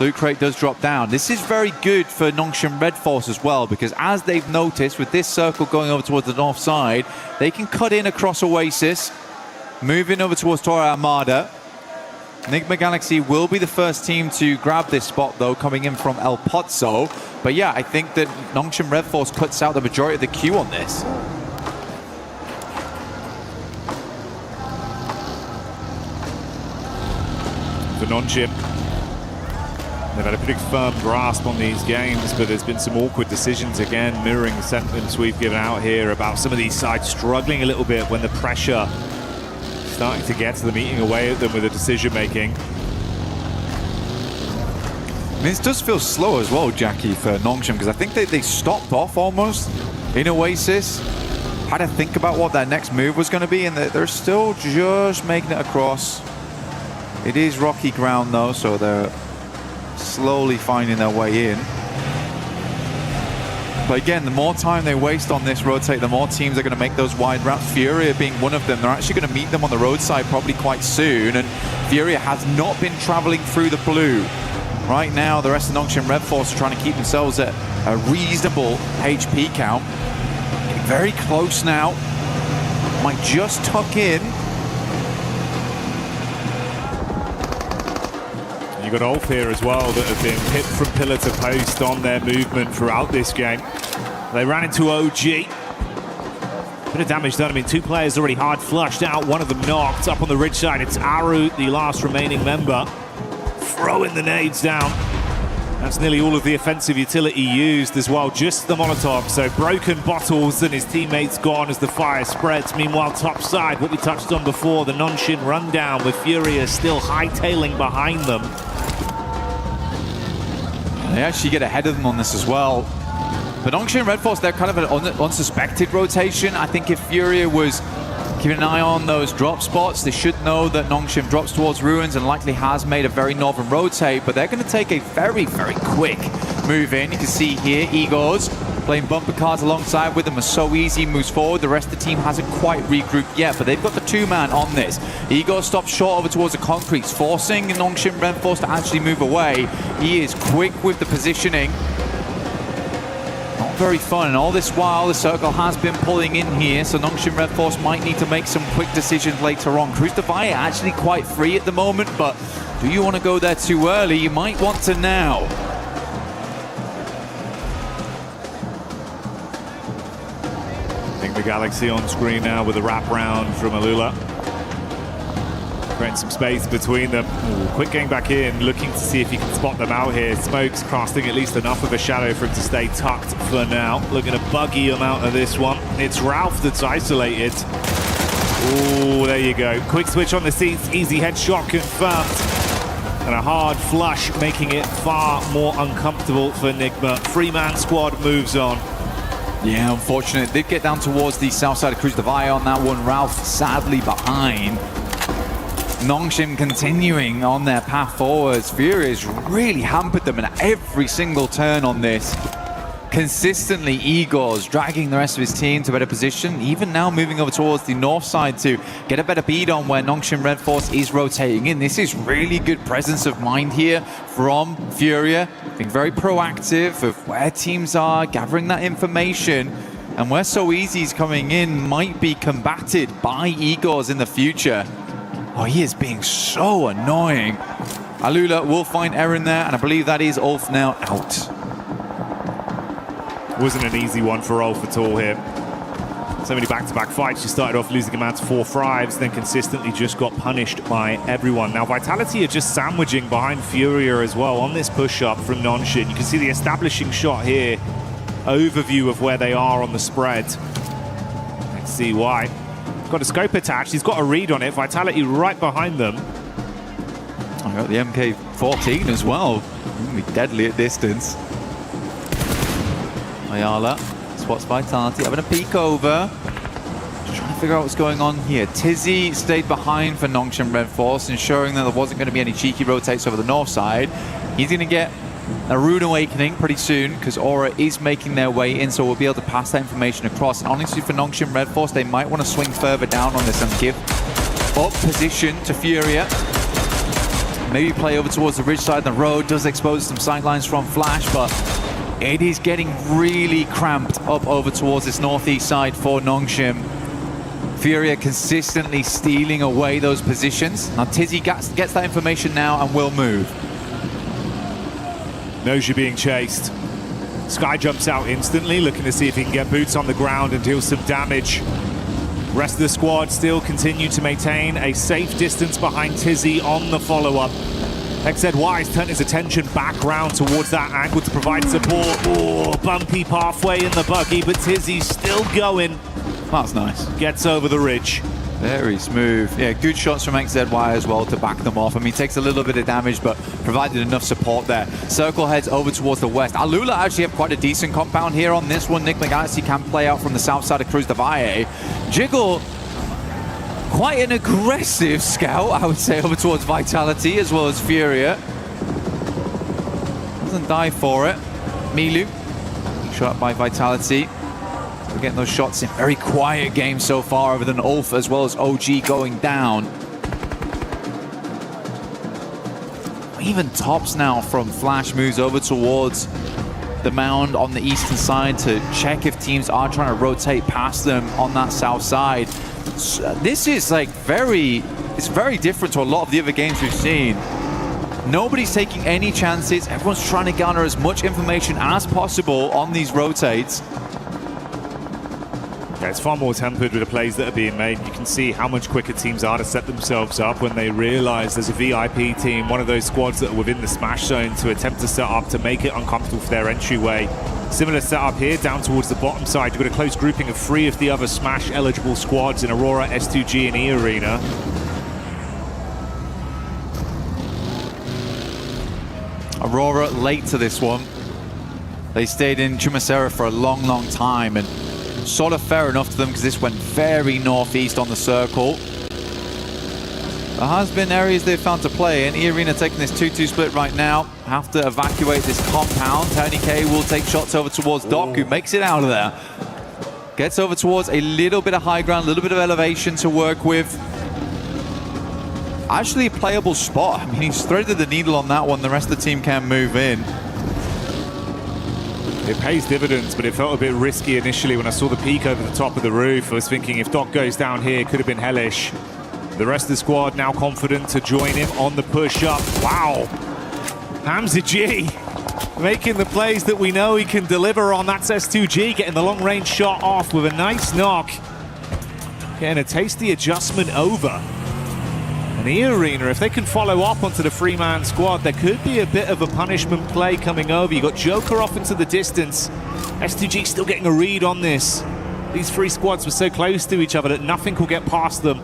Loot crate does drop down. This is very good for Nongshim Red Force as well, because as they've noticed with this circle going over towards the north side, they can cut in across Oasis, moving over towards Torre Armada. Enigma Galaxy will be the first team to grab this spot though, coming in from El Pozo. But yeah, I think that Nongshim Red Force cuts out the majority of the queue on this. For Nongshim, they've had a pretty firm grasp on these games, but there's been some awkward decisions again, mirroring the sentiments we've given out here about some of these sides struggling a little bit when the pressure starting to get to them, eating away at them with the decision making. I mean, this does feel slow as well, Jackie, for Nongshim, because I think they stopped off almost in Oasis. Had to think about what their next move was going to be, and they're still just making it across. It is rocky ground though, so they're slowly finding their way in. But again, the more time they waste on this rotate, the more teams are going to make those wide routes. Furia being one of them. They're actually going to meet them on the roadside probably quite soon. And Furia has not been traveling through the blue. Right now, the rest of Nongshim Red Force are trying to keep themselves at a reasonable HP count. Getting very close now. Might just tuck in. You've got Ulf here as well that have been hit from pillar to post on their movement throughout this game. They ran into OG. Bit of damage done. I mean, 2 players already hard flushed out. One of them knocked up on the ridge side. It's Aru, the last remaining member, throwing the nades down. That's nearly all of the offensive utility used as well, just the Molotov. So broken bottles and his teammates gone as the fire spreads. Meanwhile, top side, what we touched on before, the Nongshim rundown with Furia still hightailing behind them. They actually get ahead of them on this as well. But Nongshim Red Force, they're kind of an unsuspected rotation. I think if Furia was keeping an eye on those drop spots, they should know that Nongshim drops towards Ruins and likely has made a very northern rotate, but they're going to take a very, very quick move in. You can see here, Igor's playing bumper cars alongside with them are so easy, moves forward. The rest of the team hasn't quite regrouped yet, but they've got the 2-man on this. Igor stops short over towards the concretes, forcing Nongshim Red Force to actually move away. He is quick with the positioning. Not very fun, and all this while the circle has been pulling in here, so Nongshim Red Force might need to make some quick decisions later on. Cruz de Valle actually quite free at the moment, but do you want to go there too early? You might want to now. I think the Galaxy on screen now with a wraparound from Alula. Creating some space between them. Ooh, quick getting back in, looking to see if he can spot them out here. Smoke's casting at least enough of a shadow for him to stay tucked for now. Looking to buggy him out of this one. It's Ralph that's isolated. Oh, there you go. Quick switch on the seats, easy headshot confirmed. And a hard flush, making it far more uncomfortable for Nigma. 3-man squad moves on. Yeah, unfortunate. Did get down towards the south side of Cruz Davia on that one. Ralph sadly behind. Nongshim continuing on their path forwards. Furious really hampered them in every single turn on this. Consistently, Igor's dragging the rest of his team to better position, even now moving over towards the north side to get a better beat on where Nongshim Red Force is rotating in. This is really good presence of mind here from Furia, being very proactive of where teams are, gathering that information, and where So Easy's coming in might be combated by Igor's in the future. Oh, he is being so annoying. Alula will find Eren there, and I believe that is Ulf now out. Wasn't an easy one for Ulf at all here. So many back-to-back fights. She started off losing a man to 4 frags, then consistently just got punished by everyone. Now, Vitality are just sandwiching behind Furia as well on this push-up from Nongshim. You can see the establishing shot here. Overview of where they are on the spread. Let's see why. Got a scope attached. He's got a read on it. Vitality right behind them. I got the MK14 as well. Be deadly at distance. Ayala spots Vitality, having a peek over. Just trying to figure out what's going on here. Tizzy stayed behind for Nongshim Red Force, ensuring that there wasn't going to be any cheeky rotates over the north side. He's going to get a Rune Awakening pretty soon, because Aura is making their way in, so we'll be able to pass that information across. And honestly, for Nongshim Red Force, they might want to swing further down on this and give up position to Furia. Maybe play over towards the ridge side of the road. Does expose some sightlines from Flash, but it is getting really cramped up over towards this northeast side for Nongshim. Furia consistently stealing away those positions. Now Tizzy gets that information now and will move. Knows you're being chased. Sky jumps out instantly, looking to see if he can get boots on the ground and deal some damage. Rest of the squad still continue to maintain a safe distance behind Tizzy on the follow-up. XZY has turned his attention back round towards that angle to provide support. Oh, bumpy pathway in the buggy, but Tizzy's still going. That's nice. Gets over the ridge. Very smooth. Yeah, good shots from XZY as well to back them off. I mean, takes a little bit of damage, but provided enough support there. Circle heads over towards the west. Alula actually have quite a decent compound here on this one. Nick McGalaxy can play out from the south side of Cruz de Valle. Jiggle, quite an aggressive scout, I would say, over towards Vitality as well as Furia. Doesn't die for it. Milu, shot by Vitality. We're getting those shots in. Very quiet game so far, other than Ulf as well as OG going down. Even Tops now from Flash moves over towards the mound on the eastern side to check if teams are trying to rotate past them on that south side. So this is like it's very different to a lot of the other games we've seen. Nobody's taking any chances. Everyone's trying to garner as much information as possible on these rotates. Yeah, it's far more tempered with the plays that are being made. You can see how much quicker teams are to set themselves up when they realize there's a VIP team, one of those squads that are within the smash zone, to attempt to set up to make it uncomfortable for their entryway. Similar setup here down towards the bottom side. You've got a close grouping of 3 of the other smash eligible squads in Aurora, S2G and E Arena. Aurora late to this one. They stayed in Chumacera for a long, long time, and sort of fair enough to them because this went very northeast on the circle. There has been areas they've found to play in. E-Arena taking this 2-2 split right now. Have to evacuate this compound. Tony K will take shots over towards Doc, who makes it out of there. Gets over towards a little bit of high ground, a little bit of elevation to work with. Actually a playable spot. I mean, he's threaded the needle on that one. The rest of the team can move in. It pays dividends, but it felt a bit risky initially when I saw the peak over the top of the roof. I was thinking if Doc goes down here, it could have been hellish. The rest of the squad now confident to join him on the push-up. Wow. Hamza G making the plays that we know he can deliver on. That's S2G getting the long-range shot off with a nice knock. Getting a tasty adjustment over. And the Arena, if they can follow up onto the three-man squad, there could be a bit of a punishment play coming over. You got Joker off into the distance. S2G still getting a read on this. These three squads were so close to each other that nothing will get past them.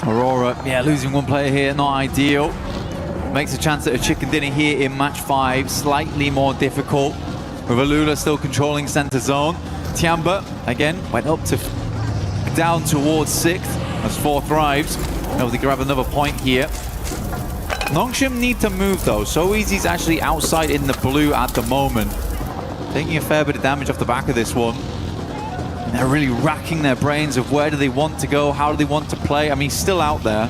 Aurora, yeah, losing one player here, not ideal. Makes a chance at a chicken dinner here in match 5, slightly more difficult. With Alula still controlling center zone. Tiamba, again, went up to down towards 6th as 4 thrives. Able to grab another point here. Nongshim need to move though. So Easy's actually outside in the blue at the moment. Taking a fair bit of damage off the back of this one. And they're really racking their brains of where do they want to go, how do they want to play. I mean, he's still out there.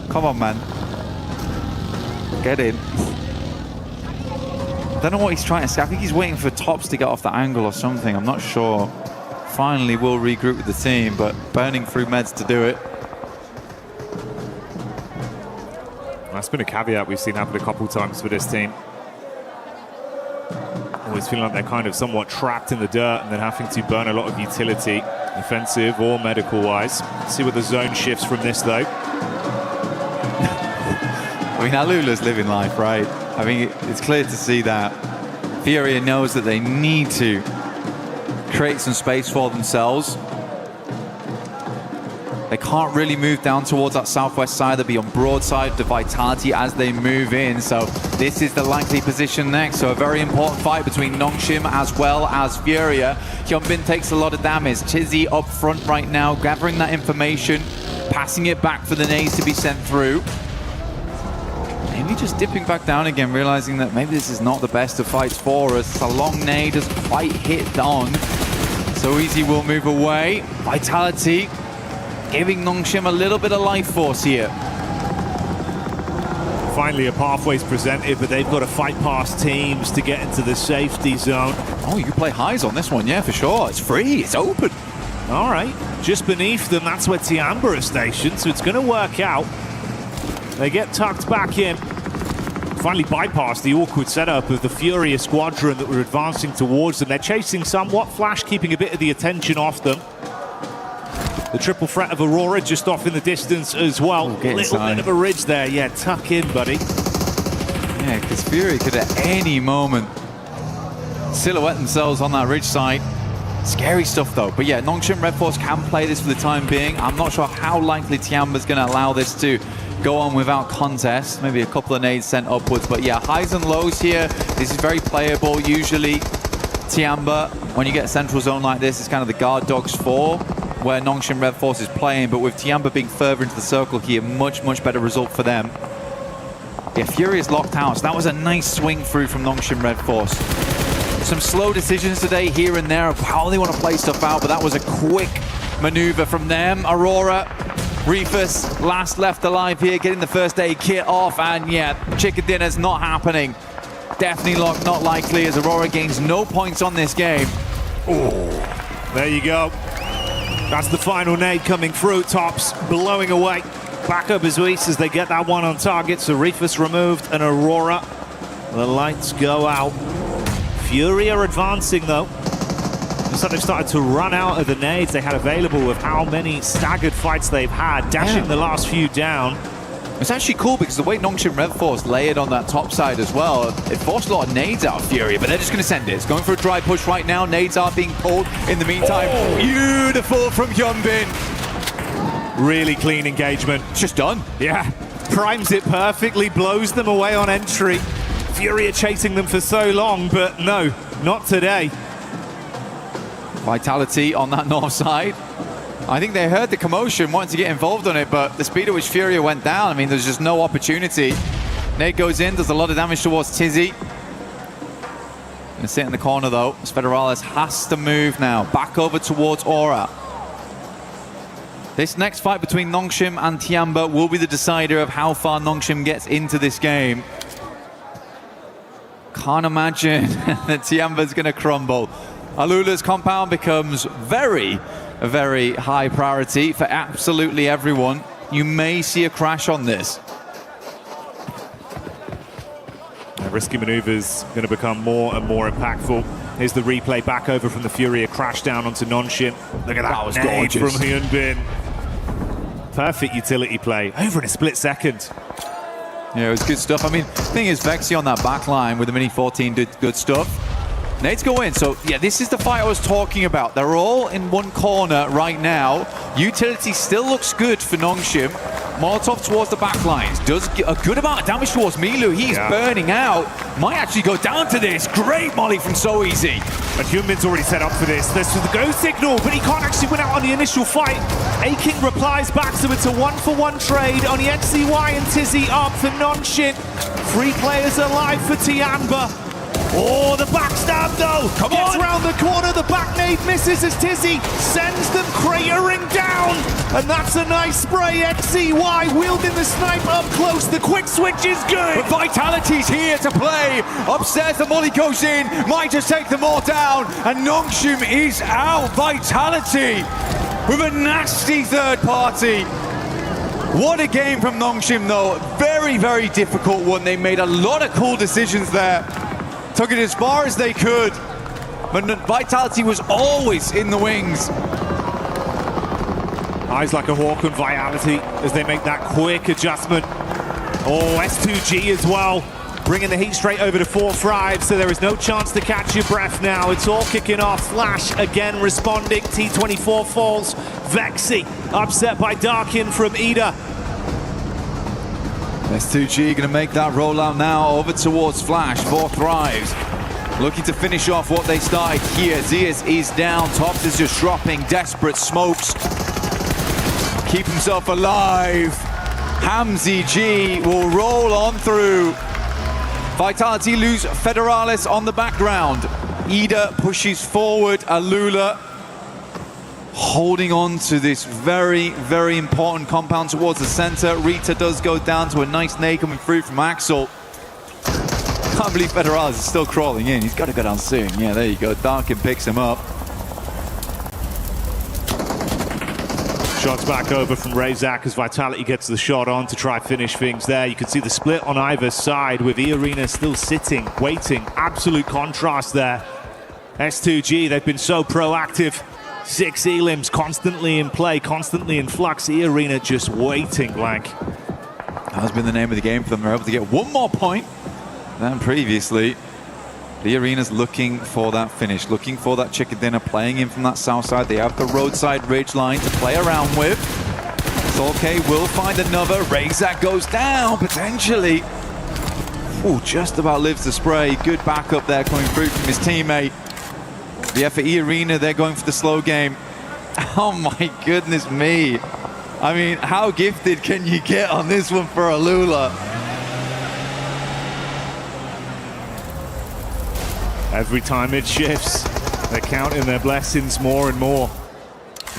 Come on, man. Get in. I don't know what he's trying to say. I think he's waiting for Tops to get off the angle or something. I'm not sure. Finally, will regroup with the team, but burning through meds to do it. That's been a caveat we've seen happen a couple times for this team. Always feeling like they're kind of somewhat trapped in the dirt and then having to burn a lot of utility, offensive or medical-wise. See what the zone shifts from this, though. I mean, Alula's living life, right? I mean, it's clear to see that. Furia knows that they need to create some space for themselves. They can't really move down towards that southwest side. They'll be on broadside to Vitality as they move in. So this is the likely position next. So a very important fight between Nongshim as well as Furia. Hyunbin takes a lot of damage. Tizzy up front right now, gathering that information, passing it back for the nades to be sent through. Maybe just dipping back down again, realizing that maybe this is not the best of fights for us. A long nade doesn't quite hit on. So Easy will move away. Vitality giving Nongshim a little bit of life force here. Finally, a pathway's presented, but they've got to fight past teams to get into the safety zone. Oh, you can play highs on this one, yeah, for sure. It's free, it's open. All right, just beneath them, that's where Tiamba is stationed, so it's going to work out. They get tucked back in. Finally bypass the awkward setup of the Furia squadron that were advancing towards them. They're chasing somewhat. Flash keeping a bit of the attention off them. The triple threat of Aurora just off in the distance as well. Little bit of a ridge there. Yeah, tuck in, buddy. Yeah, because Fury could at any moment silhouette themselves on that ridge side. Scary stuff though. But yeah, Nongshim Red Force can play this for the time being. I'm not sure how likely Tiamba's going to allow this to go on without contest. Maybe a couple of nades sent upwards. But yeah, highs and lows here. This is very playable. Usually Tiamba, when you get central zone like this, it's kind of the guard dogs for where Nongshim Red Force is playing. But with Tiamba being further into the circle here, much better result for them. Yeah, Fury is locked out. So that was a nice swing through from Nongshim Red Force. Some slow decisions today here and there of how they want to play stuff out, but that was a quick maneuver from them. Aurora, Reefus, last left alive here, getting the first aid kit off, and yeah, chicken dinner's not happening. Definitely not likely, as Aurora gains no points on this game. Oh, there you go. That's the final nade coming through. Tops blowing away. Back up as Reese as they get that one on target. So Reefus removed and Aurora, the lights go out. Fury are advancing though. Looks like they've started to run out of the nades they had available with how many staggered fights they've had, dashing the last few down. It's actually cool because the way Nongshim Red Force layered on that top side as well, it forced a lot of nades out of Fury, but they're just going to send it. It's going for a dry push right now. Nades are being pulled in the meantime. Oh. Beautiful from Hyunbin. Really clean engagement. It's just done. Yeah, primes it perfectly, blows them away on entry. Fury are chasing them for so long, but no, not today. Vitality on that north side. I think they heard the commotion, wanted to get involved on it, but the speed at which Furia went down, I mean, there's just no opportunity. Nate goes in, does a lot of damage towards Tizzy. Gonna sit in the corner though. Federales has to move now, back over towards Aura. This next fight between Nongshim and Tiamba will be the decider of how far Nongshim gets into this game. Can't imagine that Tiamba's going to crumble. Alula's compound becomes very high priority for absolutely everyone. You may see a crash on this. Risky maneuvers going to become more and more impactful. Here's the replay back over from the Fury, a crash down onto Nongshim. Look at that was nade gorgeous. from Hyunbin. Perfect utility play, over in a split second. Yeah, it was good stuff. I mean, the thing is, Vexy on that back line with the Mini 14 did good stuff. Nades go in, so yeah, this is the fight I was talking about. They're all in one corner right now. Utility still looks good for Nongshim. Molotov towards the back lines. Does a good amount of damage towards Milu. He's burning out. Might actually go down to this. Great molly from So Easy. And Hyunbin's already set up for this. This is the go signal, but he can't actually win out on the initial fight. A-King replies back, so it's a 1-for-1 trade on the XCY and Tizzy up for Nongshim. 3 players alive for Tianba. Oh, the backstab though! Come Gets on! round the corner, the back nade misses as Tizzy sends them cratering down! And that's a nice spray, XCY wielding the sniper up close, the quick switch is good! But Vitality's here to play. Upstairs, the molly goes in. Might just take them all down. And Nongshim is out. Vitality with a nasty third party. What a game from Nongshim though. Very, very difficult one. They made a lot of cool decisions there. Took it as far as they could. But Vitality was always in the wings. Eyes like a hawk on Vitality as they make that quick adjustment. Oh, S2G as well. Bringing the heat straight over to 4-5, so there is no chance to catch your breath now. It's all kicking off. Flash again responding. T24 falls. Vexy upset by Darkin from Ida. S2G going to make that rollout now over towards Flash. 4 thrives. Looking to finish off what they started here. Zias is down. Tops is just dropping. Desperate smokes. Keep himself alive. Hamzy G will roll on through. Vitality lose Federalis on the background. Ida pushes forward. Alula holding on to this very, very important compound towards the center. Rita does go down to a nice nade coming through from Axel. Can't believe Federalis is still crawling in. He's got to go down soon. Yeah, there you go. Darkin picks him up. Shots back over from Razak as Vitality gets the shot on to try finish things there. You can see the split on either side with E-Arena still sitting, waiting. Absolute contrast there. S2G, they've been so proactive. 6 elims constantly in play, constantly in flux. E-Arena just waiting blank. That has been the name of the game for them. They're able to get one more point than previously. The Arena's looking for that finish, looking for that chicken dinner, playing in from that south side. They have the roadside ridge line to play around with. Solke will find another. Razak goes down, potentially. Ooh, just about lives the spray. Good backup there coming through from his teammate. Yeah, for E-Arena, they're going for the slow game. Oh my goodness me. I mean, how gifted can you get on this one for Alula? Every time it shifts, they're counting their blessings more and more.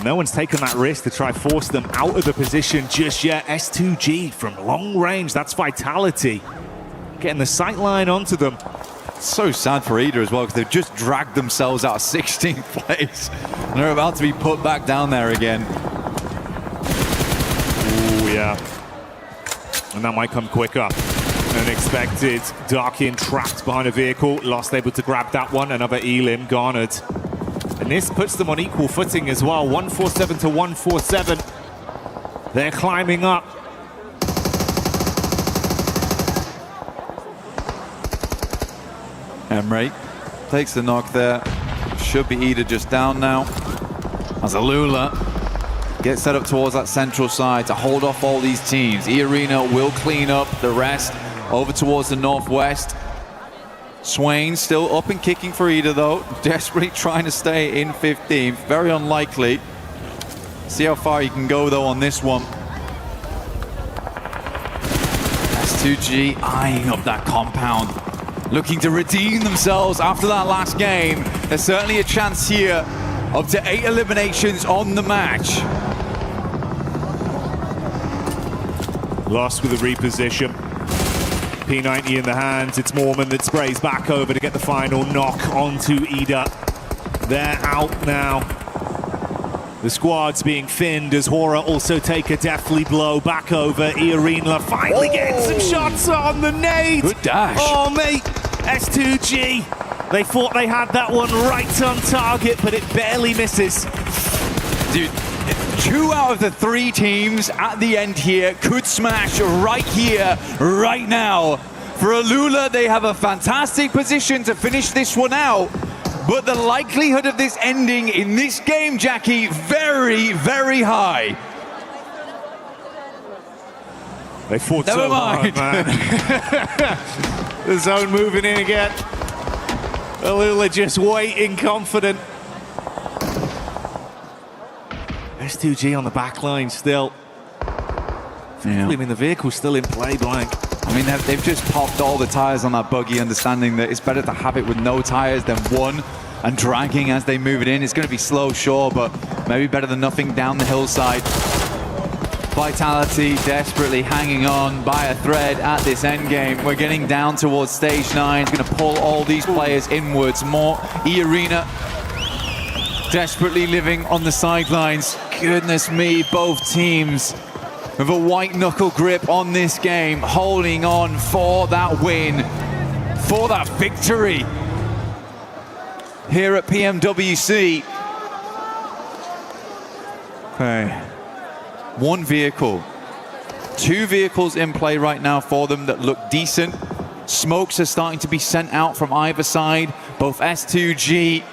No one's taken that risk to try force them out of the position just yet. S2G from long range, that's Vitality. Getting the sight line onto them. So sad for Ida as well, because they've just dragged themselves out of 16th place. And they're about to be put back down there again. Ooh, yeah. And that might come quicker than expected. Darkin trapped behind a vehicle. Lost able to grab that one. Another Elim garnered. And this puts them on equal footing as well. 147 to 147. They're climbing up. Emre takes the knock there. Should be Ida just down now. As Alula gets set up towards that central side to hold off all these teams. E-Arena will clean up the rest over towards the northwest. Swain still up and kicking for Ida though. Desperately trying to stay in 15th. Very unlikely. See how far you can go though on this one. S2G eyeing up that compound. Looking to redeem themselves after that last game. There's certainly a chance here. Up to 8 eliminations on the match. Lost with a reposition. P90 in the hands. It's Mormon that sprays back over to get the final knock onto Ida. They're out now. The squad's being thinned as Hora also take a deathly blow back over. E-Arena finally getting some shots on the nade. Good dash. Oh, mate. S2G They thought they had that one right on target, but it barely misses. Dude, 2 out of the 3 teams at the end here could smash right here, right now. For Alula, they have a fantastic position to finish this one out. But the likelihood of this ending in this game, Jackie, very, very high. They fought Never so mind. hard, man. The zone moving in again. Alula just waiting, confident. S2G on the back line still. Yeah. I mean, the vehicle's still in play, Blank. I mean, they've just popped all the tires on that buggy, understanding that it's better to have it with no tires than one and dragging as they move it in. It's going to be slow, sure, but maybe better than nothing down the hillside. Vitality desperately hanging on by a thread at this end game. We're getting down towards stage 9. It's going to pull all these players inwards. More E-Arena desperately living on the sidelines. Goodness me, both teams with a white knuckle grip on this game, holding on for that win, for that victory here at PMWC. Okay. 1 vehicle. 2 vehicles in play right now for them that look decent. Smokes are starting to be sent out from either side. Both S2G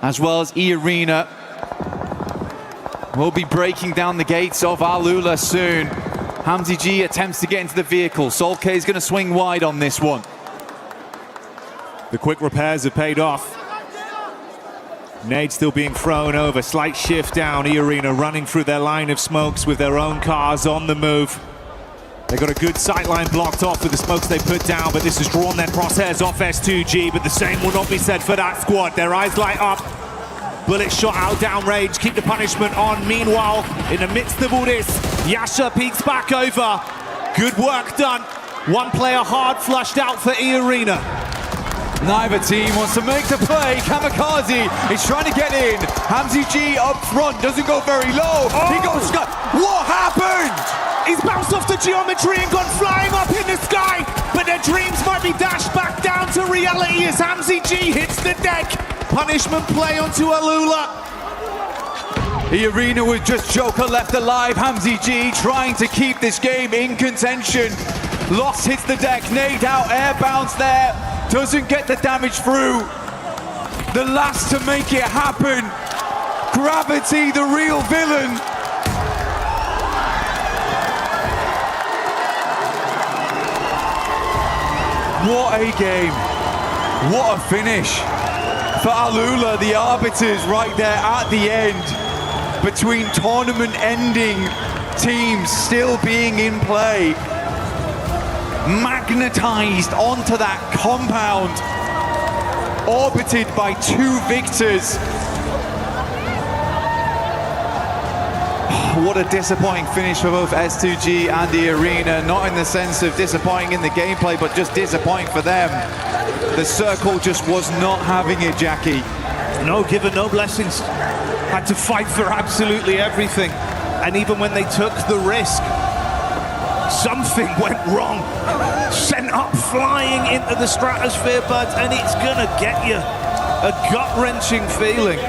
as well as E-Arena will be breaking down the gates of Alula soon. Hamzy G attempts to get into the vehicle. Solk is going to swing wide on this one. The quick repairs have paid off. Nade still being thrown over, slight shift down. E-Arena running through their line of smokes with their own cars on the move. They got a good sightline blocked off with the smokes they put down, but this has drawn their crosshairs off S2G, but the same will not be said for that squad. Their eyes light up. Bullet shot out downrange, keep the punishment on. Meanwhile, in the midst of all this, Yasha peeks back over. Good work done. 1 player hard flushed out for E-Arena. Neither team wants to make the play. Kamikaze is trying to get in. Hamzy G up front, doesn't go very low. Oh. He goes, what happened? He's bounced off the geometry and gone flying up in the sky, but their dreams might be dashed back down to reality as Hamzy G hits the deck. Punishment play onto Alula. E-Arena with just Joker left alive. Hamzy G trying to keep this game in contention. Lost hits the deck, nade out, air bounce there. Doesn't get the damage through. The last to make it happen. Gravity, the real villain. What a game. What a finish. For Alula, the arbiters right there at the end. Between tournament ending teams still being in play. Magnetized onto that compound, orbited by 2 victors. What a disappointing finish for both S2G and E-Arena, not in the sense of disappointing in the gameplay, but just disappointing for them. The circle just was not having it, Jackie. No, given no blessings. Had to fight for absolutely everything. And even when they took the risk, something went wrong. Sent up flying into the stratosphere, buds, and it's gonna get you a gut-wrenching feeling.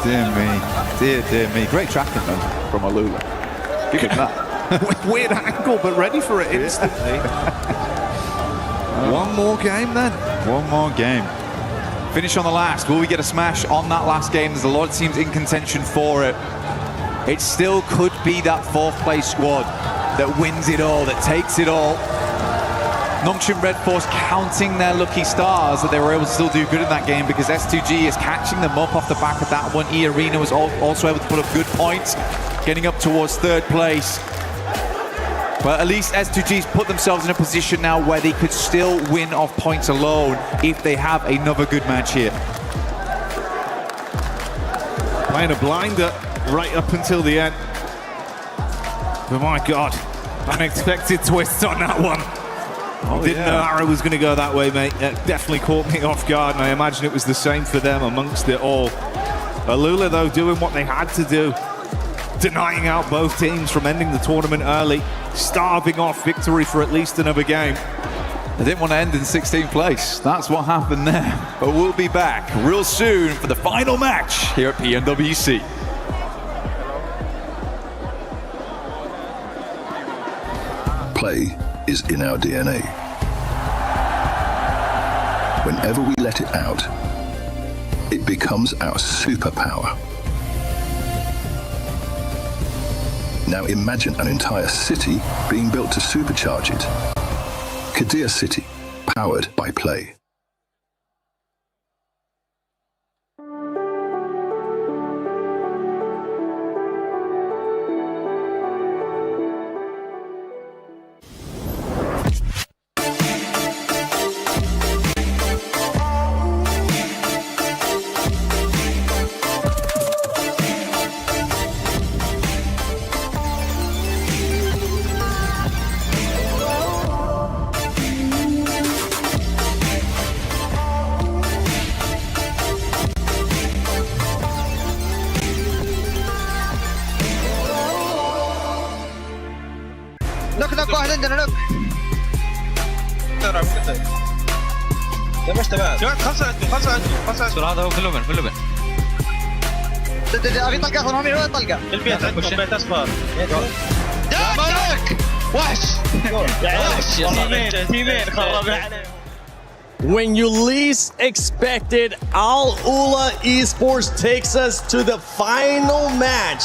Dear me, dear me. Great tracking though from Alula. Give him that. Weird angle, but ready for it instantly. One more game then. One more game. Finish on the last. Will we get a smash on that last game? There's a lot of teams in contention for it. It still could be that 4th place squad that wins it all, that takes it all. Nongshim Red Force counting their lucky stars that they were able to still do good in that game, because S2G is catching them up off the back of that one. E-Arena was also able to put up good points, getting up towards 3rd place. But at least S2G's put themselves in a position now where they could still win off points alone if they have another good match here. Playing a blinder right up until the end. But my God, unexpected twist on that one. Didn't know Arrow was going to go that way, mate. It definitely caught me off guard, and I imagine it was the same for them amongst it all. Alula, though, doing what they had to do. Denying out both teams from ending the tournament early. Starving off victory for at least another game. They didn't want to end in 16th place. That's what happened there. But we'll be back real soon for the final match here at PMWC. Play is in our DNA. Whenever we let it out, it becomes our superpower. Now imagine an entire city being built to supercharge it. Kadir City, powered by Play. نوك واحد عندنا نوك تمام خمسة عندي هذا هو في اللبن ابي طلقة اصلا هم وين طلقة البيت عندكم بيت اصفر يا مالك وحش تيمين خربنا عليه. When you least expected, Al Ula Esports takes us to the final match,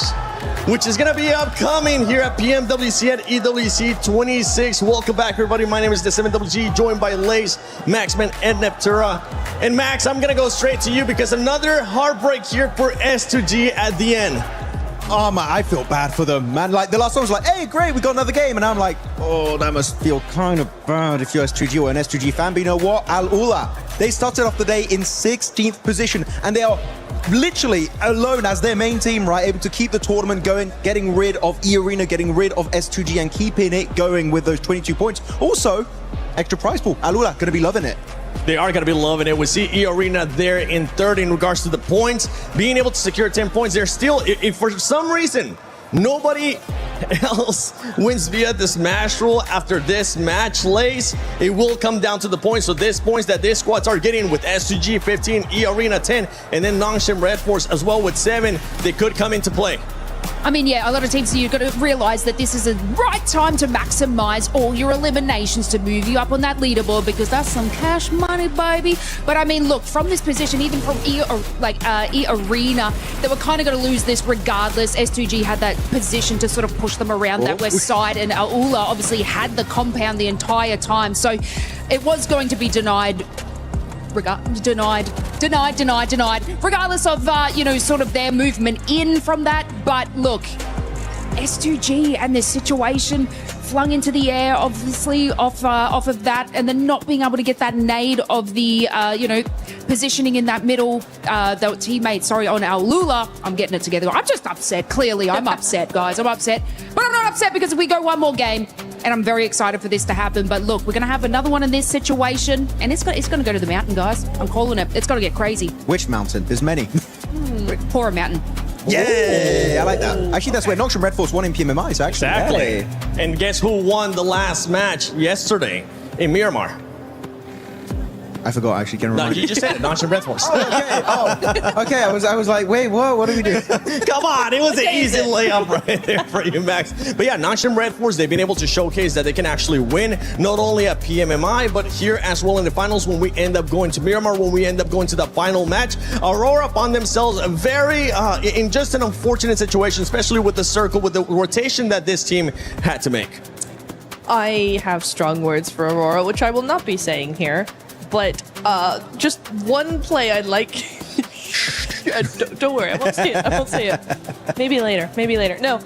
which is going to be upcoming here at PMWC at EWC 26. Welcome back, everybody. My name is The7WG, joined by Lace, Maxman, and Neptura. And Max, I'm going to go straight to you because another heartbreak here for S2G at the end. Oh man, I feel bad for them, man. Like the last one was like, hey, great, we got another game. And I'm like, oh, that must feel kind of bad if you're S2G or an S2G fan. But you know what? Al Ula, they started off the day in 16th position and they are literally alone as their main team, right? Able to keep the tournament going, getting rid of E-Arena, getting rid of S2G and keeping it going with those 22 points. Also, extra prize pool. Al Ula going to be loving it. They are going to be loving it. We see E-Arena there in third in regards to the points. Being able to secure 10 points, they're still, if for some reason, nobody else wins via the Smash rule after this match, Lace, it will come down to the points. So these points that these squads are getting with S2G 15, E-Arena 10, and then Nongshim Red Force as well with 7, they could come into play. I mean, yeah, a lot of teams, you've got to realize that this is the right time to maximize all your eliminations to move you up on that leaderboard because that's some cash money, baby. But I mean, look, from this position, even from E-Arena, they were kind of going to lose this regardless. S2G had that position to sort of push them around that west side, and Al Ula obviously had the compound the entire time. So it was going to be denied. Denied. Regardless of, sort of their movement in from that. But look, S2G and this situation flung into the air, obviously, off of that, and then not being able to get that nade of the, positioning in that middle, the teammate, on Al Ula. I'm getting it together. I'm just upset. Clearly, I'm upset, guys. I'm upset. But I'm not upset because if we go one more game, and I'm very excited for this to happen. But look, we're going to have another one in this situation, and it's going to go to the mountain, guys. I'm calling it. It's going to get crazy. Which mountain? There's many. Pora Mountain. Yeah, I like that. Actually, that's where Nongshim Red Force won in PMMI. So actually, exactly. Yeah. And guess who won the last match yesterday in Miramar? I forgot, actually. Can No, you just said it. Nongshim Red Force. Okay. I was like, wait, what? What do we do? Come on, it was an easy layup right there for you, Max. But yeah, Nongshim Red Force, they've been able to showcase that they can actually win, not only at PMMI, but here as well in the finals when we end up going to Miramar, when we end up going to the final match. Aurora found themselves very, in just an unfortunate situation, especially with the circle, with the rotation that this team had to make. I have strong words for Aurora, which I will not be saying here. But just one play I'd like. Don't worry, I won't say it. Maybe later. No,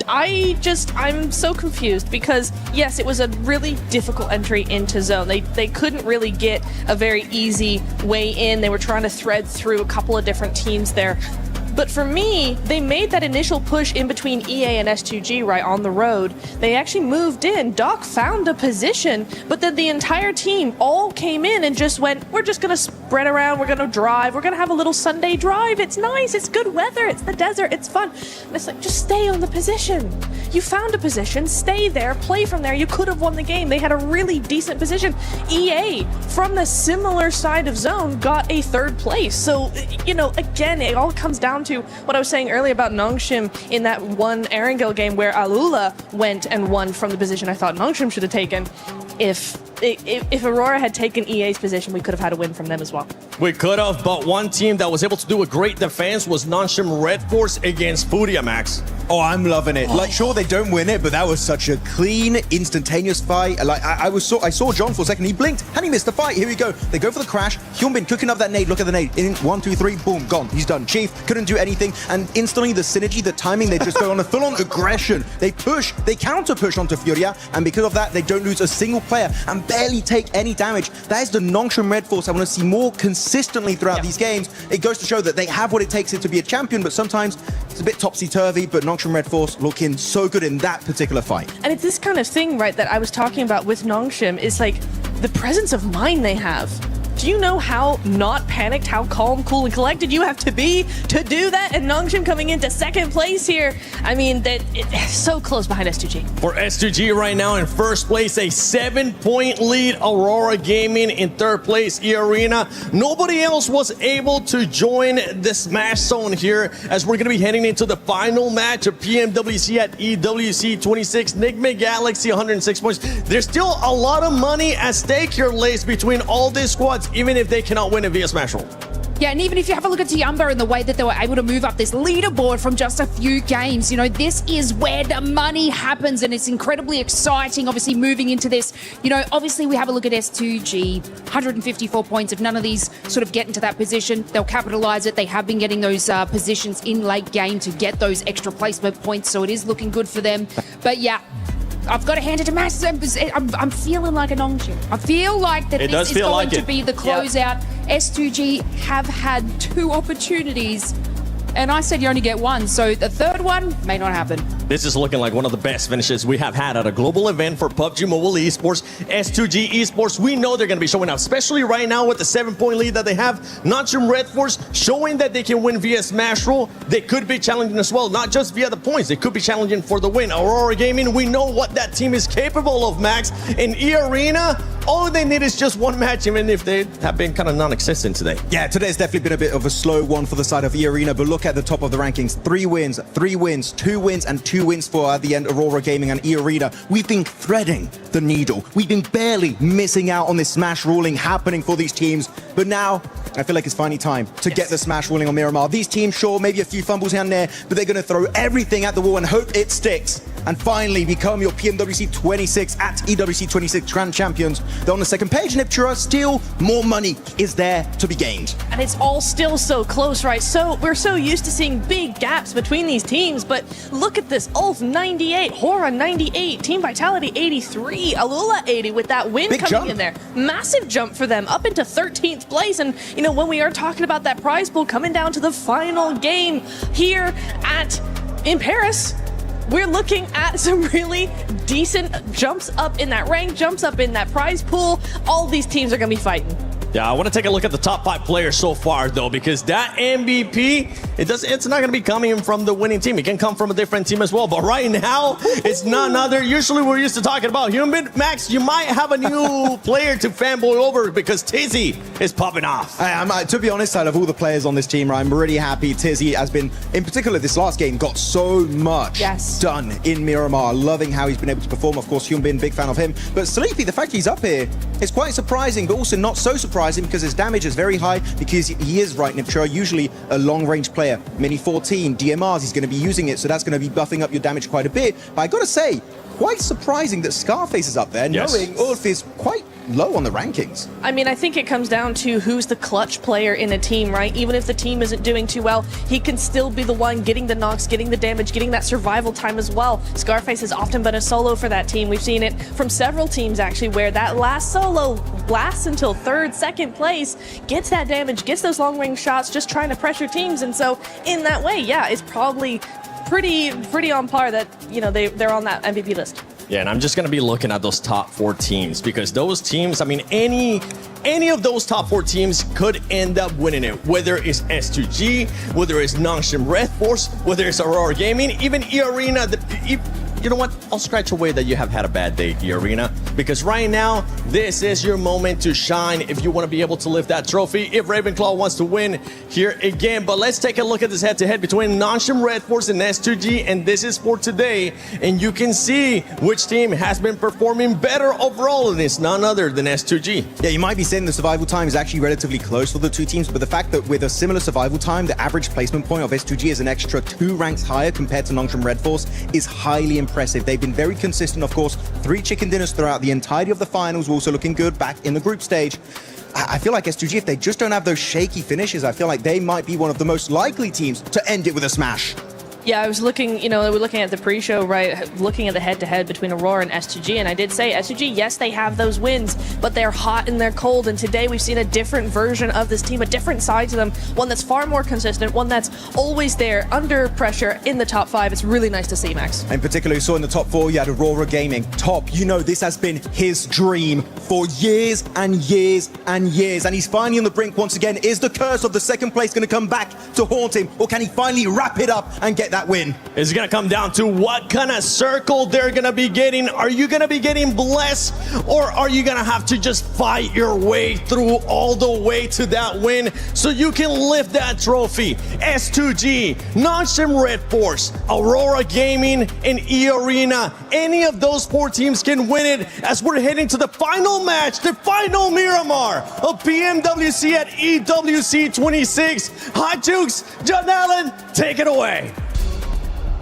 I'm so confused because yes, it was a really difficult entry into zone. They couldn't really get a very easy way in. They were trying to thread through a couple of different teams there. But for me, they made that initial push in between EA and S2G, right, on the road. They actually moved in. Doc found a position, but then the entire team all came in and just went, we're just going to spread around, we're going to drive, we're going to have a little Sunday drive. It's nice, it's good weather, it's the desert, it's fun. And it's like, just stay on the position. You found a position, stay there, play from there. You could have won the game. They had a really decent position. EA, from the similar side of zone, got a 3rd place. So, you know, again, it all comes down to what I was saying earlier about Nongshim in that one Erangel game where Alula went and won from the position I thought Nongshim should have taken. If Aurora had taken EA's position, we could have had a win from them as well. We could have, but one team that was able to do a great defense was Nongshim Red Force against Furia, Max. Oh, I'm loving it. Like, sure, they don't win it, but that was such a clean, instantaneous fight. Like, I saw John for a second. He blinked and he missed the fight. Here we go. They go for the crash. Hyunbin cooking up that nade. Look at the nade. In 1, 2, 3, boom, gone. He's done. Chief couldn't do anything. And instantly, the synergy, the timing, they just go on a full-on aggression. They push. They counter-push onto Furia. And because of that, they don't lose a single player and barely take any damage. That is the Nongshim Red Force I want to see more consistently throughout these games. It goes to show that they have what it takes to be a champion, but sometimes it's a bit topsy-turvy, but Nongshim Red Force looking so good in that particular fight. And it's this kind of thing, right, that I was talking about with Nongshim, is like the presence of mind they have. Do you know how not panicked, how calm, cool, and collected you have to be to do that? And Nongshim coming into 2nd place here. I mean, it's so close behind S2G. For S2G right now in 1st place, a 7-point lead. Aurora Gaming in 3rd place, E-Arena. Nobody else was able to join the Smash Zone here as we're going to be heading into the final match of PMWC at EWC 26. Enigma Galaxy, 106 points. There's still a lot of money at stake here, Lace, between all these squads, even if they cannot win it via Smash Roll. Yeah, and even if you have a look at Tiamba and the way that they were able to move up this leaderboard from just a few games, you know, this is where the money happens and it's incredibly exciting, obviously, moving into this. You know, obviously, we have a look at S2G, 154 points. If none of these sort of get into that position, they'll capitalize it. They have been getting those positions in late game to get those extra placement points, so it is looking good for them. But yeah, I've got to hand it to Max. I'm feeling like a Nongshim. I feel like that this is going to be the closeout. S2G have had 2 opportunities, and I said you only get 1, so the 3rd one may not happen. This is looking like one of the best finishes we have had at a global event for PUBG Mobile Esports. S2G Esports, we know they're going to be showing up, especially right now with the 7-point lead that they have. Nongshim Red Force showing that they can win via Smash Roll. They could be challenging as well, not just via the points. They could be challenging for the win. Aurora Gaming, we know what that team is capable of, Max. In E-Arena, all they need is just 1 match, even if they have been kind of non-existent today. Yeah, today's definitely been a bit of a slow one for the side of E-Arena, but look at the top of the rankings. 3 wins, 2 wins, and 2 wins for, at the end, Aurora Gaming and E-Arena. We've been threading the needle. We've been barely missing out on this Smash ruling happening for these teams, but now I feel like it's finally time to get the Smash ruling on Miramar. These teams, sure, maybe a few fumbles here and there, but they're going to throw everything at the wall and hope it sticks and finally become your PMWC 26 at EWC 26 Grand Champions. They're on the 2nd page, Niptura. Still more money is there to be gained. And it's all still so close, right? So we're so used to seeing big gaps between these teams, but look at this. Ulf 98, Hora 98, Team Vitality 83, Alula 80 with that win big coming jump in there. Massive jump for them up into 13th place. And, you know, when we are talking about that prize pool coming down to the final game here in Paris, we're looking at some really decent jumps up in that rank, jumps up in that prize pool. All these teams are going to be fighting. Yeah, I want to take a look at the top 5 players so far, though, because that MVP, it's not going to be coming from the winning team. It can come from a different team as well. But right now, it's none other. Usually, we're used to talking about Hyunbin. Max, you might have a new player to fanboy over because Tizzy is popping off. To be honest, out of all the players on this team, I'm really happy. Tizzy has been, in particular, this last game, got so much done in Miramar. Loving how he's been able to perform. Of course, Hyunbin, big fan of him. But Sleepy, the fact he's up here is quite surprising, but also not so surprising because his damage is very high because he is right, Niptra, usually a long-range player. Mini 14, DMRs, he's going to be using it, so that's going to be buffing up your damage quite a bit. But I got to say, quite surprising that Scarface is up there, knowing Ulf is quite low on the rankings. I mean, I think it comes down to who's the clutch player in a team, right? Even if the team isn't doing too well, he can still be the one getting the knocks, getting the damage, getting that survival time as well. Scarface has often been a solo for that team. We've seen it from several teams, actually, where that last solo lasts until third, second place, gets that damage, gets those long-range shots, just trying to pressure teams. And so in that way, yeah, it's probably pretty on par that, you know, they're on that MVP list. Yeah, and I'm just going to be looking at those top 4 teams because those teams, I mean, any of those top 4 teams could end up winning it, whether it's S2G, whether it's Nongshim Red Force, whether it's Aurora Gaming, even E-Arena. You know what? I'll scratch away that you have had a bad day, E-Arena, because right now, this is your moment to shine if you want to be able to lift that trophy, if Ravenclaw wants to win here again. But let's take a look at this head-to-head between Nongshim Red Force and S2G, and this is for today. And you can see which team has been performing better overall, and it's none other than S2G. Yeah, you might be saying the survival time is actually relatively close for the two teams, but the fact that with a similar survival time, the average placement point of S2G is an extra 2 ranks higher compared to Nongshim Red Force is highly impressive. They've been very consistent, of course. 3 chicken dinners throughout the entirety of the finals, also looking good back in the group stage. I feel like S2G, if they just don't have those shaky finishes, I feel like they might be one of the most likely teams to end it with a smash. Yeah, I was looking, you know, we're looking at the pre-show, right, looking at the head-to-head between Aurora and S2G, and I did say S2G, yes, they have those wins, but they're hot and they're cold, and today we've seen a different version of this team, a different side to them, one that's far more consistent, one that's always there, under pressure, in the top 5. It's really nice to see, Max. In particular, you saw in the top 4, you had Aurora Gaming. Top, you know, this has been his dream for years and years and years, and he's finally on the brink once again. Is the curse of the second place going to come back to haunt him, or can he finally wrap it up and get that win? It's going to come down to what kind of circle they're going to be getting. Are you going to be getting blessed, or are you going to have to just fight your way through all the way to that win so you can lift that trophy? S2G, Nongshim Red Force, Aurora Gaming, and E-Arena. Any of those 4 teams can win it as we're heading to the final match, the final Miramar of PMWC at EWC 26. Hot Jukes, John Allen, take it away.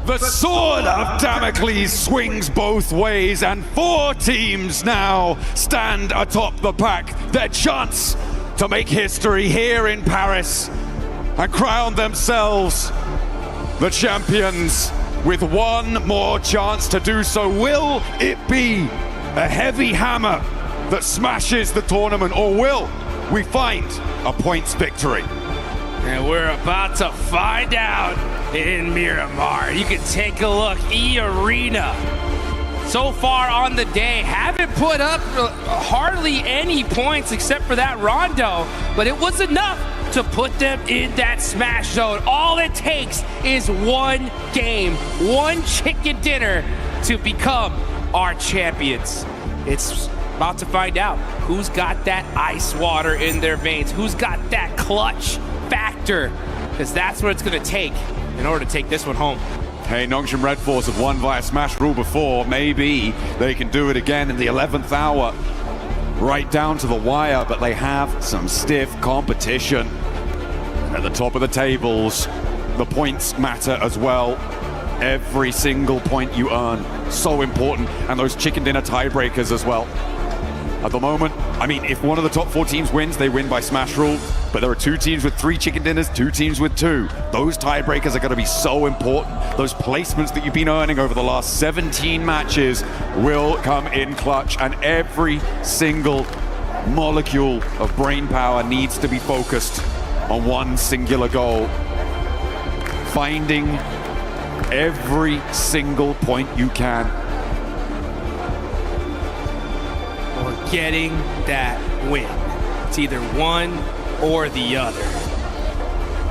The sword of Damocles swings both ways, and 4 teams now stand atop the pack. Their chance to make history here in Paris and crown themselves the champions with one more chance to do so. Will it be a heavy hammer that smashes the tournament, or will we find a points victory? And we're about to find out in Miramar. You can take a look. E-Arena, so far on the day, haven't put up hardly any points except for that rondo, but it was enough to put them in that smash zone. All it takes is one game, one chicken dinner to become our champions. It's about to find out who's got that ice water in their veins, who's got that clutch factor, because that's what it's going to take in order to take this one home. Hey, Nongshim Red Force have won via Smash Rule before. Maybe they can do it again in the 11th hour, right down to the wire, but they have some stiff competition. At the top of the tables, the points matter as well. Every single point you earn, so important, and those chicken dinner tiebreakers as well. At the moment, I mean, if one of the top 4 teams wins, they win by Smash Rule, but there are 2 teams with 3 chicken dinners, 2 teams with 2. Those tiebreakers are going to be so important. Those placements that you've been earning over the last 17 matches will come in clutch, and every single molecule of brain power needs to be focused on one singular goal. Finding every single point you can. Getting that win. It's either one or the other.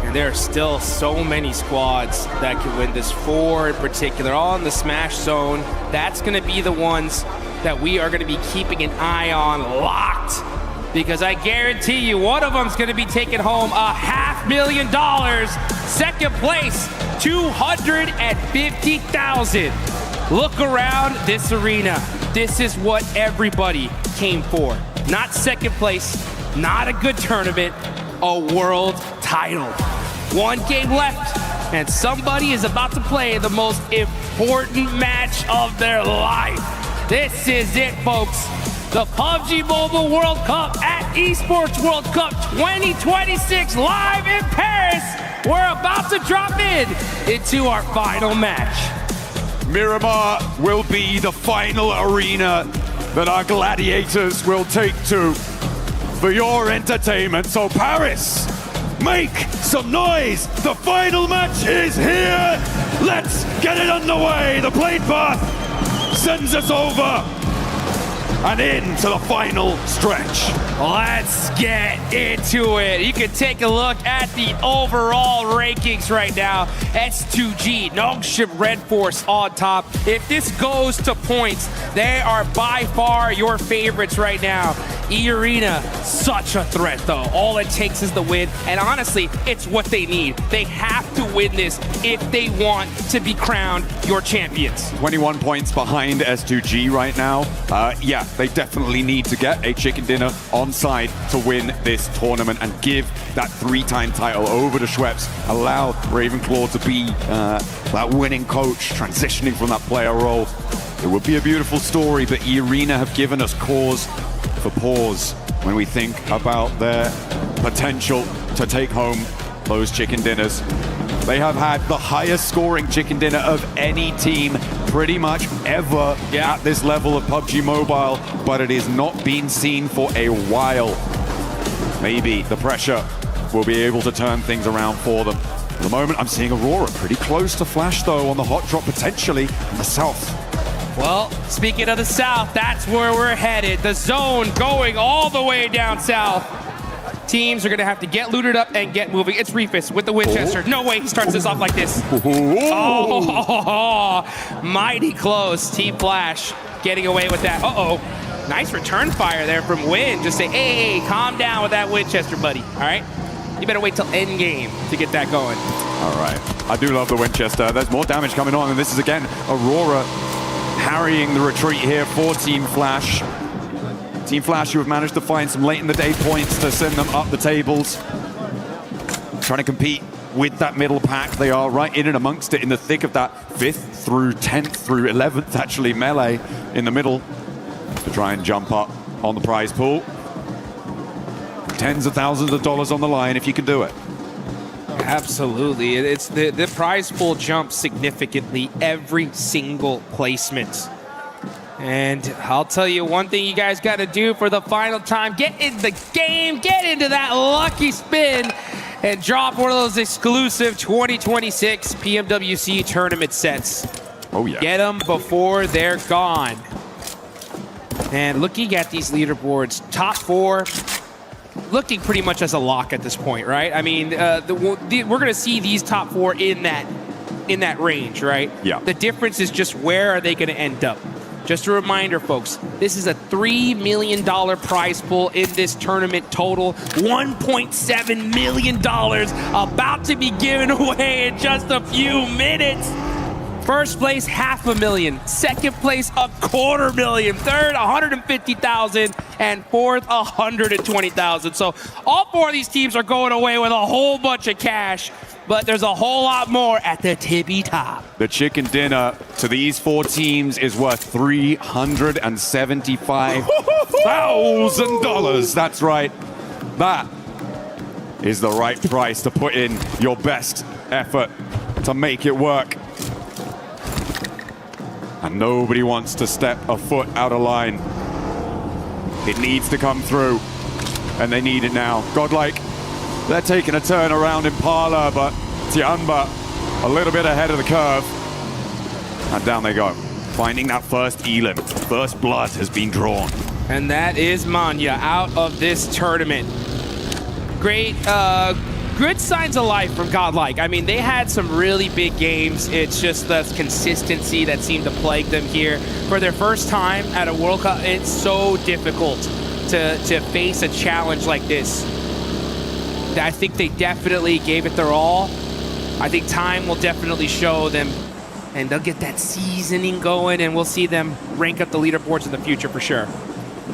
And there are still so many squads that can win this. 4 in particular, all in the smash zone. That's going to be the ones that we are going to be keeping an eye on locked. Because I guarantee you, one of them's going to be taking home $500,000. Second place, $250,000. Look around this arena. This is what everybody came for. Not second place, not a good tournament, a world title. 1 game left, and somebody is about to play the most important match of their life. This is it, folks. the PUBG Mobile World Cup at Esports World Cup 2026 live in Paris. We're about to drop into our final match. Miramar will be the final arena that our gladiators will take to for your entertainment. So Paris, make some noise. The final match is here. Let's get it underway. The plane path sends us over and into the final stretch. Let's get into it. You can take a look at the overall rankings right now. S2G, Nongshim Red Force on top. If this goes to points, they are by far your favorites right now. E-Arena, such a threat though. All it takes is the win, and honestly, it's what they need. They have to win this if they want to be crowned your champions. 21 points behind S2G right now. Yeah, they definitely need to get a chicken dinner on side to win this tournament and give that 3-time title over to Schweppes. Allow Ravenclaw to be that winning coach, transitioning from that player role. It would be a beautiful story, but E-Arena have given us cause for pause when we think about their potential to take home those chicken dinners. They have had the highest scoring chicken dinner of any team pretty much ever at this level of PUBG Mobile, but it has not been seen for a while. Maybe the pressure will be able to turn things around for them. At the moment, I'm seeing Aurora pretty close to Flash, though, on the hot drop, potentially in the south. Well, speaking of the south, that's where we're headed. The zone going all the way down south. Teams are going to have to get looted up and get moving. It's Reefus with the Winchester. No way he starts this off like this. Oh, mighty close. Team Flash getting away with that. Uh-oh. Nice return fire there from Win. Just say, hey, calm down with that Winchester, buddy. All right? You better wait till end game to get that going. All right. I do love the Winchester. There's more damage coming on, and this is, again, Aurora harrying the retreat here for Team Flash. Team Flash, who have managed to find some late in the day points to send them up the tables. Trying to compete with that middle pack. They are right in and amongst it, in the thick of that 5th through 10th through 11th, actually, melee in the middle to try and jump up on the prize pool. Tens of thousands of dollars on the line if you can do it. Absolutely. It's the prize pool jumps significantly every single placement. And I'll tell you one thing you guys got to do for the final time. Get in the game, get into that lucky spin, and drop one of those exclusive 2026 PMWC tournament sets. Oh, yeah. Get them before they're gone. And looking at these leaderboards, top 4, looking pretty much as a lock at this point, right? I mean, we're going to see these top 4 in that range, right? Yeah. The difference is just where are they going to end up? Just a reminder, folks, this is a $3 million prize pool in this tournament total. $1.7 million about to be given away in just a few minutes. First place, $500,000. Second place, $250,000. Third, $150,000. And fourth, $120,000. So all 4 of these teams are going away with a whole bunch of cash, but there's a whole lot more at the tippy top. The chicken dinner to these 4 teams is worth $375,000. That's right. That is the right price to put in your best effort to make it work. And nobody wants to step a foot out of line. It needs to come through, and they need it now. Godlike, they're taking a turn around Impala, but Tianba a little bit ahead of the curve. And down they go, finding that first elim. First blood has been drawn. And that is Manya out of this tournament. Great, good signs of life from Godlike. I mean, they had some really big games. It's just the consistency that seemed to plague them here. For their first time at a World Cup, it's so difficult to face a challenge like this. I think they definitely gave it their all. I think time will definitely show them, and they'll get that seasoning going, and we'll see them rank up the leaderboards in the future for sure.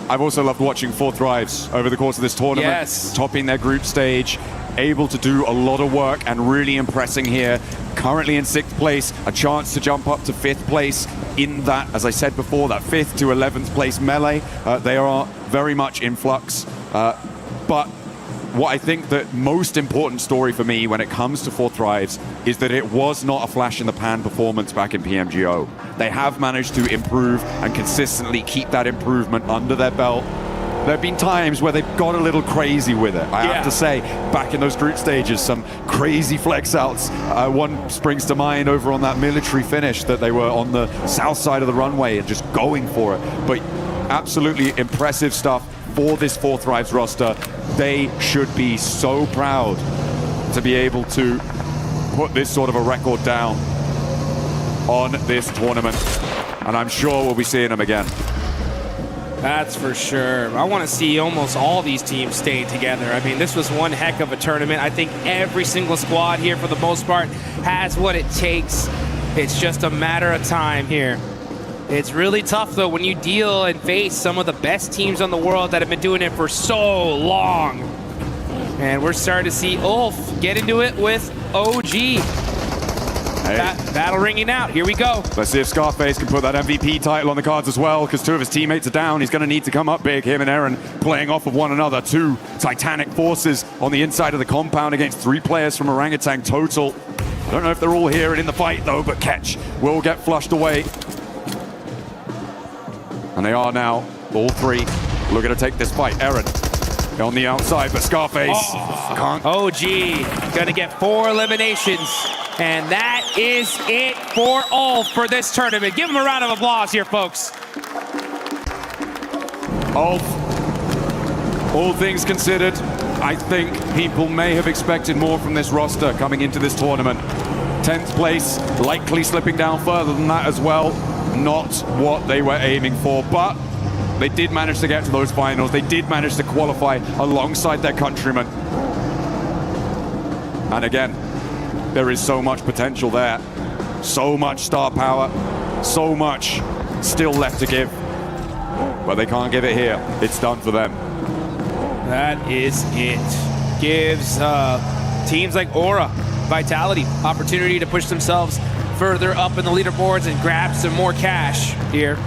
I've also loved watching 4Thrives over the course of this tournament. Yes. Topping their group stage, able to do a lot of work and really impressing here. Currently in 6th place, a chance to jump up to 5th place in that, as I said before, that 5th to 11th place melee. They are very much in flux. But what I think the most important story for me when it comes to 4Thrives is that it was not a flash in the pan performance back in PMGO. They have managed to improve and consistently keep that improvement under their belt. There have been times where they've got a little crazy with it. I have to say, back in those group stages, some crazy flex outs. One springs to mind over on that military finish that they were on the south side of the runway and just going for it. But absolutely impressive stuff for this 4Thrives roster. They should be so proud to be able to put this sort of a record down on this tournament. And I'm sure we'll be seeing them again. That's for sure. I want to see almost all these teams stay together. I mean, this was one heck of a tournament. I think every single squad here, for the most part, has what it takes. It's just a matter of time here. It's really tough, though, when you deal and face some of the best teams on the world that have been doing it for so long. And we're starting to see Ulf get into it with OG. Battle ringing out. Here we go. Let's see if Scarface can put that MVP title on the cards as well, because 2 of his teammates are down. He's going to need to come up big. Him and Aaron playing off of one another. 2 titanic forces on the inside of the compound against 3 players from Orangutan total. I don't know if they're all here and in the fight, though, but Ketch will get flushed away. And they are now, all 3, looking to take this fight. Aaron on the outside, but Scarface can't. OG gonna get 4 eliminations. And that is it for Ulf for this tournament. Give him a round of applause here, folks. Ulf, all things considered, I think people may have expected more from this roster coming into this tournament. 10th place, likely slipping down further than that as well. Not what they were aiming for, but they did manage to get to those finals. They did manage to qualify alongside their countrymen. And again, there is so much potential there. So much star power, so much still left to give. But they can't give it here. It's done for them. That is it. Gives teams like Aura, Vitality, opportunity to push themselves further up in the leaderboards and grab some more cash here,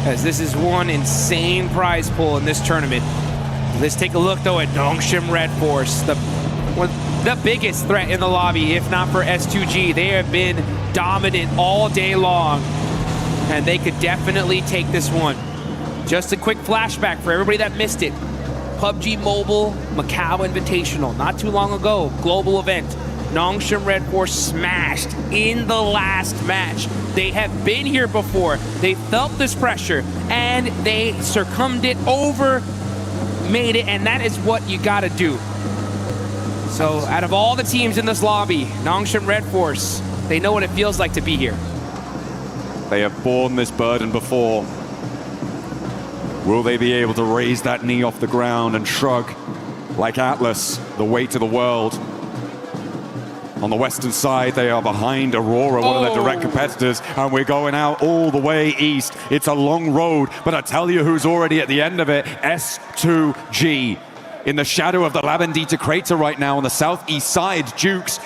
as this is one insane prize pool in this tournament. Let's take a look, though, at Nongshim Red Force, the biggest threat in the lobby, if not for S2G. They have been dominant all day long, and they could definitely take this one. Just a quick flashback for everybody that missed it. PUBG Mobile Macau Invitational, not too long ago, global event. Nongshim Red Force smashed in the last match. They have been here before. They felt this pressure, and they succumbed it over, made it, and that is what you gotta do. So out of all the teams in this lobby, Nongshim Red Force, they know what it feels like to be here. They have borne this burden before. Will they be able to raise that knee off the ground and shrug like Atlas, the weight of the world? On the western side, they are behind Aurora, one of their direct competitors, and we're going out all the way east. It's a long road, but I tell you who's already at the end of it, S2G. In the shadow of the Labendita crater right now on the southeast side, Dukes,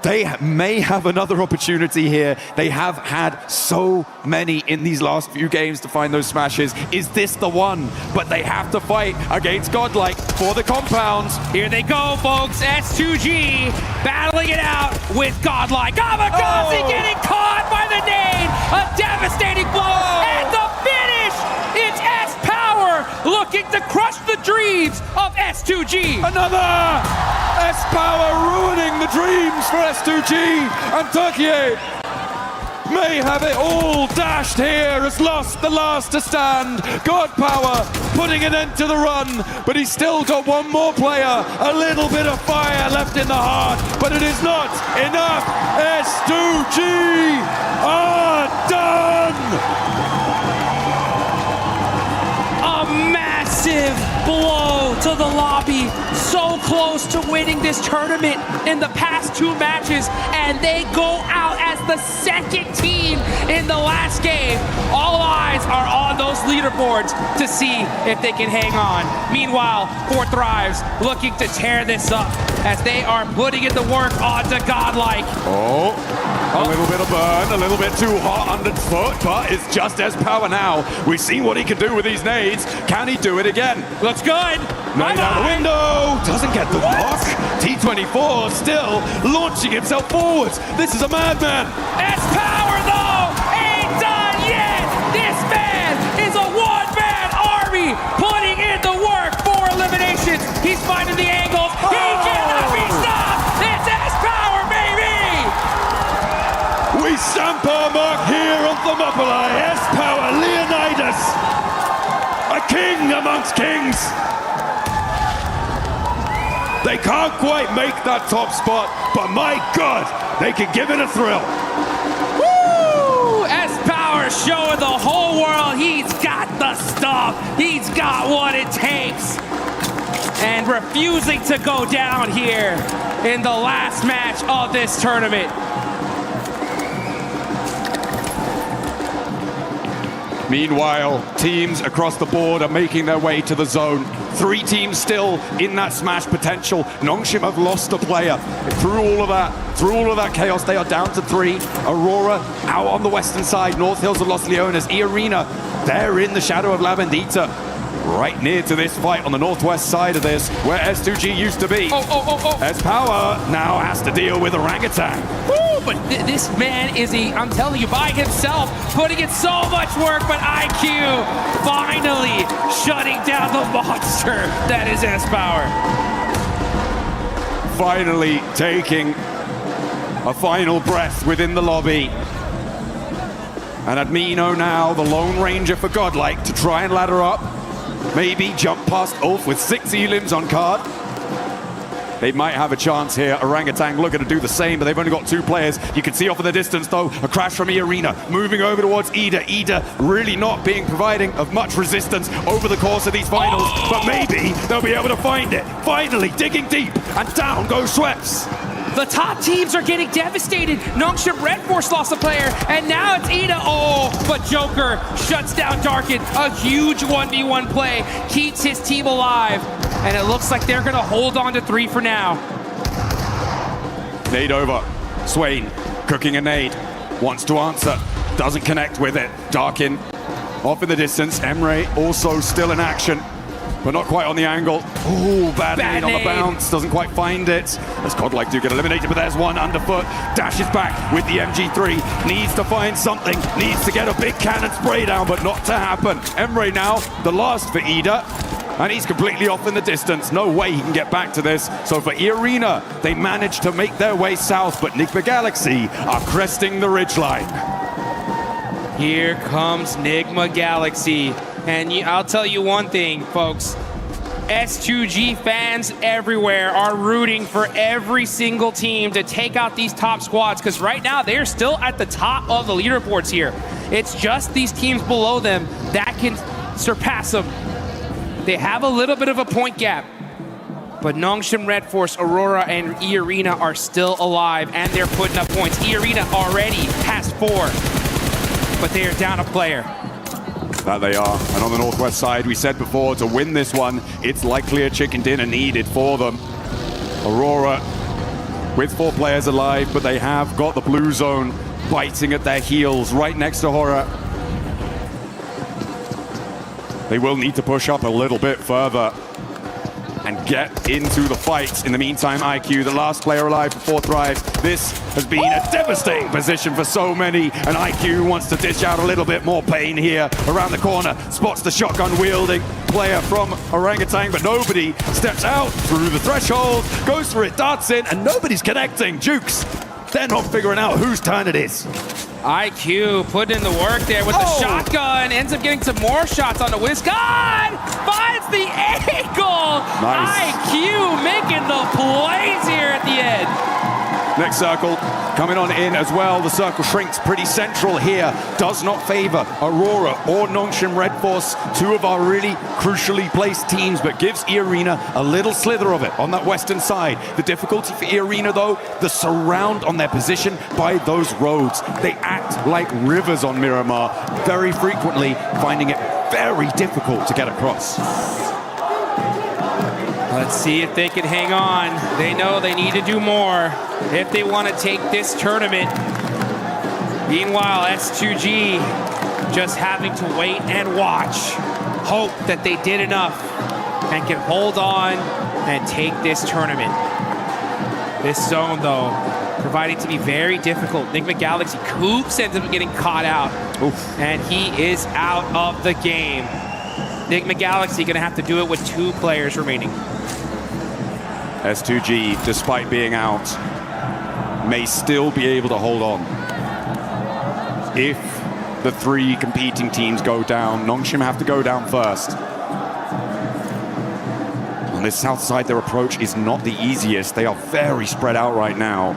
they may have another opportunity here. They have had so many in these last few games to find those smashes. Is this the one? But they have to fight against Godlike for the compounds. Here they go, folks. S2G battling it out with Godlike. Kamikaze getting caught by the nade. A devastating blow. And the finish. It's S-Power looking to crush the dreams of S2G. Another S-Power ruining the dreams for S2G, and Turkey may have it all dashed here, has lost the last to stand. God Power putting an end to the run, but he's still got one more player, a little bit of fire left in the heart, but it is not enough. S2G are done! A massive blow to the lobby. So close to winning this tournament in the past 2 matches, and they go out as the second team in the last game. All eyes are on those leaderboards to see if they can hang on. Meanwhile, 4 Thrives looking to tear this up as they are putting in the work onto Godlike. Oh, a little bit of burn, a little bit too hot underfoot, but it's just as power now. We've seen what he can do with these nades. Can he do it again? Looks good. Nade out the window, doesn't get the block. T24 still launching himself forwards. This is a madman. S-Power though, ain't done yet. This man is a one-man army putting in the work for eliminations. He's finding the angles. He cannot be stopped. It's S-Power, baby. We stamp our mark here on Thermopylae. S-Power, Leonidas, a king amongst kings. They can't quite make that top spot, but my God, they can give it a thrill. Woo! S-Power showing the whole world he's got the stuff. He's got what it takes. And refusing to go down here in the last match of this tournament. Meanwhile, teams across the board are making their way to the zone. 3 teams still in that smash potential. Nongshim have lost a player. Through all of that chaos, they are down to 3. Aurora out on the western side. North Hills of Los Leones. E-Arena, they're in the shadow of La Bendita. Right near to this fight on the northwest side of this, where S2G used to be. S-Power now has to deal with Orangutan. Woo, but this man is I'm telling you, by himself, putting in so much work, but IQ finally shutting down the monster that is S-Power. Finally taking a final breath within the lobby. And Admino now, the Lone Ranger for Godlike, to try and ladder up. Maybe jump past Ulf with 6 elims on card. They might have a chance here. Orangutan looking to do the same, but they've only got 2 players. You can see off in the distance, though, a crash from E-Arena. Moving over towards Ida. Ida really not providing of much resistance over the course of these finals, but maybe they'll be able to find it. Finally, digging deep, and down goes Schweppes. The top teams are getting devastated. Nongshim Red Force lost a player, and now it's Ida. Oh, but Joker shuts down Darkin. A huge 1v1 play, keeps his team alive, and it looks like they're gonna hold on to 3 for now. Nade over. Swain cooking a nade. Wants to answer. Doesn't connect with it. Darkin off in the distance. Emre also still in action, but not quite on the angle. Ooh, bad nade on the bounce. Doesn't quite find it. As Godlike do get eliminated, but there's one underfoot. Dashes back with the MG3. Needs to find something. Needs to get a big cannon spray down, but not to happen. Emre now, the last for Ida. And he's completely off in the distance. No way he can get back to this. So for E-Arena, they managed to make their way south, but Nigma Galaxy are cresting the ridgeline. Here comes Nigma Galaxy. And I'll tell you one thing, folks. S2G fans everywhere are rooting for every single team to take out these top squads, because right now they're still at the top of the leaderboards here. It's just these teams below them that can surpass them. They have a little bit of a point gap, but Nongshim Red Force, Aurora, and E-Arena are still alive, and they're putting up points. E-Arena already has 4, but they are down a player. That they are. And on the northwest side, we said before, to win this one, it's likely a chicken dinner needed for them. Aurora with 4 players alive, but they have got the blue zone biting at their heels right next to Horror. They will need to push up a little bit further and get into the fight. In the meantime, IQ, the last player alive for 4 Thrives. This has been a devastating position for so many, and IQ wants to dish out a little bit more pain here. Around the corner, spots the shotgun-wielding player from Orangutan, but nobody steps out through the threshold, goes for it, darts in, and nobody's connecting. Jukes, they're not figuring out whose turn it is. IQ putting in the work there with the shotgun, ends up getting some more shots on the WizKon, finds the angle! Nice. IQ making the plays here at the end. Next circle coming on in as well. The circle shrinks pretty central here. Does not favor Aurora or Nongshim Red Force, two of our really crucially placed teams, but gives E-Arena a little slither of it on that western side. The difficulty for E-Arena, though, the surround on their position by those roads. They act like rivers on Miramar, very frequently finding it very difficult to get across. Let's see if they can hang on. They know they need to do more if they want to take this tournament. Meanwhile, S2G just having to wait and watch. Hope that they did enough and can hold on and take this tournament. This zone, though, proving to be very difficult. Enigma Galaxy, Coops ends up getting caught out. Oof. And he is out of the game. Enigma Galaxy gonna have to do it with 2 players remaining. S2G, despite being out, may still be able to hold on. If the 3 competing teams go down, Nongshim have to go down first. On this south side, their approach is not the easiest. They are very spread out right now.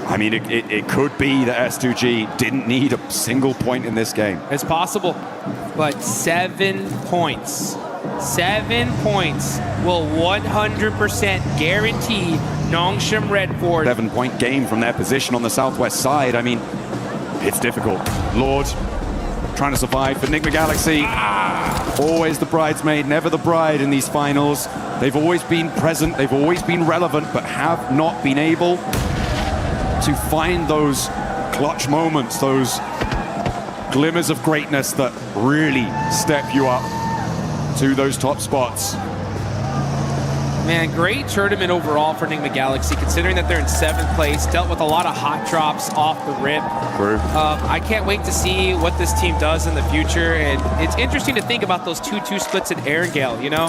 I mean, it could be that S2G didn't need a single point in this game. It's possible, but 7 points. 7 points will 100% guarantee Nongshim Red Force. 7-point game from their position on the southwest side. I mean, it's difficult. Lord trying to survive for Enigma Galaxy. Always the bridesmaid, never the bride in these finals. They've always been present, they've always been relevant, but have not been able to find those clutch moments, those glimmers of greatness that really step you up to those top spots. Man, great tournament overall for Enigma Galaxy, considering that they're in 7th place, dealt with a lot of hot drops off the rip. True. I can't wait to see what this team does in the future, and it's interesting to think about those 2-2 splits at Erangel, you know?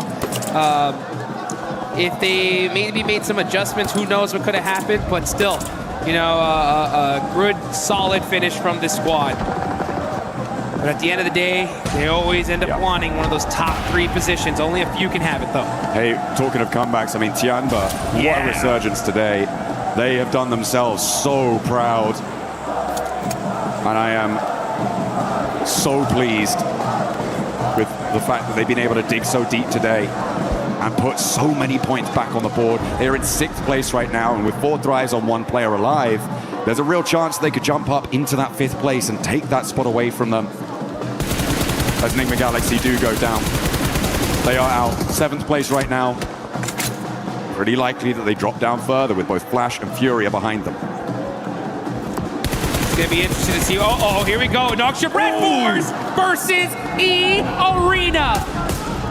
If they maybe made some adjustments, who knows what could have happened, but still, you know, a good, solid finish from this squad. But at the end of the day, they always end up wanting one of those top 3 positions. Only a few can have it, though. Hey, talking of comebacks, I mean, Tianba, what a resurgence today. They have done themselves so proud. And I am so pleased with the fact that they've been able to dig so deep today and put so many points back on the board. They're in 6th place right now, and with 4 drives on 1 player alive, there's a real chance they could jump up into that 5th place and take that spot away from them. As Enigma Galaxy do go down. They are out 7th place right now. Pretty likely that they drop down further with both Flash and Furia behind them. It's gonna be interesting to see. Oh, here we go. Nongshim Red Force versus E-Arena.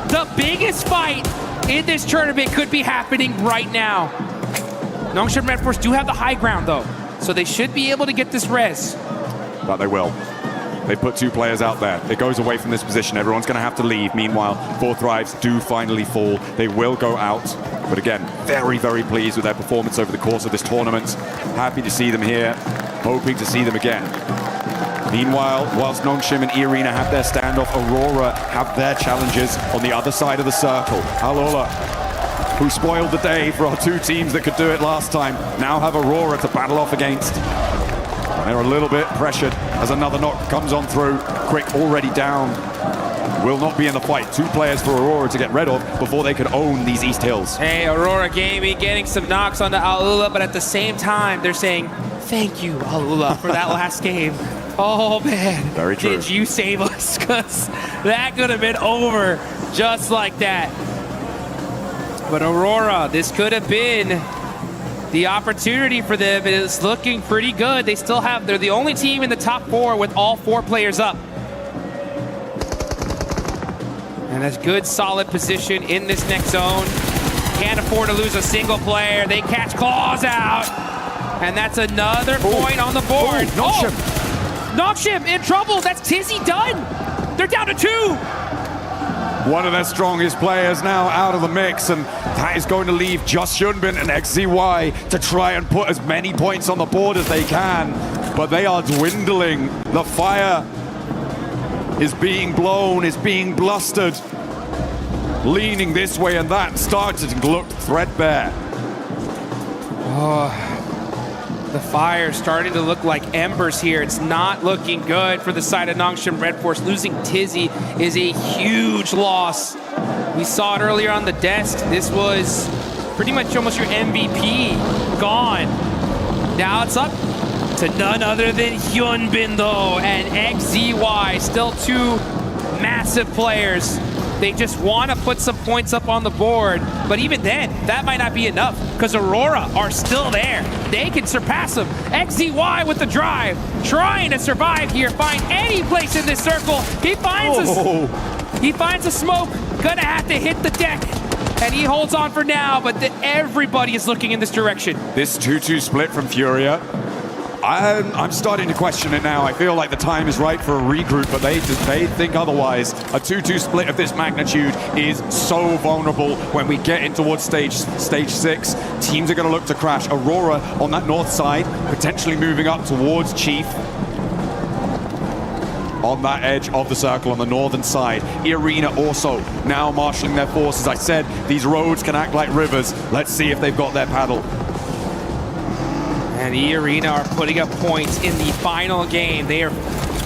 The biggest fight in this tournament could be happening right now. Nongshim Red Force do have the high ground, though, so they should be able to get this res. But they will. They put 2 players out there. It goes away from this position. Everyone's going to have to leave. Meanwhile, 4 drives do finally fall. They will go out. But again, very, very pleased with their performance over the course of this tournament. Happy to see them here. Hoping to see them again. Meanwhile, whilst Nongshim and E-Arena have their standoff, Aurora have their challenges on the other side of the circle. Alola, who spoiled the day for our 2 teams that could do it last time, now have Aurora to battle off against. They're a little bit pressured as another knock comes on through. Quick already down. Will not be in the fight. 2 players for Aurora to get rid of before they can own these East Hills. Hey, Aurora Gaming getting some knocks onto Alula, but at the same time, they're saying, thank you, Alula, for that last game. Oh, man. Very true. Did you save us? Because that could have been over just like that. But Aurora, this could have been the opportunity for them. Is looking pretty good. They're the only team in the top 4 with all 4 players up. And that's good, solid position in this next zone. Can't afford to lose a single player. They catch Claws out. And that's another point on the board. Nongshim. Nongshim in trouble. That's Tizzy done. They're down to 2. One of their strongest players now out of the mix, and that is going to leave just Hyunbin and XZY to try and put as many points on the board as they can, but they are dwindling. The fire is being blown, is being blustered, leaning this way and that, starting to look threadbare. Oh, the fire starting to look like embers here. It's not looking good for the side of Nongshim Red Force. Losing Tizzy is a huge loss. We saw it earlier on the desk. This was pretty much almost your MVP gone. Now it's up to none other than Hyunbin though, and XZY, still two massive players. They just want to put some points up on the board, but even then, that might not be enough because Aurora are still there. They can surpass them. XZY with the drive, trying to survive here, find any place in this circle. He finds a smoke, gonna have to hit the deck, and he holds on for now, but everybody is looking in this direction. This 2-2 split from Furia, I'm starting to question it now. I feel like the time is right for a regroup, but they think otherwise. A 2-2 split of this magnitude is so vulnerable when we get in towards stage 6. Teams are going to look to crash. Aurora on that north side, potentially moving up towards Chief. On that edge of the circle on the northern side. E-Arena also now marshalling their forces. I said these roads can act like rivers. Let's see if they've got their paddle. And E-Arena are putting up points in the final game. They are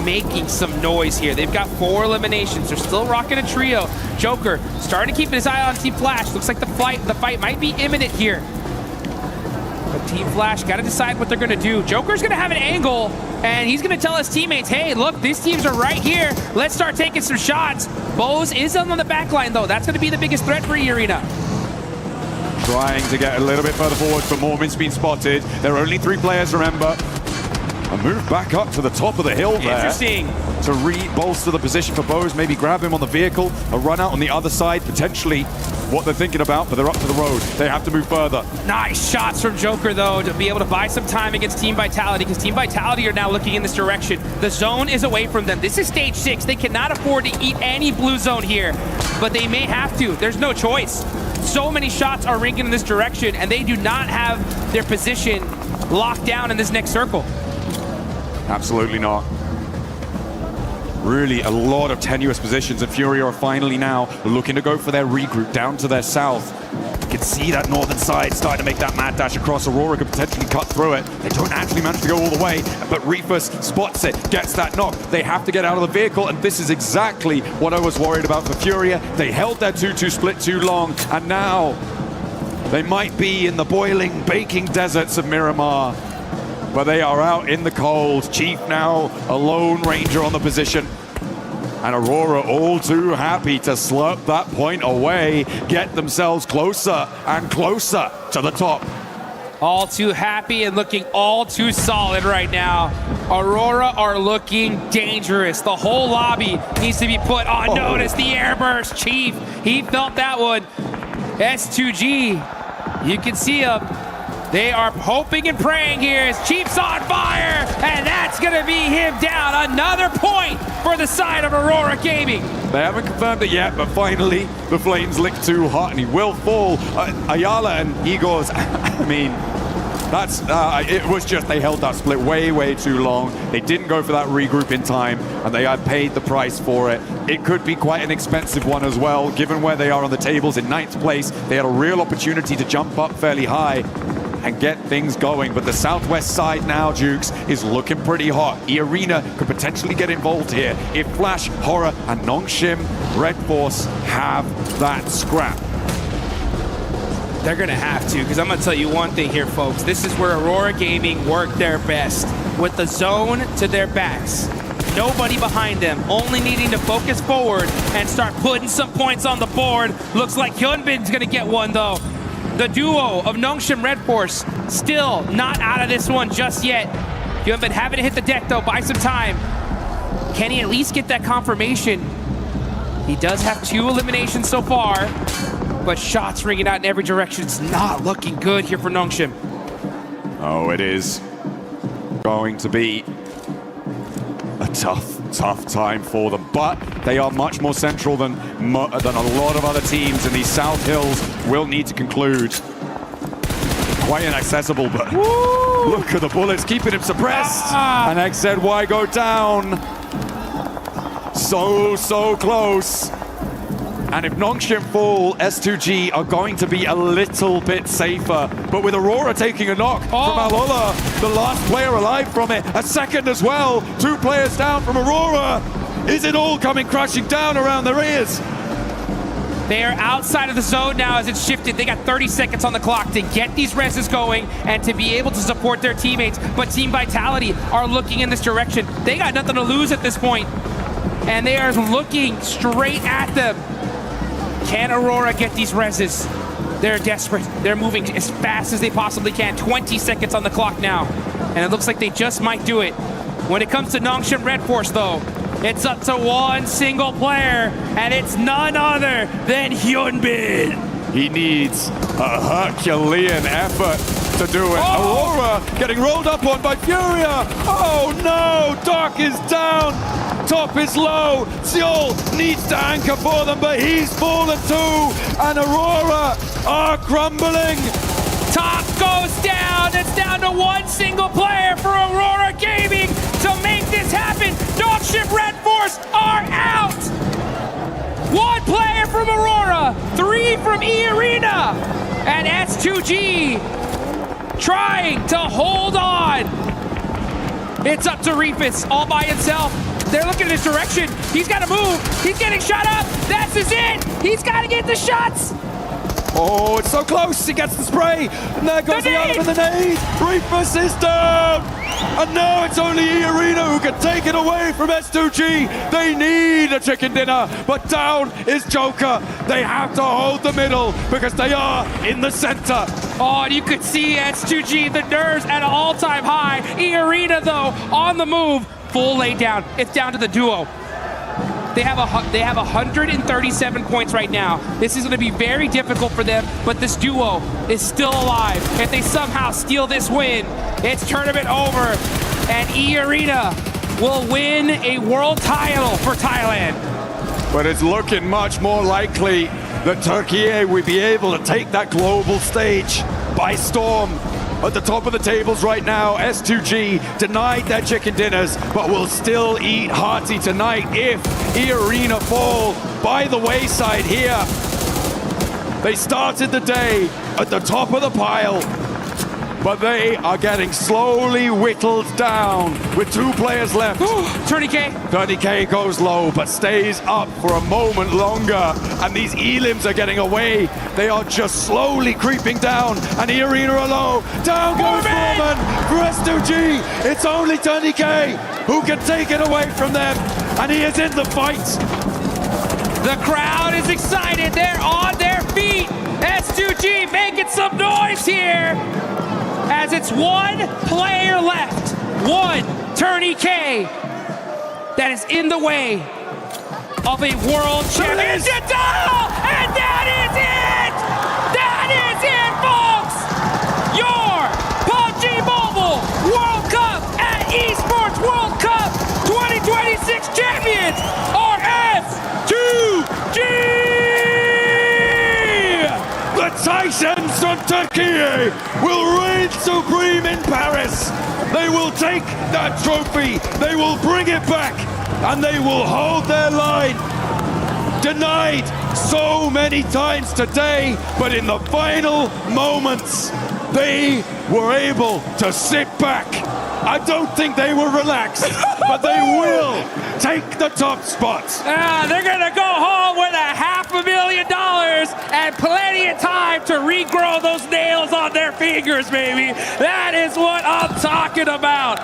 making some noise here. They've got 4 eliminations. They're still rocking a trio. Joker starting to keep his eye on Team Flash. Looks like the fight might be imminent here. But Team Flash got to decide what they're going to do. Joker's going to have an angle, and he's going to tell his teammates, hey, look, these teams are right here. Let's start taking some shots. Bose is on the back line, though. That's going to be the biggest threat for E-Arena. Trying to get a little bit further forward, but Mormon's been spotted. There are only 3 players, remember. A move back up to the top of the hill there. Interesting. To re-bolster the position for Bose, maybe grab him on the vehicle, a run out on the other side, potentially what they're thinking about, but they're up to the road. They have to move further. Nice shots from Joker, though, to be able to buy some time against Team Vitality, because Team Vitality are now looking in this direction. The zone is away from them. This is stage 6. They cannot afford to eat any blue zone here, but they may have to. There's no choice. So many shots are ringing in this direction, and they do not have their position locked down in this next circle. Absolutely not. Really a lot of tenuous positions, and Fury are finally now looking to go for their regroup down to their south. You can see that northern side starting to make that mad dash across. Aurora could potentially cut through it. They don't actually manage to go all the way, but Reefus spots it, gets that knock. They have to get out of the vehicle, and this is exactly what I was worried about for Furia. They held their 2-2 split too long, and now they might be in the boiling, baking deserts of Miramar. But they are out in the cold. Chief now a lone ranger on the position. And Aurora all too happy to slurp that point away, get themselves closer and closer to the top. All too happy and looking all too solid right now. Aurora are looking dangerous. The whole lobby needs to be put on notice. The airburst, Chief, he felt that one. S2G, you can see him. They are hoping and praying here as Chief's on fire, and that's going to be him down. Another point for the side of Aurora Gaming. They haven't confirmed it yet, but finally the flames lick too hot, and he will fall. Ayala and Igor's, I mean, that's it was just they held that split way too long. They didn't go for that regroup in time, and they had paid the price for it. It could be quite an expensive one as well, given where they are on the tables in 9th place. They had a real opportunity to jump up fairly high and get things going, but the southwest side now, Jukes, is looking pretty hot. E-Arena could potentially get involved here if Flash, Horror, and Nongshim Red Force have that scrap. They're gonna have to, because I'm gonna tell you one thing here, folks. This is where Aurora Gaming work their best, with the zone to their backs. Nobody behind them, only needing to focus forward and start putting some points on the board. Looks like Hyunbin's gonna get one, though. The duo of Nongshim Red Force still not out of this one just yet. Hyunbin having to hit the deck, though, buy some time. Can he at least get that confirmation? He does have 2 eliminations so far, but shots ringing out in every direction. It's not looking good here for Nongshim. Oh, it is going to be a tough time for them, but they are much more central than a lot of other teams, and these South Hills will need to conclude. Quite inaccessible, but look at the bullets keeping him suppressed. And XZY go down. So close. And if Nongshim fall, S2G are going to be a little bit safer. But with Aurora taking a knock from Alola, the last player alive from it, a second as well, 2 players down from Aurora. Is it all coming crashing down around their ears? They are outside of the zone now as it's shifted. They got 30 seconds on the clock to get these reses going and to be able to support their teammates. But Team Vitality are looking in this direction. They got nothing to lose at this point. And they are looking straight at them. Can Aurora get these reses? They're desperate. They're moving as fast as they possibly can. 20 seconds on the clock now. And it looks like they just might do it. When it comes to Nongshim Red Force, though, it's up to one single player, and it's none other than Hyunbin. He needs a Herculean effort to do it. Aurora getting rolled up on by Furia. Oh no, Dark is down. Top is low. Seoul needs to anchor for them, but he's fallen too. And Aurora are crumbling. Top goes down. It's down to one single player for Aurora Gaming to make this happen. Nongshim Red Force are out. 1 player from Aurora, 3 from E Arena, and S2G trying to hold on. It's up to Reefus all by himself. They're looking in his direction. He's got to move. He's getting shot up. That's his it. He's got to get the shots. Oh, it's so close. He gets the spray. And there goes the other with the nade. Reefus is down. And now it's only E Arena who can take it away from S2G. They need a chicken dinner. But down is Joker. They have to hold the middle because they are in the center. Oh, and you could see S2G, the nerves at an all-time high. E Arena, though, on the move. Full lay down. It's down to the duo. They have 137 points right now. This is going to be very difficult for them, but this duo is still alive. If they somehow steal this win, it's tournament over, and E Arena will win a world title for Thailand. But it's looking much more likely that Turkey will be able to take that global stage by storm. At the top of the tables right now, S2G denied their chicken dinners, but will still eat hearty tonight if E Arena fall by the wayside here. They started the day at the top of the pile, but they are getting slowly whittled down with 2 players left. 30K. 30K goes low, but stays up for a moment longer. And these Elims are getting away. They are just slowly creeping down. And E Arena are low. Down goes Foreman for S2G. It's only 30K who can take it away from them. And he is in the fight. The crowd is excited. They're on their feet. S2G making some noise here. As it's 1 player left, 1 Tourney K that is in the way of a world championship title, and that is it! That is it, folks! Your PUBG Mobile World Cup at Esports World Cup 2026 champions are S2G! The Titans from Turkey will reign supreme in Paris. They will take that trophy, they will bring it back, and they will hold their line. Denied so many times today, but in the final moments, they were able to sit back. I don't think they were relaxed, but they will take the top spot. They're gonna go home with $500,000 and plenty of time to regrow those nails on their fingers, baby. That is what I'm talking about.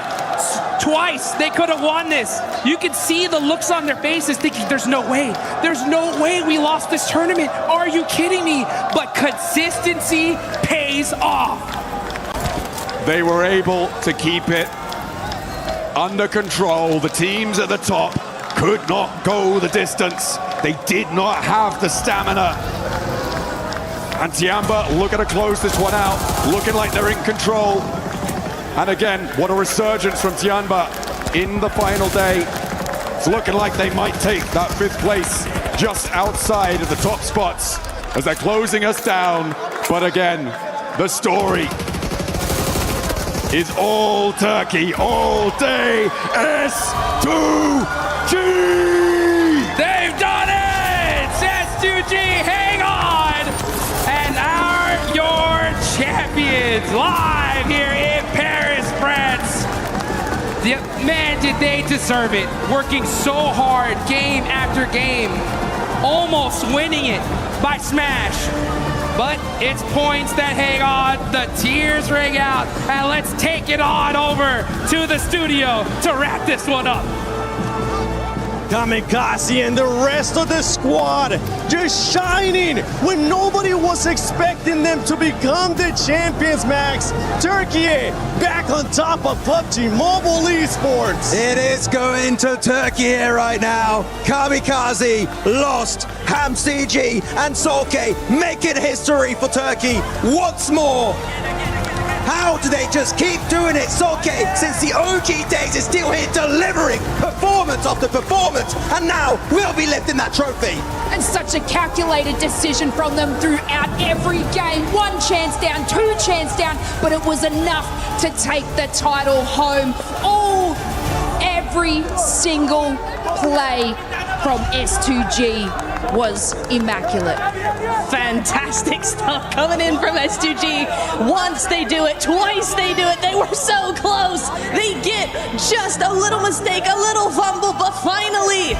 Twice they could have won this. You can see the looks on their faces thinking, there's no way. There's no way we lost this tournament. Are you kidding me? But consistency pays off. They were able to keep it under control. The teams at the top could not go the distance. They did not have the stamina. And Tiamba looking to close this one out, looking like they're in control. And again, what a resurgence from Tiamba in the final day. It's looking like they might take that 5th place just outside of the top spots as they're closing us down. But again, the story is all Turkey, all day, S2G! They've done it! S2G PUBG, hang on! And your champions live here in Paris, France. Man, did they deserve it. Working so hard, game after game. Almost winning it by Smash. But it's points that hang on, the tears ring out, and let's take it on over to the studio to wrap this one up. Kamikaze and the rest of the squad just shining when nobody was expecting them to become the champions, Max. Turkey back on top of PUBG Mobile Esports. It is going to Turkey right now. Kamikaze lost. Ham CG and Solke making history for Turkey once more. How do they just keep doing it? Solke, since the OG days, is still here delivering performance after performance, and now we'll be lifting that trophy. And such a calculated decision from them throughout every game. One chance down, two chance down, but it was enough to take the title home. Every single play from S2G was immaculate. Fantastic stuff coming in from S2G. Once they do it, twice they do it. They were so close. They get just a little mistake, a little fumble, but finally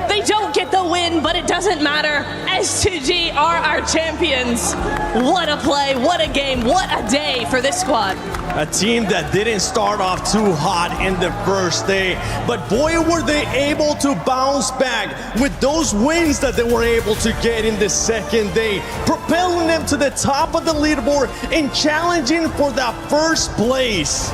they don't get the win, but it doesn't matter. S2G are our champions. What a play, what a game, what a day for this squad. A team that didn't start off too hot in the first day, but boy were they able to bounce back with those wins that they were able to get in the second day, propelling them to the top of the leaderboard and challenging for that first place.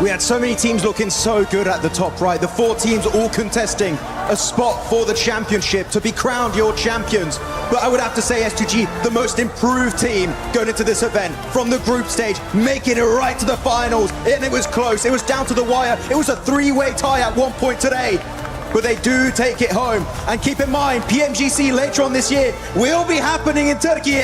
We had so many teams looking so good at the top right. The 4 teams all contesting a spot for the championship to be crowned your champions. But I would have to say S2G, the most improved team going into this event from the group stage, making it right to the finals. And it was close. It was down to the wire. It was a 3-way tie at one point today. But they do take it home. And keep in mind, PMGC later on this year will be happening in Turkey.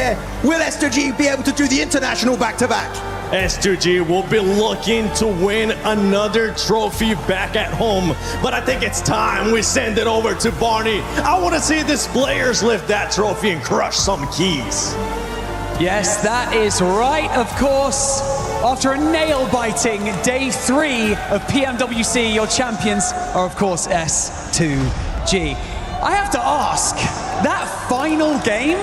Will S2G be able to do the international back-to-back? S2G will be looking to win another trophy back at home. But I think it's time we send it over to Barney. I want to see these players lift that trophy and crush some keys. Yes, that is right, of course. After a nail-biting day 3 of PMWC, your champions are, of course, S2G. I have to ask, that final game,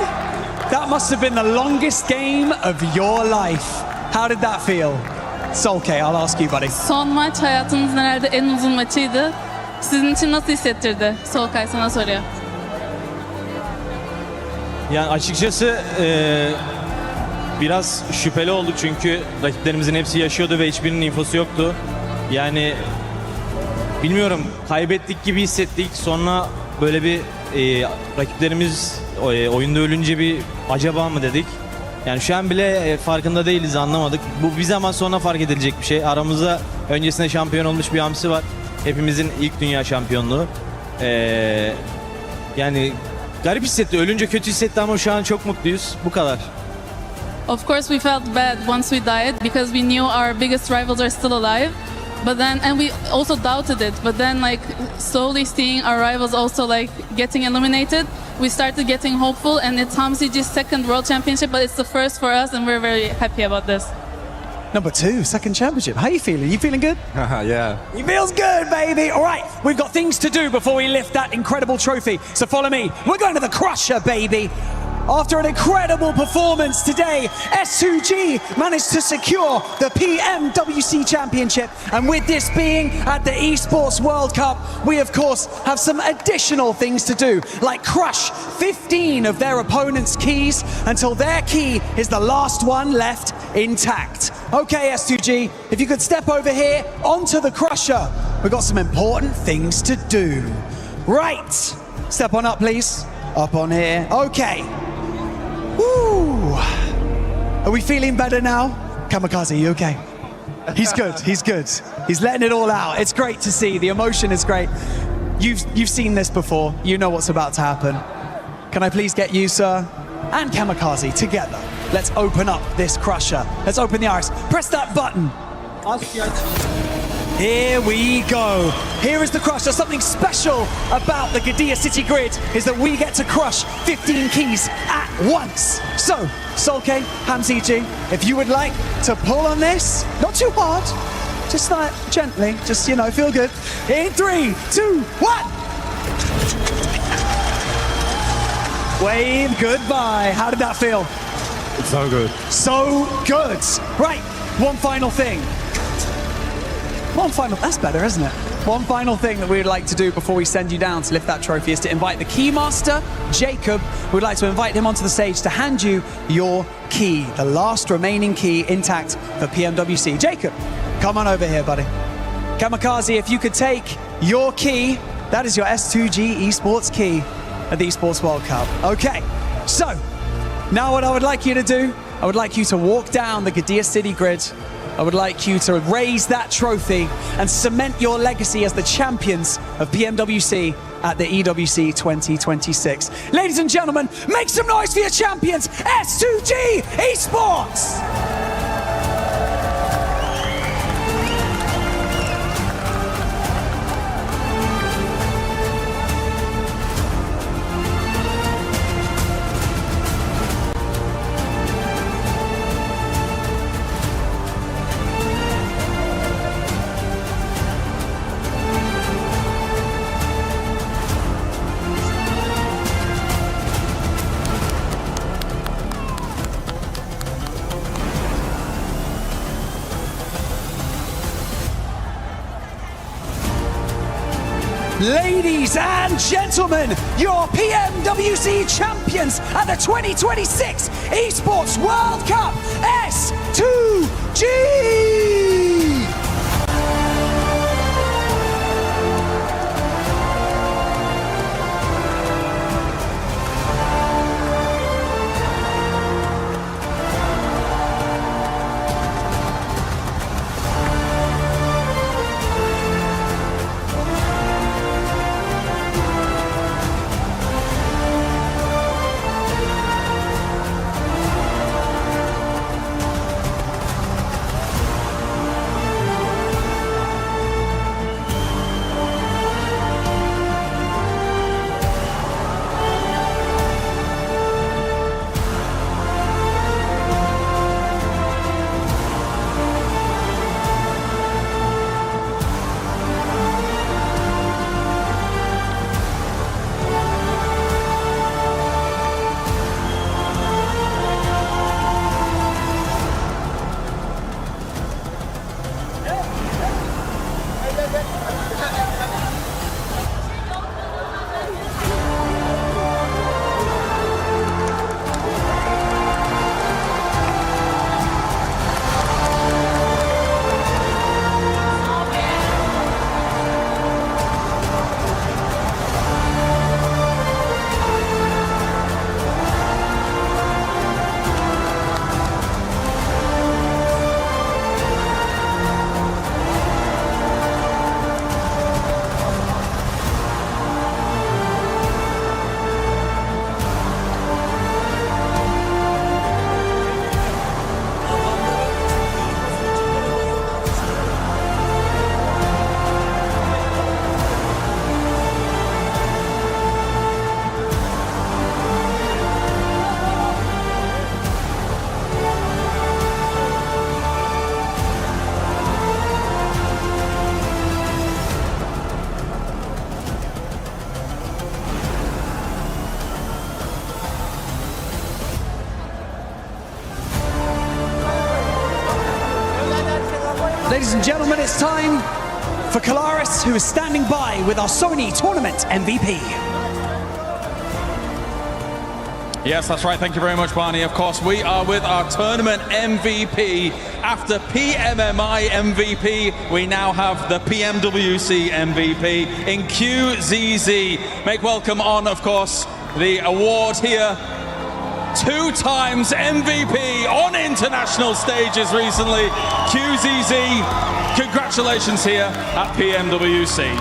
that must have been the longest game of your life. How did that feel? Solke, I'll ask you, buddy. Son maç hayatımızın herhalde en uzun maçıydı. Sizin için nasıl hissettirdi? Solkay sana soruyor. Yani açıkçası biraz şüpheli olduk çünkü rakiplerimizin hepsi yaşıyordu ve hiçbirinin infosu yoktu. Yani bilmiyorum, kaybettik gibi hissettik. Sonra böyle bir rakiplerimiz oyunda ölünce bir acaba mı dedik. Yani şu an bile farkında değiliz, anlamadık. Bu bir zaman sonra fark edilecek bir şey. Aramızda öncesinde şampiyon olmuş bir hamsi var. Hepimizin ilk dünya şampiyonluğu. Yani garip hissetti. Ölünce kötü hissetti ama şu an çok mutluyuz. Bu kadar. Of course we felt bad once we died because we knew our biggest rivals are still alive. But then, and we also doubted it, but then like slowly seeing our rivals also like getting eliminated, we started getting hopeful, and it's HamCG's second World Championship, but it's the first for us, and we're very happy about this. Number 2, second championship. How are you feeling? You feeling good? Yeah. He feels good, baby. All right, we've got things to do before we lift that incredible trophy. So follow me. We're going to the Crusher, baby. After an incredible performance today, S2G managed to secure the PMWC Championship. And with this being at the Esports World Cup, we of course have some additional things to do, like crush 15 of their opponent's keys until their key is the last one left intact. Okay, S2G, if you could step over here onto the Crusher. We've got some important things to do. Right, step on up, please. Up on here. Okay. Woo! Are we feeling better now? Kamikaze, you okay? He's good, he's good. He's letting it all out. It's great to see, the emotion is great. You've seen this before, you know what's about to happen. Can I please get you, sir, and Kamikaze together? Let's open up this Crusher. Let's open the iris. Press that button. Here we go. Here is the crush. There's something special about the Qiddiya City Grid is that we get to crush 15 keys at once. So, Solke, Hamziji, if you would like to pull on this, not too hard, just like gently, just, you know, feel good. In 3, 2, 1. Wave goodbye. How did that feel? It's so good. So good. Right, one final thing. That's better, isn't it? One final thing that we would like to do before we send you down to lift that trophy is to invite the Keymaster, Jacob. We'd like to invite him onto the stage to hand you your key, the last remaining key intact for PMWC. Jacob, come on over here, buddy. Kamikaze, if you could take your key, that is your S2G Esports key at the Esports World Cup. Okay, so now what I would like you to do, I would like you to walk down the Qiddiya City Grid. I would like you to raise that trophy and cement your legacy as the champions of PMWC at the EWC 2026. Ladies and gentlemen, make some noise for your champions, S2G Esports! Ladies and gentlemen, your PMWC champions at the 2026 Esports World Cup, S2G! Ladies and gentlemen, it's time for Kalaris, who is standing by with our Sony Tournament MVP. Yes, that's right. Thank you very much, Barney. Of course, we are with our tournament MVP. After PMMI MVP, we now have the PMWC MVP in QZZ. Make welcome on, of course, the award here. 2 times MVP on international stages recently. QZZ, congratulations here at PMWC.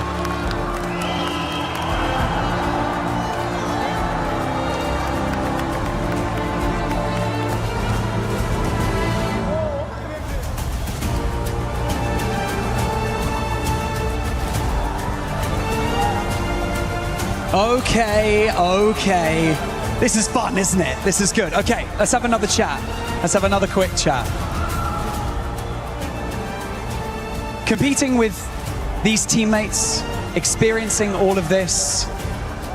Okay. This is fun, isn't it? This is good. Okay, let's have another chat. Let's have another quick chat. Competing with these teammates, experiencing all of this,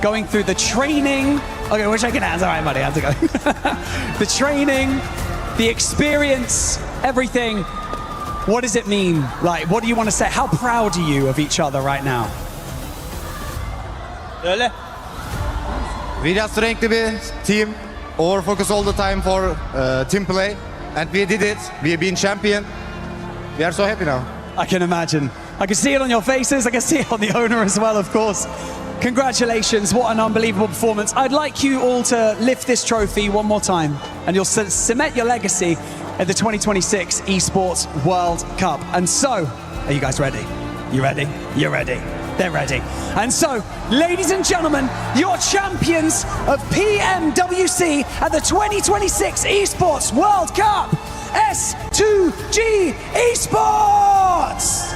going through the training. Okay, we're shaking hands. All right, buddy, I have to go. The training, the experience, everything. What does it mean? Like, what do you want to say? How proud are you of each other right now? We just renkli bir team. Over focus all the time for team play. And we did it. We have been champion. We are so happy now. I can imagine. I can see it on your faces. I can see it on the owner as well, of course. Congratulations. What an unbelievable performance. I'd like you all to lift this trophy one more time, and you'll cement your legacy at the 2026 Esports World Cup. And so, are you guys ready? You ready? You're ready. They're ready. And so, ladies and gentlemen, your champions of PMWC at the 2026 Esports World Cup, S2G Esports!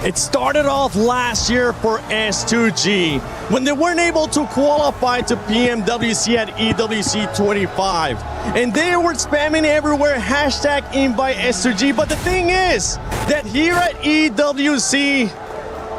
It started off last year for S2G when they weren't able to qualify to PMWC at EWC 25. And they were spamming everywhere, hashtag invite S2G. But the thing is that here at EWC,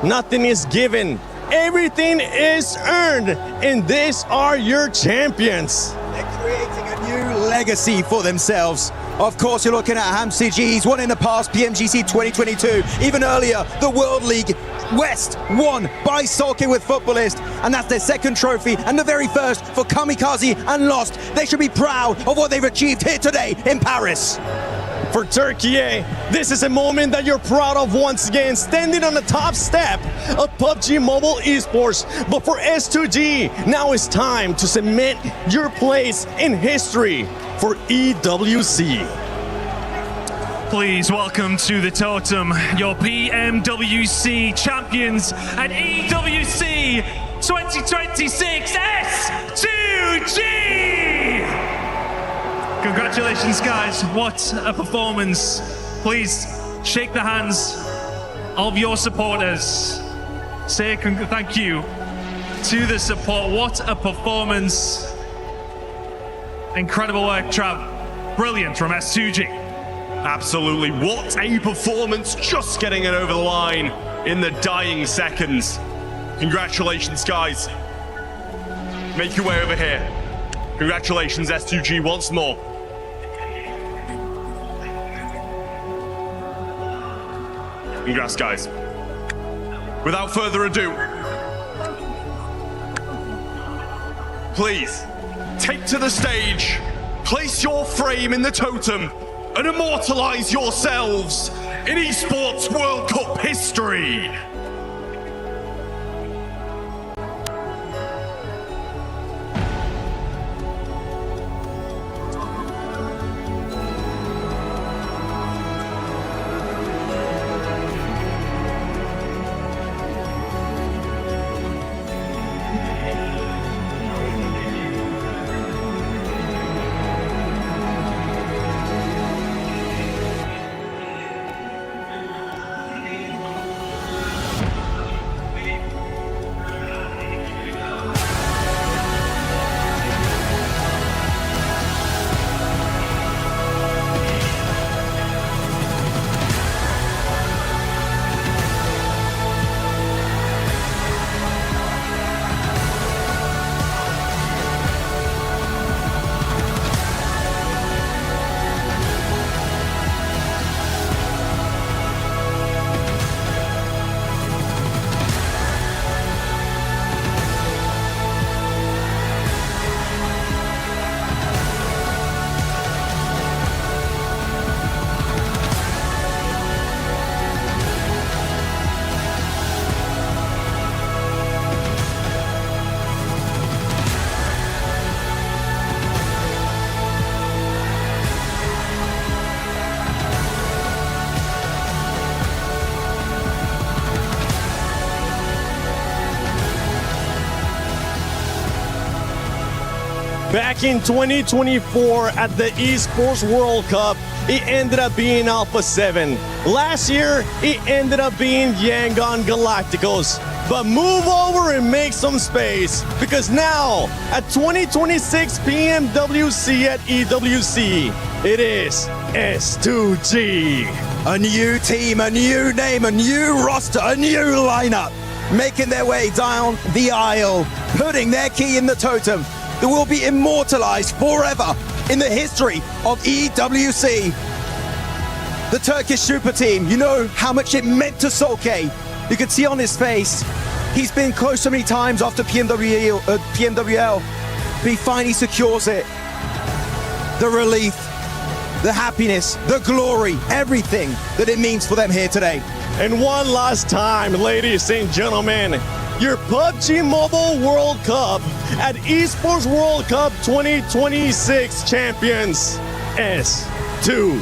nothing is given. Everything is earned. And these are your champions. They're creating a new legacy for themselves. Of course, you're looking at Hamsi G. He's won in the past PMGC 2022. Even earlier, the World League West won by Solke with Footballist. And that's their second trophy and the very first for Kamikaze and Lost. They should be proud of what they've achieved here today in Paris. For Turkey, this is a moment that you're proud of once again, standing on the top step of PUBG Mobile Esports. But for S2G, now it's time to cement your place in history for EWC. Please welcome to the totem your PMWC champions at EWC 2026 S2G! Congratulations, guys. What a performance. Please shake the hands of your supporters. Say thank you to the support. What a performance. Incredible work, Trav. Brilliant from S2G. Absolutely. What a performance. Just getting it over the line in the dying seconds. Congratulations, guys. Make your way over here. Congratulations, S2G, once more. Congrats, guys. Without further ado, please take to the stage, place your frame in the totem, and immortalize yourselves in Esports World Cup history. Back in 2024 at the Esports World Cup, it ended up being Alpha 7. Last year, it ended up being Yangon Galacticos. But move over and make some space, because now at 2026 PMWC at EWC, it is S2G. A new team, a new name, a new roster, a new lineup, making their way down the aisle, putting their key in the totem that will be immortalized forever in the history of EWC. The Turkish super team, you know how much it meant to Solke. You could see on his face, he's been close so many times after PMWL, but he finally secures it. The relief, the happiness, the glory, everything that it means for them here today. And one last time, ladies and gentlemen, your PUBG Mobile World Cup at Esports World Cup 2026 champions, S2G.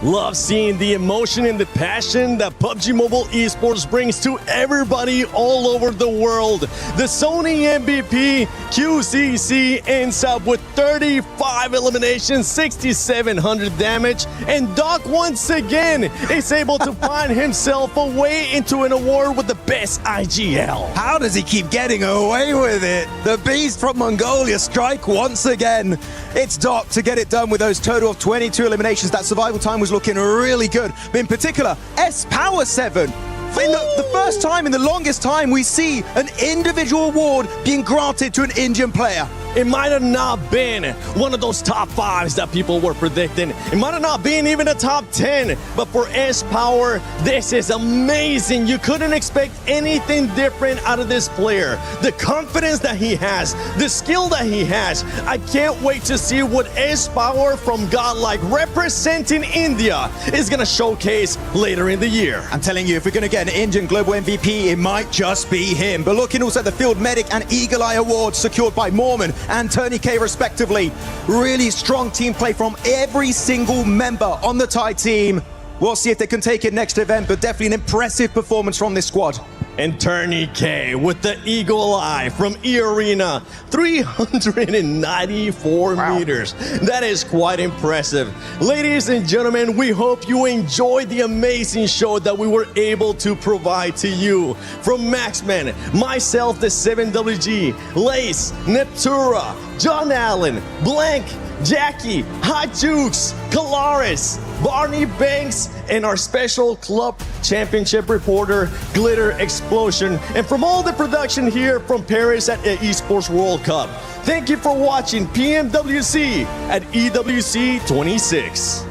Love seeing the emotion and the passion that PUBG Mobile Esports brings to everybody all over the world. The Sony MVP QCC ends up with 35 eliminations, 6,700 damage, and Doc once again is able to find himself a way into an award with the best IGL. How does he keep getting away with it? The beast from Mongolia strike once again. It's Doc to get it done with those total of 22 eliminations. That survival time was looking really good. But in particular, S-Power 7. In the first time in the longest time we see an individual award being granted to an Indian player. It might have not been one of those top 5s that people were predicting. It might have not been even a top 10, but for S-Power, this is amazing. You couldn't expect anything different out of this player. The confidence that he has, the skill that he has. I can't wait to see what S-Power from Godlike representing India is going to showcase later in the year. I'm telling you, if we're going to get an Indian Global MVP, it might just be him. But looking also at the Field Medic and Eagle Eye Awards secured by Mormon and Tony K respectively. Really strong team play from every single member on the Thai team. We'll see if they can take it next event, but definitely an impressive performance from this squad. And Turney K with the Eagle Eye from E-Arena, 394 meters. That is quite impressive. Ladies and gentlemen, we hope you enjoyed the amazing show that we were able to provide to you. From Maxman, myself, the 7WG, Lace, Neptura, John Allen, Blank, Jackie, Hot Jukes, Kalaris, Barney Banks, and our special club championship reporter, Glitter Explosion. And from all the production here from Paris at the Esports World Cup, thank you for watching PMWC at EWC 26.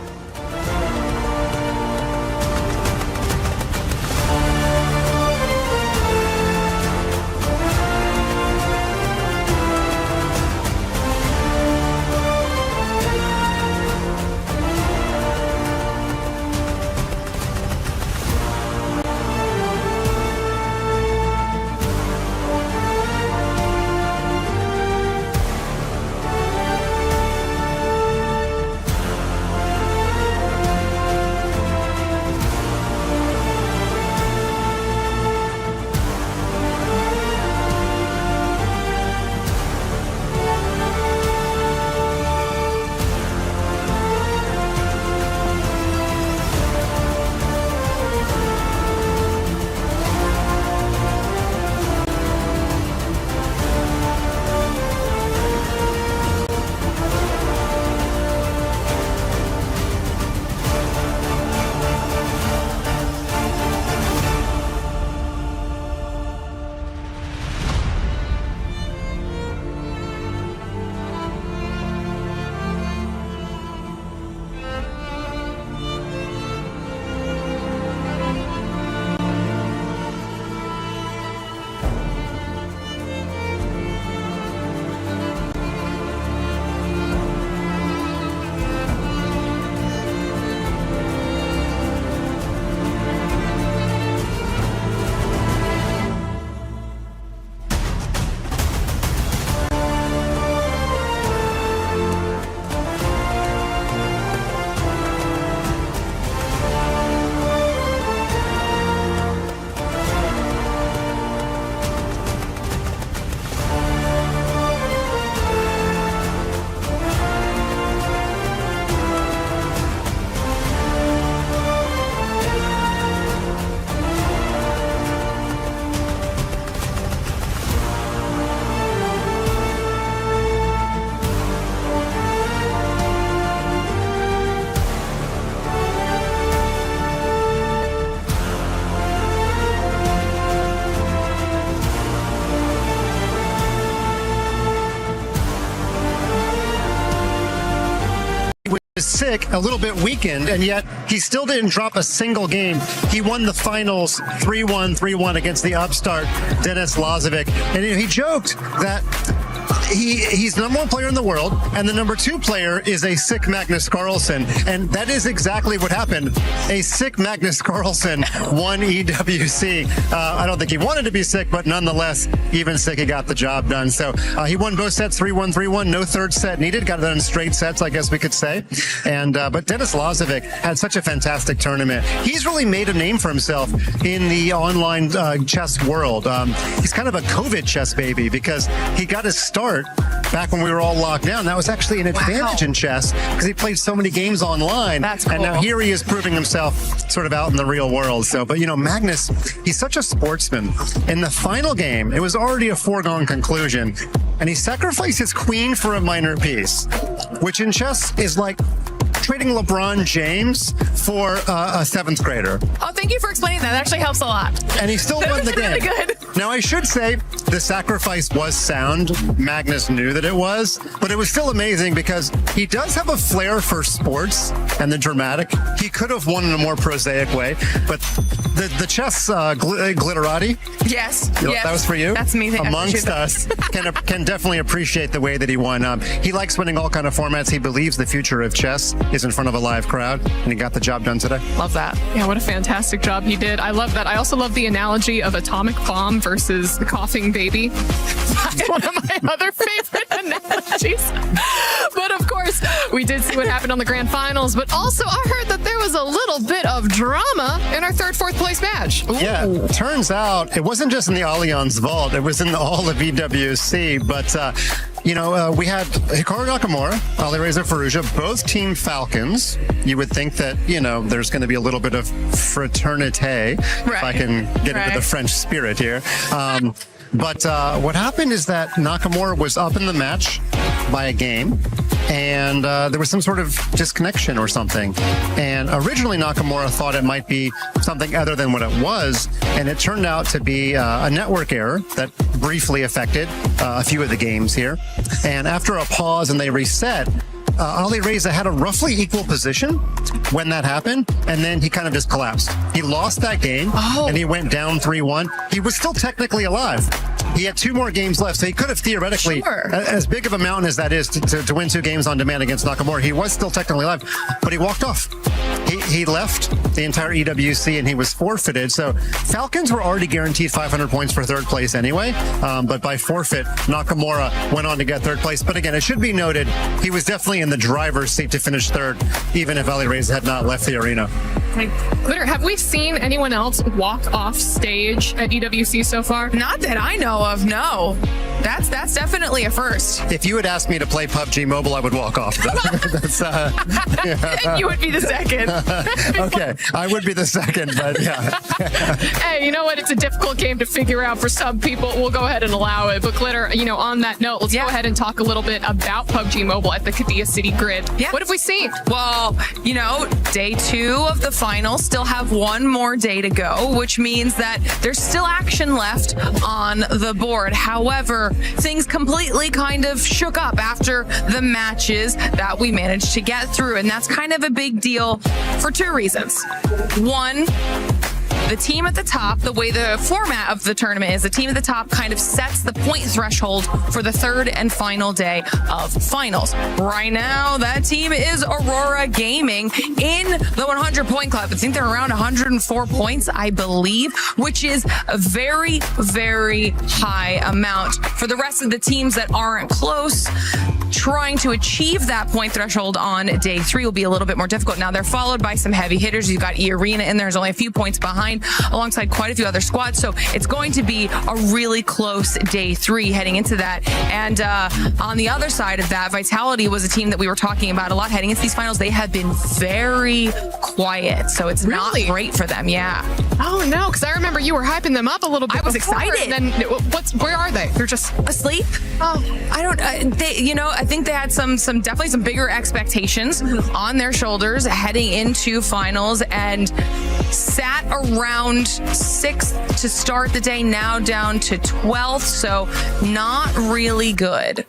Sick, a little bit weakened, and yet he still didn't drop a single game. He won the finals 3-1, 3-1 against the upstart Denis Lazovic, and he joked that he's the number 1 player in the world, and the number 2 player is a sick Magnus Carlsen, and that is exactly what happened. A sick Magnus Carlsen won EWC. I don't think he wanted to be sick, but nonetheless, even sick, he got the job done. So he won both sets 3-1, 3-1. No third set needed. Got it done in straight sets, I guess we could say. And but Denis Lazovic had such a fantastic tournament. He's really made a name for himself in the online chess world. He's kind of a COVID chess baby because he got his start back when we were all locked down. That was actually an advantage in chess because he played so many games online. That's cool. And now here he is proving himself sort of out in the real world. So, but you know, Magnus, he's such a sportsman. In the final game, it was already a foregone conclusion, and he sacrificed his queen for a minor piece, which in chess is like trading LeBron James for a 7th grader. Oh, thank you for explaining that. That actually helps a lot. And he still won the game. Really good. Now, I should say, the sacrifice was sound. Magnus knew that it was, but it was still amazing because he does have a flair for sports and the dramatic. He could have won in a more prosaic way, but the chess glitterati. Yes, yes. That was for you. That's me. Amongst us, can definitely appreciate the way that he won. He likes winning all kind of formats. He believes the future of chess is in front of a live crowd, and he got the job done today. Love that. Yeah, what a fantastic job he did. I love that. I also love the analogy of atomic bomb versus the coughing baby. That's one of my other favorite analogies. But of course, we did see what happened on the grand finals, but also I heard that there was a little bit of drama in our third, fourth place match. Ooh. Yeah, turns out it wasn't just in the Allianz Vault, it was in all of EWC, but we had Hikaru Nakamura, Alireza Firouzja, both Team Falcons. You would think that, there's going to be a little bit of fraternité, if I can get into the French spirit here. But what happened is that Nakamura was up in the match by a game, and there was some sort of disconnection or something. And originally Nakamura thought it might be something other than what it was, and it turned out to be a network error that briefly affected a few of the games here. And after a pause and they reset, Alireza had a roughly equal position when that happened, and then he kind of just collapsed. He lost that game, and he went down 3-1. He was still technically alive. He had 2 more games left, so he could have theoretically, as big of a mountain as that is to win 2 games on demand against Nakamura, he was still technically alive, but he walked off. He left the entire EWC and he was forfeited. So Falcons were already guaranteed 500 points for third place anyway, but by forfeit, Nakamura went on to get third place. But again, it should be noted, he was definitely in the driver's seat to finish third, even if Alireza had not left the arena. Glitter, have we seen anyone else walk off stage at EWC so far? Not that I know of, no. That's definitely a first. If you had asked me to play PUBG Mobile, I would walk off. And you would be the second. Okay, I would be the second, but yeah. Hey, you know what? It's a difficult game to figure out for some people. We'll go ahead and allow it. But Glitter, on that note, let's go ahead and talk a little bit about PUBG Mobile at the Qiddiya City Grid. Yeah. What have we seen? Well, day 2 of the finals, still have 1 more day to go, which means that there's still action left on the board. However, things completely kind of shook up after the matches that we managed to get through, and that's kind of a big deal for 2 reasons. One, the team at the top, the way the format of the tournament is, the team at the top kind of sets the point threshold for the 3rd and final day of finals. Right now, that team is Aurora Gaming in the 100-point club. I think they're around 104 points, I believe, which is a very, very high amount. For the rest of the teams that aren't close, trying to achieve that point threshold on day 3 will be a little bit more difficult. Now, they're followed by some heavy hitters. You've got E-Arena in there's only a few points behind, alongside quite a few other squads. So it's going to be a really close day 3 heading into that. And on the other side of that, Vitality was a team that we were talking about a lot heading into these finals. They have been very quiet, so it's not great for them. Yeah. Oh no, because I remember you were hyping them up a little bit. I was excited. And then where are they? They're just asleep. Oh, I don't. I think they had definitely some bigger expectations on their shoulders heading into finals, and sat around 6th to start the day, now down to 12th, so not really good.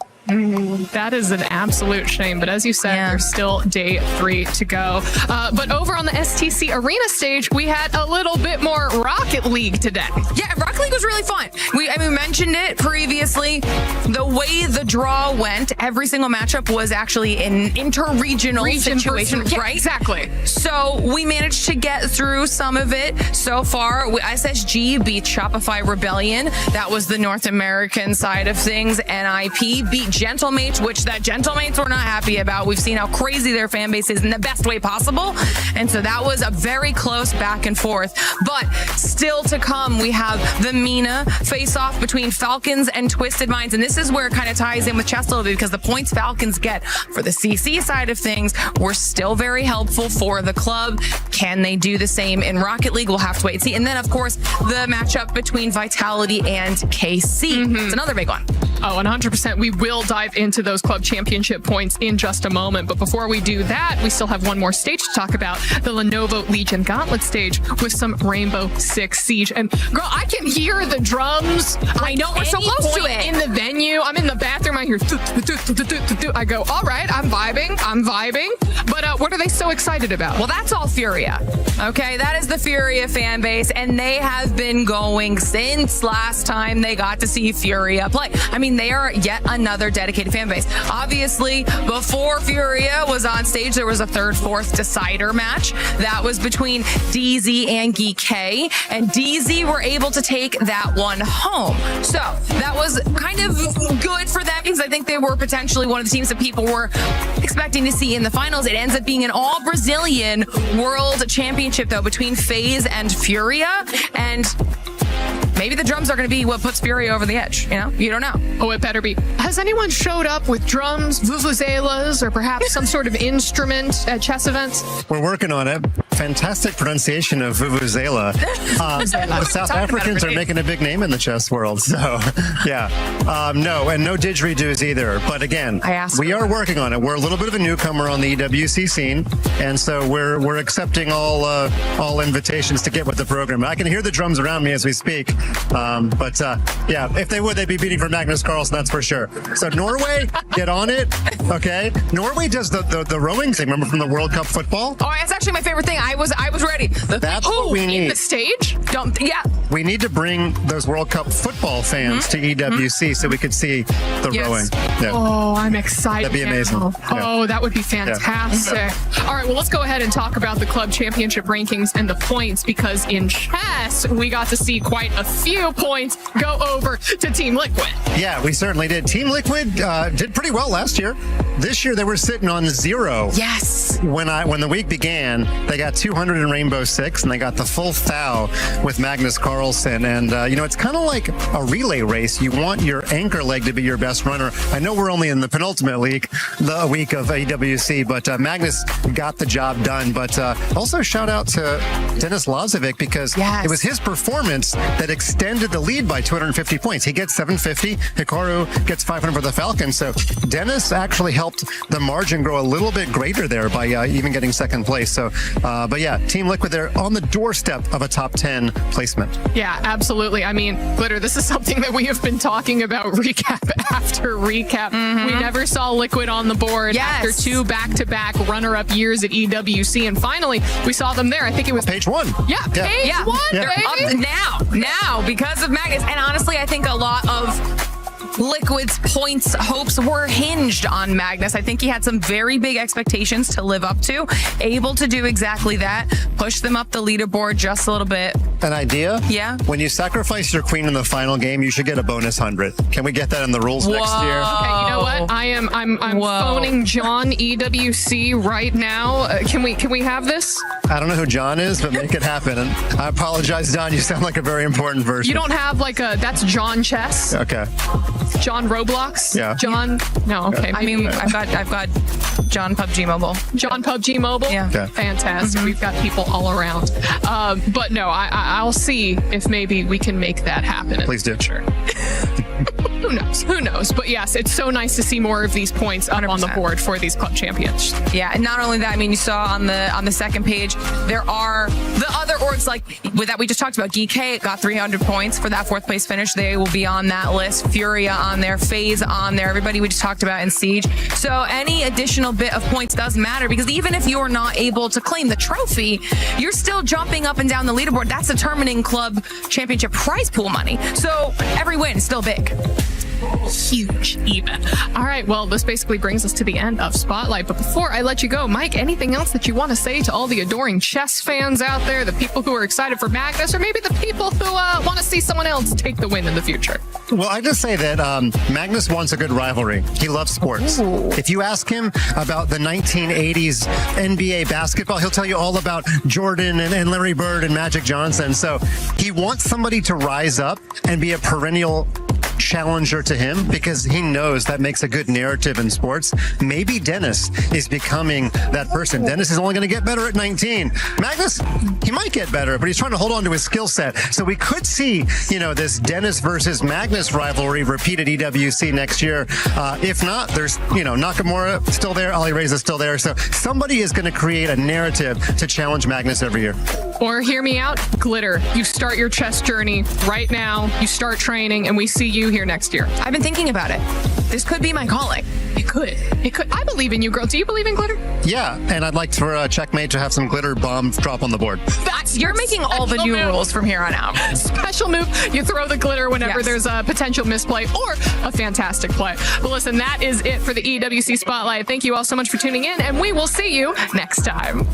That is an absolute shame, but as you said, there's still day 3 to go. But over on the STC Arena stage, we had a little bit more Rocket League today. Yeah, Rocket League was really fun. We mentioned it previously. The way the draw went, every single matchup was actually an interregional situation, right? Exactly. So we managed to get through some of it so far. SSG beat Shopify Rebellion. That was the North American side of things. NIP beat Gentlemates, which that Gentlemates we're not happy about. We've seen how crazy their fan base is in the best way possible. And so that was a very close back and forth. But still to come, we have the MENA face-off between Falcons and Twisted Minds. And this is where it kind of ties in with chess a little bit, because the points Falcons get for the CC side of things were still very helpful for the club. Can they do the same in Rocket League? We'll have to wait and see. And then, of course, the matchup between Vitality and KC. It's another big one. Oh, 100%. We will dive into those club championship points in just a moment. But before we do that, we still have one more stage to talk about, the Lenovo Legion Gauntlet stage with some Rainbow Six Siege. And girl, I can hear the drums. I know we're so close to it. In the venue, I'm in the bathroom. I hear, I go, all right, I'm vibing. But what are they so excited about? Well, that's all Furia. Okay, that is the Furia fan base, and they have been going since last time they got to see Furia play. I mean, they are yet another dedicated fan base. Obviously, before Furia was on stage, there was a fourth decider match. That was between DZ and GK, and DZ were able to take that one home. So that was kind of good for them because I think they were potentially one of the teams that people were expecting to see in the finals. It ends up being an all-Brazilian world championship, though, between FaZe and Furia, and maybe the drums are going to be what puts Furia over the edge. You know, you don't know. Oh, it better be. Has anyone showed up with drums, vuvuzelas, or perhaps some sort of instrument at chess events? We're working on it. Fantastic pronunciation of vuvuzela. The South Africans are making a big name in the chess world. So, yeah. No, and no didgeridoos either. But again, we are working on it. We're a little bit of a newcomer on the EWC scene, and so we're accepting all invitations to get with the program. I can hear the drums around me as we speak. Yeah, if they would, they'd be beating for Magnus Carlsen, that's for sure. So Norway, get on it, okay? Norway does the rowing thing, remember from the World Cup football? Oh, it's actually my favorite thing. I was ready. That's what we need. The stage? We need to bring those World Cup football fans to EWC so we could see the rowing. Yeah. Oh, I'm excited. That'd be amazing. Now. Yeah. Oh, that would be fantastic. Yeah. All right, well, let's go ahead and talk about the club championship rankings and the points, because in chess, we got to see quite a few points go over to Team Liquid. Yeah, we certainly did. Team Liquid did pretty well last year. This year, they were sitting on 0. Yes. When the week began, they got 200 in Rainbow Six, and they got the full thou with Magnus Carlsen. And, it's kind of like a relay race. You want your anchor leg to be your best runner. I know we're only in the penultimate week of EWC, but Magnus got the job done. But also shout out to Dennis Lazovic, because it was his performance that extended the lead by 250 points. He gets 750. Hikaru gets 500 for the Falcons. So Dennis actually helped the margin grow a little bit greater there by even getting second place. So, but yeah, Team Liquid, they're on the doorstep of a top 10 placement. Yeah, absolutely. I mean, Glitter, this is something that we have been talking about recap after recap. We never saw Liquid on the board after 2 back-to-back runner-up years at EWC, and finally we saw them there. I think it was page 1. Yeah, page 1, baby. Now, because of Magnus, and honestly, I think a lot of Liquid's points hopes were hinged on Magnus. I think he had some very big expectations to live up to, able to do exactly that, push them up the leaderboard just a little bit. An idea? Yeah. When you sacrifice your queen in the final game, you should get a bonus 100. Can we get that in the rules next year? Okay, you know what? I'm phoning John EWC right now. Can we have this? I don't know who John is, but make it happen. And I apologize, John. You sound like a very important person. You don't have that's John Chess? Okay. John Roblox? Yeah. John? No, okay. I mean, I've got John PUBG Mobile. John PUBG Mobile? Yeah. Okay. Fantastic. We've got people all around. But no, I'll see if maybe we can make that happen. Please do. Sure. Who knows? But yes, it's so nice to see more of these points up on the board for these club champions. Yeah, and not only that, I mean, you saw on the second page, there are the other orgs that we just talked about. GK got 300 points for that 4th place finish. They will be on that list. Furia on there, FaZe on there, everybody we just talked about in Siege. So any additional bit of points doesn't matter, because even if you're not able to claim the trophy, you're still jumping up and down the leaderboard. That's determining club championship prize pool money. So every win is still big. Huge, even. All right, well, this basically brings us to the end of Spotlight. But before I let you go, Mike, anything else that you want to say to all the adoring chess fans out there, the people who are excited for Magnus, or maybe the people who want to see someone else take the win in the future? Well, I just say that Magnus wants a good rivalry. He loves sports. Ooh. If you ask him about the 1980s NBA basketball, he'll tell you all about Jordan and Larry Bird and Magic Johnson. So he wants somebody to rise up and be a perennial challenger to him because he knows that makes a good narrative in sports. Maybe Dennis is becoming that person. Dennis is only going to get better at 19. Magnus, he might get better, but he's trying to hold on to his skill set. So we could see, this Dennis versus Magnus rivalry repeat at EWC next year. If not, there's, Nakamura still there, Ali Reza still there. So somebody is going to create a narrative to challenge Magnus every year. Or hear me out, Glitter. You start your chess journey right now. You start training, and we see you here next year. I've been thinking about it. This could be my calling. It could. It could. I believe in you, girl. Do you believe in Glitter? Yeah, and I'd like for Checkmate to have some glitter bombs drop on the board. You're making all the new rules from here on out. Special move. You throw the glitter whenever there's a potential misplay or a fantastic play. But listen, that is it for the EWC Spotlight. Thank you all so much for tuning in, and we will see you next time.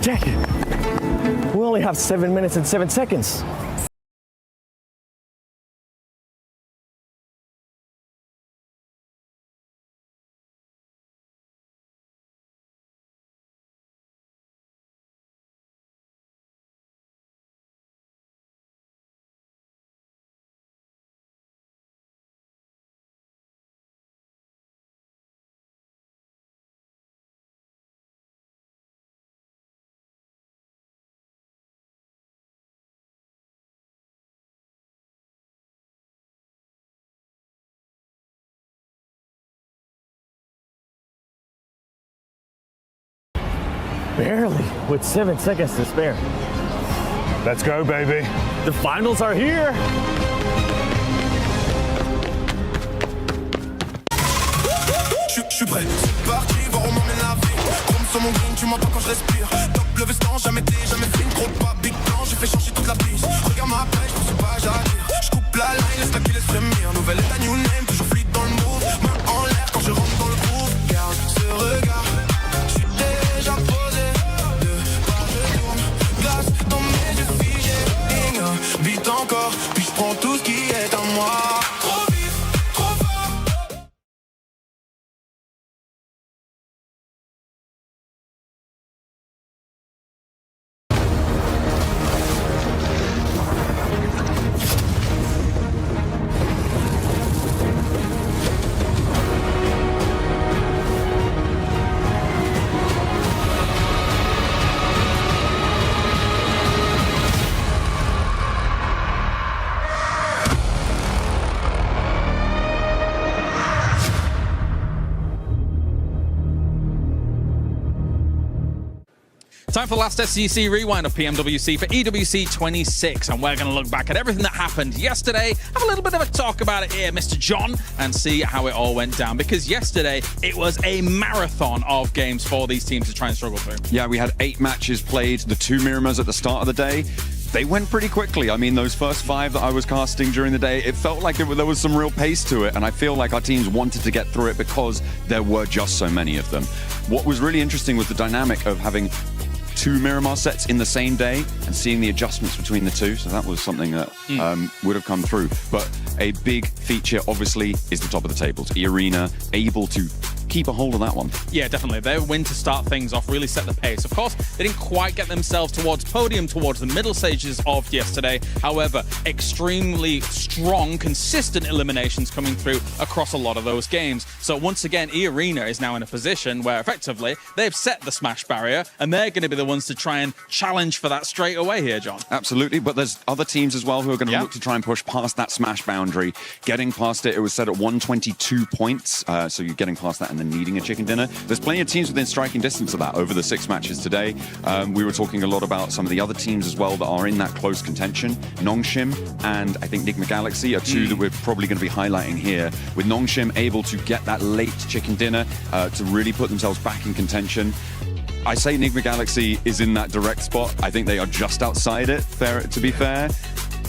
Jackie, we only have 7 minutes and 7 seconds. Barely, with 7 seconds to spare. Let's go, baby. The finals are here. Je suis prêt, c'est parti, voir où m'emmène la vie. Comme sur mon green, tu m'entends quand je respire. Top le veston, jamais dit, jamais fine. Trop de pas, big plan, j'ai fait changer toute la piste. Regarde ma pêche, je sais pas, j'attire. Je coupe la line, laisse la qui laisse frémir. Nouvelle état, new name, toujours fluide dans le move. Main en l'air quand je rentre dans le groove. Garde ce regard, je suis déjà posé. Deux pas de tourne, glace dans mes yeux figés. Vite encore, puis je prends tout ce qui est à moi. Trop vite, trop fort. Time for the last SCC rewind of PMWC for EWC 26, and we're going to look back at everything that happened yesterday, have a little bit of a talk about it here, Mr. John, and see how it all went down, because yesterday it was a marathon of games for these teams to try and struggle through. Yeah, we had 8 matches played, the 2 Miramars at the start of the day. They went pretty quickly. I mean, those first 5 that I was casting during the day, it felt like there was some real pace to it, and I feel like our teams wanted to get through it because there were just so many of them. What was really interesting was the dynamic of having 2 Miramar sets in the same day and seeing the adjustments between the two. So that was something that would have come through. But a big feature, obviously, is the top of the tables. E-Arena able to keep a hold of that one. Yeah, definitely. Their win to start things off really set the pace. Of course, they didn't quite get themselves towards podium, towards the middle stages of yesterday. However, extremely strong, consistent eliminations coming through across a lot of those games. So once again, E-Arena is now in a position where effectively they've set the smash barrier, and they're going to be the ones to try and challenge for that straight away here, John. Absolutely, but there's other teams as well who are going to look to try and push past that smash boundary. Getting past it, it was set at 122 points, so you're getting past that and then needing a chicken dinner. There's plenty of teams within striking distance of that over the 6 matches today. We were talking a lot about some of the other teams as well that are in that close contention. Nongshim and I think Nigma Galaxy are 2 that we're probably going to be highlighting here, with Nongshim able to get that late chicken dinner to really put themselves back in contention. I say Nigma Galaxy is in that direct spot. I think they are just outside it, to be fair.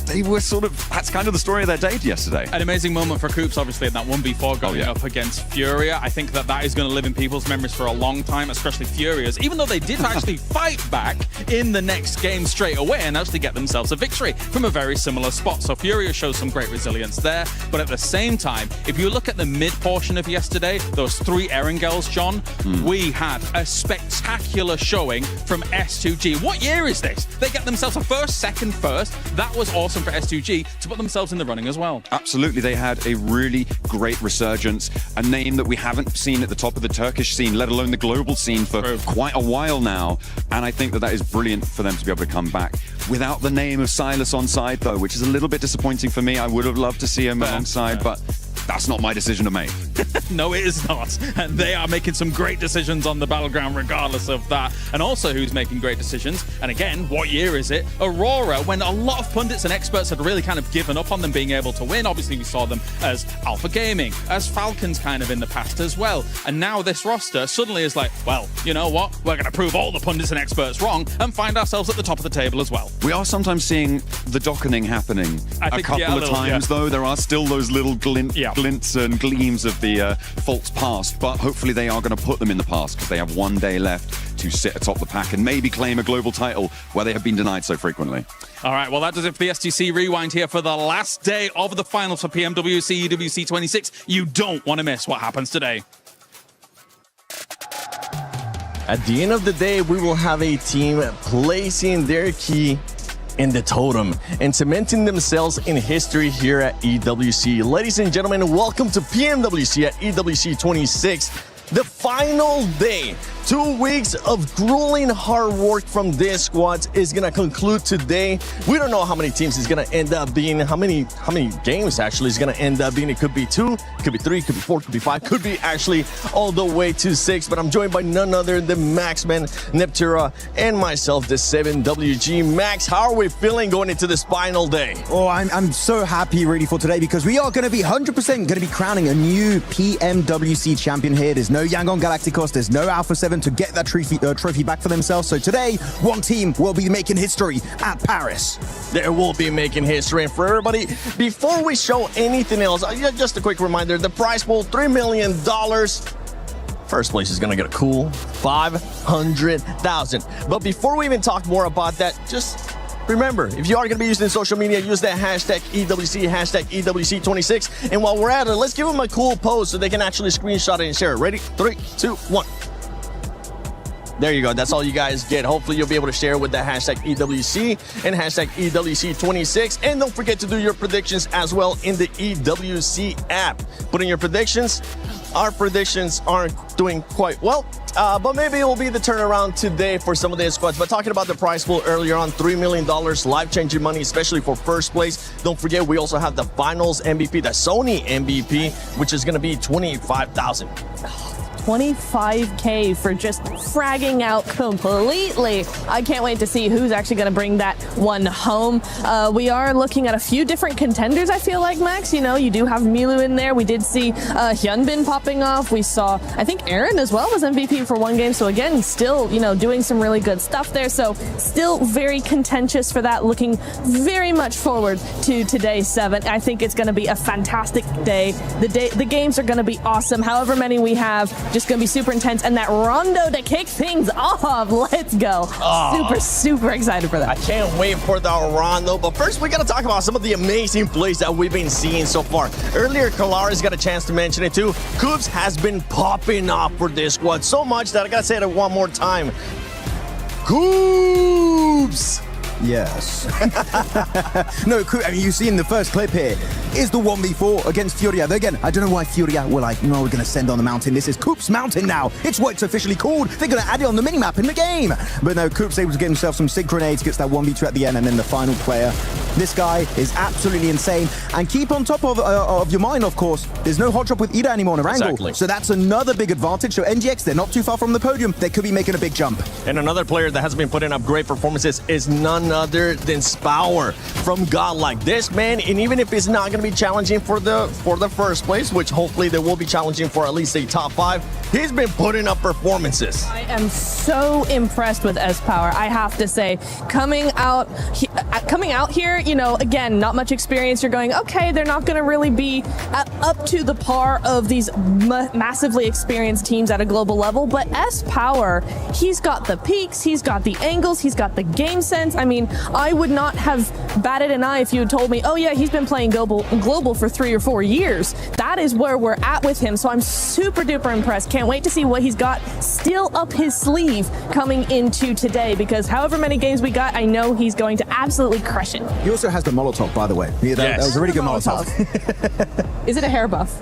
They were that's kind of the story of their day yesterday. An amazing moment for Coops, obviously, in that 1v4 going up against Furia. I think that is going to live in people's memories for a long time, especially Furia's, even though they did actually fight back in the next game straight away and actually get themselves a victory from a very similar spot. So Furia shows some great resilience there. But at the same time, if you look at the mid portion of yesterday, those 3 Erangels, John, we had a spectacular showing from S2G. What year is this? They get themselves a first, second, first. That was awesome for S2G to put themselves in the running as well. Absolutely, they had a really great resurgence, a name that we haven't seen at the top of the Turkish scene, let alone the global scene, for quite a while now, and I think that is brilliant for them to be able to come back. Without the name of Silas on side, though, which is a little bit disappointing for me. I would have loved to see him alongside, but that's not my decision to make. No, it is not. And they are making some great decisions on the battleground regardless of that. And also who's making great decisions, and again, what year is it? Aurora, when a lot of pundits and experts had really kind of given up on them being able to win. Obviously, we saw them as Alpha Gaming, as Falcons kind of in the past as well. And now this roster suddenly is like, well, you know what? We're going to prove all the pundits and experts wrong and find ourselves at the top of the table as well. We are sometimes seeing the dockening happening a couple of times, though. There are still those little glints and gleams of the false past, but hopefully they are going to put them in the past because they have 1 day left to sit atop the pack and maybe claim a global title where they have been denied so frequently. All right, well, that does it for the STC Rewind here for the last day of the finals for PMWC EWC 26. You don't want to miss what happens today. At the end of the day, we will have a team placing their key in the totem and cementing themselves in history here at EWC. Ladies and gentlemen, welcome to PMWC at EWC 26, the final day 2 weeks of grueling hard work from this squad is gonna conclude today. We don't know how many teams is gonna end up being, how many games actually is gonna end up being. It could be 2, it could be 3, it could be 4, it could be 5, could be actually all the way to 6. But I'm joined by none other than Maxman, Neptura, and myself, the 7WG. Max, how are we feeling going into this final day? Oh, I'm so happy really for today because we are going to be 100% going to be crowning a new PMWC champion here. There's no Yangon Galacticos, there's no Alpha 7 to get that trophy back for themselves. So today, one team will be making history at Paris. There will be making history. And for everybody, before we show anything else, just a quick reminder, the prize pool, $3 million. First place is going to get a cool 500,000. But before we even talk more about that, just remember, if you are going to be using social media, use that hashtag EWC, hashtag EWC26. And while we're at it, let's give them a cool pose so they can actually screenshot it and share it. Ready? 3, 2, 1. There you go. That's all you guys get. Hopefully, you'll be able to share with the hashtag EWC and hashtag EWC26. And don't forget to do your predictions as well in the EWC app. Put in your predictions. Our predictions aren't doing quite well, but maybe it will be the turnaround today for some of the squads. But talking about the prize pool earlier on, $3 million, life-changing money, especially for first place. Don't forget, we also have the finals MVP, the Sony MVP, which is going to be $25,000. 25K for just fragging out completely. I can't wait to see who's actually going to bring that one home. We are looking at a few different contenders, I feel like, Max. You know, you do have Milu in there. We did see Hyunbin popping off. We saw, I think, Aaron as well was MVP for one game. So again, still, you know, doing some really good stuff there. So still very contentious for that. Looking very much forward to today 7. I think it's going to be a fantastic day. The games are going to be awesome. However many we have, just going to be super intense. And that rondo to kick things off. Let's go. Oh, super excited for that. I can't wait for the rondo. But first, we got to talk about some of the amazing plays that we've been seeing so far. Earlier, Kalara's got a chance to mention it too. Coops has been popping off for this squad so much that I got to say it one more time. Coops! Yes. No, I mean, you see in the first clip here is the 1v4 against Furia. Again, I don't know why Furia were like, no, we're going to send on the mountain. This is Coop's Mountain now. It's what it's officially called. They're going to add it on the minimap in the game. But no, Coop's able to get himself some sig grenades, gets that 1v2 at the end, and then the final player. This guy is absolutely insane. And keep on top of your mind, of course, there's no hot drop with Ida anymore on Erangel. Exactly. So that's another big advantage. So NGX, they're not too far from the podium. They could be making a big jump. And another player that has been putting up great performances is none other than Spower from Godlike. This man, and even if it's not going to be challenging for the first place, which hopefully they will be challenging for at least a top 5, he's been putting up performances. I am so impressed with S-Power, I have to say. Coming out here, you know, again, not much experience. You're going, okay, they're not going to really be up to the par of these massively experienced teams at a global level. But S-Power, he's got the peaks, he's got the angles, he's got the game sense. I mean, I would not have batted an eye if you had told me, oh yeah, he's been playing global for 3 or 4 years. That is where we're at with him. So I'm super duper impressed. Can't wait to see what he's got still up his sleeve coming into today, because however many games we got, I know he's going to absolutely crush it. He also has the Molotov, by the way. Yeah, that was a really good Molotov. Is it a hair buff?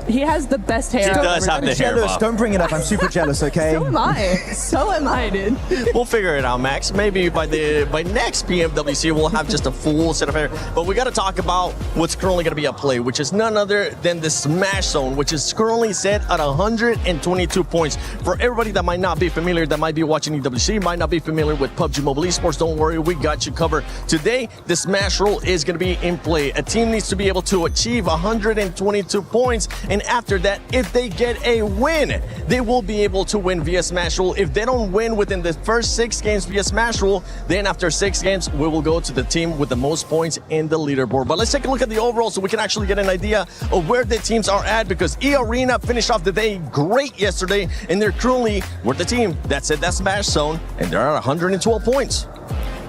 He has the best hair. He does have the hair buff. Don't bring it up. I'm super jealous, okay? So am I. So am I, dude. We'll figure it out, Max. Maybe by next PMWC, we'll have just a full set of hair. But we got to talk about what's currently going to be at play, which is none other than the Smash Zone, which is currently set at 122 points. For everybody that might not be familiar, that might be watching EWC, might not be familiar with PUBG Mobile Esports, don't worry, we got you covered. Today, the Smash Roll is going to be in play. A team needs to be able to achieve 122 points, and after that, if they get a win, they will be able to win via Smash Roll. If they don't win within the first 6 games via Smash Roll, then after 6 games, we will go to the team with the most points in the leaderboard. But let's take a look at the overall so we can actually get an idea of where the teams are at, because E-Arena finished off the day great yesterday, and they're currently with the team that said that Smash Zone, and they're at 112 points.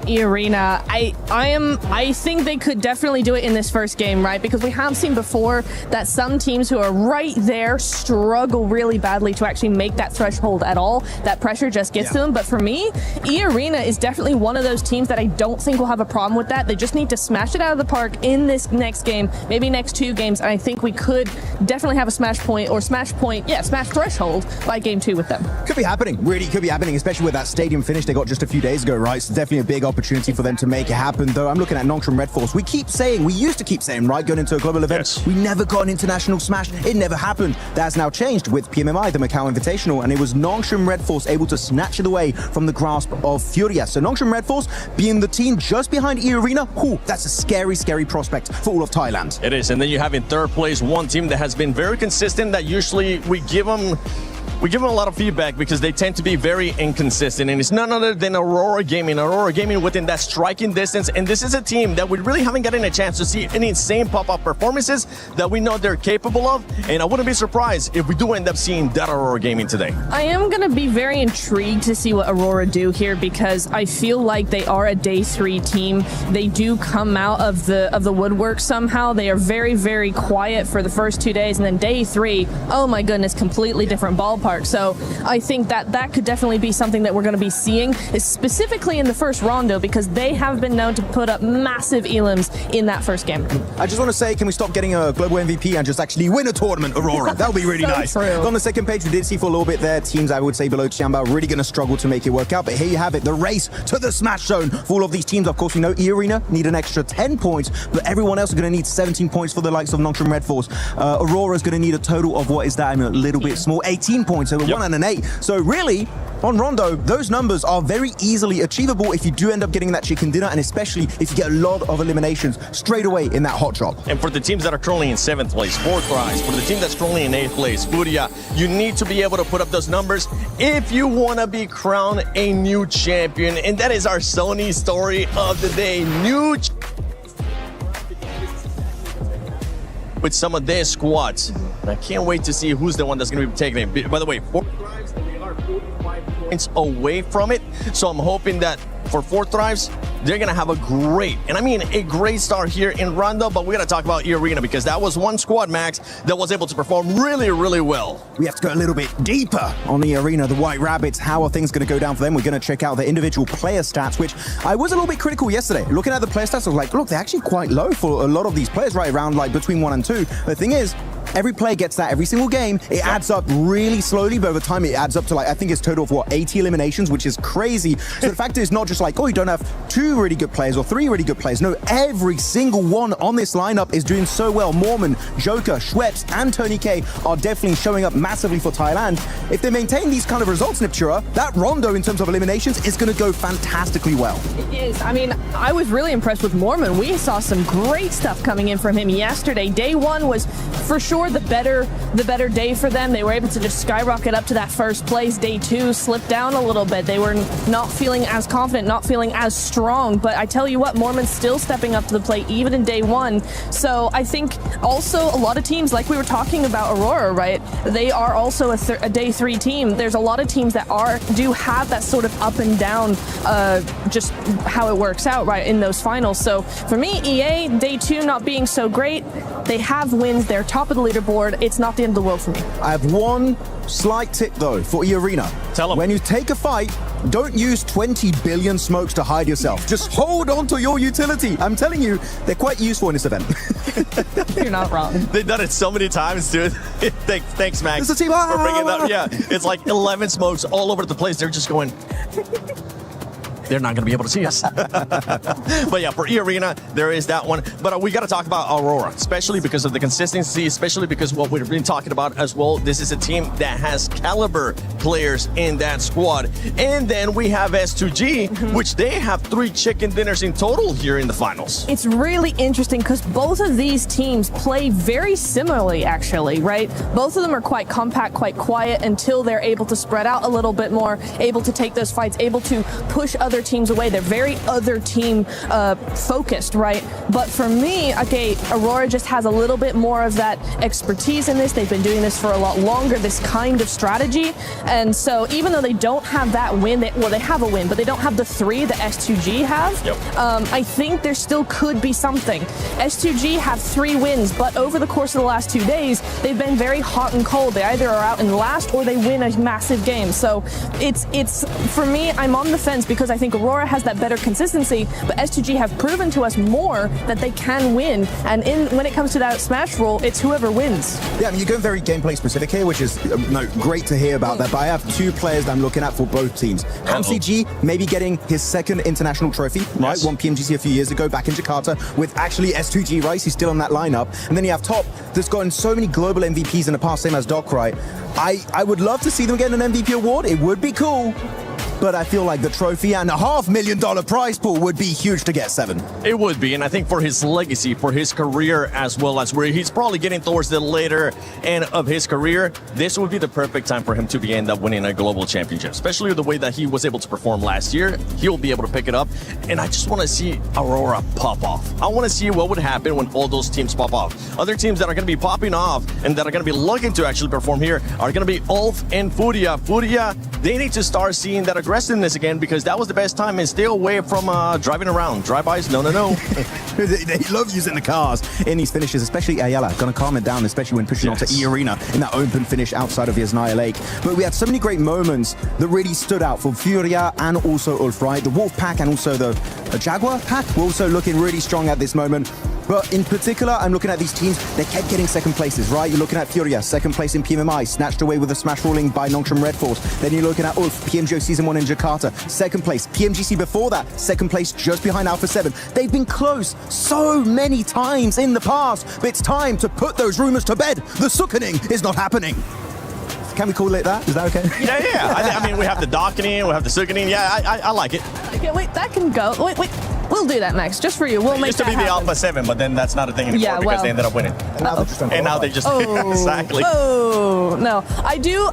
E-Arena, I think they could definitely do it in this first game, right? Because we have seen before that some teams who are right there struggle really badly to actually make that threshold at all. That pressure just gets to them. But for me, E-Arena is definitely one of those teams that I don't think will have a problem with that. They just need to smash it out of the park in this next game, maybe next 2 games, and I think we could definitely have a smash threshold by game 2 with them. Could be happening, really could be happening, especially with that stadium finish they got just a few days ago, right? So definitely a big opportunity for them to make it happen. Though I'm looking at Nongshim Red Force. We used to keep saying, right, going into a global event, we never got an international smash. It never happened. That's now changed with PMMI, the Macau Invitational, and it was Nongshim Red Force able to snatch it away from the grasp of Furia. So Nongshim Red Force being the team just behind E-Arena, that's a scary, scary prospect for all of Thailand. It is, and then you have in third place one team that has been very consistent, that usually we give them a lot of feedback because they tend to be very inconsistent, and it's none other than Aurora Gaming. Aurora Gaming within that striking distance, and this is a team that we really haven't gotten a chance to see any insane pop-up performances that we know they're capable of, and I wouldn't be surprised if we do end up seeing that Aurora Gaming today. I am going to be very intrigued to see what Aurora do here because I feel like they are a day 3 team. They do come out of the woodwork somehow. They are very, very quiet for the first 2 days, and then day 3, oh my goodness, completely different ballpark. So I think that could definitely be something that we're going to be seeing, specifically in the first rondo, because they have been known to put up massive elims in that first game. I just want to say, can we stop getting a global MVP and just actually win a tournament, Aurora? That would be really nice. True. On the second page, we did see for a little bit there, teams I would say below Qianbao really going to struggle to make it work out. But here you have it, the race to the Smash Zone for all of these teams. Of course, we know E-Arena need an extra 10 points, but everyone else is going to need 17 points for the likes of Nongshim Red Force. Aurora is going to need a total of, what is that? I'm a little bit small, 18 points. So 1 and an 8. So really, on Rondo, those numbers are very easily achievable if you do end up getting that chicken dinner, and especially if you get a lot of eliminations straight away in that hot drop. And for the teams that are currently in 7th place, 4th rise, for the team that's currently in 8th place, Furia, you need to be able to put up those numbers if you want to be crowned a new champion. And that is our Sony story of the day. With some of their squads. I can't wait to see who's the one that's going to be taking it. By the way, 4th drives, they are 45 points away from it. So I'm hoping that for 4th drives, they're going to have a great, and I mean a great start here in Rondo, but we got to talk about E-Arena because that was one squad, Max, that was able to perform really, really well. We have to go a little bit deeper on E-Arena, the White Rabbits. How are things going to go down for them? We're going to check out the individual player stats, which I was a little bit critical yesterday. Looking at the player stats, I was like, look, they're actually quite low for a lot of these players, right around like between 1 and 2. The thing is, every player gets that every single game. It adds up really slowly, but over time it adds up to, like, I think it's total of, 80 eliminations, which is crazy. So the fact is not just like, oh, you don't have 2 really good players or 3 really good players. No, every single one on this lineup is doing so well. Mormon, Joker, Schweppes, and Tony K are definitely showing up massively for Thailand. If they maintain these kind of results, Niptura, that Rondo in terms of eliminations is going to go fantastically well. It is. I mean, I was really impressed with Mormon. We saw some great stuff coming in from him yesterday. Day 1 was for sure the better day for them. They were able to just skyrocket up to that first place. Day 2 slipped down a little bit. They were not feeling as confident, not feeling as strong. But I tell you what, Mormon's still stepping up to the plate even in day 1. So I think also a lot of teams, like we were talking about Aurora, right? They are also a day 3 team. There's a lot of teams that do have that sort of up and down, just how it works out, right, in those finals. So for me, EA, day 2 not being so great. They have wins. They're top of the leaderboard. It's not the end of the world for me. I have one slight tip, though, for E-Arena. Tell them. When you take a fight, don't use 20 billion smokes to hide yourself. Just hold on to your utility. I'm telling you, they're quite useful in this event. You're not wrong. They've done it so many times, dude. Thanks, Max. It's a team. For bringing that. Yeah, it's like 11 smokes all over the place. They're just going... They're not going to be able to see us. But yeah, for E-Arena, there is that one. But we got to talk about Aurora, especially because of the consistency, especially because what we've been talking about as well. This is a team that has caliber players in that squad. And then we have S2G, which they have 3 chicken dinners in total here in the finals. It's really interesting because both of these teams play very similarly, actually, right? Both of them are quite compact, quite quiet until they're able to spread out a little bit more, able to take those fights, able to push other other teams away. They're very other team focused, right? But for me, okay, Aurora just has a little bit more of that expertise in this. They've been doing this for a lot longer, this kind of strategy. And so even though they don't have that win, they have a win, but they don't have the 3 that S2G have. Yep. I think there still could be something. S2G have 3 wins, but over the course of the last 2 days, they've been very hot and cold. They either are out in last or they win a massive game. So it's for me, I'm on the fence because I think Aurora has that better consistency, but S2G have proven to us more that they can win. And when it comes to that Smash rule, it's whoever wins. Yeah, I mean, you're going very gameplay specific here, which is great to hear about that. But I have 2 players that I'm looking at for both teams. HamCG maybe getting his 2nd international trophy, right? Won PMGC a few years ago back in Jakarta with actually S2G, right? He's still on that lineup. And then you have Top that's gotten so many global MVPs in the past, same as Doc, right? I would love to see them get an MVP award. It would be cool. But I feel like the trophy and a $500,000 prize pool would be huge to get 7. It would be, and I think for his legacy, for his career, as well as where he's probably getting towards the later end of his career, this would be the perfect time for him to end up winning a global championship, especially the way that he was able to perform last year. He'll be able to pick it up, and I just want to see Aurora pop off. I want to see what would happen when all those teams pop off. Other teams that are going to be popping off and that are going to be looking to actually perform here are going to be Ulf and Furia. Furia, they need to start seeing that aggressiveness again, because that was the best time and stay away from driving around. Drive-bys, no. They love using the cars in these finishes, especially Ayala. Gonna calm it down, especially when pushing onto E Arena in that open finish outside of Yasnaya Lake. But we had so many great moments that really stood out for Furia and also Ulf, right? The Wolf pack and also the Jaguar pack were also looking really strong at this moment. But in particular, I'm looking at these teams, they kept getting 2nd places, right? You're looking at Furia, 2nd place in PMMI, snatched away with a smash ruling by Nongshim Red Force. Then you're looking at Ulf, PMGO Season 1 in Jakarta, 2nd place. PMGC before that, 2nd place just behind Alpha 7. They've been close so many times in the past, but it's time to put those rumors to bed. The Sukkening is not happening. Can we call it that? Is that okay? Yeah. I mean, we have the Dockening, we have the Sukkening. Yeah, I like it. Okay, wait, that can go. Wait. We'll do that next, just for you. We'll it make used to be that the happen. Alpha 7, but then that's not a thing anymore because they ended up winning. And now they just exactly. Oh, no.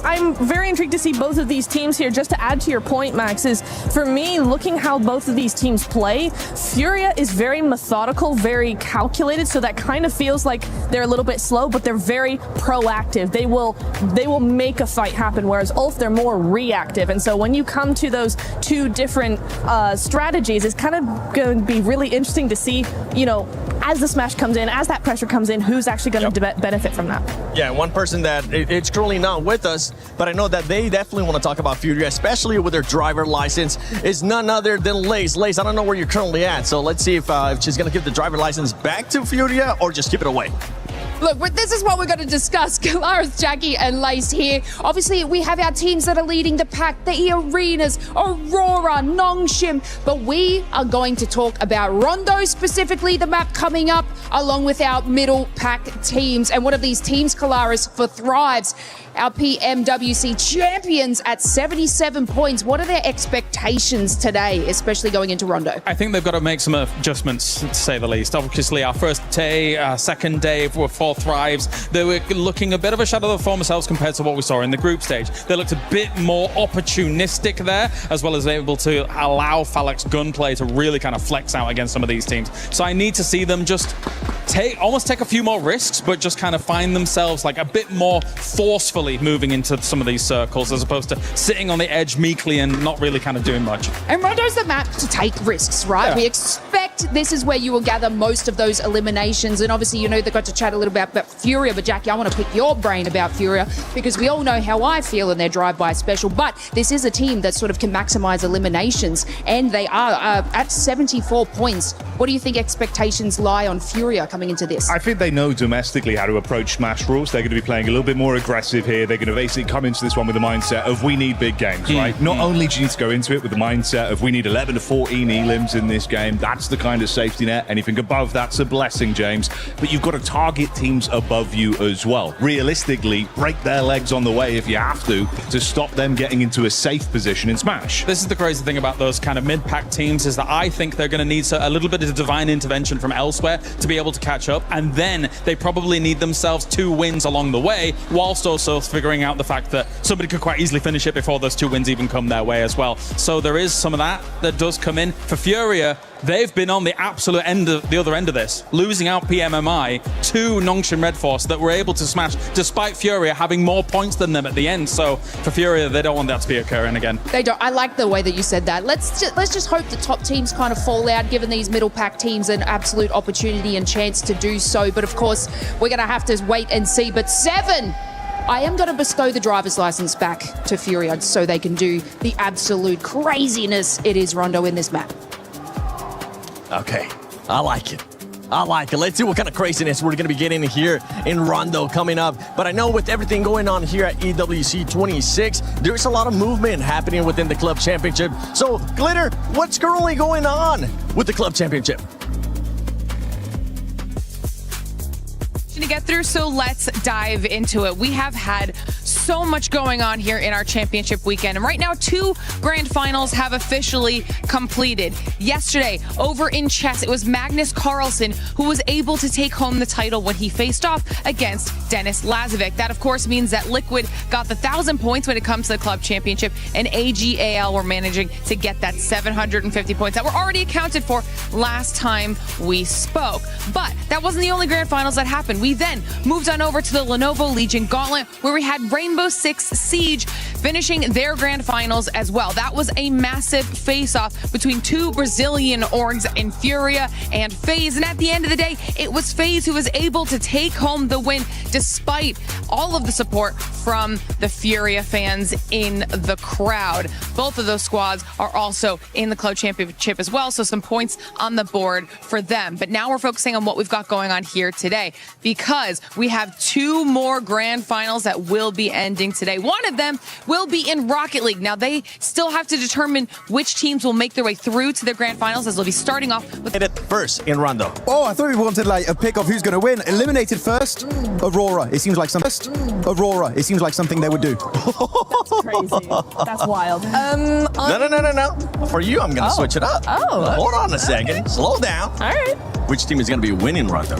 I'm very intrigued to see both of these teams here. Just to add to your point, Max, is for me, looking how both of these teams play, Furia is very methodical, very calculated, so that kind of feels like they're a little bit slow, but they're very proactive. They will make a fight happen, whereas Ulf, they're more reactive. And so when you come to those 2 different strategies, it's kind of going to be really interesting to see, as the smash comes in, as that pressure comes in, who's actually going to benefit from that. Yeah, one person that it's currently not with us, but I know that they definitely want to talk about Furia, especially with their driver license, is none other than Lace. Lace, I don't know where you're currently at, so let's see if she's going to give the driver license back to Furia or just keep it away. Look, this is what we're going to discuss. Kalaris, Jackie, and Lace here. Obviously, we have our teams that are leading the pack, the Arenas, Aurora, Nongshim. But we are going to talk about Rondo, specifically the map coming up, along with our middle pack teams. And one of these teams, Kalaris, for Thrives, our PMWC champions at 77 points. What are their expectations today, especially going into Rondo? I think they've got to make some adjustments, to say the least. Obviously, our first day, second day for Thrives, they were looking a bit of a shadow of their former selves compared to what we saw in the group stage. They looked a bit more opportunistic there, as well as able to allow Falak's gunplay to really kind of flex out against some of these teams. So I need to see them just almost take a few more risks, but just kind of find themselves like a bit more forcefully moving into some of these circles, as opposed to sitting on the edge meekly and not really kind of doing much. And Rondo's the map to take risks, right? Yeah. We expect this is where you will gather most of those eliminations. And obviously, they got to chat a little bit about Furia, but Jackie, I want to pick your brain about Furia, because we all know how I feel in their drive-by special, but this is a team that sort of can maximize eliminations, and they are at 74 points. What do you think expectations lie on Furia coming into this? I think they know domestically how to approach Smash rules. They're going to be playing a little bit more aggressive here. They're going to basically come into this one with the mindset of we need big games, right? Not only do you need to go into it with the mindset of we need 11 to 14 elims in this game, that's the kind kind of safety net. Anything above that's a blessing, James. But you've got to target teams above you as well. Realistically, break their legs on the way if you have to stop them getting into a safe position in Smash. This is the crazy thing about those kind of mid-pack teams, is that I think they're going to need a little bit of divine intervention from elsewhere to be able to catch up, and then they probably need themselves 2 wins along the way, whilst also figuring out the fact that somebody could quite easily finish it before those 2 wins even come their way as well. So there is some of that does come in. For Furia, they've been on the absolute the other end of this, losing out PMMI to Nongshim Red Force that were able to smash, despite Furia having more points than them at the end. So for Furia, they don't want that to be occurring again. They don't. I like the way that you said that. Let's just hope the top teams kind of fall out, giving these middle pack teams an absolute opportunity and chance to do so. But of course, we're going to have to wait and see. But 7, I am going to bestow the driver's license back to Furia so they can do the absolute craziness it is Rondo in this map. Okay, I like it. I like it. Let's see what kind of craziness we're going to be getting here in Rondo coming up. But I know with everything going on here at EWC 26, there's a lot of movement happening within the club championship. So, Glitter, what's currently going on with the club championship? To get through, so let's dive into it. We have had so much going on here in our championship weekend, and right now 2 grand finals have officially completed. Yesterday over in chess, it was Magnus Carlsen who was able to take home the title when he faced off against Denis Lazovic. That of course means that Liquid got the 1,000 points when it comes to the club championship, and AGAL were managing to get that 750 points that were already accounted for last time we spoke. But that wasn't the only grand finals that happened. We then moved on over to the Lenovo Legion Gauntlet, where we had Rainbow Six Siege finishing their grand finals as well. That was a massive face-off between 2 Brazilian orgs in Furia and FaZe, and at the end of the day, it was FaZe who was able to take home the win despite all of the support from the Furia fans in the crowd. Both of those squads are also in the club championship as well, so some points on the board for them. But now we're focusing on what we've got going on here today, because we have 2 more grand finals that will be ending today. One of them will be in Rocket League. Now, they still have to determine which teams will make their way through to their grand finals, as they'll be starting off with it first in Rondo. Oh, I thought we wanted like a pick of who's going to win. Eliminated first, Aurora. It seems like something they would do. That's crazy. That's wild. No. For you, I'm going to switch it up. Oh. Hold on a second. Slow down. All right. Which team is going to be winning Rondo?